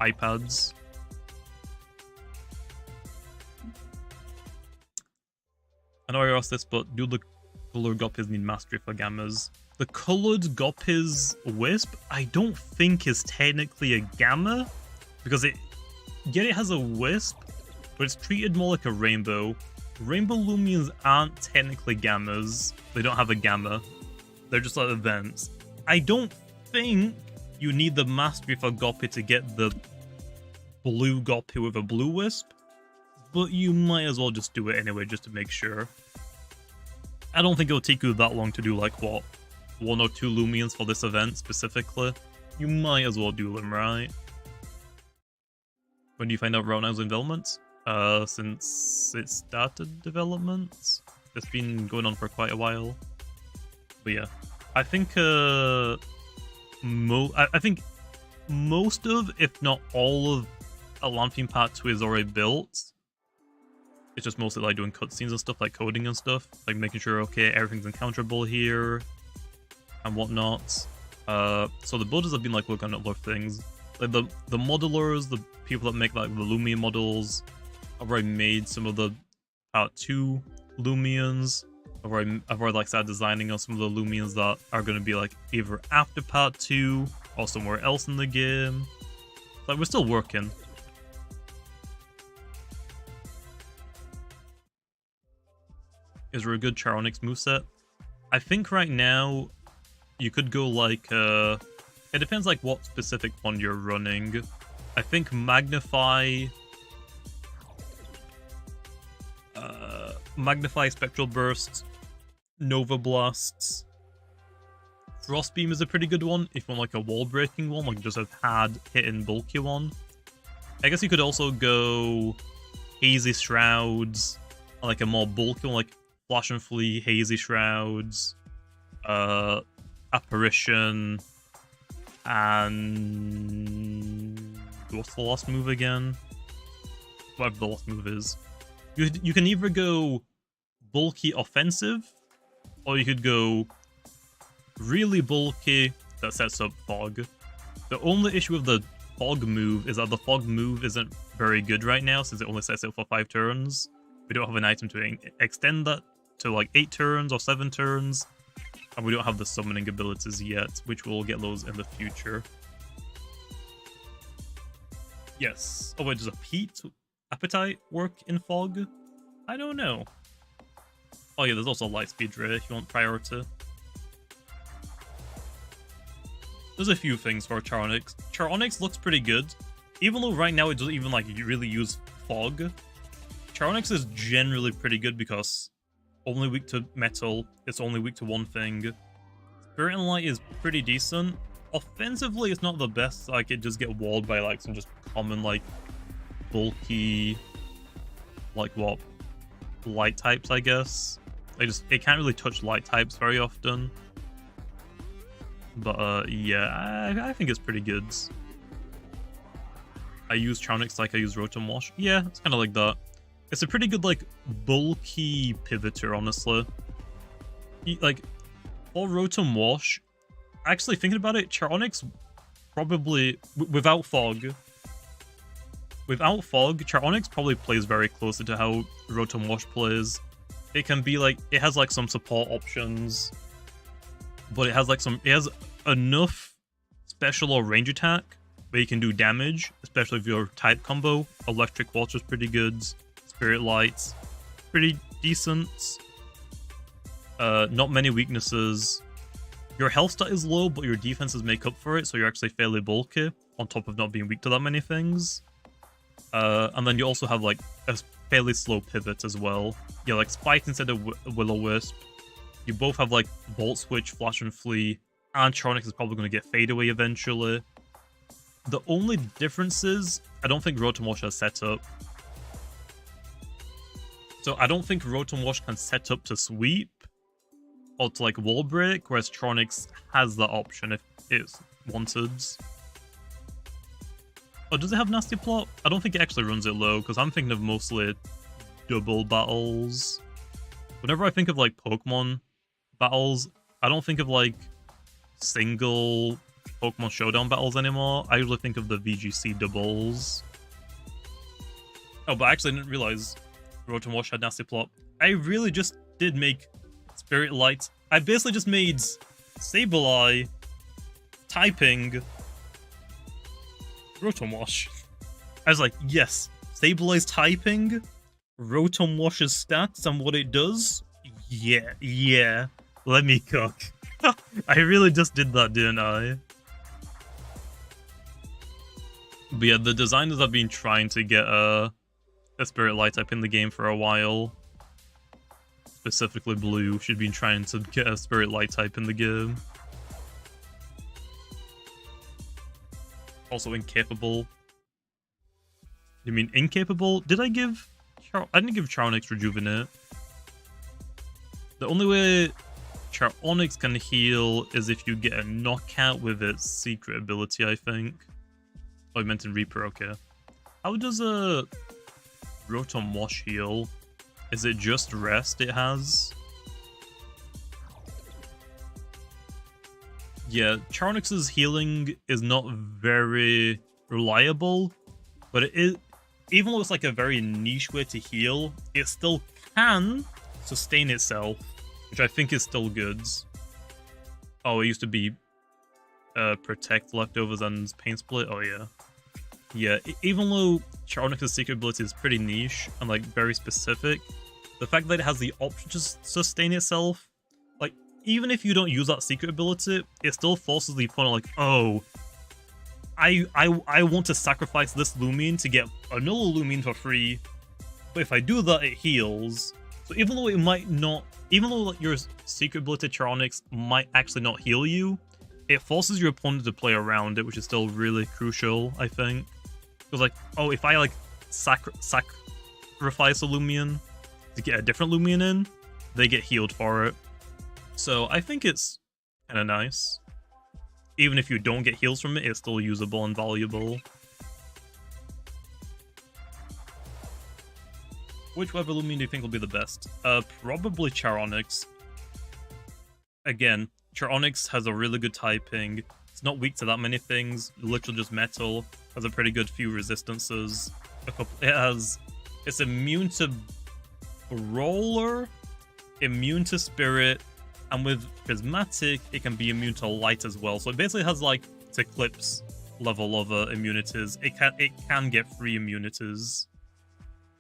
iPads. I know I asked this, but do the colored guppies need mastery for gammas? The colored guppies wisp, I don't think is technically a gamma, because it has a wisp, but it's treated more like a rainbow. Rainbow Loomians aren't technically gammas. They don't have a gamma. They're just like events. I don't think you need the mastery for Guppy to get the blue Goppy with a blue Wisp, but you might as well just do it anyway just to make sure. I don't think it'll take you that long to do like, what, 1 or 2 Lumions for this event specifically. You might as well do them, right? When do you find out Roundhouse development? Since it started development. It's been going on for quite a while. But yeah, I think I think most of, if not all of, Atlantean Part 2 is already built. It's just mostly like doing cutscenes and stuff, like coding and stuff, like making sure, okay, everything's encounterable here and whatnot. So the builders have been like working on other things. Like the modelers, the people that make like the Loomian models, I've already made some of the Part 2 Lumions. I've already like started designing on some of the Lumions that are going to be like either after Part 2 or somewhere else in the game. Like we're still working. Is there a good Charonyx moveset? I think right now you could go like it depends like what specific one you're running. I think Magnify, Spectral Burst, Nova Blasts, Frost Beam is a pretty good one if you want like a wall breaking one, like just a hard hitting bulky one. I guess you could also go Hazy Shrouds, like a more bulky one, like Flash and Flee, Hazy Shrouds, Apparition, and what's the last move again? Whatever the last move is. You can either go bulky offensive, or you could go really bulky that sets up Fog. The only issue with the Fog move is that the Fog move isn't very good right now since it only sets it for 5 turns. We don't have an item to extend that to like 8 turns or 7 turns. And we don't have the summoning abilities yet, which we'll get those in the future. Yes. Oh wait, does a Peat Appetite work in Fog? I don't know. Oh yeah, there's also Lightspeed Ray if you want priority. There's a few things for Charonyx. Charonyx looks pretty good. Even though right now it doesn't even like really use Fog. Charonyx is generally pretty good because only weak to metal, it's only weak to one thing. Spirit and Light is pretty decent. Offensively, it's not the best, like it does get walled by like some just common like bulky, like what, light types, I guess. It can't really touch light types very often. But yeah, I think it's pretty good. I use Charonyx like I use Rotom Wash. Yeah, it's kind of like that. It's a pretty good, like, bulky pivoter, honestly. Like, for Rotom Wash, actually thinking about it, Charonyx probably, without Fog, Charonyx probably plays very closely to how Rotom Wash plays. It can be, like, it has, like, some support options, but it has, like, it has enough special or range attack where you can do damage, especially if your type combo. Electric Water is pretty good. Spirit Lights, pretty decent. Not many weaknesses. Your health stat is low, but your defenses make up for it, so you're actually fairly bulky, on top of not being weak to that many things. And then you also have like a fairly slow pivot as well. Yeah, like Spike instead of Will-O-Wisp. You both have like Volt Switch, Flash and Flee, and Charonyx is probably going to get Fade Away eventually. The only difference is, I don't think Rotom Wash has setup. So I don't think Rotom Wash can set up to sweep or to like wall break, whereas Charonyx has that option if it's wanted. Oh, does it have Nasty Plot? I don't think it actually runs it low, because I'm thinking of mostly double battles. Whenever I think of like Pokemon battles, I don't think of like single Pokemon Showdown battles anymore. I usually think of the VGC doubles. Oh, but I actually didn't realize Rotom Wash had Nasty Plot. I really just did make Spirit Light. I basically just made Sableye typing Rotom Wash. I was like, yes, Sableye's typing, Rotom Wash's stats and what it does. Yeah, let me cook. I really just did that, didn't I? But yeah, the designers have been trying to get a spirit light type in the game for a while. Specifically Blue should be trying to get a spirit light type in the game. Also incapable. You mean incapable? Did I give... I didn't give Charonix rejuvenate. The only way Charonix can heal is if you get a knockout with its secret ability, I think. Oh, I meant in Reaper, okay. How does a Rotom Wash heal? Is it just rest it has? Yeah, Charonix's healing is not very reliable, but it is, even though it's like a very niche way to heal, it still can sustain itself, which I think is still good. Oh, it used to be Protect, Leftovers, and Pain Split. Oh yeah. Yeah, even though Charonix's secret ability is pretty niche and like very specific, the fact that it has the option to sustain itself, like even if you don't use that secret ability, it still forces the opponent like, oh, I want to sacrifice this Loomian to get another Loomian for free, but if I do that, it heals. So even though it might not, even though like, your secret ability Charonix might actually not heal you, it forces your opponent to play around it, which is still really crucial, I think. Because like, oh, if I like sacrifice a Loomian to get a different Loomian in, they get healed for it. So I think it's kind of nice. Even if you don't get heals from it, it's still usable and valuable. Which Weather Loomian do you think will be the best? Probably Charonix. Again, Charonix has a really good typing. It's not weak to that many things. Literally just metal. Has a pretty good few resistances. It's immune to Brawler, immune to Spirit, and with Prismatic, it can be immune to Light as well. So it basically has like its Eclipse level of immunities. It can get free immunities.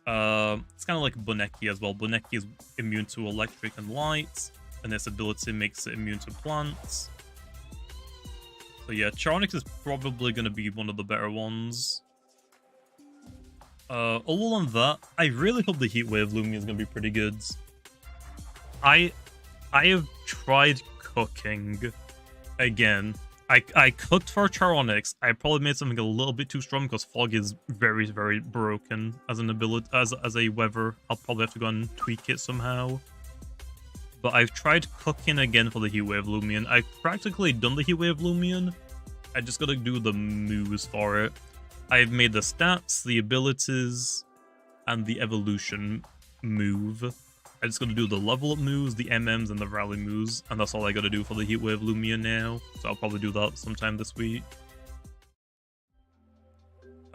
It's kind of like Boneki as well. Boneki is immune to Electric and Light, and its ability makes it immune to plants. So yeah, Charonix is probably going to be one of the better ones. Other than that, I really hope the Heatwave Loomian is going to be pretty good. I have tried cooking again. I cooked for Charonix. I probably made something a little bit too strong because Fog is very, very broken as an ability, as a weather. I'll probably have to go and tweak it somehow. But I've tried cooking again for the Heatwave Loomian. I've practically done the Heatwave Loomian. I just gotta do the moves for it. I've made the stats, the abilities, and the evolution move. I just gotta do the level up moves, the MMs, and the rally moves, and that's all I gotta do for the Heatwave Loomian now. So I'll probably do that sometime this week.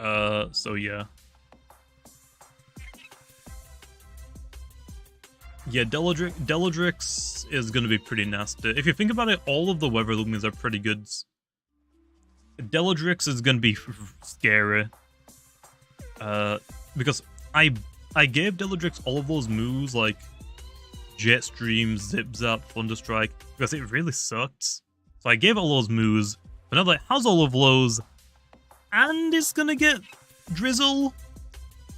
So yeah. Yeah, Deladrix is gonna be pretty nasty. If you think about it, all of the Weather Loomians are pretty good. Deladrix is gonna be scary. Because I gave Deladrix all of those moves, like Jetstream, Zip Zap, Thunderstrike, because it really sucked. So I gave all those moves, but now like, how's all of those? And it's gonna get Drizzle.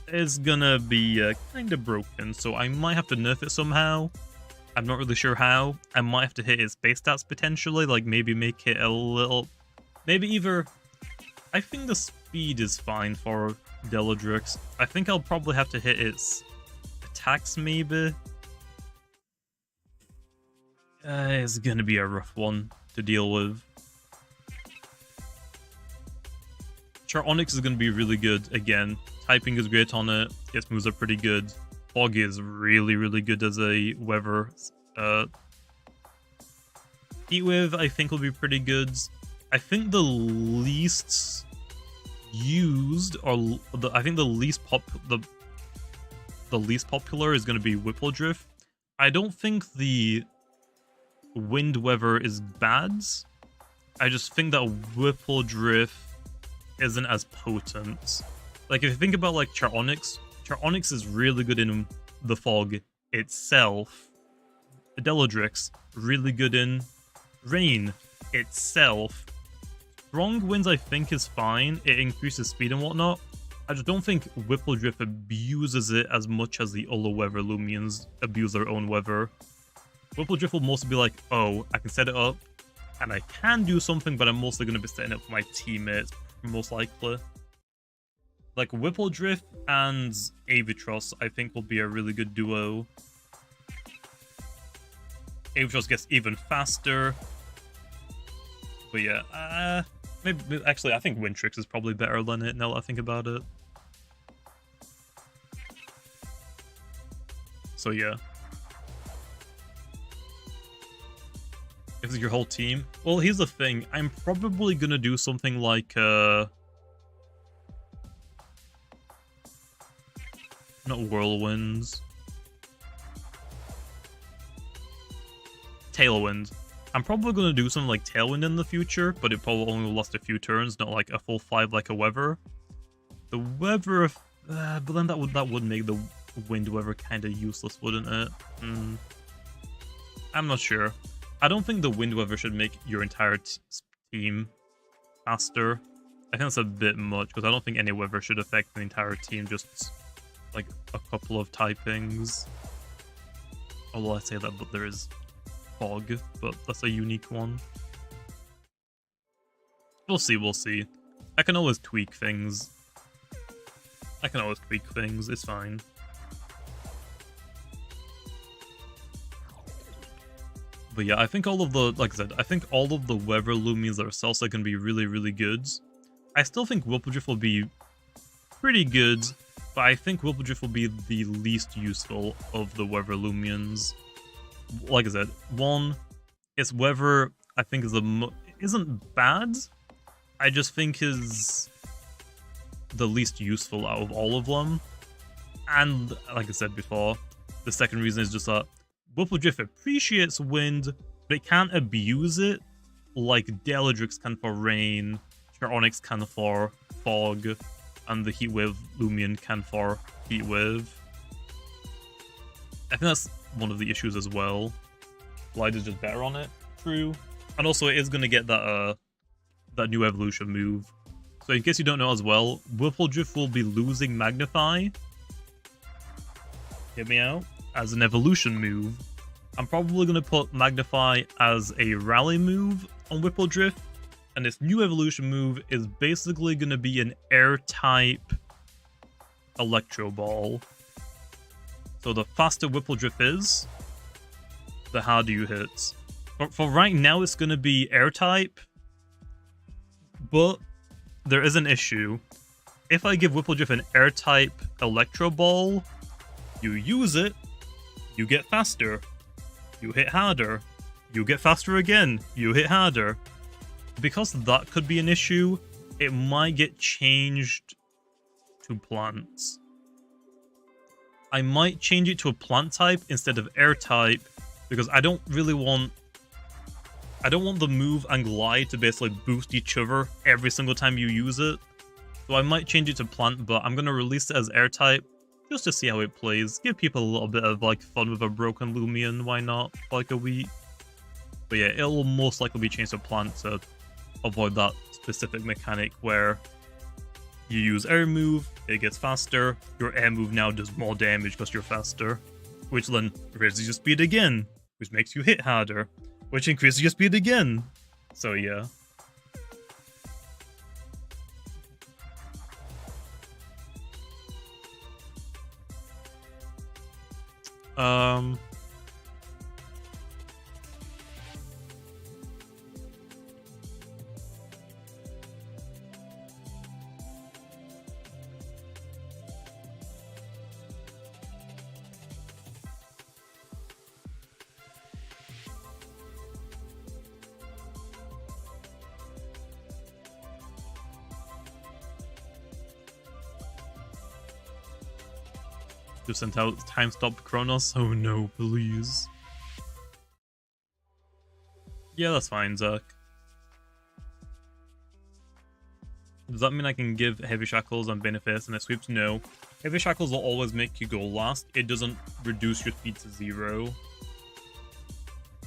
It's gonna be kind of broken, so I might have to nerf it somehow. I'm not really sure how. I might have to hit its base stats potentially, like maybe make it a little... Maybe either... I think the speed is fine for Deladrix. I think I'll probably have to hit its attacks maybe. It's gonna be a rough one to deal with. Charonix is gonna be really good again. Typing is great on it. Its moves are pretty good. Fog is really, really good as a weather. Heatwave, I think, will be pretty good. I think the least used, or I think the least popular is going to be Whipple-Drift. I don't think the Wind Weather is bad. I just think that Whipple-Drift isn't as potent. Like, if you think about, like, Charonix is really good in the Fog itself. Deladrix, really good in Rain itself. strong winds I think is fine. It increases speed and whatnot. I just don't think Whippledrift abuses it as much as the other weather Lumians abuse their own weather. Whippledrift will mostly be like, oh, I can set it up, and I can do something, but I'm mostly going to be setting it for my teammates, most likely. Like, Whippledrift and Avitros, I think, will be a really good duo. Avitros gets even faster. But yeah, maybe, actually, I think Wintrix is probably better than it, now that I think about it. So yeah. If it's your whole team. Well, here's the thing. I'm probably gonna do something like, not Whirlwinds. Tailwind. I'm probably going to do something like Tailwind in the future, but it probably only will last a few turns, not like a full 5 like a Weather. The Weather, but then that would make the Wind Weather kind of useless, wouldn't it? I'm not sure. I don't think the Wind Weather should make your entire team faster. I think that's a bit much, because I don't think any Weather should affect the entire team, just like a couple of typings. Although I say that, but there is Fog, but that's a unique one. We'll see, we'll see. I can always tweak things. It's fine. But yeah, I think all of the, like I said, I think all of the Weather Lumians themselves are going to be really, really good. I still think Whippledrift will be pretty good, but I think Whippledrift will be the least useful of the Weather Lumians. Like I said, one, its weather I think isn't bad. I just think is the least useful out of all of them. And like I said before, the second reason is just that Whippledrift appreciates wind, but it can't abuse it like Deladrix can for rain, Charonix can for fog, and the Heatwave Lumion can for Heatwave. I think that's one of the issues as well. Light is just better on it. True. And also it is going to get that that new evolution move. So in case you don't know as well, Whippledrift will be losing Magnify. Hear me out. As an evolution move. I'm probably going to put Magnify as a rally move on Whippledrift. And its new evolution move is basically going to be an air-type Electro Ball. So the faster Whippledrift is, the harder you hit. For right now, it's going to be air-type. But there is an issue. If I give Whippledrift an air-type Electro Ball, you use it, you get faster. You hit harder. You get faster again. You hit harder. Because that could be an issue, it might get changed to plants. I might change it to a plant type instead of air type, because I don't want the move and glide to basically boost each other every single time you use it. So I might change it to plant, but I'm going to release it as air type just to see how it plays. Give people a little bit of like fun with a broken Lumion, why not? For like a week. But yeah, it'll most likely be changed to plant to avoid that specific mechanic where you use air move, it gets faster, your air move now does more damage because you're faster, which then raises your speed again, which makes you hit harder, which increases your speed again. So yeah. Just sent out time stop Kronos. Oh no, please. Yeah, that's fine, Zach. Does that mean I can give Heavy Shackles and Benefice and a sweeps? No. Heavy Shackles will always make you go last. It doesn't reduce your speed to 0.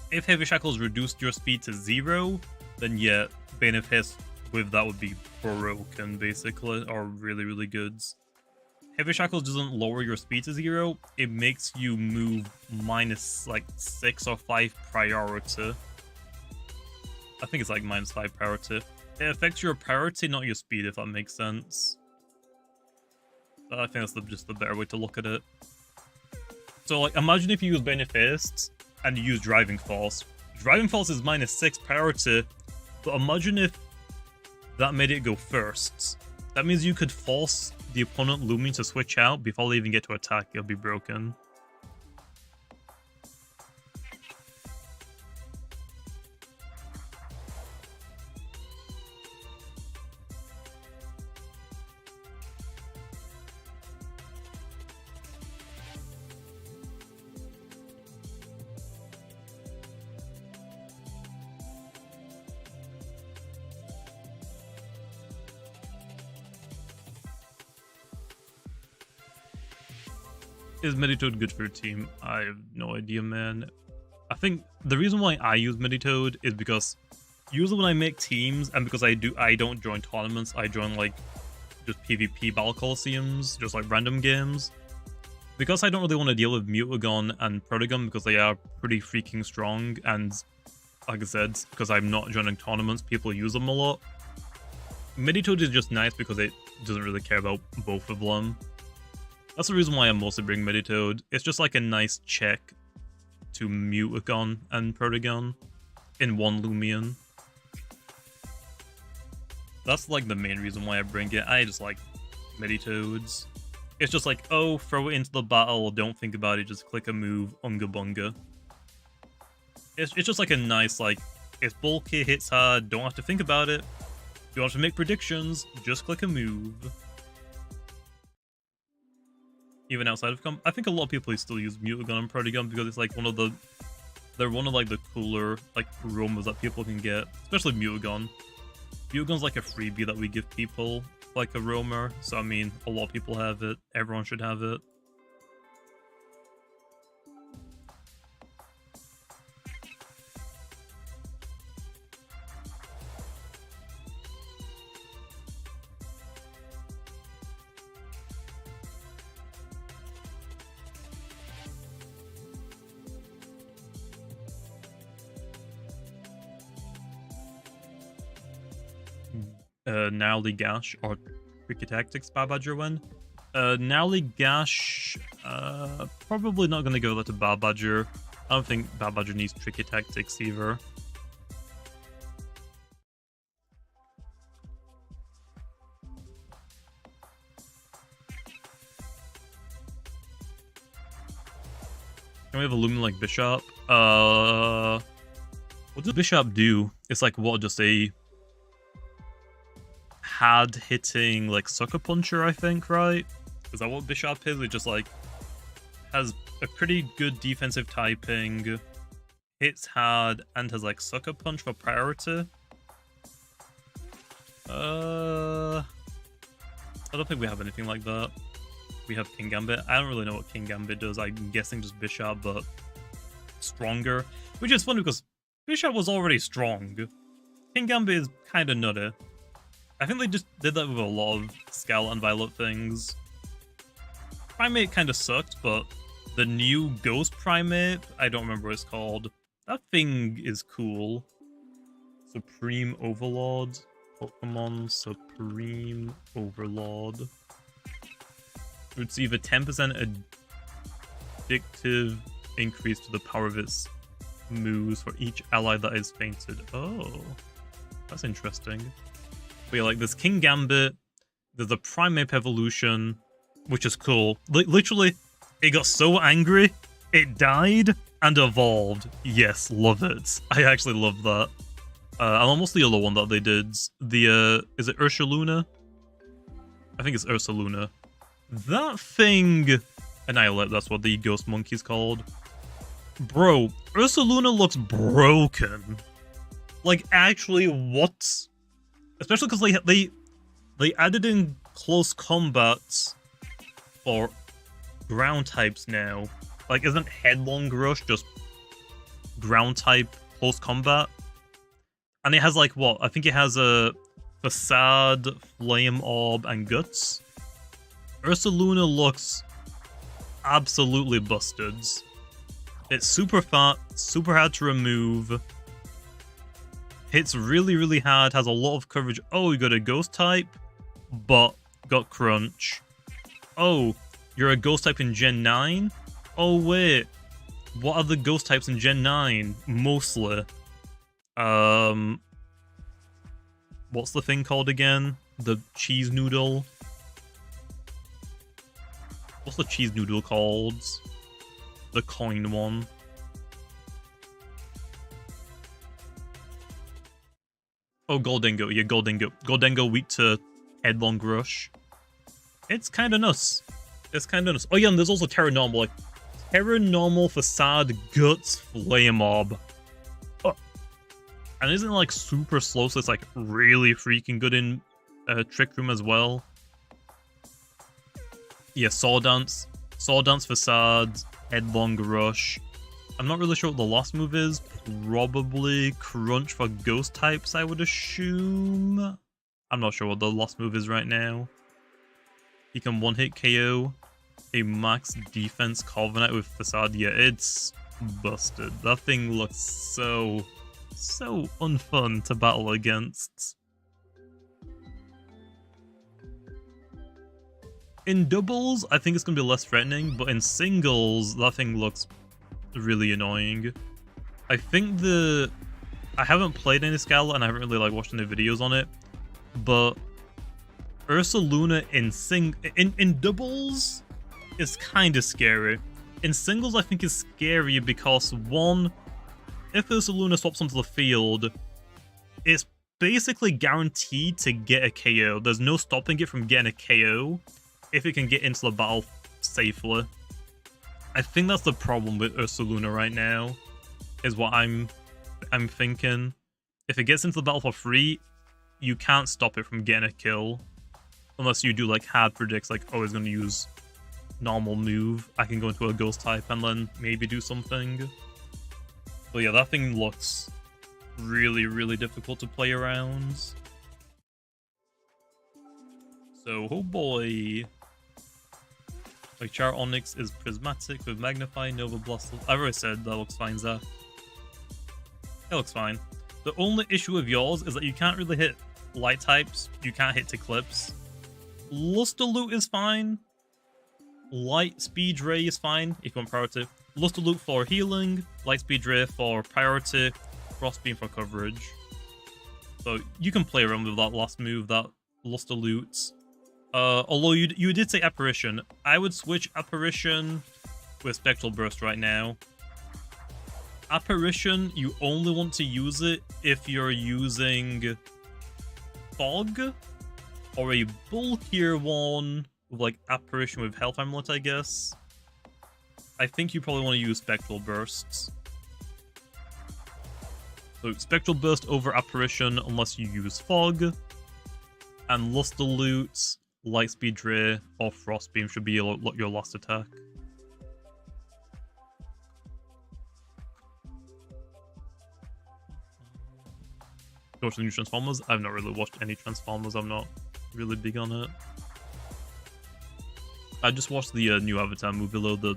If Heavy Shackles reduced your speed to 0, then yeah, Benefice with that would be broken, basically, or really, really good. Heavy Shackles doesn't lower your speed to 0, it makes you move minus, like, 6 or 5 priority. I think it's like minus 5 priority. It affects your priority, not your speed, if that makes sense. I think that's just the better way to look at it. So, like, imagine if you use Beneficed and you use Driving Force. Driving Force is minus 6 priority, but imagine if that made it go first. That means you could force the opponent Loomian to switch out before they even get to attack. It'll be broken. Is Meditoad good for your team? I have no idea, man. I think the reason why I use Meditoad is because usually when I make teams, and because I don't join tournaments, I join like just PvP battle coliseums, just like random games. Because I don't really want to deal with Mutagon and Protagon because they are pretty freaking strong, and like I said, because I'm not joining tournaments, people use them a lot. Meditoad is just nice because it doesn't really care about both of them. That's the reason why I mostly bring Meditoad. It's just like a nice check to Mutagon and Protagon in one Lumion. That's like the main reason why I bring it. I just like Meditoads. It's just like, oh, throw it into the battle, don't think about it, just click a move, unga bunga. It's just like a nice, like, it's bulky, hits hard, don't have to think about it. You want to make predictions, just click a move. Even outside of I think a lot of people still use Mutagon and Protagon because it's like they're one of like the cooler like roamers that people can get, especially Mutagon. Mutagon's like a freebie that we give people, like a roamer, so I mean, a lot of people have it, everyone should have it. Gnarly Gash or Tricky Tactics Barbadger win. Gnarly Gash, probably not going to go that to Barbadger. I don't think Barbadger needs Tricky Tactics either. Can we have a Lumion like Bishop? What does Bishop do? It's like, what, just a hard hitting like sucker puncher, I think, right? Is that what Bishop is? It just like has a pretty good defensive typing, hits hard, and has like sucker punch for priority. I don't think we have anything like that. We have King Gambit. I don't really know what King Gambit does. I'm guessing just Bishop, but stronger. Which is funny because Bishop was already strong. King Gambit is kind of nutty. I think they just did that with a lot of Scarlet and Violet things. Primate kind of sucked, but the new Ghost Primate, I don't remember what it's called. That thing is cool. Supreme Overlord. Pokemon Supreme Overlord. It's either 10% addictive increase to the power of its moves for each ally that is fainted. Oh, that's interesting. But yeah, like, there's King Gambit, there's a Primeape evolution, which is cool. Literally, it got so angry, it died and evolved. Yes, love it. I actually love that. And almost the other one that they did. The, is it Ursaluna? I think it's Ursaluna. That thing... Annihilate, that's what the Ghost Monkey's called. Bro, Ursaluna looks broken. Like, actually, what? Especially because they added in close combat for ground types now. Like, isn't Headlong Rush just ground type close combat? And it has like what? I think it has a Facade, Flame Orb, and Guts. Ursaluna looks absolutely busted. It's super fat, super hard to remove. Hits really, really hard, has a lot of coverage. Oh, you got a ghost type, but got crunch. Oh, you're a ghost type in Gen 9? Oh, wait. What are the ghost types in Gen 9? Mostly. What's the thing called again? The cheese noodle? What's the cheese noodle called? The coin one. Oh, Goldingo. Yeah, Goldingo. Goldingo weak to Headlong Rush. It's kind of nuts. It's kind of nuts. Oh yeah, and there's also Terra Normal. Like, Terra Normal, Facade, Guts, Flame Orb. Oh. And isn't it like super slow, so it's like really freaking good in Trick Room as well. Yeah, Sword Dance. Sword Dance, Facade, Headlong Rush. I'm not really sure what the last move is. Probably Crunch for Ghost types, I would assume. I'm not sure what the last move is right now. He can one-hit KO a max defense Corviknight with Facade. Yeah, it's busted. That thing looks so unfun to battle against. In doubles, I think it's going to be less threatening, but in singles, that thing looks really annoying. I think I haven't played any Scala and I haven't really like watched any videos on it, but Ursaluna in doubles is kind of scary. In singles, I think is scary because one, if Ursaluna swaps onto the field, it's basically guaranteed to get a KO. There's no stopping it from getting a KO if it can get into the battle safely. I think that's the problem with Ursaluna right now, is what I'm thinking. If it gets into the battle for free, you can't stop it from getting a kill. Unless you do like hard predicts, like, oh, it's going to use normal move. I can go into a ghost type and then maybe do something. But yeah, that thing looks really, really difficult to play around. So, oh boy. Like, Char Onyx is prismatic with Magnify, Nova Blast. I've already said that looks fine, Zach. It looks fine. The only issue with yours is that you can't really hit light types. You can't hit Eclipse. Luster Loot is fine. Light Speed Ray is fine if you want priority. Luster Loot for healing. Light Speed Ray for priority. Frost Beam for coverage. So you can play around with that last move, that Luster Loot. Although you did say Apparition. I would switch Apparition with Spectral Burst right now. Apparition, you only want to use it if you're using Fog, or a bulkier one with like Apparition with Health Amulet, I guess. I think you probably want to use Spectral Bursts. So Spectral Burst over Apparition unless you use Fog. And Luster Loot, Lightspeed Dray, or Frost Beam should be your last attack. Watch the new Transformers. I've not really watched any Transformers. I'm not really big on it. I just watched the new Avatar movie, though,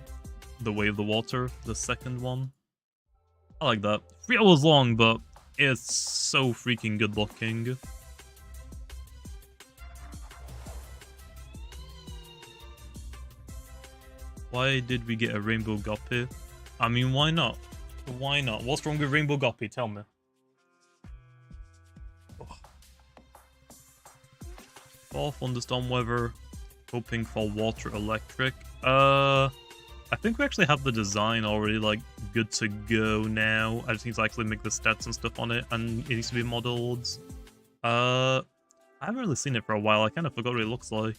the Way of the Water, the second one. I like that. 3 hours long, but it's so freaking good looking. Why did we get a Rainbow Guppy? I mean, why not? Why not? What's wrong with Rainbow Guppy? Tell me. For thunderstorm weather, hoping for water electric. I think we actually have the design already, like, good to go now. I just need to actually make the stats and stuff on it, and it needs to be modeled. I haven't really seen it for a while. I kind of forgot what it looks like.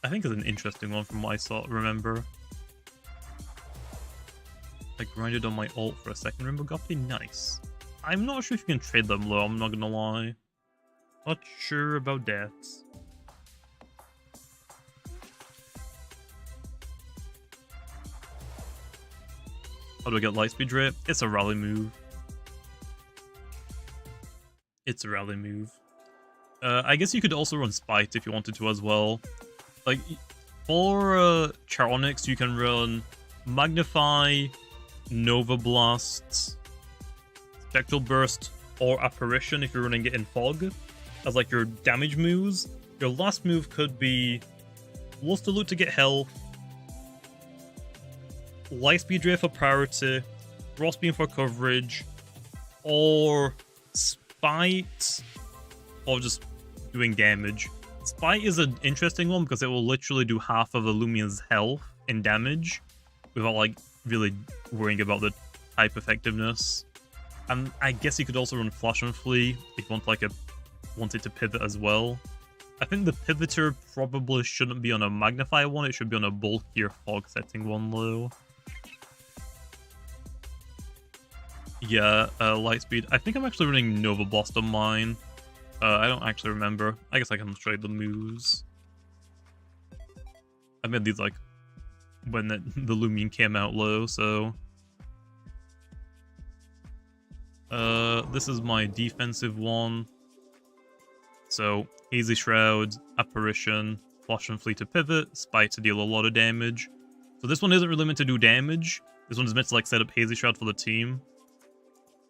I think it's an interesting one from what I saw. Remember, I grinded on my ult for a second Rainbow Guppy. Nice. I'm not sure if you can trade them though. I'm not gonna lie. Not sure about that. How do I get Lightspeed Ray? It's a rally move. It's a rally move. I guess you could also run Spite if you wanted to as well. Like, for Char Onyx, you can run Magnify, Nova Blast, Spectral Burst, or Apparition if you're running it in Fog as like your damage moves. Your last move could be Luster Loot to get health, Lightspeed Ray for priority, Frost Beam for coverage, or Spite, or just doing damage. Spite is an interesting one because it will literally do half of the Lumian's health in damage without like really worrying about the type effectiveness. And I guess you could also run Flash and Flee if you want wanted to pivot as well. I think the pivoter probably shouldn't be on a Magnify one, it should be on a bulkier Fog setting one though. Yeah, Lightspeed. I think I'm actually running Nova Blast on mine. I don't actually remember. I guess I can trade the moves. I made these like when the Lumion came out low, so... this is my defensive one. So, Hazy Shroud, Apparition, Flash and Flee to pivot, Spite to deal a lot of damage. So this one isn't really meant to do damage. This one is meant to like set up Hazy Shroud for the team.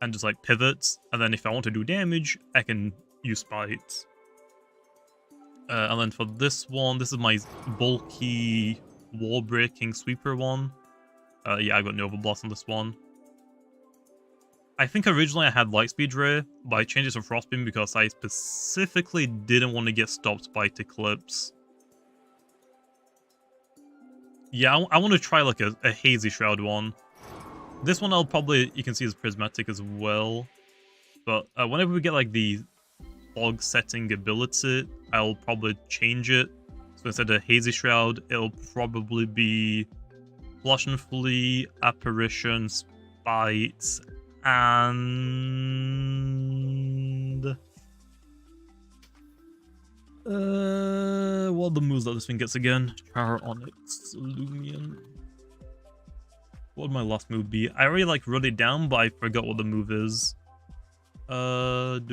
And just like pivots. And then if I want to do damage, I can use Spite. And then for this one, this is my bulky wall-breaking sweeper one. Yeah, I got Nova Blast on this one. I think originally I had Lightspeed Ray, but I changed it to Frostbeam because I specifically didn't want to get stopped by Eclipse. Yeah, I want to try like a Hazy Shroud one. This one I'll probably, you can see, is prismatic as well. But whenever we get like the fog setting ability, I'll probably change it. So instead of Hazy Shroud, it'll probably be Flash and Flee, Apparition, Spite, and... what are the moves that this thing gets again? Char Onyx, Lumion. What would my last move be? I already like wrote it down, but I forgot what the move is. I'm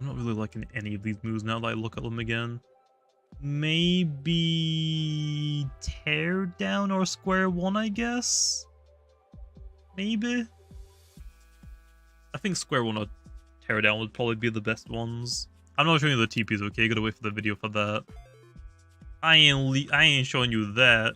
not really liking any of these moves now that I look at them again. Maybe tear down or square one, I guess? Maybe? I think square one or tear down would probably be the best ones. I'm not showing you the TPs, okay? Gotta wait for the video for that. I ain't showing you that.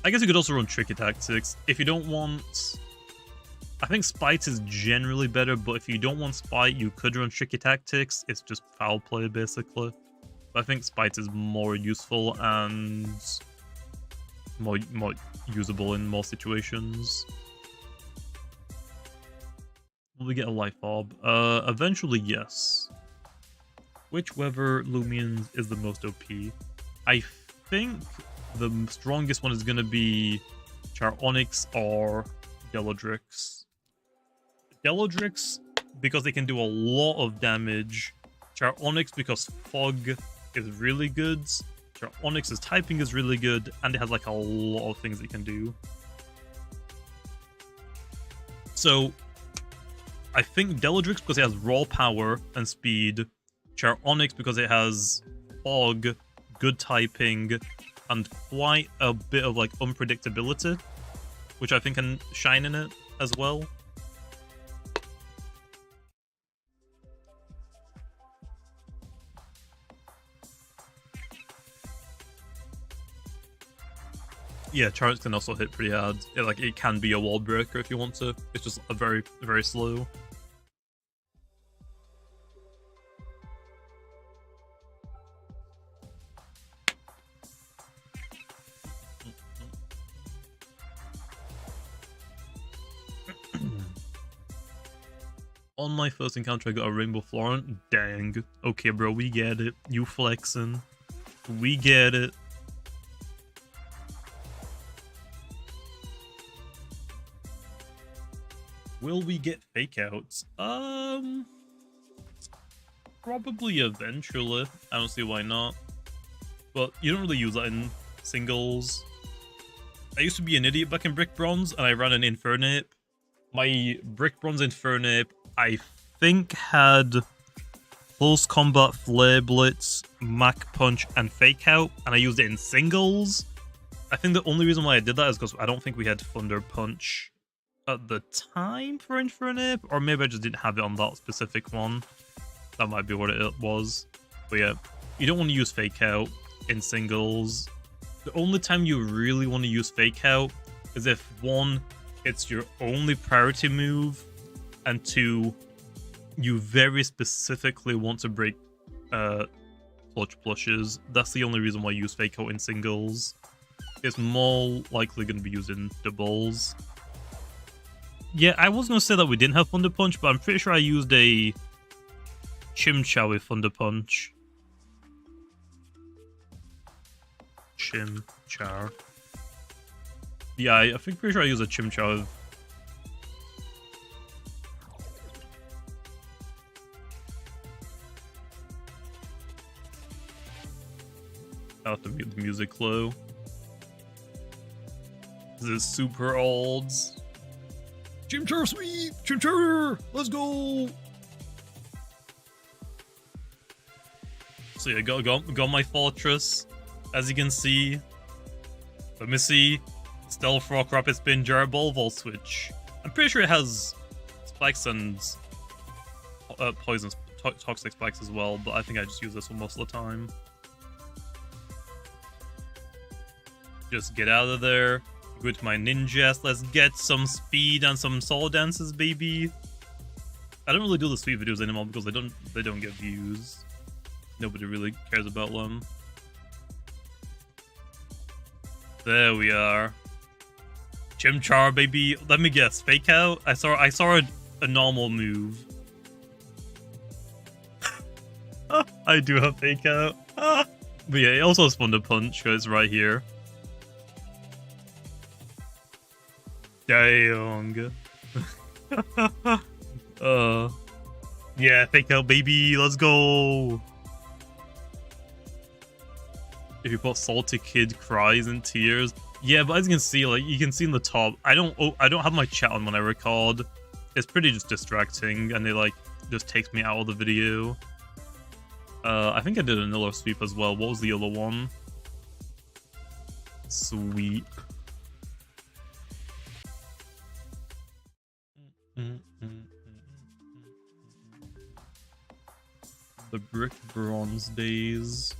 I guess you could also run Tricky Tactics. If you don't want... I think Spite is generally better, but if you don't want Spite, you could run Tricky Tactics. It's just foul play, basically. But I think Spite is more useful and more usable in more situations. Will we get a life orb? Eventually, yes. Which Weather Lumion is the most OP? I think the strongest one is going to be Char Onyx or Deladrix. Deladrix, because they can do a lot of damage. Char Onyx, because Fog is really good. Char Onyx's typing is really good, and it has like a lot of things it can do. So, I think Deladrix because it has raw power and speed. Char Onyx because it has Fog, good typing, and quite a bit of like unpredictability, which I think can shine in it as well. Yeah, Charts can also hit pretty hard. It can be a wall breaker if you want to. It's just a very, very slow. On my first encounter, I got a Rainbow Florent. Dang. Okay, bro, we get it. You flexing. We get it. Will we get fake outs? Probably eventually. I don't see why not. But you don't really use that in singles. I used to be an idiot back in Brick Bronze, and I ran an Infernape. My Brick Bronze Infernape, I think, had Close Combat, Flare Blitz, Mach Punch, and Fake Out, and I used it in singles. I think the only reason why I did that is because I don't think we had Thunder Punch at the time for Infernape, or maybe I just didn't have it on that specific one. That might be what it was. But yeah, you don't want to use Fake Out in singles. The only time you really want to use Fake Out is if 1, it's your only priority move, and 2, you very specifically want to break clutch plushes. That's the only reason why you use Fake Out in singles. It's more likely going to be used in doubles. Yeah, I was going to say that we didn't have Thunder Punch, but I'm pretty sure I used a Chimchar with Thunder Punch. Chimchar. Yeah, I think pretty sure I used a Chimchar with... I'll have to mute the music low. This is super olds. Chimchar sweep! Chimchar! Let's go! So yeah, got my fortress. As you can see. Let me see. Stealth Rock, Rapid Spin, Jar Ball, Volt Switch. I'm pretty sure it has spikes and poison, toxic spikes as well, but I think I just use this one most of the time. Just get out of there. Go to my ninjas. Let's get some speed and some soul dances, baby. I don't really do the sweet videos anymore because they don't get views. Nobody really cares about them. There we are. Chimchar, baby. Let me guess. Fake Out? I saw a normal move. I do have Fake Out. But yeah, it also has Thunder Punch, because it's right here. Dang. Yeah, Fake Out, baby. Let's go. If you put Salty Kid Cries and Tears. Yeah, but as you can see, like, you can see in the top, I don't have my chat on when I record. It's pretty just distracting, and it, like, just takes me out of the video. I think I did another sweep as well. What was the other one? Sweep. The Brick Bronze days.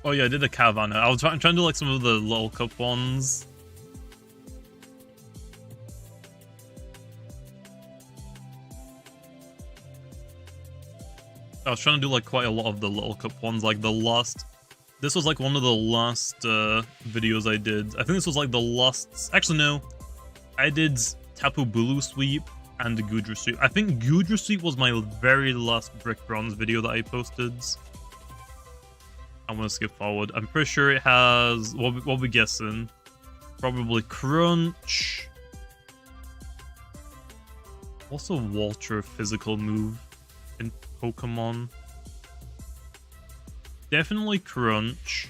Oh yeah, I did a Cavana. I was trying to do like some of the little cup ones. I was trying to do like quite a lot of the little cup ones, like the last... This was like one of the last videos I did. I think this was like the last... Actually, no. I did Tapu Bulu Sweep and the Gudra Sweep. I think Gudra Sweep was my very last Brick Bronze video that I posted. I'm gonna skip forward. I'm pretty sure it has... What are we guessing? Probably Crunch. What's a Walter physical move in Pokemon? Definitely Crunch.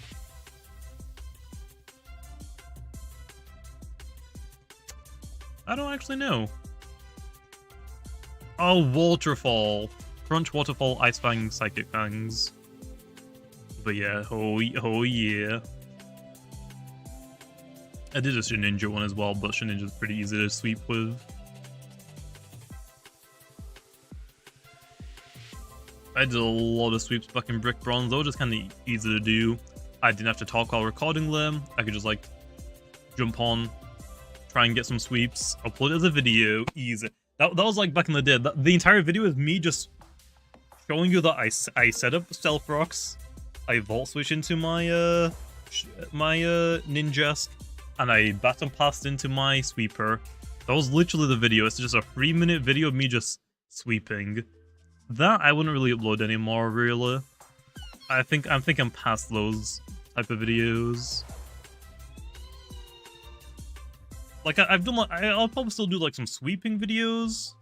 I don't actually know. Oh, Waterfall. Crunch, Waterfall, Ice Fang, Psychic Fangs. But yeah, oh yeah. I did a Shedinja one as well, but Shedinja's pretty easy to sweep with. I did a lot of sweeps back in Brick Bronze. They were just kind of easy to do. I didn't have to talk while recording them. I could just like jump on, try and get some sweeps, upload it as a video, easy. That was like back in the day. The entire video is me just showing you that I set up Stealth Rocks, I Volt Switch into my Ninjask, and I Baton Passed into my Sweeper. That was literally the video. It's just a 3-minute video of me just sweeping. That I wouldn't really upload anymore, really. I think I'm past those type of videos. Like, I've done, like, I'll probably still do, like, some sweeping videos.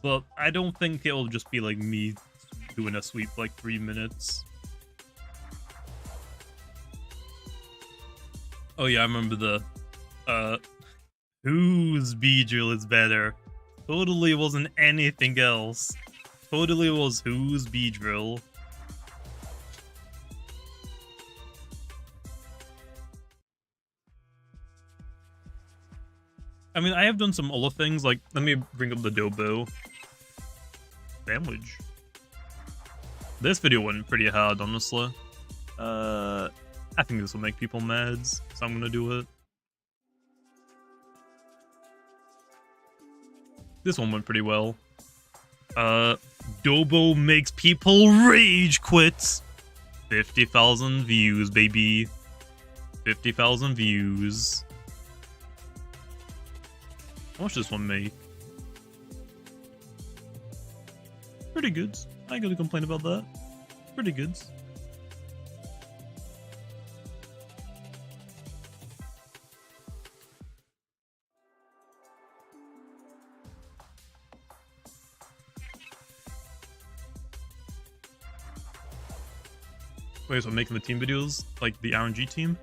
But I don't think it'll just be, like, me doing a sweep, like, 3 minutes. Oh yeah, I remember the, whose B-drill is better? Totally wasn't anything else. Totally was whose B-drill. I mean, I have done some other things, like, let me bring up the Dobo. Sandwich. This video went pretty hard, honestly. I think this will make people mad, so I'm gonna do it. This one went pretty well. Dobo makes people rage quit. 50,000 views, baby. 50,000 views. How much does this one make? Pretty good. I ain't gonna complain about that. Pretty good. Wait, so making the team videos, like the RNG team?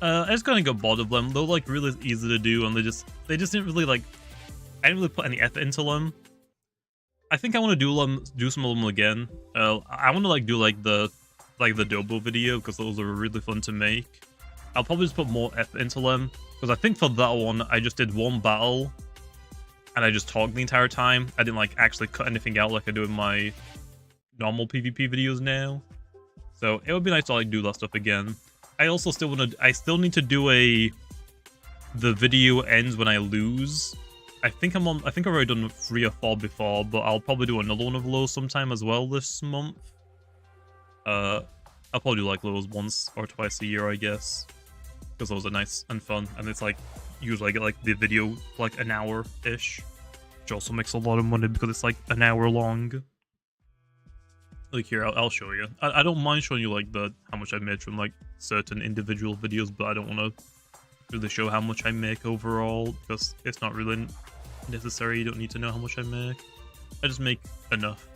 I just kind of got bored of them. They're like really easy to do, and they just didn't really like. I didn't really put any effort into them. I think I want to do some of them again. I want to like do like the Dobo video because those are really fun to make. I'll probably just put more effort into them because I think for that one I just did one battle, and I just talked the entire time. I didn't like actually cut anything out like I do in my normal PvP videos now. So it would be nice to like do that stuff again. I also still need to do the video ends when I lose. I think I've already done 3 or 4 before, but I'll probably do another one of those sometime as well this month. I'll probably do like those once or twice a year, I guess, because those are nice and fun, and it's like usually I get like the video for like an hour-ish, which also makes a lot of money because it's like an hour long. Like here, I'll show you. I don't mind showing you like how much I made from like certain individual videos, but I don't want to really show how much I make overall because it's not really necessary. You don't need to know how much I make. I just make enough.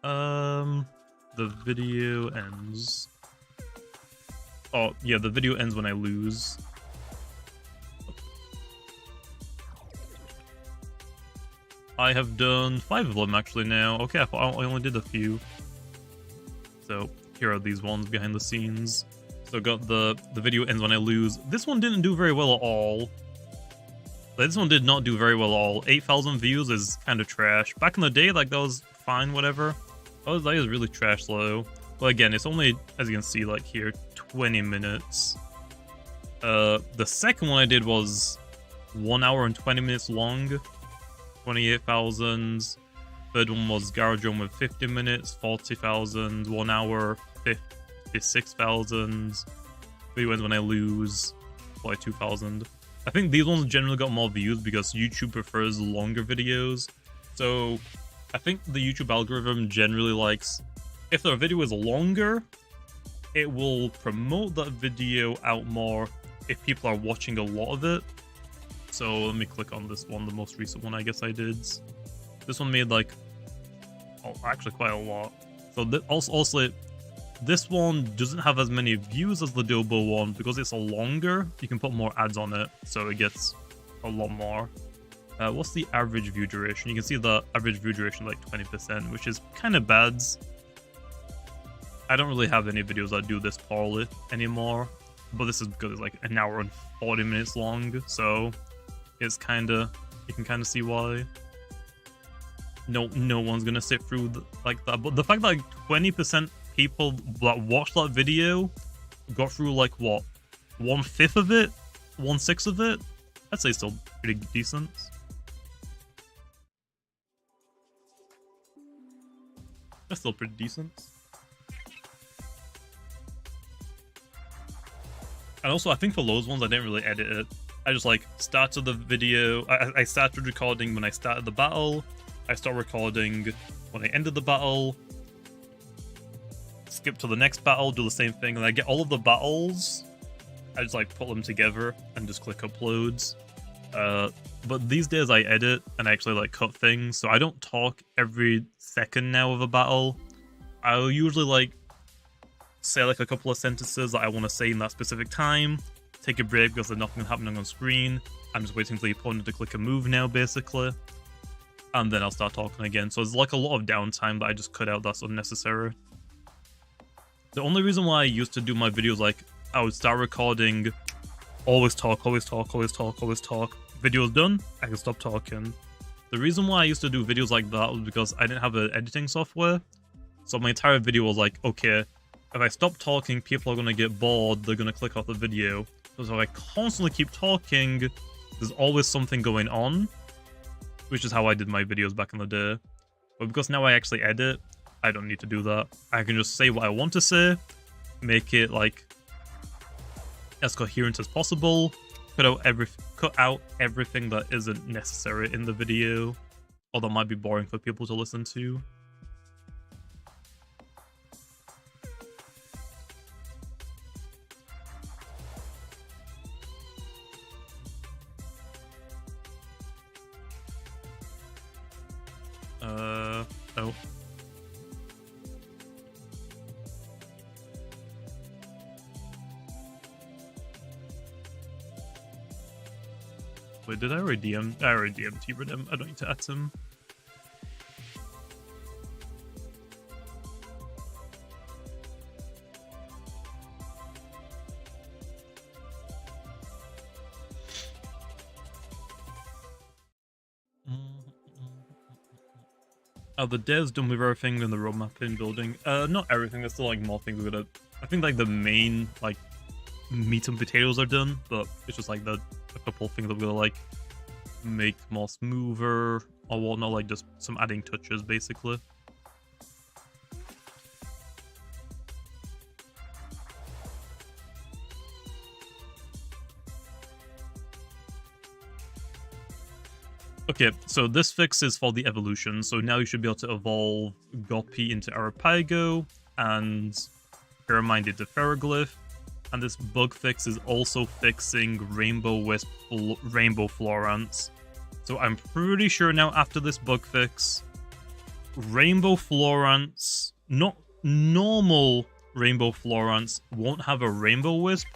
The video ends. Oh yeah, the video ends when I lose. I have done 5 of them actually now. Okay, I thought I only did a few. So here are these ones behind the scenes. So got the video ends when I lose. This one didn't do very well at all. This one did not do very well at all. 8,000 views is kind of trash. Back in the day, like that was fine, whatever. That is really trash though. But again, it's only, as you can see, like here, 20 minutes. The second one I did was 1 hour and 20 minutes long. 28,000. Third one was Garage Run with 50 minutes, 40,000. 1 hour, 56,000. Video ends when I lose, 42,000. I think these ones generally got more views because YouTube prefers longer videos. So I think the YouTube algorithm generally likes, if their video is longer, it will promote that video out more if people are watching a lot of it. So let me click on this one, the most recent one I guess I did. This one made like, oh, actually quite a lot. So also this one doesn't have as many views as the Dobo one because it's a longer. You can put more ads on it, so it gets a lot more. What's the average view duration? You can see the average view duration like 20%, which is kind of bad. I don't really have any videos that do this poorly anymore, but this is because it's like an hour and 40 minutes long, so it's kind of, you can kind of see why. No one's gonna sit through like that. But the fact that like 20% people that watched that video got through like what, 1/5 of it, 1/6 of it, I'd say still pretty decent. That's still pretty decent. And also, I think for those ones, I didn't really edit it. I just like started the video. I started recording when I started the battle. I start recording when I ended the battle. Skip to the next battle, do the same thing, and I get all of the battles I just like put them together and just click uploads. But these days I edit and I actually like cut things, so I don't talk every second now of a battle. I'll usually like say like a couple of sentences that I want to say in that specific time, take a break because there's nothing happening on screen. I'm just waiting for the opponent to click a move now, basically. And then I'll start talking again. So there's like a lot of downtime that I just cut out that's unnecessary. The only reason why I used to do my videos, like, I would start recording, always talk, always talk, always talk, always talk. Video's done, I can stop talking. The reason why I used to do videos like that was because I didn't have an editing software. So my entire video was like, okay, if I stop talking, people are going to get bored, they're going to click off the video. So if I constantly keep talking, there's always something going on. Which is how I did my videos back in the day. But because now I actually edit, I don't need to do that. I can just say what I want to say, make it like as coherent as possible, cut out everything that isn't necessary in the video, or that might be boring for people to listen to. Oh. Wait, did I already DM? I already DM'd him. I don't need to add him. The dev's done with everything in the roadmap in building. Not everything, there's still like more things we're gonna... I think like the main like meat and potatoes are done, but it's just like a couple of things that we're gonna like make more smoother or whatnot, like just some adding touches basically. Okay, so this fix is for the evolution, so now you should be able to evolve Gopi into Arapago and Pyramind into Pharoglyph, and this bug fix is also fixing Rainbow Wisp Rainbow Florants. So I'm pretty sure now after this bug fix, Rainbow Florants, not normal Rainbow Florants, won't have a Rainbow Wisp.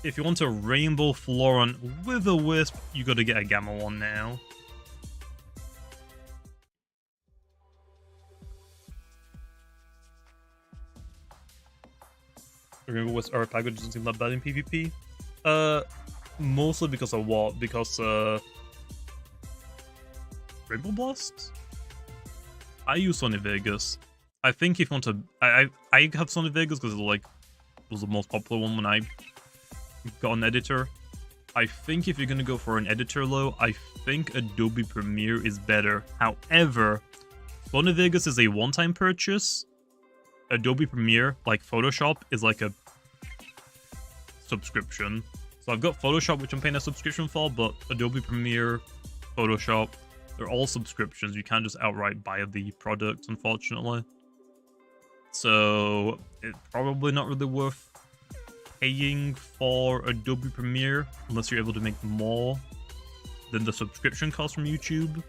If you want a Rainbow Florant with a Wisp, you gotta get a Gamma one now. Rainbow Wisp Arapago doesn't seem that bad in PvP. Mostly because of what? Because, Rainbow Blast? I use Sony Vegas. I think if you want to... I have Sony Vegas because it, like, was the most popular one when I got an editor. I think if you're gonna go for an editor, though, I think Adobe Premiere is better. However, Sony Vegas is a one-time purchase. Adobe Premiere, like Photoshop, is like a subscription. So I've got Photoshop, which I'm paying a subscription for, but Adobe Premiere, Photoshop, they're all subscriptions. You can't just outright buy the product, unfortunately. So it's probably not really worth paying for Adobe Premiere unless you're able to make more than the subscription cost from YouTube.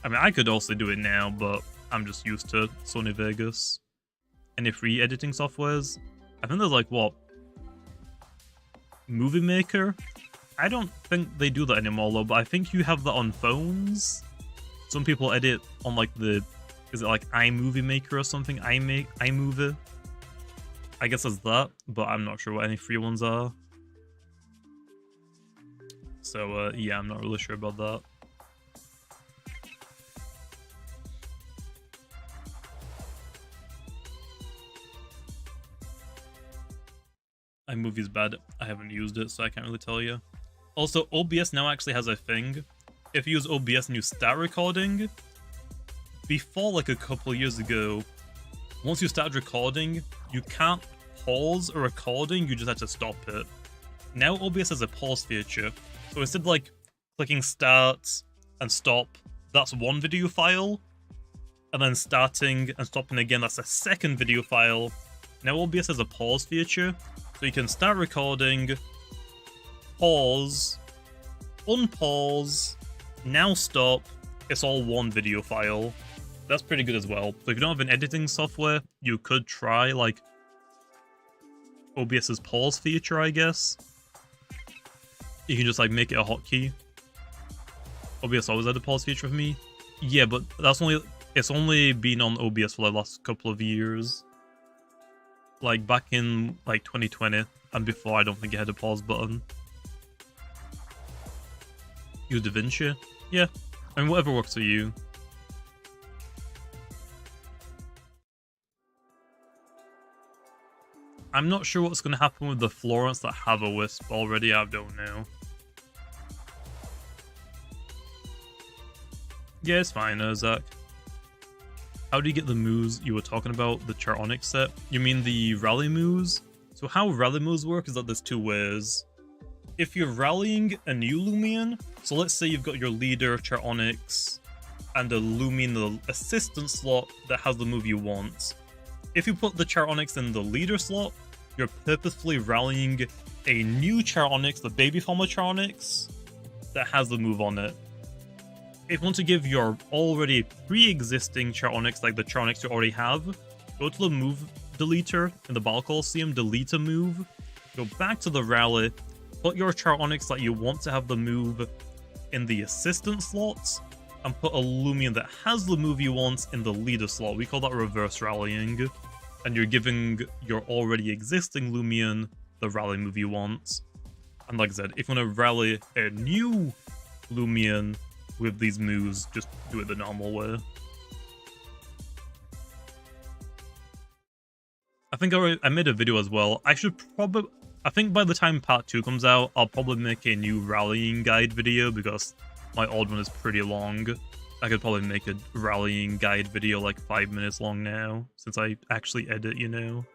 I mean, I could also do it now, but I'm just used to Sony Vegas. Any free editing softwares? I think there's like, what? Movie Maker? I don't think they do that anymore though, but I think you have that on phones. Some people edit on like the... Is it like iMovie Maker or something? iMovie? I guess it's that, but I'm not sure what any free ones are. So, yeah, I'm not really sure about that. iMovie's bad. I haven't used it, so I can't really tell you. Also, OBS now actually has a thing. If you use OBS and you start recording, before like a couple years ago, once you start recording, you can't pause a recording, you just have to stop it. Now OBS has a pause feature, so instead of like clicking start and stop, that's one video file, and then starting and stopping again, that's a second video file. Now OBS has a pause feature, so you can start recording, pause, unpause, now stop. It's all one video file. That's pretty good as well. So if you don't have an editing software, you could try like OBS's pause feature, I guess. You can just like make it a hotkey. OBS always had a pause feature for me. Yeah, but it's only been on OBS for the last couple of years. Like back in like 2020 and before, I don't think it had a pause button. Use DaVinci? Yeah, I mean whatever works for you. I'm not sure what's going to happen with the Florence that have a wisp already, I don't know. Yeah, it's fine, Zach. How do you get the moves you were talking about, the Charonic set? You mean the rally moves? So how rally moves work is that there's two ways. If you're rallying a new Lumion, so let's say you've got your leader, Charonics, and a Lumion, the assistant slot that has the move you want. If you put the Charonics in the leader slot, you're purposefully rallying a new Charonics, the baby form of Charonics, that has the move on it. If you want to give your already pre-existing Charonics, like the Charonics you already have, go to the move deleter in the Battle Coliseum, delete a move, go back to the rally, put your Charonics that you want to have the move in the assistant slots, and put a Lumion that has the move you want in the leader slot. We call that reverse rallying. And you're giving your already existing Lumion the rally move you want. And like I said, if you want to rally a new Lumion with these moves, just do it the normal way. I think I made a video as well. I think by the time part 2 comes out, I'll probably make a new rallying guide video because my old one is pretty long. I could probably make a rallying guide video like 5 minutes long now, since I actually edit, you know.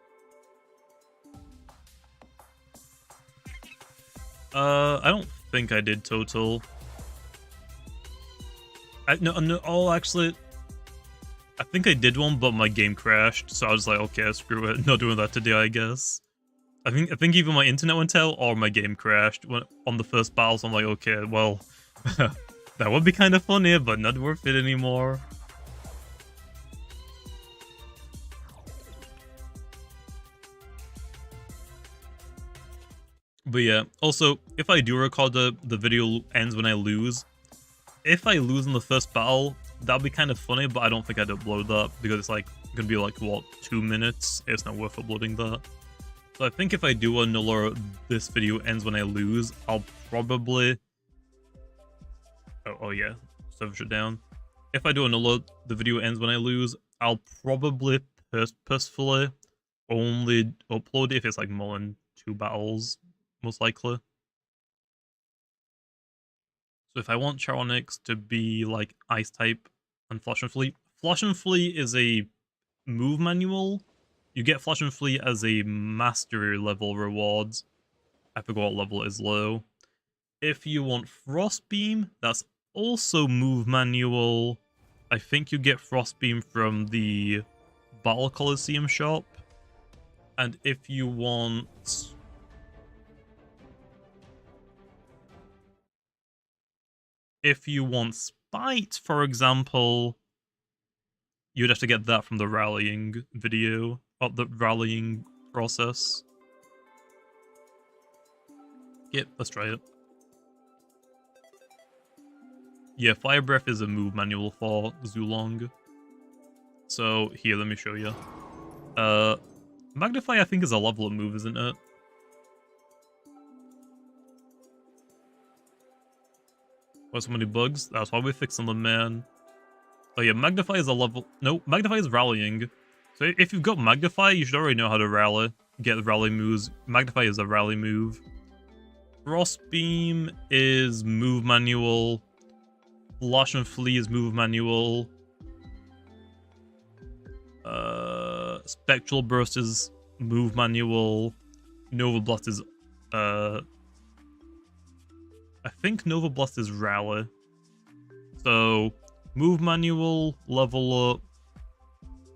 I don't think I did total. Actually, I think I did one, but my game crashed, so I was like, okay, screw it, not doing that today, I guess. I think either my internet went out or my game crashed on the first battle, so I'm like, okay, well, that would be kind of funny, but not worth it anymore. But yeah, also, if I do record the video ends when I lose, if I lose in the first battle, that'd be kind of funny, but I don't think I'd upload that, because it's like, gonna be like, what, 2 minutes? It's not worth uploading that. So I think if I do a nuller, this video ends when I lose, I'll probably... Oh yeah, server shut down. If I do a nuller, the video ends when I lose, I'll probably purposefully only upload it if it's like more than 2 battles, most likely. So if I want Charonics to be like Ice type and Flash and Flee is a move manual. You get Flash and Flee as a mastery level reward. I forgot what level it is low. If you want Frostbeam, that's also move manual. I think you get Frostbeam from the Battle Coliseum shop. And if you want... Spite, for example, you'd have to get that from the rallying video, or the rallying process. Yep, let's try it. Yeah, Fire Breath is a move manual for Zulong. So, here, let me show you. Magnify, I think, is a level up move, isn't it? Why so many bugs? That's why we're fixing them, man. Oh yeah, Magnify is a level... No, Magnify is rallying. So if you've got Magnify, you should already know how to rally. Get the rally moves. Magnify is a rally move. Frostbeam is move manual. Flash and Flee is move manual. Spectral Burst is move manual. Nova Blast is... I think Nova Blast is rally. So, move manual, level up,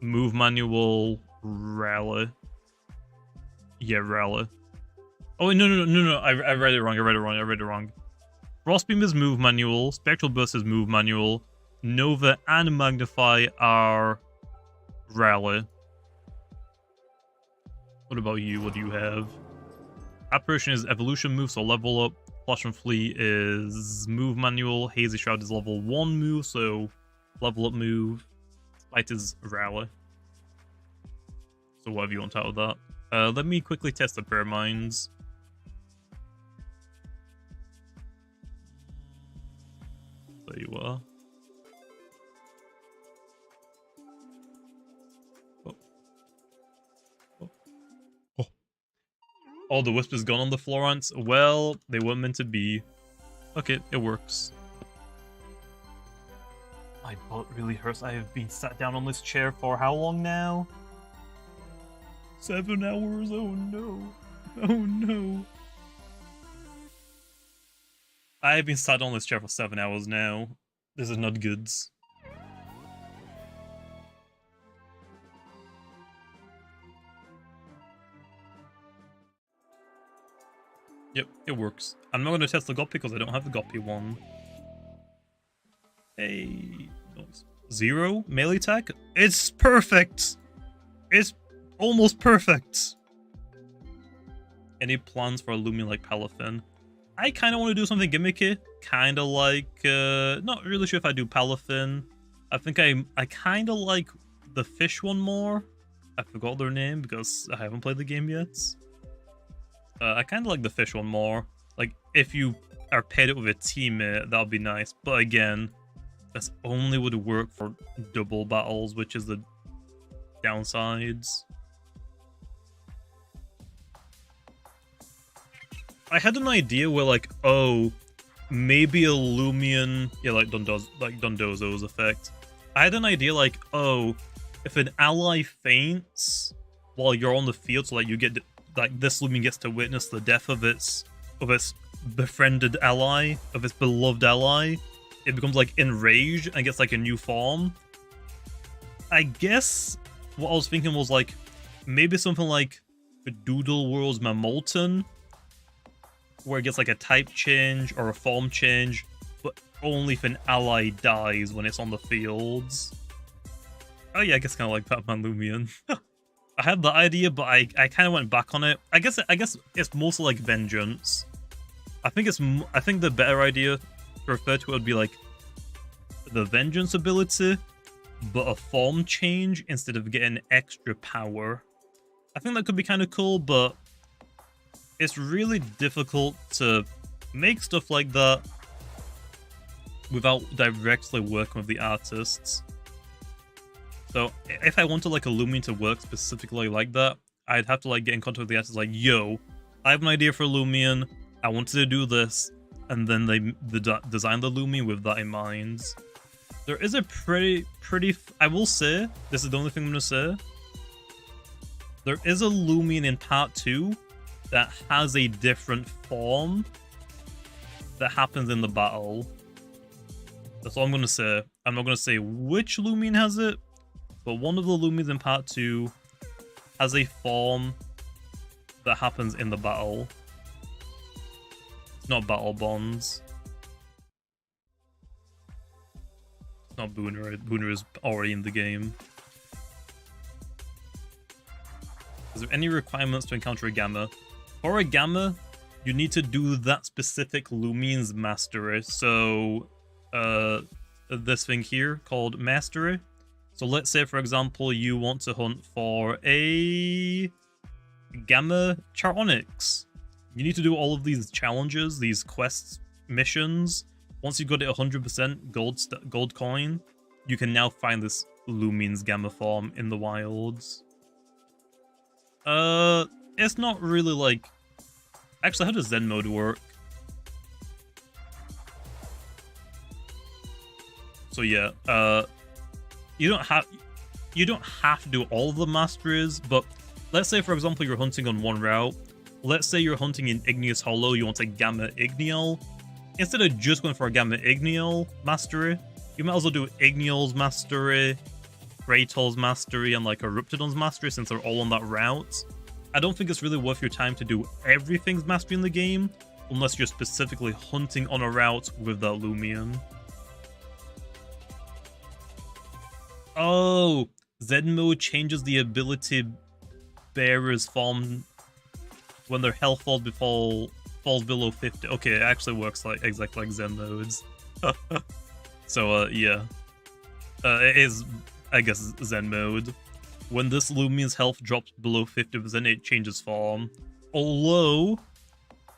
move manual, rally. Yeah, rally. Oh, no. I read it wrong. Frostbeam is move manual. Spectral Burst is move manual. Nova and Magnify are rally. What about you? What do you have? Apparition is evolution move, so level up. Flash and Flee is move manual. Hazy Shroud is level 1 move, so level up move. Spite is rally. So whatever you want out of that. Let me quickly test the pyraminds. There you are. Oh, the wisp is gone on the Florence. Well, they weren't meant to be. Okay, it works. My butt really hurts. I have been sat down on this chair for how long now? 7 hours. Oh no. Oh no. I have been sat on this chair for 7 hours now. This is not good. Yep, it works. I'm not going to test the Goppy because I don't have the Goppy one. Hey, nice. 0 melee attack? It's perfect! It's almost perfect! Any plans for a Loomian like Palafin? I kind of want to do something gimmicky. Kind of like, not really sure if I do Palafin. I think I kind of like the fish one more. I forgot their name because I haven't played the game yet. I kind of like the fish one more. Like, if you are paired up with a teammate, that would be nice. But again, this only would work for double battles, which is the downsides. I had an idea where, like, oh, maybe a Lumion, yeah, like Dondozo's effect. I had an idea like, oh, if an ally faints while you're on the field, so like you get like this Lumion gets to witness the death of its befriended ally, of its beloved ally, it becomes like enraged and gets like a new form. I guess what I was thinking was like maybe something like a Doodle World's Mamolton, where it gets like a type change or a form change, but only if an ally dies when it's on the fields. Oh yeah, I guess kind of like Batman Lumion. I had that idea, but I kind of went back on it. I guess it's mostly like vengeance. I think the better idea to refer to it would be like the vengeance ability, but a form change instead of getting extra power. I think that could be kind of cool, but it's really difficult to make stuff like that without directly working with the artists. So if I wanted like a Loomian to work specifically like that, I'd have to like get in contact with the artist like, yo, I have an idea for Loomian, I wanted to do this, and then they design the Loomian with that in mind. There is a pretty, I will say, this is the only thing I'm going to say, there is a Loomian in part 2 that has a different form that happens in the battle. That's all I'm going to say. I'm not going to say which Loomian has it, but one of the Loomians in part 2 has a form that happens in the battle. It's not Battle Bonds. It's not Booner. Booner is already in the game. Is there any requirements to encounter a Gamma? For a Gamma, you need to do that specific Loomian's Mastery. So, this thing here called Mastery. So let's say, for example, you want to hunt for a Gamma Charonyx. You need to do all of these challenges, these quests, missions. Once you got it 100% gold coin, you can now find this Loomian's Gamma form in the wilds. It's not really like... Actually, how does Zen mode work? So yeah, you don't have to do all of the masteries, but let's say, for example, you're hunting on one route. Let's say you're hunting in Igneous Hollow, you want a Gamma Igneal. Instead of just going for a Gamma Igneal mastery, you might as well do Igneal's mastery, Kratos mastery, and like Corruptedodds mastery, since they're all on that route. I don't think it's really worth your time to do everything's mastery in the game, unless you're specifically hunting on a route with that Loomian. Oh, Zen mode changes the ability bearers farm when their health falls below 50. Okay, it actually works like exactly like Zen modes. So yeah, it is, I guess, Zen mode. When this Lumian's health drops below 50%, it changes form. Although,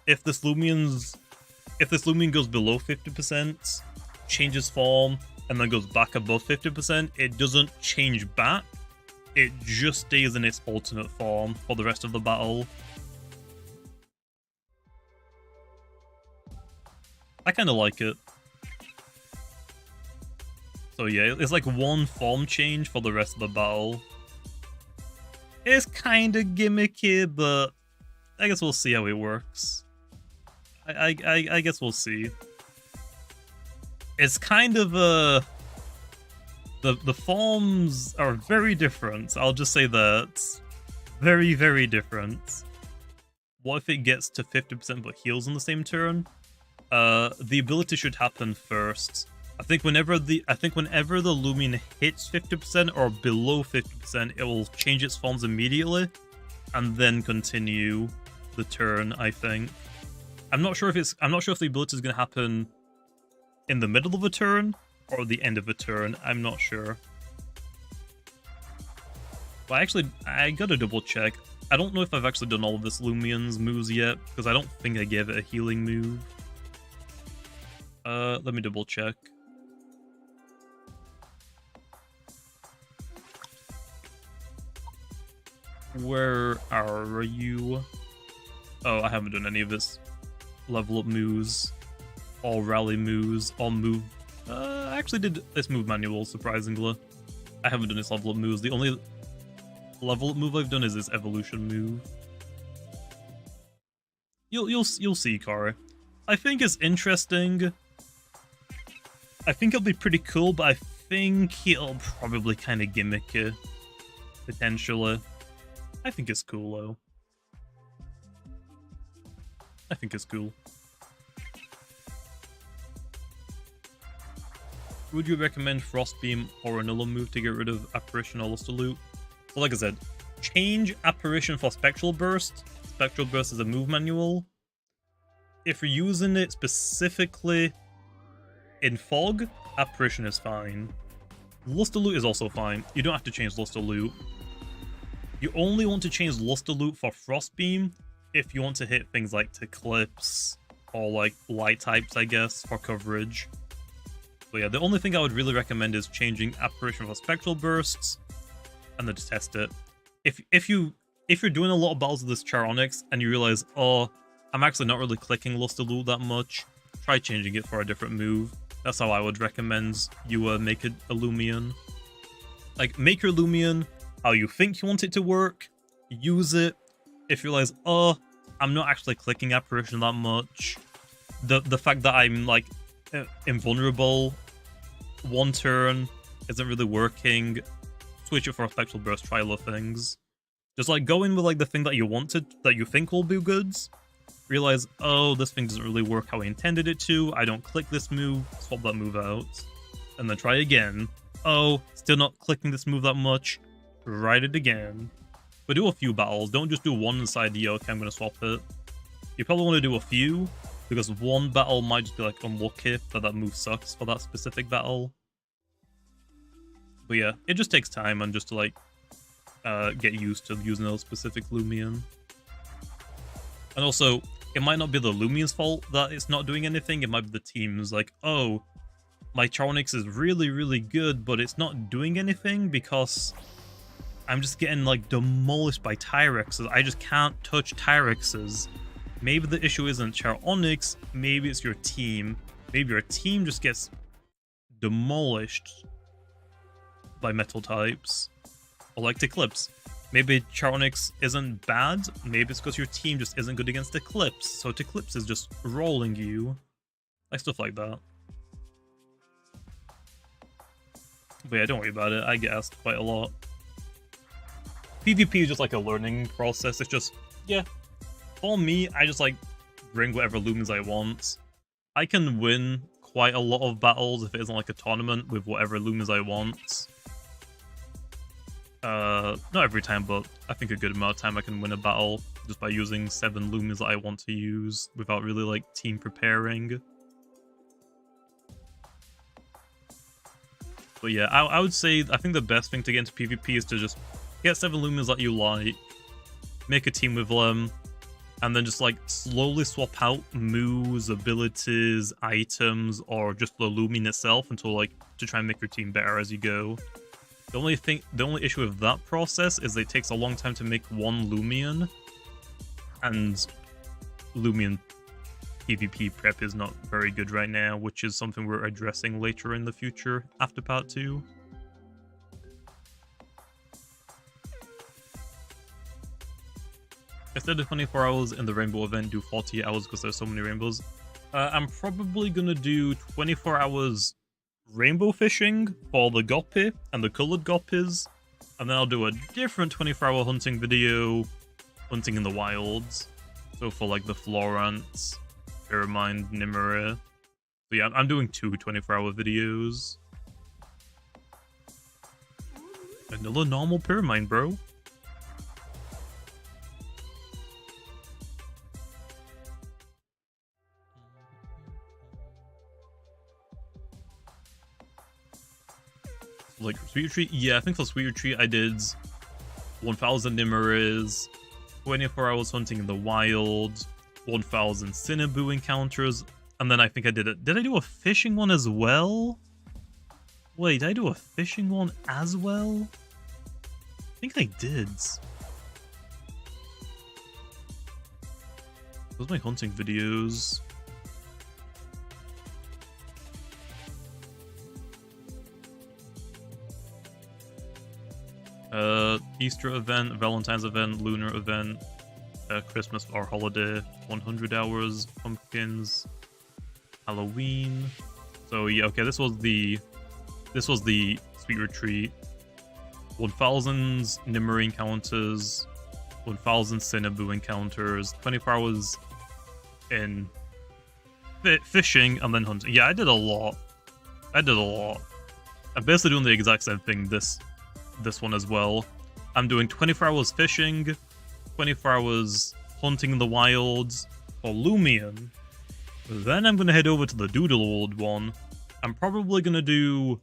if this Lumian goes below 50%, changes form, and then goes back above 50%, it doesn't change back. It just stays in its ultimate form for the rest of the battle. I kind of like it. So yeah, it's like one form change for the rest of the battle. It's kind of gimmicky, but I guess we'll see how it works. I guess we'll see. It's kind of the forms are very different. I'll just say that. Very, very different. What if it gets to 50% but heals on the same turn? The ability should happen first. I think whenever the Lumion hits 50% or below 50%, it will change its forms immediately and then continue the turn, I think. I'm not sure if the ability is going to happen in the middle of a turn or the end of a turn. I'm not sure. But actually, I gotta double check. I don't know if I've actually done all of this Lumian's moves yet, because I don't think I gave it a healing move. Let me double check. Where are you? Oh, I haven't done any of this level up moves, all rally moves, all move. I actually did this move manual, surprisingly. I haven't done this level up moves. The only level up move I've done is this evolution move. You'll see, Kari. I think it's interesting. I think it'll be pretty cool, but I think it'll probably kind of gimmicky, potentially. I think it's cool, though. I think it's cool. Would you recommend Frostbeam or another move to get rid of Apparition or Luster Loot? So like I said, change Apparition for Spectral Burst. Spectral Burst is a move manual. If you're using it specifically in Fog, Apparition is fine. Luster Loot is also fine. You don't have to change Luster Loot. You only want to change Luster Loot for Frostbeam if you want to hit things like Eclipse or like light types, I guess, for coverage. But yeah, the only thing I would really recommend is changing Apparition for Spectral Bursts and then just test it. If you're doing a lot of battles with this Charonyx and you realize, oh, I'm actually not really clicking Luster Loot that much, try changing it for a different move. That's how I would recommend you make a Loomian. Like, make your Loomian how you think you want it to work, use it. If you realize, oh, I'm not actually clicking Apparition that much, the fact that I'm like invulnerable one turn isn't really working, switch it for a Spectral Burst, try other things. Just like go in with like the thing that you wanted, that you think will be good, realize, oh, this thing doesn't really work how I intended it to, I don't click this move, swap that move out, and then try again. Oh, still not clicking this move that much, write it again. But do a few battles, don't just do one and decide, yeah, okay, I'm going to swap it. You probably want to do a few, because one battle might just be like unlucky that move sucks for that specific battle. But yeah, it just takes time and just to like get used to using those specific Loomian. And also, it might not be the Loomian's fault that it's not doing anything, it might be the team's like, oh, my Charonyx is really, really good, but it's not doing anything because I'm just getting like demolished by Tyrexes. I just can't touch Tyrexes. Maybe the issue isn't Charonyx, maybe it's your team. Maybe your team just gets demolished by metal types. Or like Eclipse. Maybe Charonyx isn't bad, maybe it's because your team just isn't good against Eclipse, so Eclipse is just rolling you. Like stuff like that. But yeah, don't worry about it, I get asked quite a lot. PvP is just like a learning process. It's just, yeah, for me, I just like bring whatever Lumens I want. I can win quite a lot of battles if it isn't like a tournament with whatever Lumens I want. Not every time, but I think a good amount of time I can win a battle just by using 7 Lumens that I want to use without really like team preparing. But yeah, I would say I think the best thing to get into PvP is to just get 7 Lumens that you like, make a team with them, and then just like slowly swap out moves, abilities, items, or just the Lumion itself until like to try and make your team better as you go. The only issue with that process is it takes a long time to make one Lumion, and Lumion PvP prep is not very good right now, which is something we're addressing later in the future after part 2. Instead of 24 hours in the rainbow event, do 40 hours because there's so many rainbows. I'm probably gonna do 24 hours rainbow fishing for the guppy and the colored guppies, and then I'll do a different 24-hour hunting video, hunting in the wilds. So for like the Florence, pyramind, Nimere. So yeah, I'm doing 2 24-hour videos. Another normal pyramind, bro. Like Sweet Retreat, yeah, I think for Sweet Retreat I did 1000 Nimeres, 24 hours hunting in the wild, 1000 Cinnaboo encounters, and then I think I did it. Did I do a fishing one as well? Wait, did I do a fishing one as well? I think I did. Those are my hunting videos. Easter event, Valentine's event, lunar event, Christmas or holiday, 100 hours, pumpkins, Halloween. So yeah, okay, this was the Sweet Retreat. 1000 Nimere encounters, 1000 Cinnaboo encounters, 24 hours in fishing, and then hunting. Yeah, I did a lot. I'm basically doing the exact same thing this one as well. I'm doing 24 hours fishing, 24 hours hunting in the wilds for Lumion. Then I'm going to head over to the Doodle World one. I'm probably going to do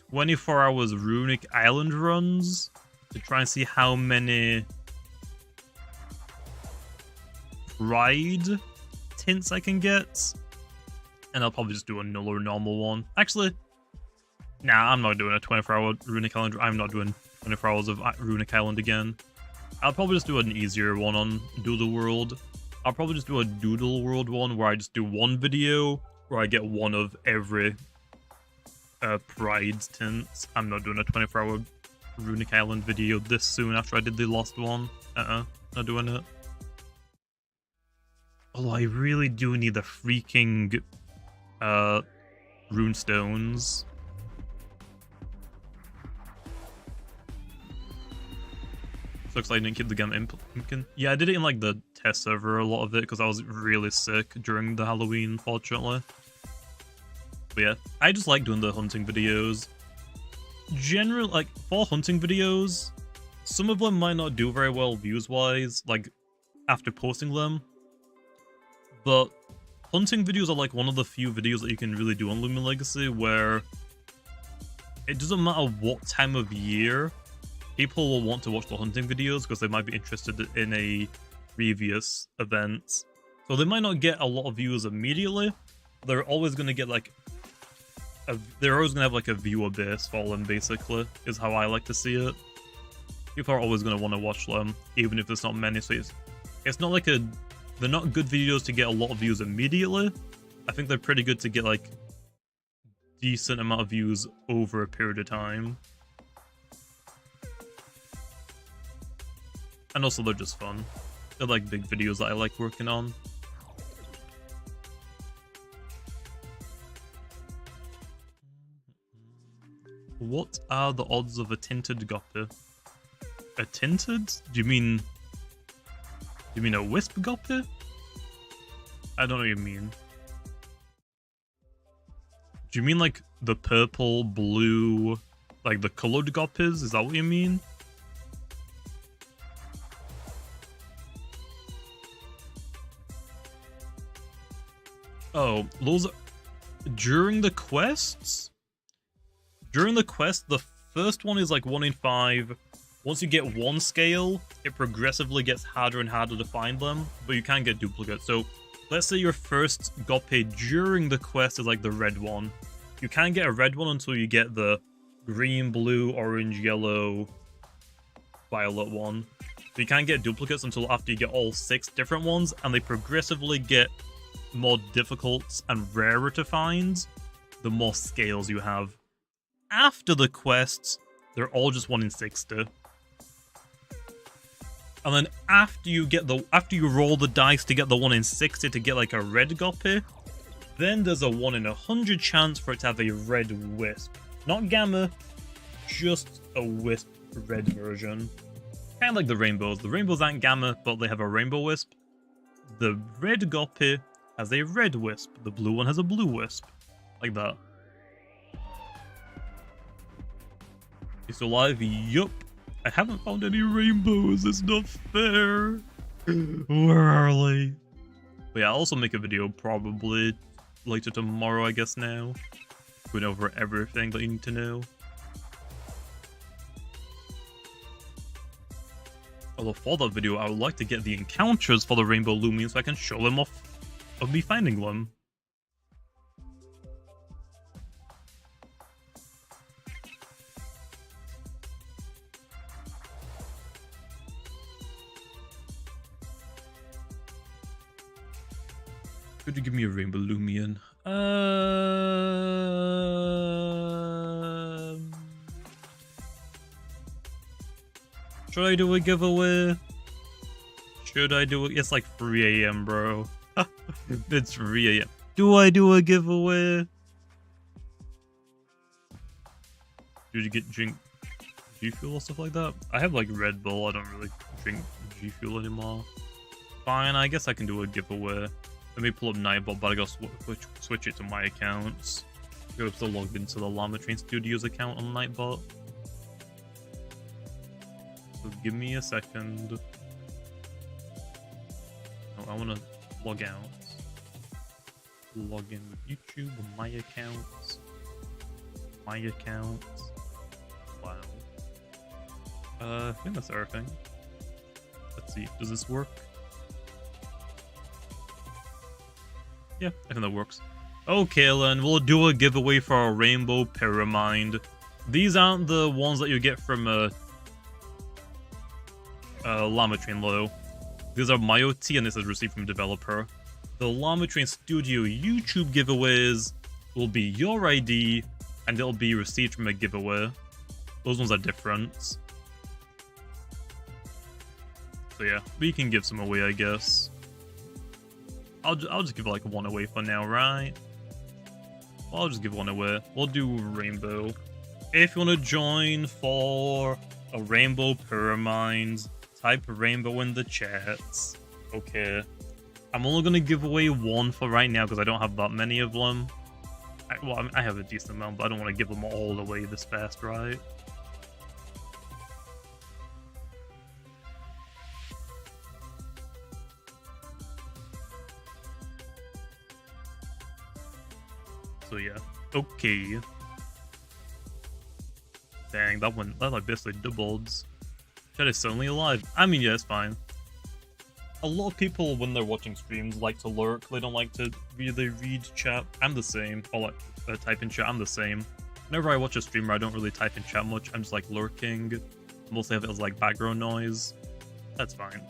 24 hours Runic Island runs to try and see how many Pride tints I can get. And I'll probably just do another normal one. Actually, nah, I'm not doing a 24-hour Runic Island. I'm not doing 24 hours of Runic Island again. I'll probably just do an easier one on Doodle World. I'll probably just do a Doodle World one where I just do one video where I get one of every Pride tints. I'm not doing a 24-hour Runic Island video this soon after I did the last one. Not doing it. Although I really do need the freaking rune stones. Looks like I didn't keep the game imkin. Yeah, I did it in like the test server, a lot of it, because I was really sick during the Halloween, fortunately. But yeah, I just like doing the hunting videos. Generally, like, for hunting videos, some of them might not do very well views-wise, like, after posting them. But hunting videos are like one of the few videos that you can really do on Lumion Legacy where it doesn't matter what time of year, people will want to watch the hunting videos because they might be interested in a previous event. So they might not get a lot of views immediately, but they're always going to get like they're always going to have like a viewer base for them, basically, is how I like to see it. People are always going to want to watch them, even if there's not many. So it's not like they're not good videos to get a lot of views immediately. I think they're pretty good to get like decent amount of views over a period of time. And also they're just fun. They're like big videos that I like working on. What are the odds of a tinted guppy? A tinted? Do you mean a wisp guppy? I don't know what you mean. Do you mean like the purple, blue, like the colored guppies? Is that what you mean? Oh, those are... During the quests? During the quest, the first one is like 1 in 5. Once you get one scale, it progressively gets harder and harder to find them, but you can get duplicates. So let's say your first guppy during the quest is like the red one. You can't get a red one until you get the green, blue, orange, yellow, violet one. So you can't get duplicates until after you get all 6 different ones, and they progressively get more difficult and rarer to find the more scales you have. After the quests, they're all just 1 in 60. And then after you roll the dice to get the 1 in 60 to get like a red guppy, then there's a 1 in 100 chance for it to have a red wisp. Not gamma, just a wisp red version. Kind of like the rainbows. The rainbows aren't gamma, but they have a rainbow wisp. The red guppy has a red wisp. The blue one has a blue wisp. Like that. It's alive? Yup. I haven't found any rainbows. It's not fair. Where are they? But yeah, I'll also make a video probably later tomorrow, I guess now. Going over everything that you need to know. Although for that video, I would like to get the encounters for the Rainbow Loomian so I can show them off of me finding them. Could you give me a Rainbow Loomian? Should I do a giveaway? Should I do it? It's like 3 AM, bro. It's 3 AM. Do I do a giveaway? Did you get drink G Fuel or stuff like that? I have like Red Bull. I don't really drink G Fuel anymore. Fine, I guess I can do a giveaway. Let me pull up Nightbot, but I gotta switch it to my accounts. I'm still logged into the Llama Train Studios account on Nightbot. So give me a second. No, I wanna log out. Log in with YouTube on my accounts. My accounts. Wow. I think that's everything. Let's see, does this work? Yeah, I think that works. Okay, then we'll do a giveaway for our Rainbow Pyramind. These aren't the ones that you get from Llama Train though. These are my OT and this is received from developer. The Llama Train Studio YouTube giveaways will be your ID and it'll be received from a giveaway. Those ones are different. So yeah, we can give some away, I guess. I'll just give like one away for now, right? Well, I'll just give one away. We'll do Rainbow. If you want to join for a Rainbow Pyramind, type Rainbow in the chats. Okay. I'm only going to give away one for right now because I don't have that many of them. I have a decent amount, but I don't want to give them all away this fast, right? So yeah, okay. Dang, that like basically doubled. Chat is suddenly alive. I mean, yeah, it's fine. A lot of people, when they're watching streams, like to lurk. They don't like to really read chat. I'm the same. Or like type in chat. I'm the same. Whenever I watch a streamer, I don't really type in chat much. I'm just like lurking. Mostly have it as like background noise. That's fine.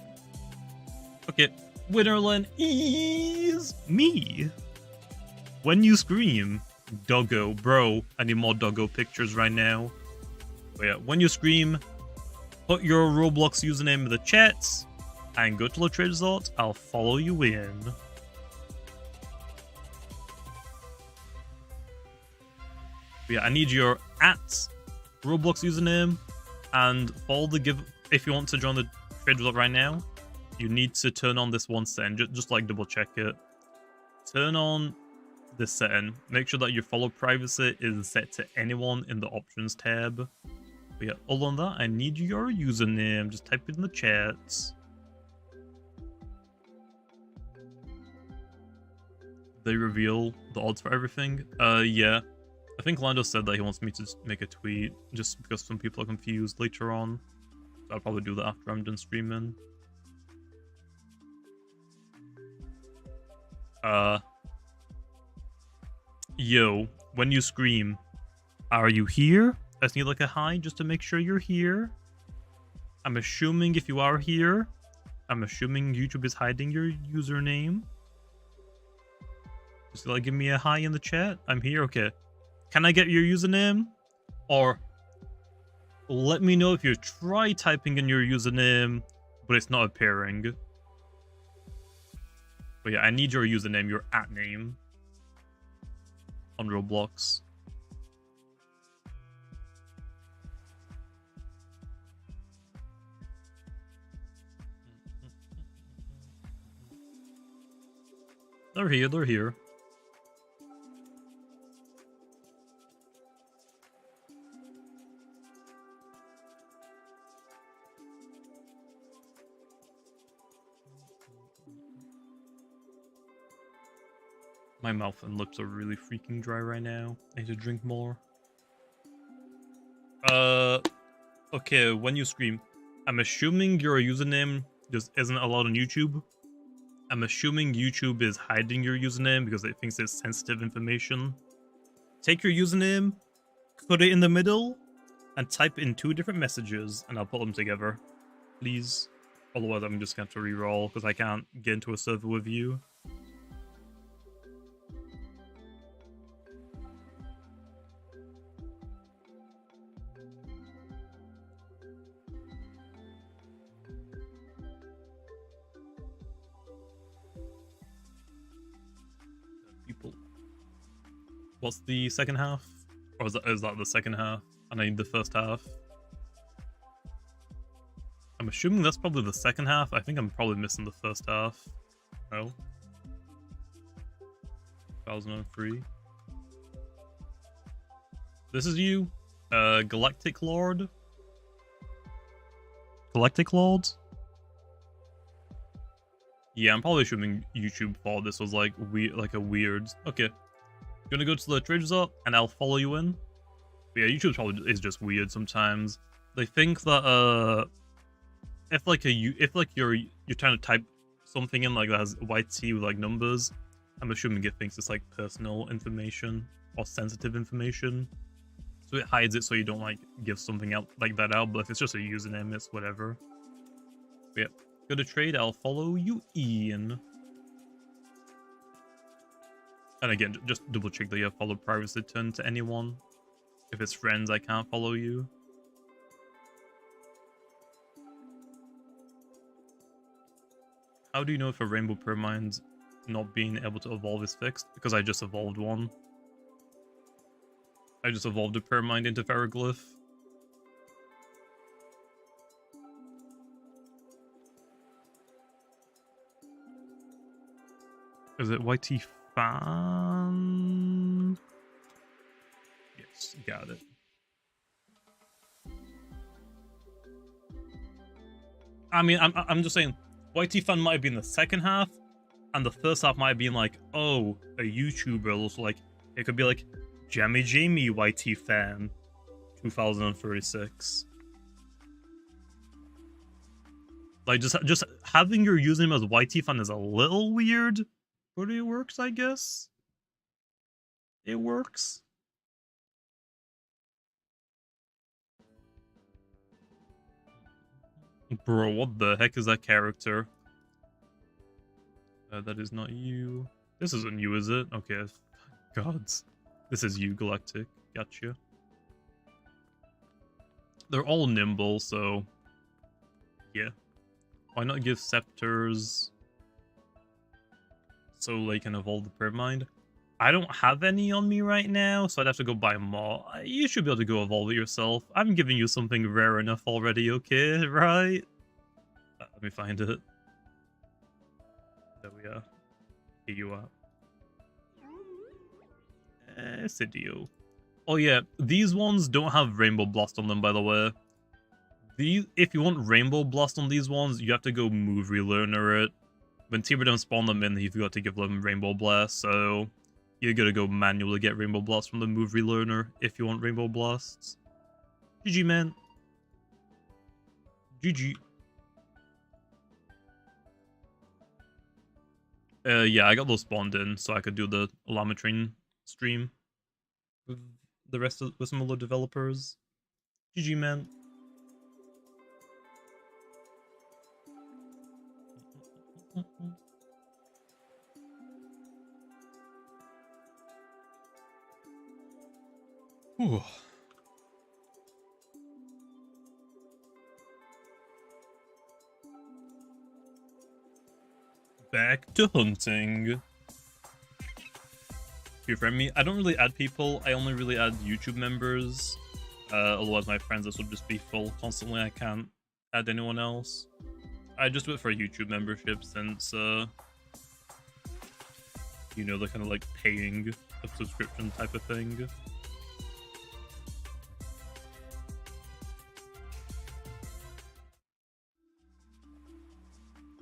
Okay, winner is me. When you scream, doggo, bro, I need more doggo pictures right now. But yeah, when you scream, put your Roblox username in the chats, and go to the trade resort, I'll follow you in. But yeah, I need your @ Roblox username, and follow the if you want to join the trade result right now, you need to turn on this one setting. Just like double check it. Turn on this setting. Make sure that your follow privacy is set to anyone in the options tab. But yeah, other than that, I need your username. Just type it in the chats. They reveal the odds for everything. Yeah. I think Lando said that he wants me to make a tweet just because some people are confused later on. So I'll probably do that after I'm done streaming. Yo, when you scream, are you here? I just need like a hi just to make sure you're here. I'm assuming if you are here, I'm assuming YouTube is hiding your username. Just like give me a hi in the chat. I'm here, okay. Can I get your username? Or let me know if you try typing in your username, but it's not appearing. But yeah, I need your username, your @name on Roblox. They're here, they're here. My mouth and lips are really freaking dry right now. I need to drink more. Okay, when you scream, I'm assuming your username just isn't allowed on YouTube. I'm assuming YouTube is hiding your username because it thinks it's sensitive information. Take your username, put it in the middle, and type in 2 different messages, and I'll put them together. Please. Otherwise, I'm just going to have to reroll because I can't get into a server with you. What's the second half? Or is that the second half? And I need the first half. I'm assuming that's probably the second half. I think I'm probably missing the first half. No. 2003. This is you? Galactic Lord? Galactic Lord? Yeah, I'm probably assuming YouTube thought this was like a weird. Okay. You're gonna go to the trade result, and I'll follow you in. But yeah, YouTube probably is just weird sometimes. They think that if you're trying to type something in like that has YT with like numbers, I'm assuming it thinks it's like personal information or sensitive information, so it hides it so you don't like give something out like that out. But if it's just a username, it's whatever. But yeah, go to trade. I'll follow you in. And again, just double check that you have follow privacy turned to anyone. If it's friends, I can't follow you. How do you know if a rainbow pyramind not being able to evolve is fixed? Because I just evolved one. I just evolved a pyramind into pharoglyph. Is it YT fan? Yes, got it. I mean, I'm just saying, YT fan might have been the second half, and the first half might have been like, oh, a YouTuber. So like, it could be like, Jammy Jamie YT fan, 2036. Like, just having your username as YT fan is a little weird, but it works, I guess. It works. Bro, what the heck is that character? That is not you. This isn't you, is it? Okay, gods. This is you, Galactic. Gotcha. They're all nimble, so... yeah. Why not give scepters so they can evolve the pyramind? I don't have any on me right now, so I'd have to go buy more. You should be able to go evolve it yourself. I'm giving you something rare enough already, okay? Right? Let me find it. There we are. Here you are. Sidio. Oh yeah, these ones don't have Rainbow Blast on them, by the way. If you want Rainbow Blast on these ones, you have to go move relearner it. When T-Redem spawn them in, you've got to give them Rainbow Blast, so you're gonna go manually get Rainbow Blast from the move relearner if you want Rainbow Blasts. GG, man. GG. Yeah, I got those spawned in, so I could do the Llama train stream with the rest of some other developers. GG, man. Whew. Back to hunting. You friend me? I don't really add people. I only really add YouTube members. Otherwise my friends list would just be full constantly. I can't add anyone else. I just do it for a YouTube membership since, you know, the kind of like paying a subscription type of thing.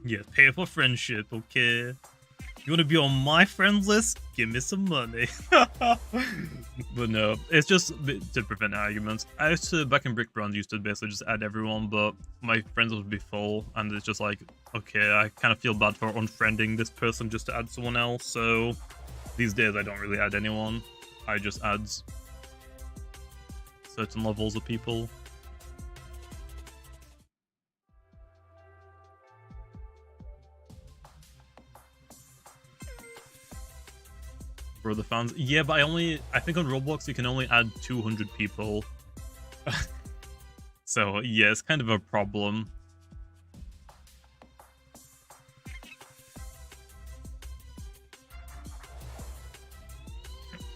Yeah, pay for friendship, okay? You want to be on my friends list? Give me some money. But no, it's just to prevent arguments. I used to, back in Brick Bronze, used to basically just add everyone, but my friends would be full, and it's just like, okay, I kind of feel bad for unfriending this person just to add someone else, so these days I don't really add anyone. I just add certain levels of people. For the fans. Yeah, but I think on Roblox you can only add 200 people. So yeah, it's kind of a problem.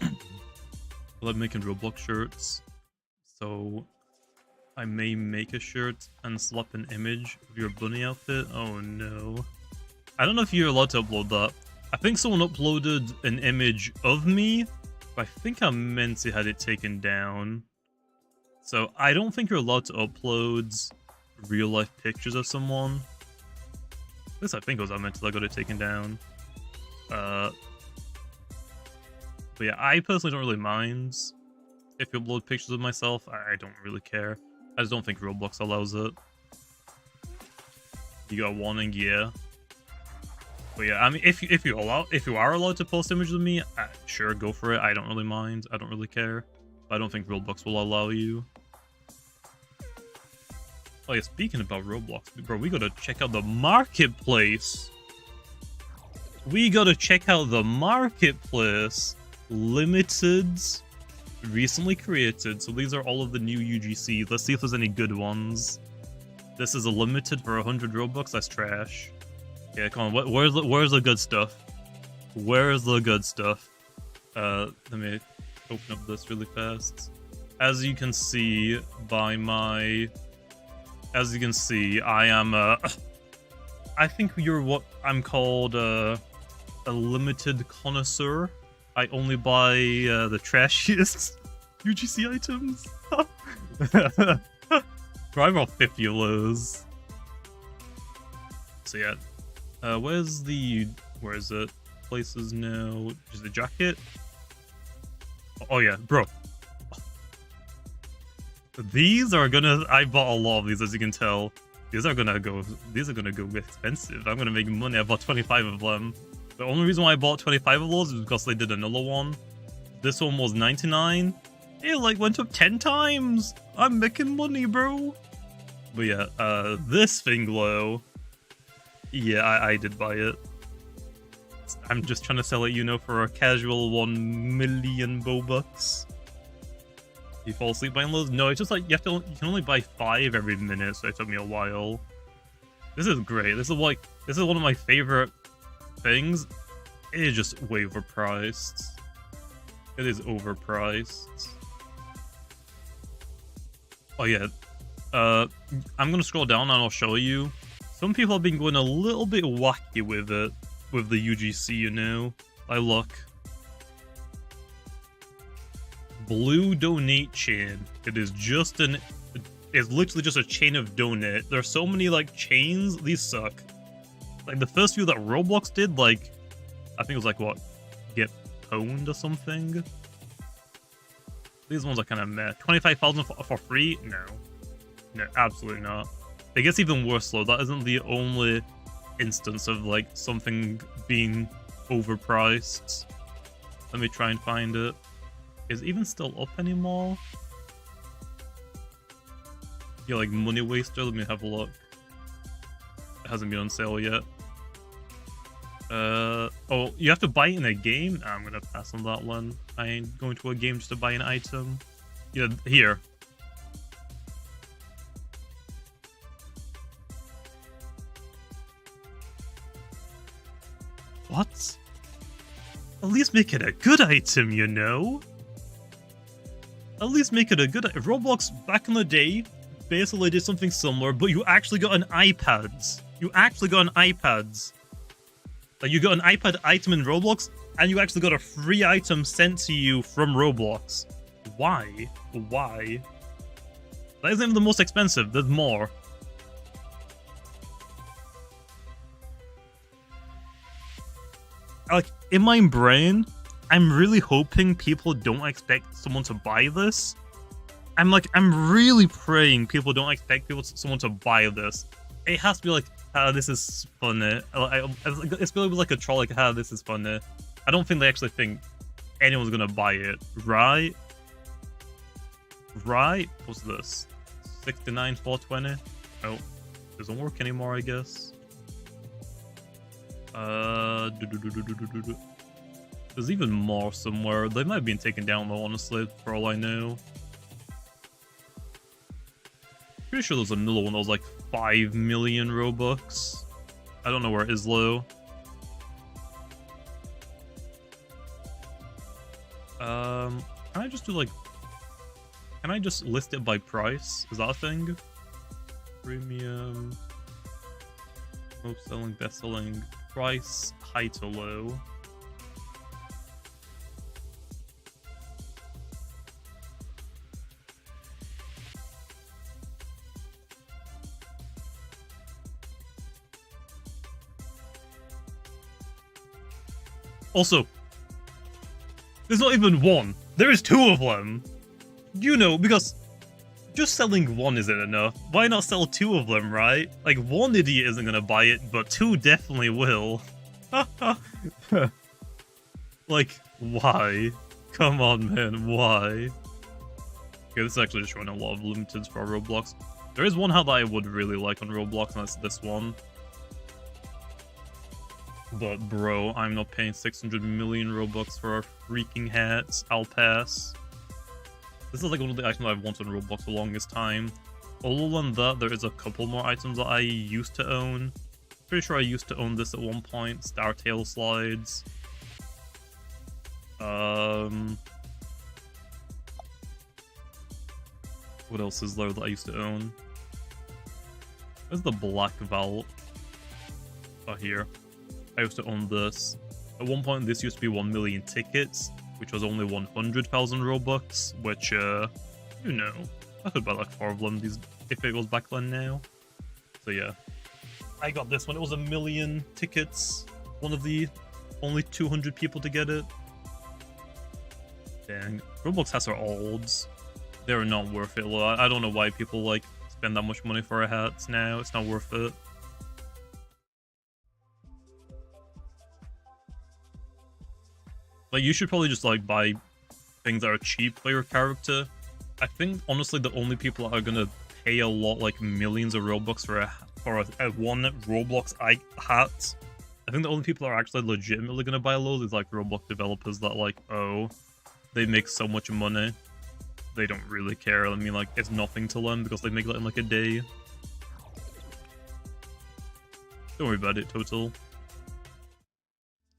I'm making Roblox shirts, so I may make a shirt and slap an image of your bunny outfit. Oh no. I don't know if you're allowed to upload that. I think someone uploaded an image of me, but I think I meant to had it taken down. So I don't think you're allowed to upload real life pictures of someone. At least I think it was I meant to got it taken down. But yeah, I personally don't really mind if you upload pictures of myself. I don't really care. I just don't think Roblox allows it. You got a warning, yeah. But yeah, I mean, if you are allowed to post images of me, sure, go for it. I don't really mind. I don't really care. But I don't think Roblox will allow you. Oh yeah, speaking about Roblox, bro, we gotta check out the marketplace. We gotta check out the marketplace. Limited, recently created. So these are all of the new UGCs. Let's see if there's any good ones. This is a limited for 100 Robux. That's trash. Yeah, come on. Where's the good stuff? Where's the good stuff? Let me open up this really fast. As you can see by my... As you can see, I am I think you're what I'm called a limited connoisseur. I only buy the trashiest UGC items. Bro, I bought 50 of those. So yeah. Where is it? Places now. Is the jacket? Oh yeah, bro. These are gonna. I bought a lot of these, as you can tell. These are gonna go expensive. I'm gonna make money. I bought 25 of them. The only reason why I bought 25 of those is because they did another one. This one was 99. It like went up 10 times. I'm making money, bro. But yeah, this thing though. Yeah, I did buy it. I'm just trying to sell it, you know, for a casual 1 million Bobucks. You fall asleep buying those? No, it's just like you can only buy 5 every minute, so it took me a while. This is great. This is one of my favorite things. It is just way overpriced. It is overpriced. Oh yeah. I'm gonna scroll down and I'll show you. Some people have been going a little bit wacky with it, with the UGC, you know. Like, look. Blue donate chain. It is just an... It's literally just a chain of donate. There are so many, like, chains. These suck. Like, the first few that Roblox did, like... I think it was, like, what? Get pwned or something? These ones are kind of meh. 25,000 for free? No. No, absolutely not. It gets even worse though. That isn't the only instance of like something being overpriced. Let me try and find it. Is it even still up anymore? Yeah, like money waster. Let me have a look. It hasn't been on sale yet. Oh, you have to buy it in a game? I'm gonna pass on that one. I ain't going to a game just to buy an item. Yeah, here. What? At least make it a good item, you know? At least make it a good item. Roblox, back in the day, basically did something similar, but you actually got an iPad. You actually got an iPad. Like, you got an iPad item in Roblox, and you actually got a free item sent to you from Roblox. Why? Why? That isn't even the most expensive. There's more. Like, in my brain, I'm really hoping people don't expect someone to buy this. I'm really praying people don't expect someone to buy this. It has to be like, this is funny. It's really like a troll, like, this is funny. I don't think they actually think anyone's gonna buy it, right? Right? What's this? 69,420? Oh, doesn't work anymore, I guess. There's even more somewhere. They might have been taken down though, honestly, for all I know. Pretty sure there's another one that was like 5 million Robux. I don't know where it is though. Can I just do like... Can I just list it by price? Is that a thing? Premium... Most selling, best selling, price, high to low. Also, there's not even one. There is two of them. You know, because just selling one isn't enough. Why not sell two of them, right? Like, one idiot isn't gonna buy it, but two definitely will. Like, why? Come on, man, why? Okay, this is actually just showing a lot of limiteds for Roblox. There is one hat that I would really like on Roblox, and that's this one. But bro, I'm not paying 600 million Robux for a freaking hat. I'll pass. This is like one of the items I've wanted on Roblox for the longest time. Other than that, there is a couple more items that I used to own. Pretty sure I used to own this at one point. Star Tail Slides. What else is there that I used to own? There's the Black Vault. Oh, here. I used to own this. At one point, this used to be 1 million tickets, which was only 100,000 Robux, which, you know, I could buy like 4 of them if it was back then now. So yeah, I got this one. It was 1 million tickets. One of the only 200 people to get it. Dang. Roblox has their odds. They're not worth it. I don't know why people, like, spend that much money for a hat now. It's not worth it. Like, you should probably just, like, buy things that are cheap for your character. I think, honestly, the only people that are gonna pay a lot, like, millions of Robux for a one Roblox hat, I think the only people that are actually legitimately gonna buy those is, like, Roblox developers that, like, oh, they make so much money. They don't really care. I mean, like, it's nothing to them because they make that in, like, a day. Don't worry about it, Total.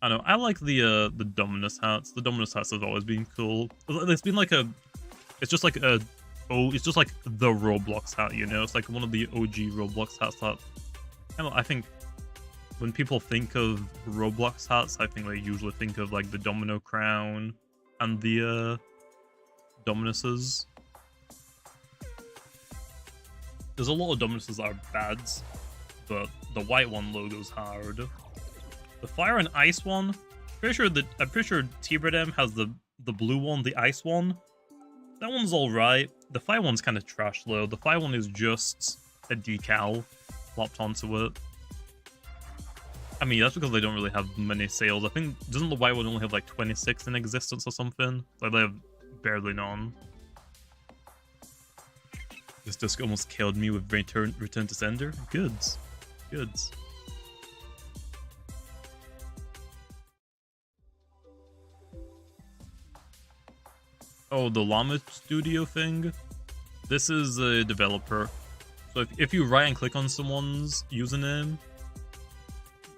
I know, I like the Dominus hats. The Dominus hats have always been cool. It's been like it's just like the Roblox hat, you know? It's like one of the OG Roblox hats that, I think when people think of Roblox hats, I think they usually think of like the Domino crown and the Dominuses. There's a lot of Dominuses that are bads, but the white one logo's hard. The fire and ice one, I'm pretty sure T-Bredem has the blue one, the ice one. That one's alright. The fire one's kind of trash though. The fire one is just a decal slapped onto it. I mean, that's because they don't really have many sales. I think, doesn't the white one only have like 26 in existence or something? Like they have barely none. This disc almost killed me with Return to Sender. Goods. Goods. Oh, the Llama Studio thing? This is a developer. So if you right and click on someone's username...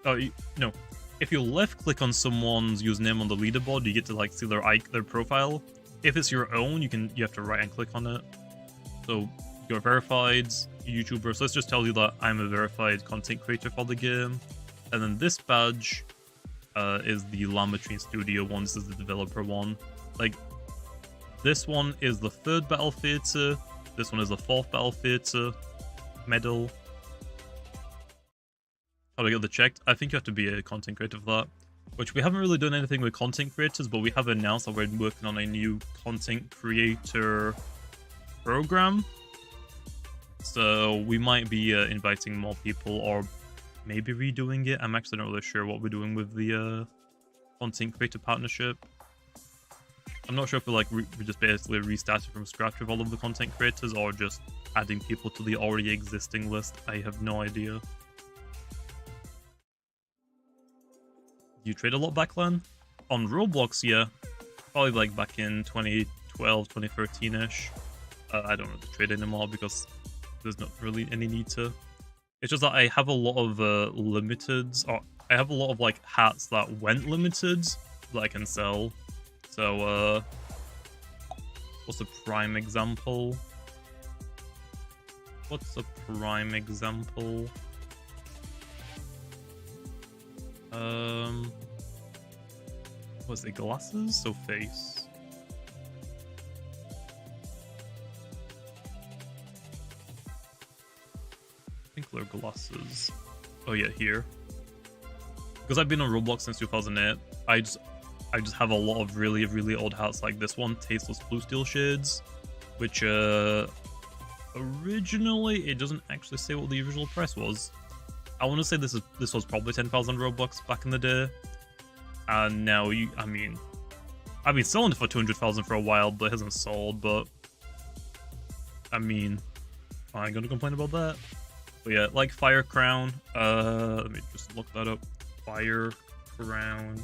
Oh, no. If you left click on someone's username on the leaderboard, you get to like see their profile. If it's your own, you have to right and click on it. So you're verified YouTuber. So let's just tell you that I'm a verified content creator for the game. And then this badge is the Llama Train Studio one. This is the developer one. Like, this one is the 3rd Battle Theatre. This one is the 4th Battle Theatre medal. How do I get the checked? I think you have to be a content creator for that. Which we haven't really done anything with content creators, but we have announced that we're working on a new content creator program. So we might be inviting more people or maybe redoing it. I'm actually not really sure what we're doing with the content creator partnership. I'm not sure if we just basically restarted from scratch with all of the content creators or just adding people to the already existing list. I have no idea. Do you trade a lot back then? On Roblox, yeah. Probably like back in 2012, 2013-ish. I don't really trade anymore because there's not really any need to. It's just that I have a lot of limiteds, or I have a lot of like hats that went limited that I can sell. So, what's a prime example? Was it glasses? So face. I think they're glasses. Oh yeah, here. Because I've been on Roblox since 2008, I just have a lot of really, really old hats like this one, Tasteless Blue Steel Shades, which originally it doesn't actually say what the original price was. I want to say this was probably 10,000 Robux back in the day, and now I've been selling it for 200,000 for a while, but it hasn't sold. But I mean, I ain't gonna complain about that. But yeah, like Fire Crown. Let me just look that up. Fire Crown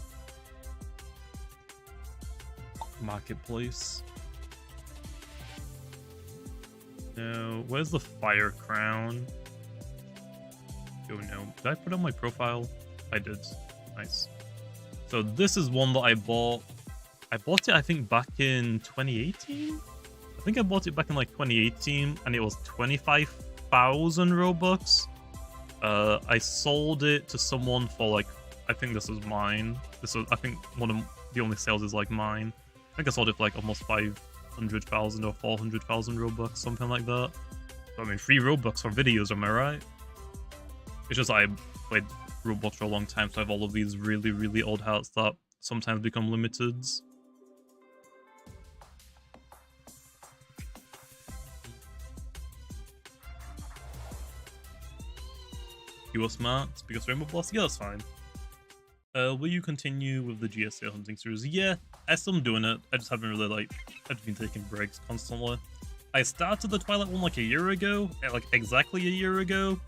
Marketplace. No, where's the Fire Crown? Oh no, did I put on my profile? I did. Nice. So this is one that I bought. I bought it, I think, back in 2018? I think I bought it back in like 2018, and it was 25,000 Robux. I sold it to someone for like, I think this is mine. I think one of the only sales is like mine. I think I sold it for like almost 500,000 or 400,000 Robux, something like that. So, I mean, free Robux for videos, am I right? It's just I played Roblox for a long time, so I have all of these really, really old hats that sometimes become limiteds. You are smart because Rainbow Blast? Yeah, that's fine. Will you continue with the GSA hunting series? Yeah, I still am doing it. I just haven't really I've been taking breaks constantly. I started the Twilight one like a year ago, like exactly a year ago.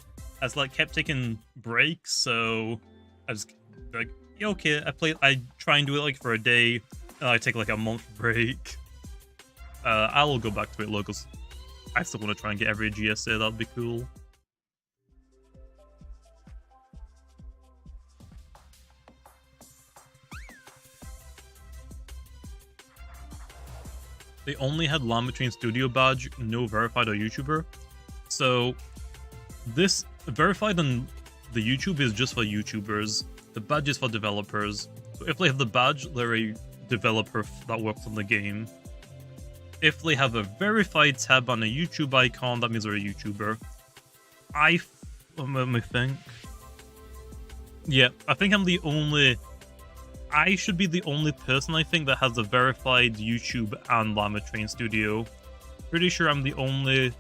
I just kept taking breaks, so I just yeah, okay, I try and do it for a day, and I take a month break. I will go back to it, because I still want to try and get every GSA. That'd be cool. they only had Llama Train Studio badge, no verified or YouTuber. So this verified on the YouTube is just for YouTubers. The badge is for developers. So if they have the badge, they're a developer that works on the game. If they have a verified tab on a YouTube icon, that means they're a YouTuber. Let me think. Yeah, I think I'm the only... I should be the only person, I think, that has a verified YouTube and Llama Train Studio. Pretty sure I'm the only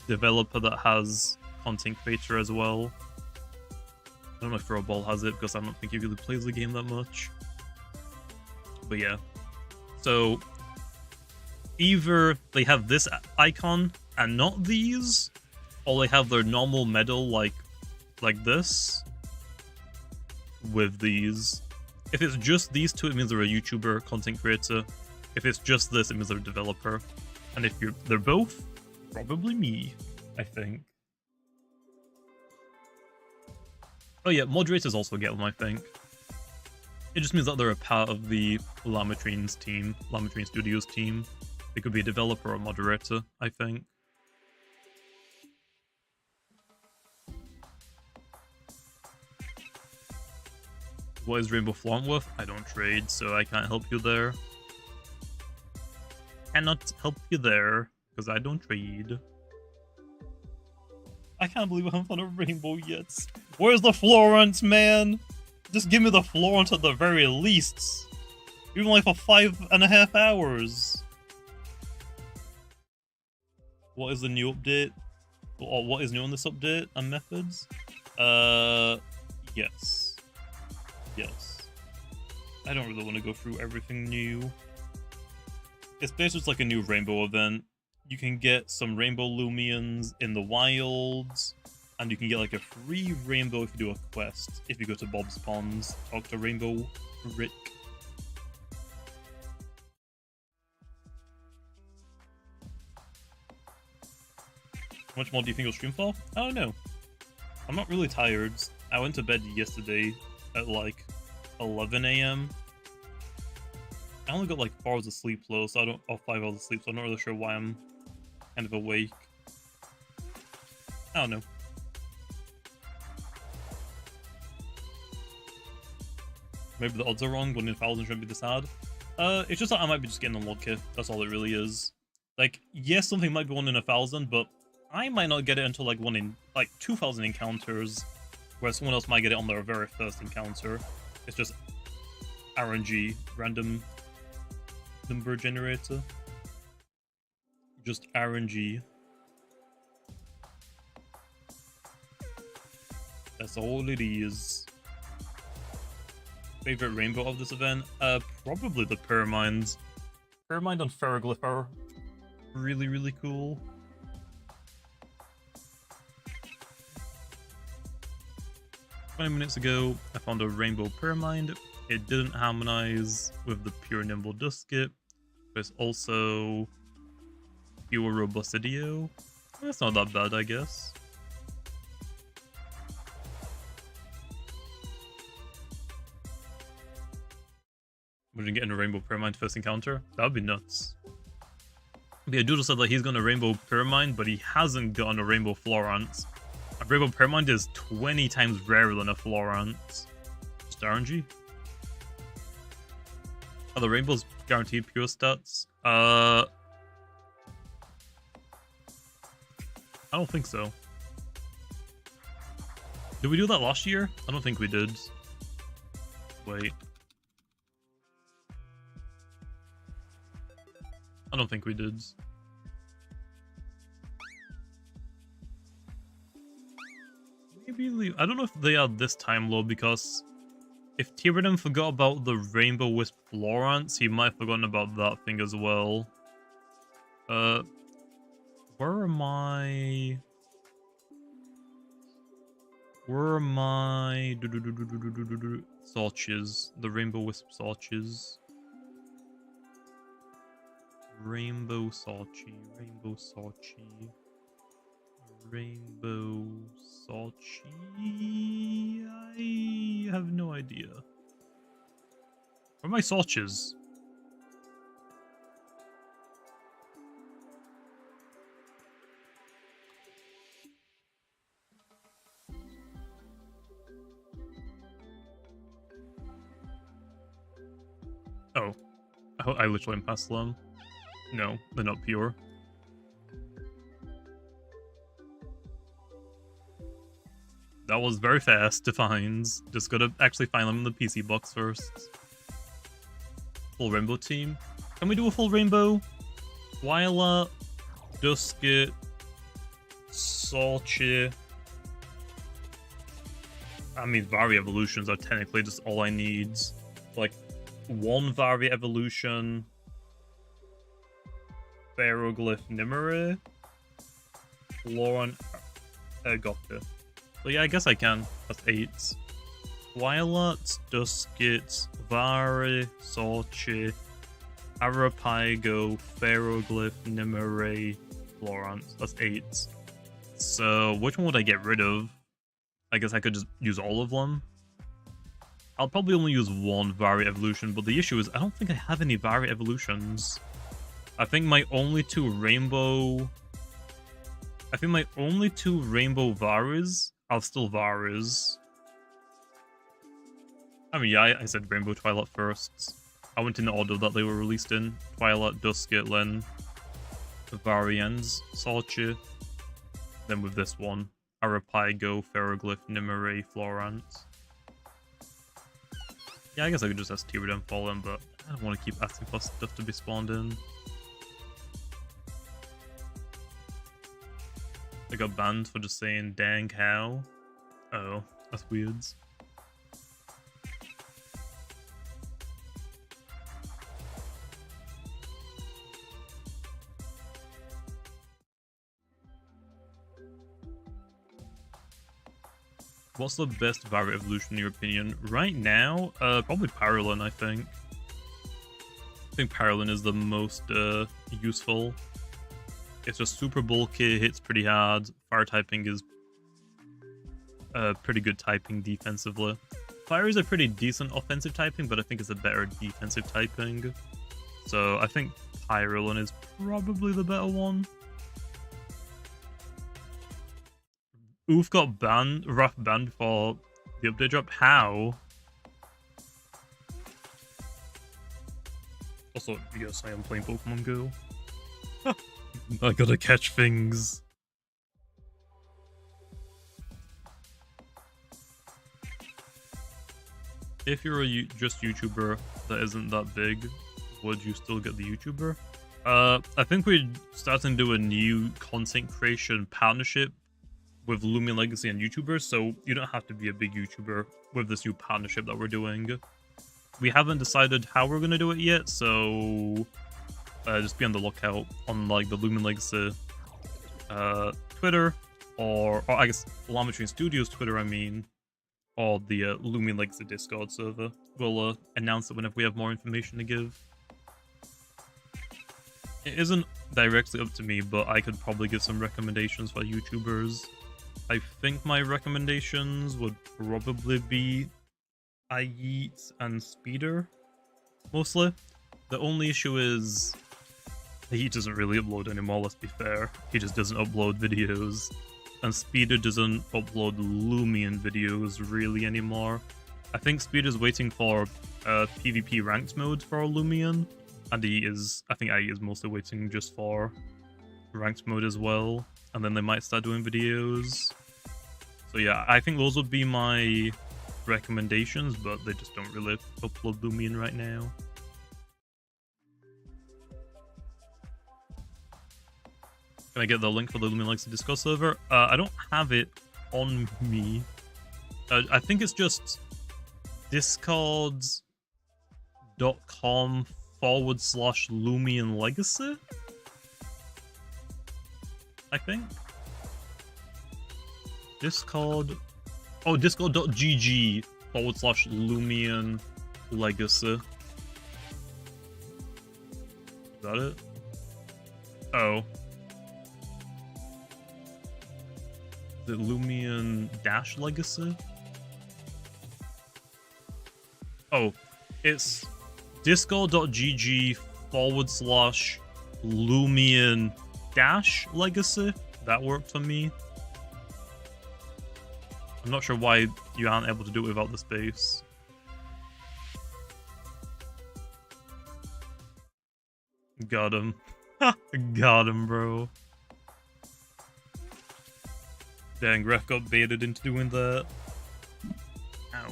developer that has content creator as well. I don't know if Throwball has it, because I don't think he really plays the game that much. But yeah. So, either they have this icon and not these, or they have their normal medal like this with these. If it's just these two, it means they're a YouTuber, content creator. If it's just this, it means they're a developer. And if they're both, probably me, I think. Oh yeah, moderators also get them, I think. It just means that they're a part of the Llama Train's team, Llama Train Studios team. They could be a developer or a moderator, I think. What is Rainbow Flaunt worth? I don't trade, so I can't help you there. Cannot help you there, because I don't trade. I can't believe I haven't found a rainbow yet. Where's the Florent, man? Just give me the Florent at the very least. Even like for 5.5 hours. What is the new update? Or what is new on this update and methods? Yes. Yes. I don't really want to go through everything new. It's basically just like a new rainbow event. You can get some rainbow Lumions in the wilds, and you can get like a free rainbow if you do a quest. If you go to Bob's Ponds, talk to Rainbow Rick. How much more do you think you'll stream for? I don't know. I'm not really tired. I went to bed yesterday at like 11 AM. I only got like 4 hours of sleep though, so I don't, or 5 hours of sleep, so I'm not really sure why I'm kind of awake. I don't know. Maybe the odds are wrong, 1 in 1,000 shouldn't be this hard. It's just that I might be just getting unlucky. That's all it really is. Like, yes, something might be 1 in 1,000, but I might not get it until like 1 in, like 2,000 encounters, where someone else might get it on their very first encounter. It's just RNG, random number generator. Just RNG. That's all it is. Favorite rainbow of this event? Probably the pyramind. Pyramind and pharoglyph are really, really cool. Minutes ago, I found a rainbow pyramind. It didn't harmonize with the pure nimble dusket. There's also pure robustidio. That's not that bad, I guess. Imagine getting a rainbow pyramind first encounter. That would be nuts. But yeah, Doodle said that he's got a rainbow pyramind, but he hasn't gotten a rainbow Florent. A rainbow pyramind is 20 times rarer than a Florent. Just RNG. Are the rainbows guaranteed pure stats? I don't think so. Did we do that last year? I don't think we did. Wait. I don't think we did. Maybe I don't know if they are this time low, because if Tyrannon forgot about the Rainbow Wisp Florence, he might have forgotten about that thing as well. Where are my... Sorches? The Rainbow Wisp Sorches. Rainbow Sorchi, Rainbow Sorchi, Rainbow Sorchi. I have no idea. Where are my Sorches? I literally passed them. No, they're not pure. That was very fast to find. Just gotta actually find them in the PC box first. Full rainbow team. Can we do a full rainbow? Twilat, Dusket, Sorche. I mean, Vari evolutions are technically just all I need. Like, one Vari evolution. Pharoglyph Nimere. Lauren Gotcha. So yeah, I guess I can. That's 8. Twilat, Dusket, Vari, Sorche, Arapago, Pharoglyph, Nimere, Florence. That's 8. So which one would I get rid of? I guess I could just use all of them. I'll probably only use one Vari evolution, but the issue is I don't think I have any Vari evolutions. I think my only two rainbow Varis are still Varis. I mean, yeah, I said Rainbow Twilat first. I went in the order that they were released in. Twilat, Dusket, Len, Varians, Sorche. Then with this one, Arapago, Pharoglyph, Nimere, Florence. Yeah, I guess I could just ask Tyrann for them, but I don't want to keep asking for stuff to be spawned in. I got banned for just saying dang how. Oh, that's weird. What's the best Vari evolution in your opinion? Right now, probably Pyrolin, I think. I think Pyrolin is the most useful. It's just super bulky, hits pretty hard. Fire typing is pretty good typing defensively. Fire is a pretty decent offensive typing, but I think it's a better defensive typing. So I think Pyrolin is probably the better one. Oof got banned, rough banned for the update drop. How? Also, yes, I am playing Pokemon Go. I gotta catch things. If you're a just YouTuber that isn't that big, would you still get the YouTuber? I think we're starting to do a new content creation partnership with Loomian Legacy and YouTubers, so you don't have to be a big YouTuber with this new partnership that we're doing. We haven't decided how we're gonna do it yet, so just be on the lookout on like the Loomian Legacy Twitter, or I guess Llama Studios Twitter, I mean, or the Loomian Legacy Discord server. We'll announce it whenever we have more information to give. It isn't directly up to me, but I could probably give some recommendations for YouTubers. I think my recommendations would probably be Yeet and Speeder, mostly. The only issue is he doesn't really upload anymore, let's be fair. He just doesn't upload videos. And Speeder doesn't upload Loomian videos really anymore. I think Speeder's waiting for PvP ranked mode for Loomian. And I think IE is mostly waiting just for ranked mode as well. And then they might start doing videos. So yeah, I think those would be my recommendations, but they just don't really upload Loomian right now. Can I get the link for the Loomian Legacy Discord server? I don't have it on me. I think it's just discords.com/Loomian Legacy. I think. discord.gg/Loomian Legacy. Is that it? Oh. The Loomian Dash Legacy? Oh, it's discord.gg/Loomian Dash Legacy. That worked for me. I'm not sure why you aren't able to do it without the space. Got him. Got him, bro. Dang, Ref got baited into doing that. Ow.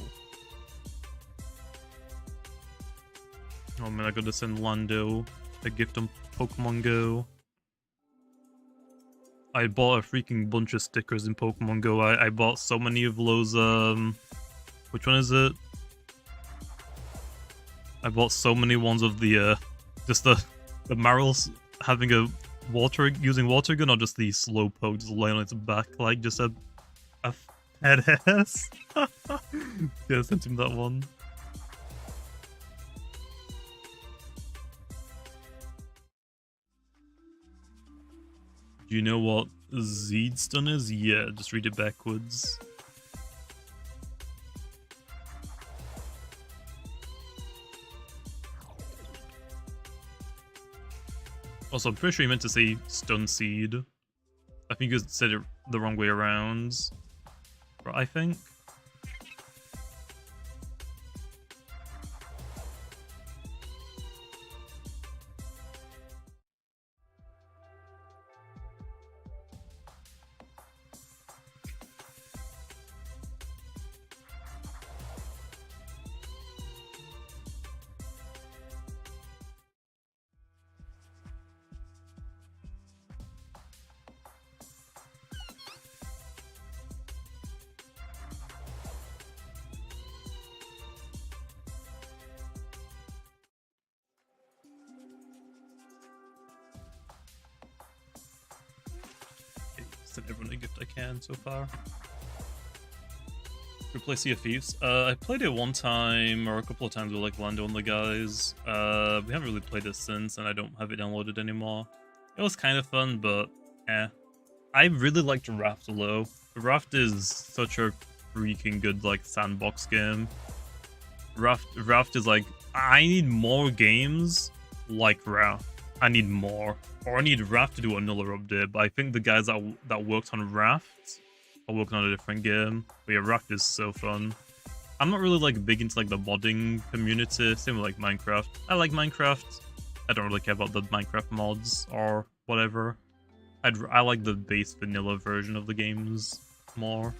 Oh man, I gotta send Lando a gift on Pokemon Go. I bought a freaking bunch of stickers in Pokemon Go. I bought so many of those, which one is it? I bought so many ones of the, just the Maryl's having a using water gun, or just the Slowpoke just laying on its back like just a head ass. Yeah, I sent him that one. Do you know what Zeedstun is? Yeah, just read it backwards. Also, I'm pretty sure you meant to say Stun Seed. I think you said it the wrong way around. I think. Sent everyone a gift I can so far. Replay Sea of Thieves. I played it one time or a couple of times with like Lando and the guys. We haven't really played it since, and I don't have it downloaded anymore. It was kind of fun, but I really liked Raft though. Raft is such a freaking good like sandbox game. Raft is like, I need more games like Raft. I need more. Or I need Raft to do another update, but I think the guys that worked on Raft are working on a different game. But yeah, Raft is so fun. I'm not really like big into like the modding community, same with like Minecraft. I like Minecraft. I don't really care about the Minecraft mods or whatever. I like the base vanilla version of the games more.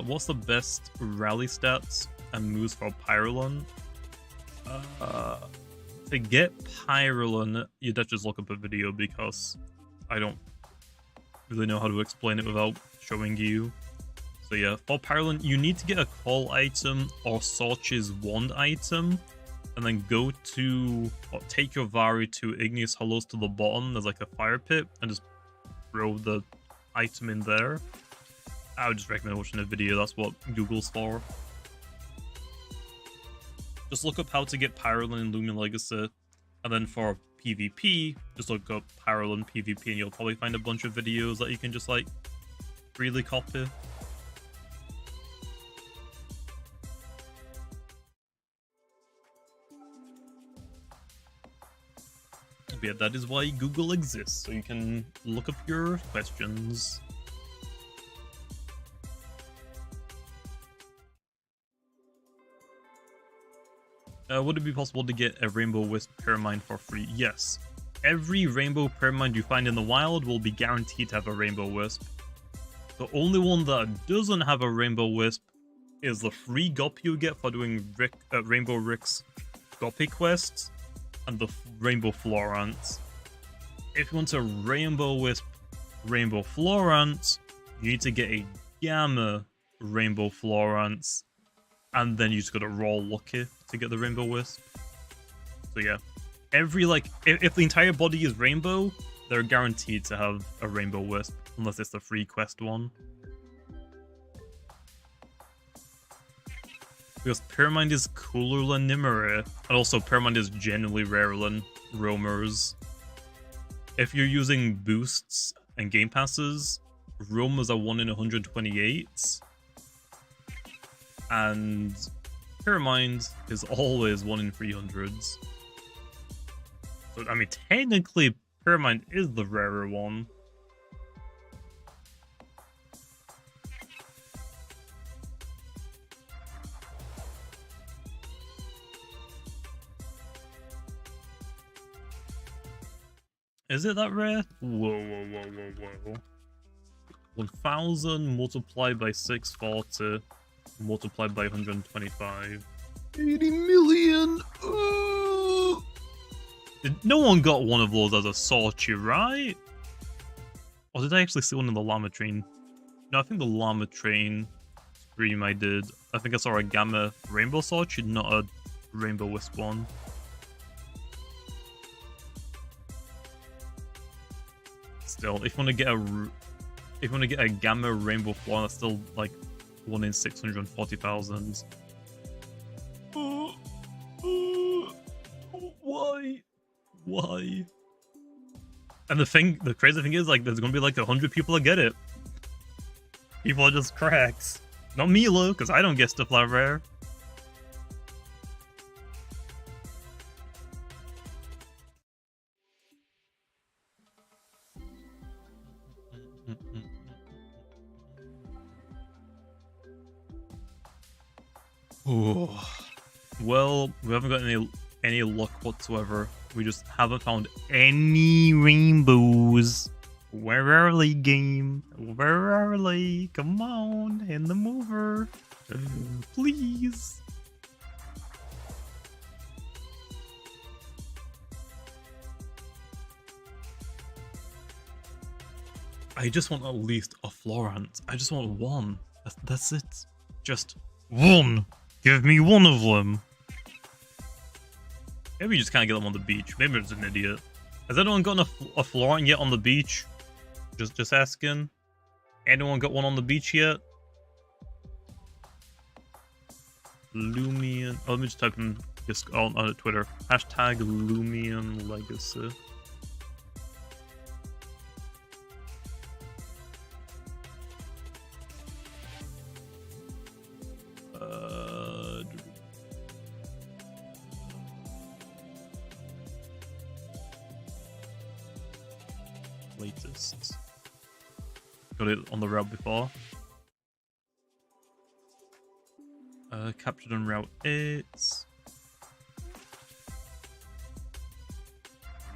What's the best rally stats and moves for Pyrolon? To get Pyrolon, you'd have to just look up a video because I don't really know how to explain it without showing you. So yeah, for Pyrolon, you need to get a call item or Sorch's wand item, and then go to, or take your Vari to Igneous Hollows to the bottom. There's like a fire pit, and just throw the item in there. I would just recommend watching a video, that's what Google's for. Just look up how to get Pyrolon in Loomian Legacy, and then for PvP, just look up Pyrolon PvP and you'll probably find a bunch of videos that you can just like freely copy. But yeah, that is why Google exists, so you can look up your questions. Would it be possible to get a Rainbow Wisp pyramind for free? Yes. Every Rainbow pyramind you find in the wild will be guaranteed to have a Rainbow Wisp. The only one that doesn't have a Rainbow Wisp is the free Goppy you get for doing Rainbow Rick's Goppy quests and the Rainbow Florant. If you want a Rainbow Wisp Rainbow Florant, you need to get a Gamma Rainbow Florant, and then you just gotta roll lucky to get the Rainbow Wisp. So yeah, every like, if the entire body is rainbow, they're guaranteed to have a Rainbow Wisp, unless it's the free quest one. Because Pyramind is cooler than Nimue, and also Pyramind is generally rarer than Roamers. If you're using boosts and game passes, Roamers are 1 in 128, and Pyramind is always 1 in 300s. So, I mean, technically, Pyramind is the rarer one. Is it that rare? Whoa. 1000 multiplied by 640 multiplied by 125. 80 million! No one got one of those as a Sorchi, right? Or did I actually see one in the Llama train? No, I think the Llama train stream I did. I think I saw a Gamma Rainbow Sorchi, not a Rainbow Wisp one. Still, if you want to get a Gamma Rainbow Floor, that's still like 1 in 640,000. Why? And the crazy thing is, like, there's gonna be like 100 people that get it. People are just cracks. Not me, Lo, because I don't get stuff that rare. Oh. Well, we haven't got any luck whatsoever. We just haven't found any rainbows. Where are they, game? Where are they? Come on, in the mover. Please. I just want at least a Florent. I just want one. That's it. Just one. Give me one of them. Maybe you just can't get them on the beach. Maybe it's an idiot. Has anyone gotten a Florent yet on the beach? Just asking. Anyone got one on the beach yet? Lumion. Oh, let me just type in just on Twitter. Hashtag Lumion Legacy. Latest. Got it on the route before. Captured on route 8.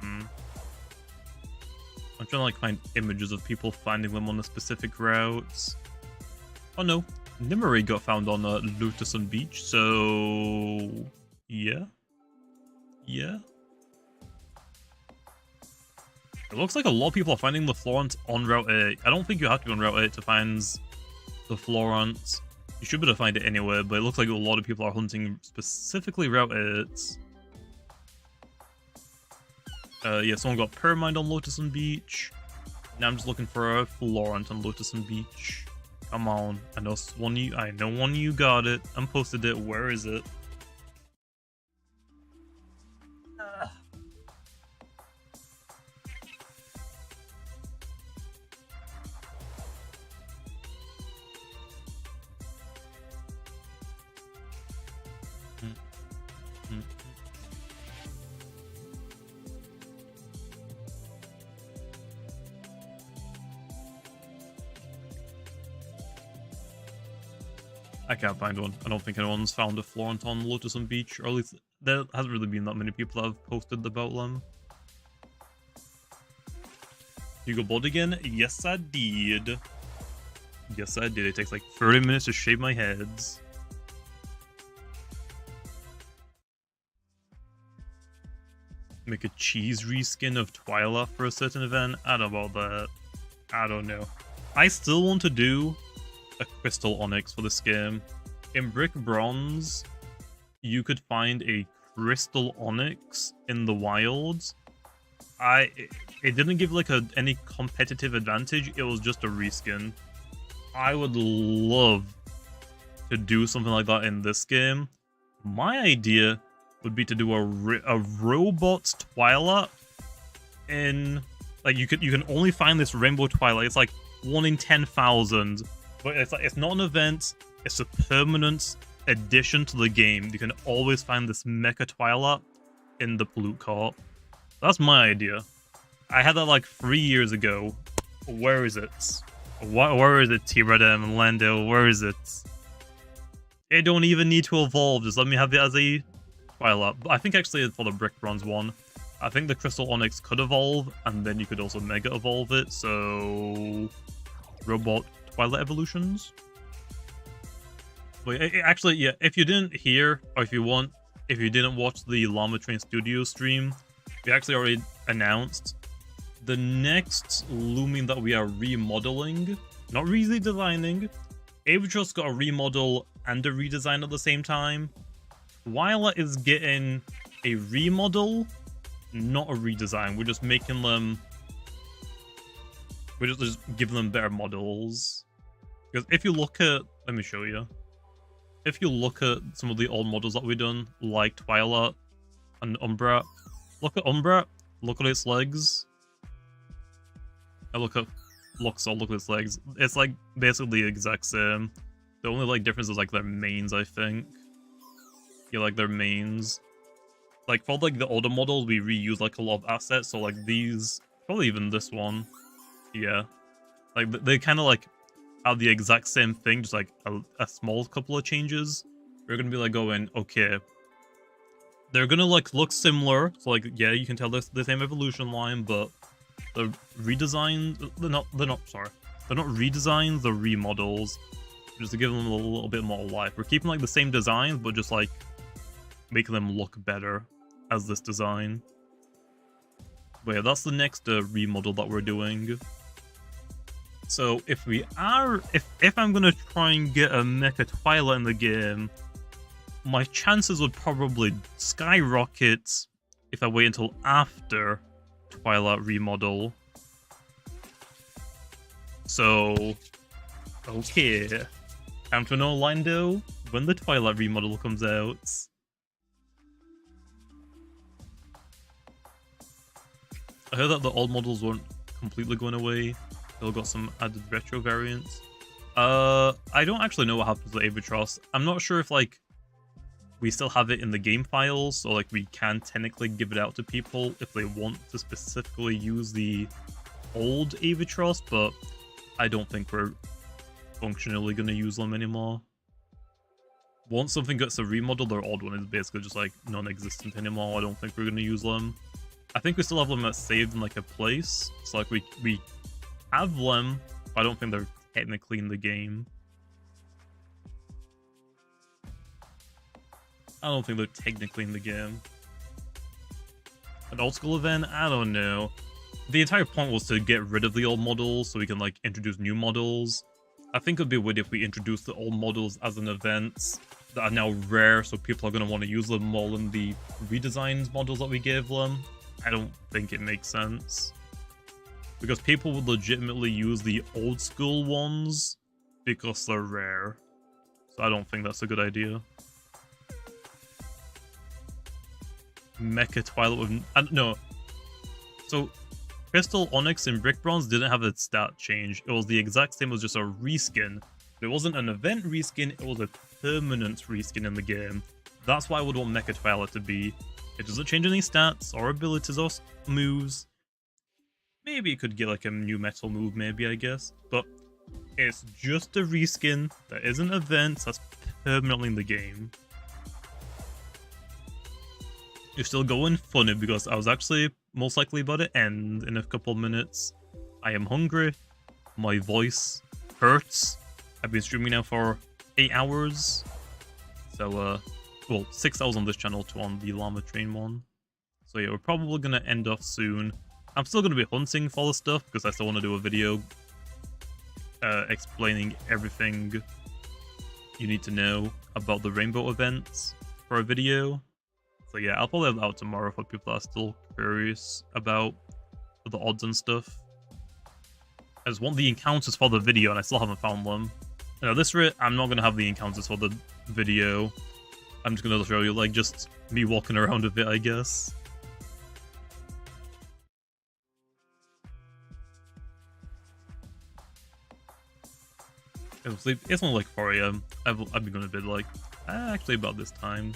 I'm trying to like find images of people finding them on the specific routes. Oh no, Nimari got found on Luteson Beach, so yeah. It looks like a lot of people are finding the Florent on Route 8. I don't think you have to be on Route 8 to find the Florent. You should be able to find it anywhere, but it looks like a lot of people are hunting specifically Route 8. Yeah, someone got pyramind on Luteson Beach. Now I'm just looking for a Florent on Luteson Beach. Come on, I know one of you got it. I posted it. Where is it? I can't find one. I don't think anyone's found a Florent on Luteson Beach, or at least there hasn't really been that many people that have posted about them. You go bald again? Yes, I did. Yes, I did. It takes like 30 minutes to shave my heads. Make a cheese reskin of Twyla for a certain event? I don't know about that. I don't know. I still want to do a crystal onyx for this game. In Brick Bronze, you could find a crystal onyx in the wilds. It didn't give like any competitive advantage. It was just a reskin. I would love to do something like that in this game. My idea would be to do a robot Twyla in like you can only find this rainbow Twyla. It's like 1 in 10,000. But it's not an event, it's a permanent addition to the game. You can always find this mecha Twyla in the Pollute Corp. That's my idea. I had that like 3 years ago. Where is it? Where is it, T-Redem and Lando? Where is it? It don't even need to evolve, just let me have it as a Twyla. I think actually for the Brick Bronze one, I think the Crystal Onyx could evolve, and then you could also Mega Evolve it, so... Robot Twilight Evolutions? Wait, actually, yeah, if you didn't hear, or if you didn't watch the Llama Train Studio stream, we actually already announced the next Loomian that we are remodeling, not redesigning. Avatros got a remodel and a redesign at the same time. Twilight is getting a remodel, not a redesign. We're just making them... We're just giving them better models. Because if you look at... Let me show you. If you look at some of the old models that we've done, like Twilight and Umbra, look at Umbra, look at its legs. I look at Luxor, look at its legs. It's like basically the exact same. The only like difference is like their manes, I think. Yeah, like their manes. Like for like the older models, we reuse like a lot of assets. So like these, probably even this one. Yeah, like they kind of like have the exact same thing, just like a small couple of changes. We're gonna be like going, okay, they're gonna like look similar. So like, yeah, you can tell this the same evolution line, but the redesigns, they're not redesigns, they're remodels, just to give them a little bit more life. We're keeping like the same designs, but just like making them look better as this design. But yeah, that's the next remodel that we're doing. So if I'm gonna try and get a Mecha Twilight in the game, my chances would probably skyrocket if I wait until after Twilight remodel. So, okay, time to know, Lindo, when the Twilight remodel comes out. I heard that the old models weren't completely going away. Still got some added retro variants. I don't actually know what happens to Avatros. I'm not sure if like we still have it in the game files, so like we can technically give it out to people if they want to specifically use the old Avatros, but I don't think we're functionally going to use them anymore. Once something gets a remodel, their old one is basically just like non-existent anymore. I don't think we're going to use them. I think we still have them saved in like a place, so like we have them, but I don't think they're technically in the game. I don't think they're technically in the game. An old school event? I don't know. The entire point was to get rid of the old models so we can like introduce new models. I think it would be weird if we introduced the old models as an event that are now rare, so people are going to want to use them more than the redesigned models that we gave them. I don't think it makes sense. Because people would legitimately use the old school ones because they're rare. So I don't think that's a good idea. Mecha Twilight with... no. So, Crystal Onyx and Brick Bronze didn't have a stat change. It was the exact same as just a reskin. It wasn't an event reskin, it was a permanent reskin in the game. That's why I would want Mecha Twilight to be. It doesn't change any stats or abilities or moves. Maybe it could get like a new metal move, maybe, I guess. But it's just a reskin that isn't events, that's permanently in the game. You're still going funny because I was actually most likely about to end in a couple minutes. I am hungry. My voice hurts. I've been streaming now for 8 hours. So, well, 6 hours on this channel, 2 on the Llama Train one. So yeah, we're probably going to end off soon. I'm still going to be hunting for the stuff because I still want to do a video explaining everything you need to know about the rainbow events for a video. So yeah, I'll probably have that out tomorrow for people that are still curious about the odds and stuff. I just want the encounters for the video and I still haven't found them. And at this rate, I'm not going to have the encounters for the video. I'm just going to show you like just me walking around a bit, I guess. It's only like 4 AM. I've been going to bed like actually about this time.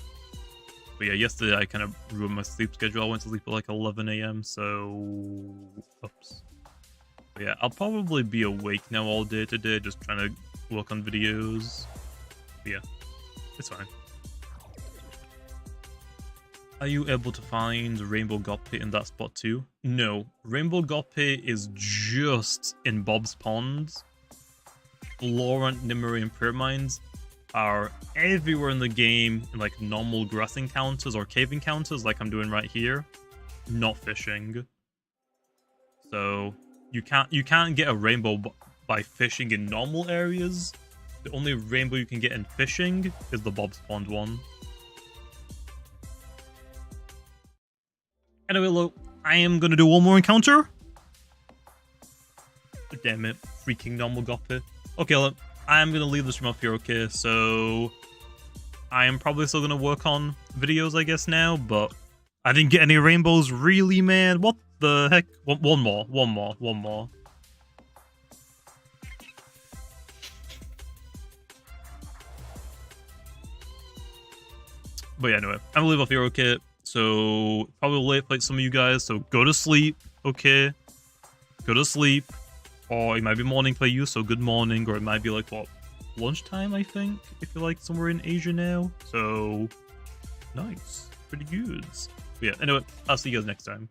But yeah, yesterday I kind of ruined my sleep schedule. I went to sleep at like 11 AM, so... Oops. But yeah, I'll probably be awake now all day today, just trying to work on videos. But yeah, it's fine. Are you able to find Rainbow Goppy in that spot too? No. Rainbow Goppy is just in Bob's Pond. Laurent, Nimmery, and Pyramids are everywhere in the game in like normal grass encounters or cave encounters like I'm doing right here. Not fishing. So you can't get a rainbow by fishing in normal areas. The only rainbow you can get in fishing is the Bob's Pond one. Anyway, look, I am gonna do one more encounter. Damn it, freaking normal Goppy. Okay, look, I am gonna leave this room off here, okay? So I am probably still gonna work on videos, I guess, now, but I didn't get any rainbows, really, man. What the heck? One more. But yeah, anyway, I'm gonna leave off here, okay? So, probably late for some of you guys, so go to sleep, okay? Go to sleep. Or it might be morning for you, so good morning, or it might be like, what, lunchtime, I think? If you're like somewhere in Asia now. So, nice. Pretty good. But yeah, anyway, I'll see you guys next time.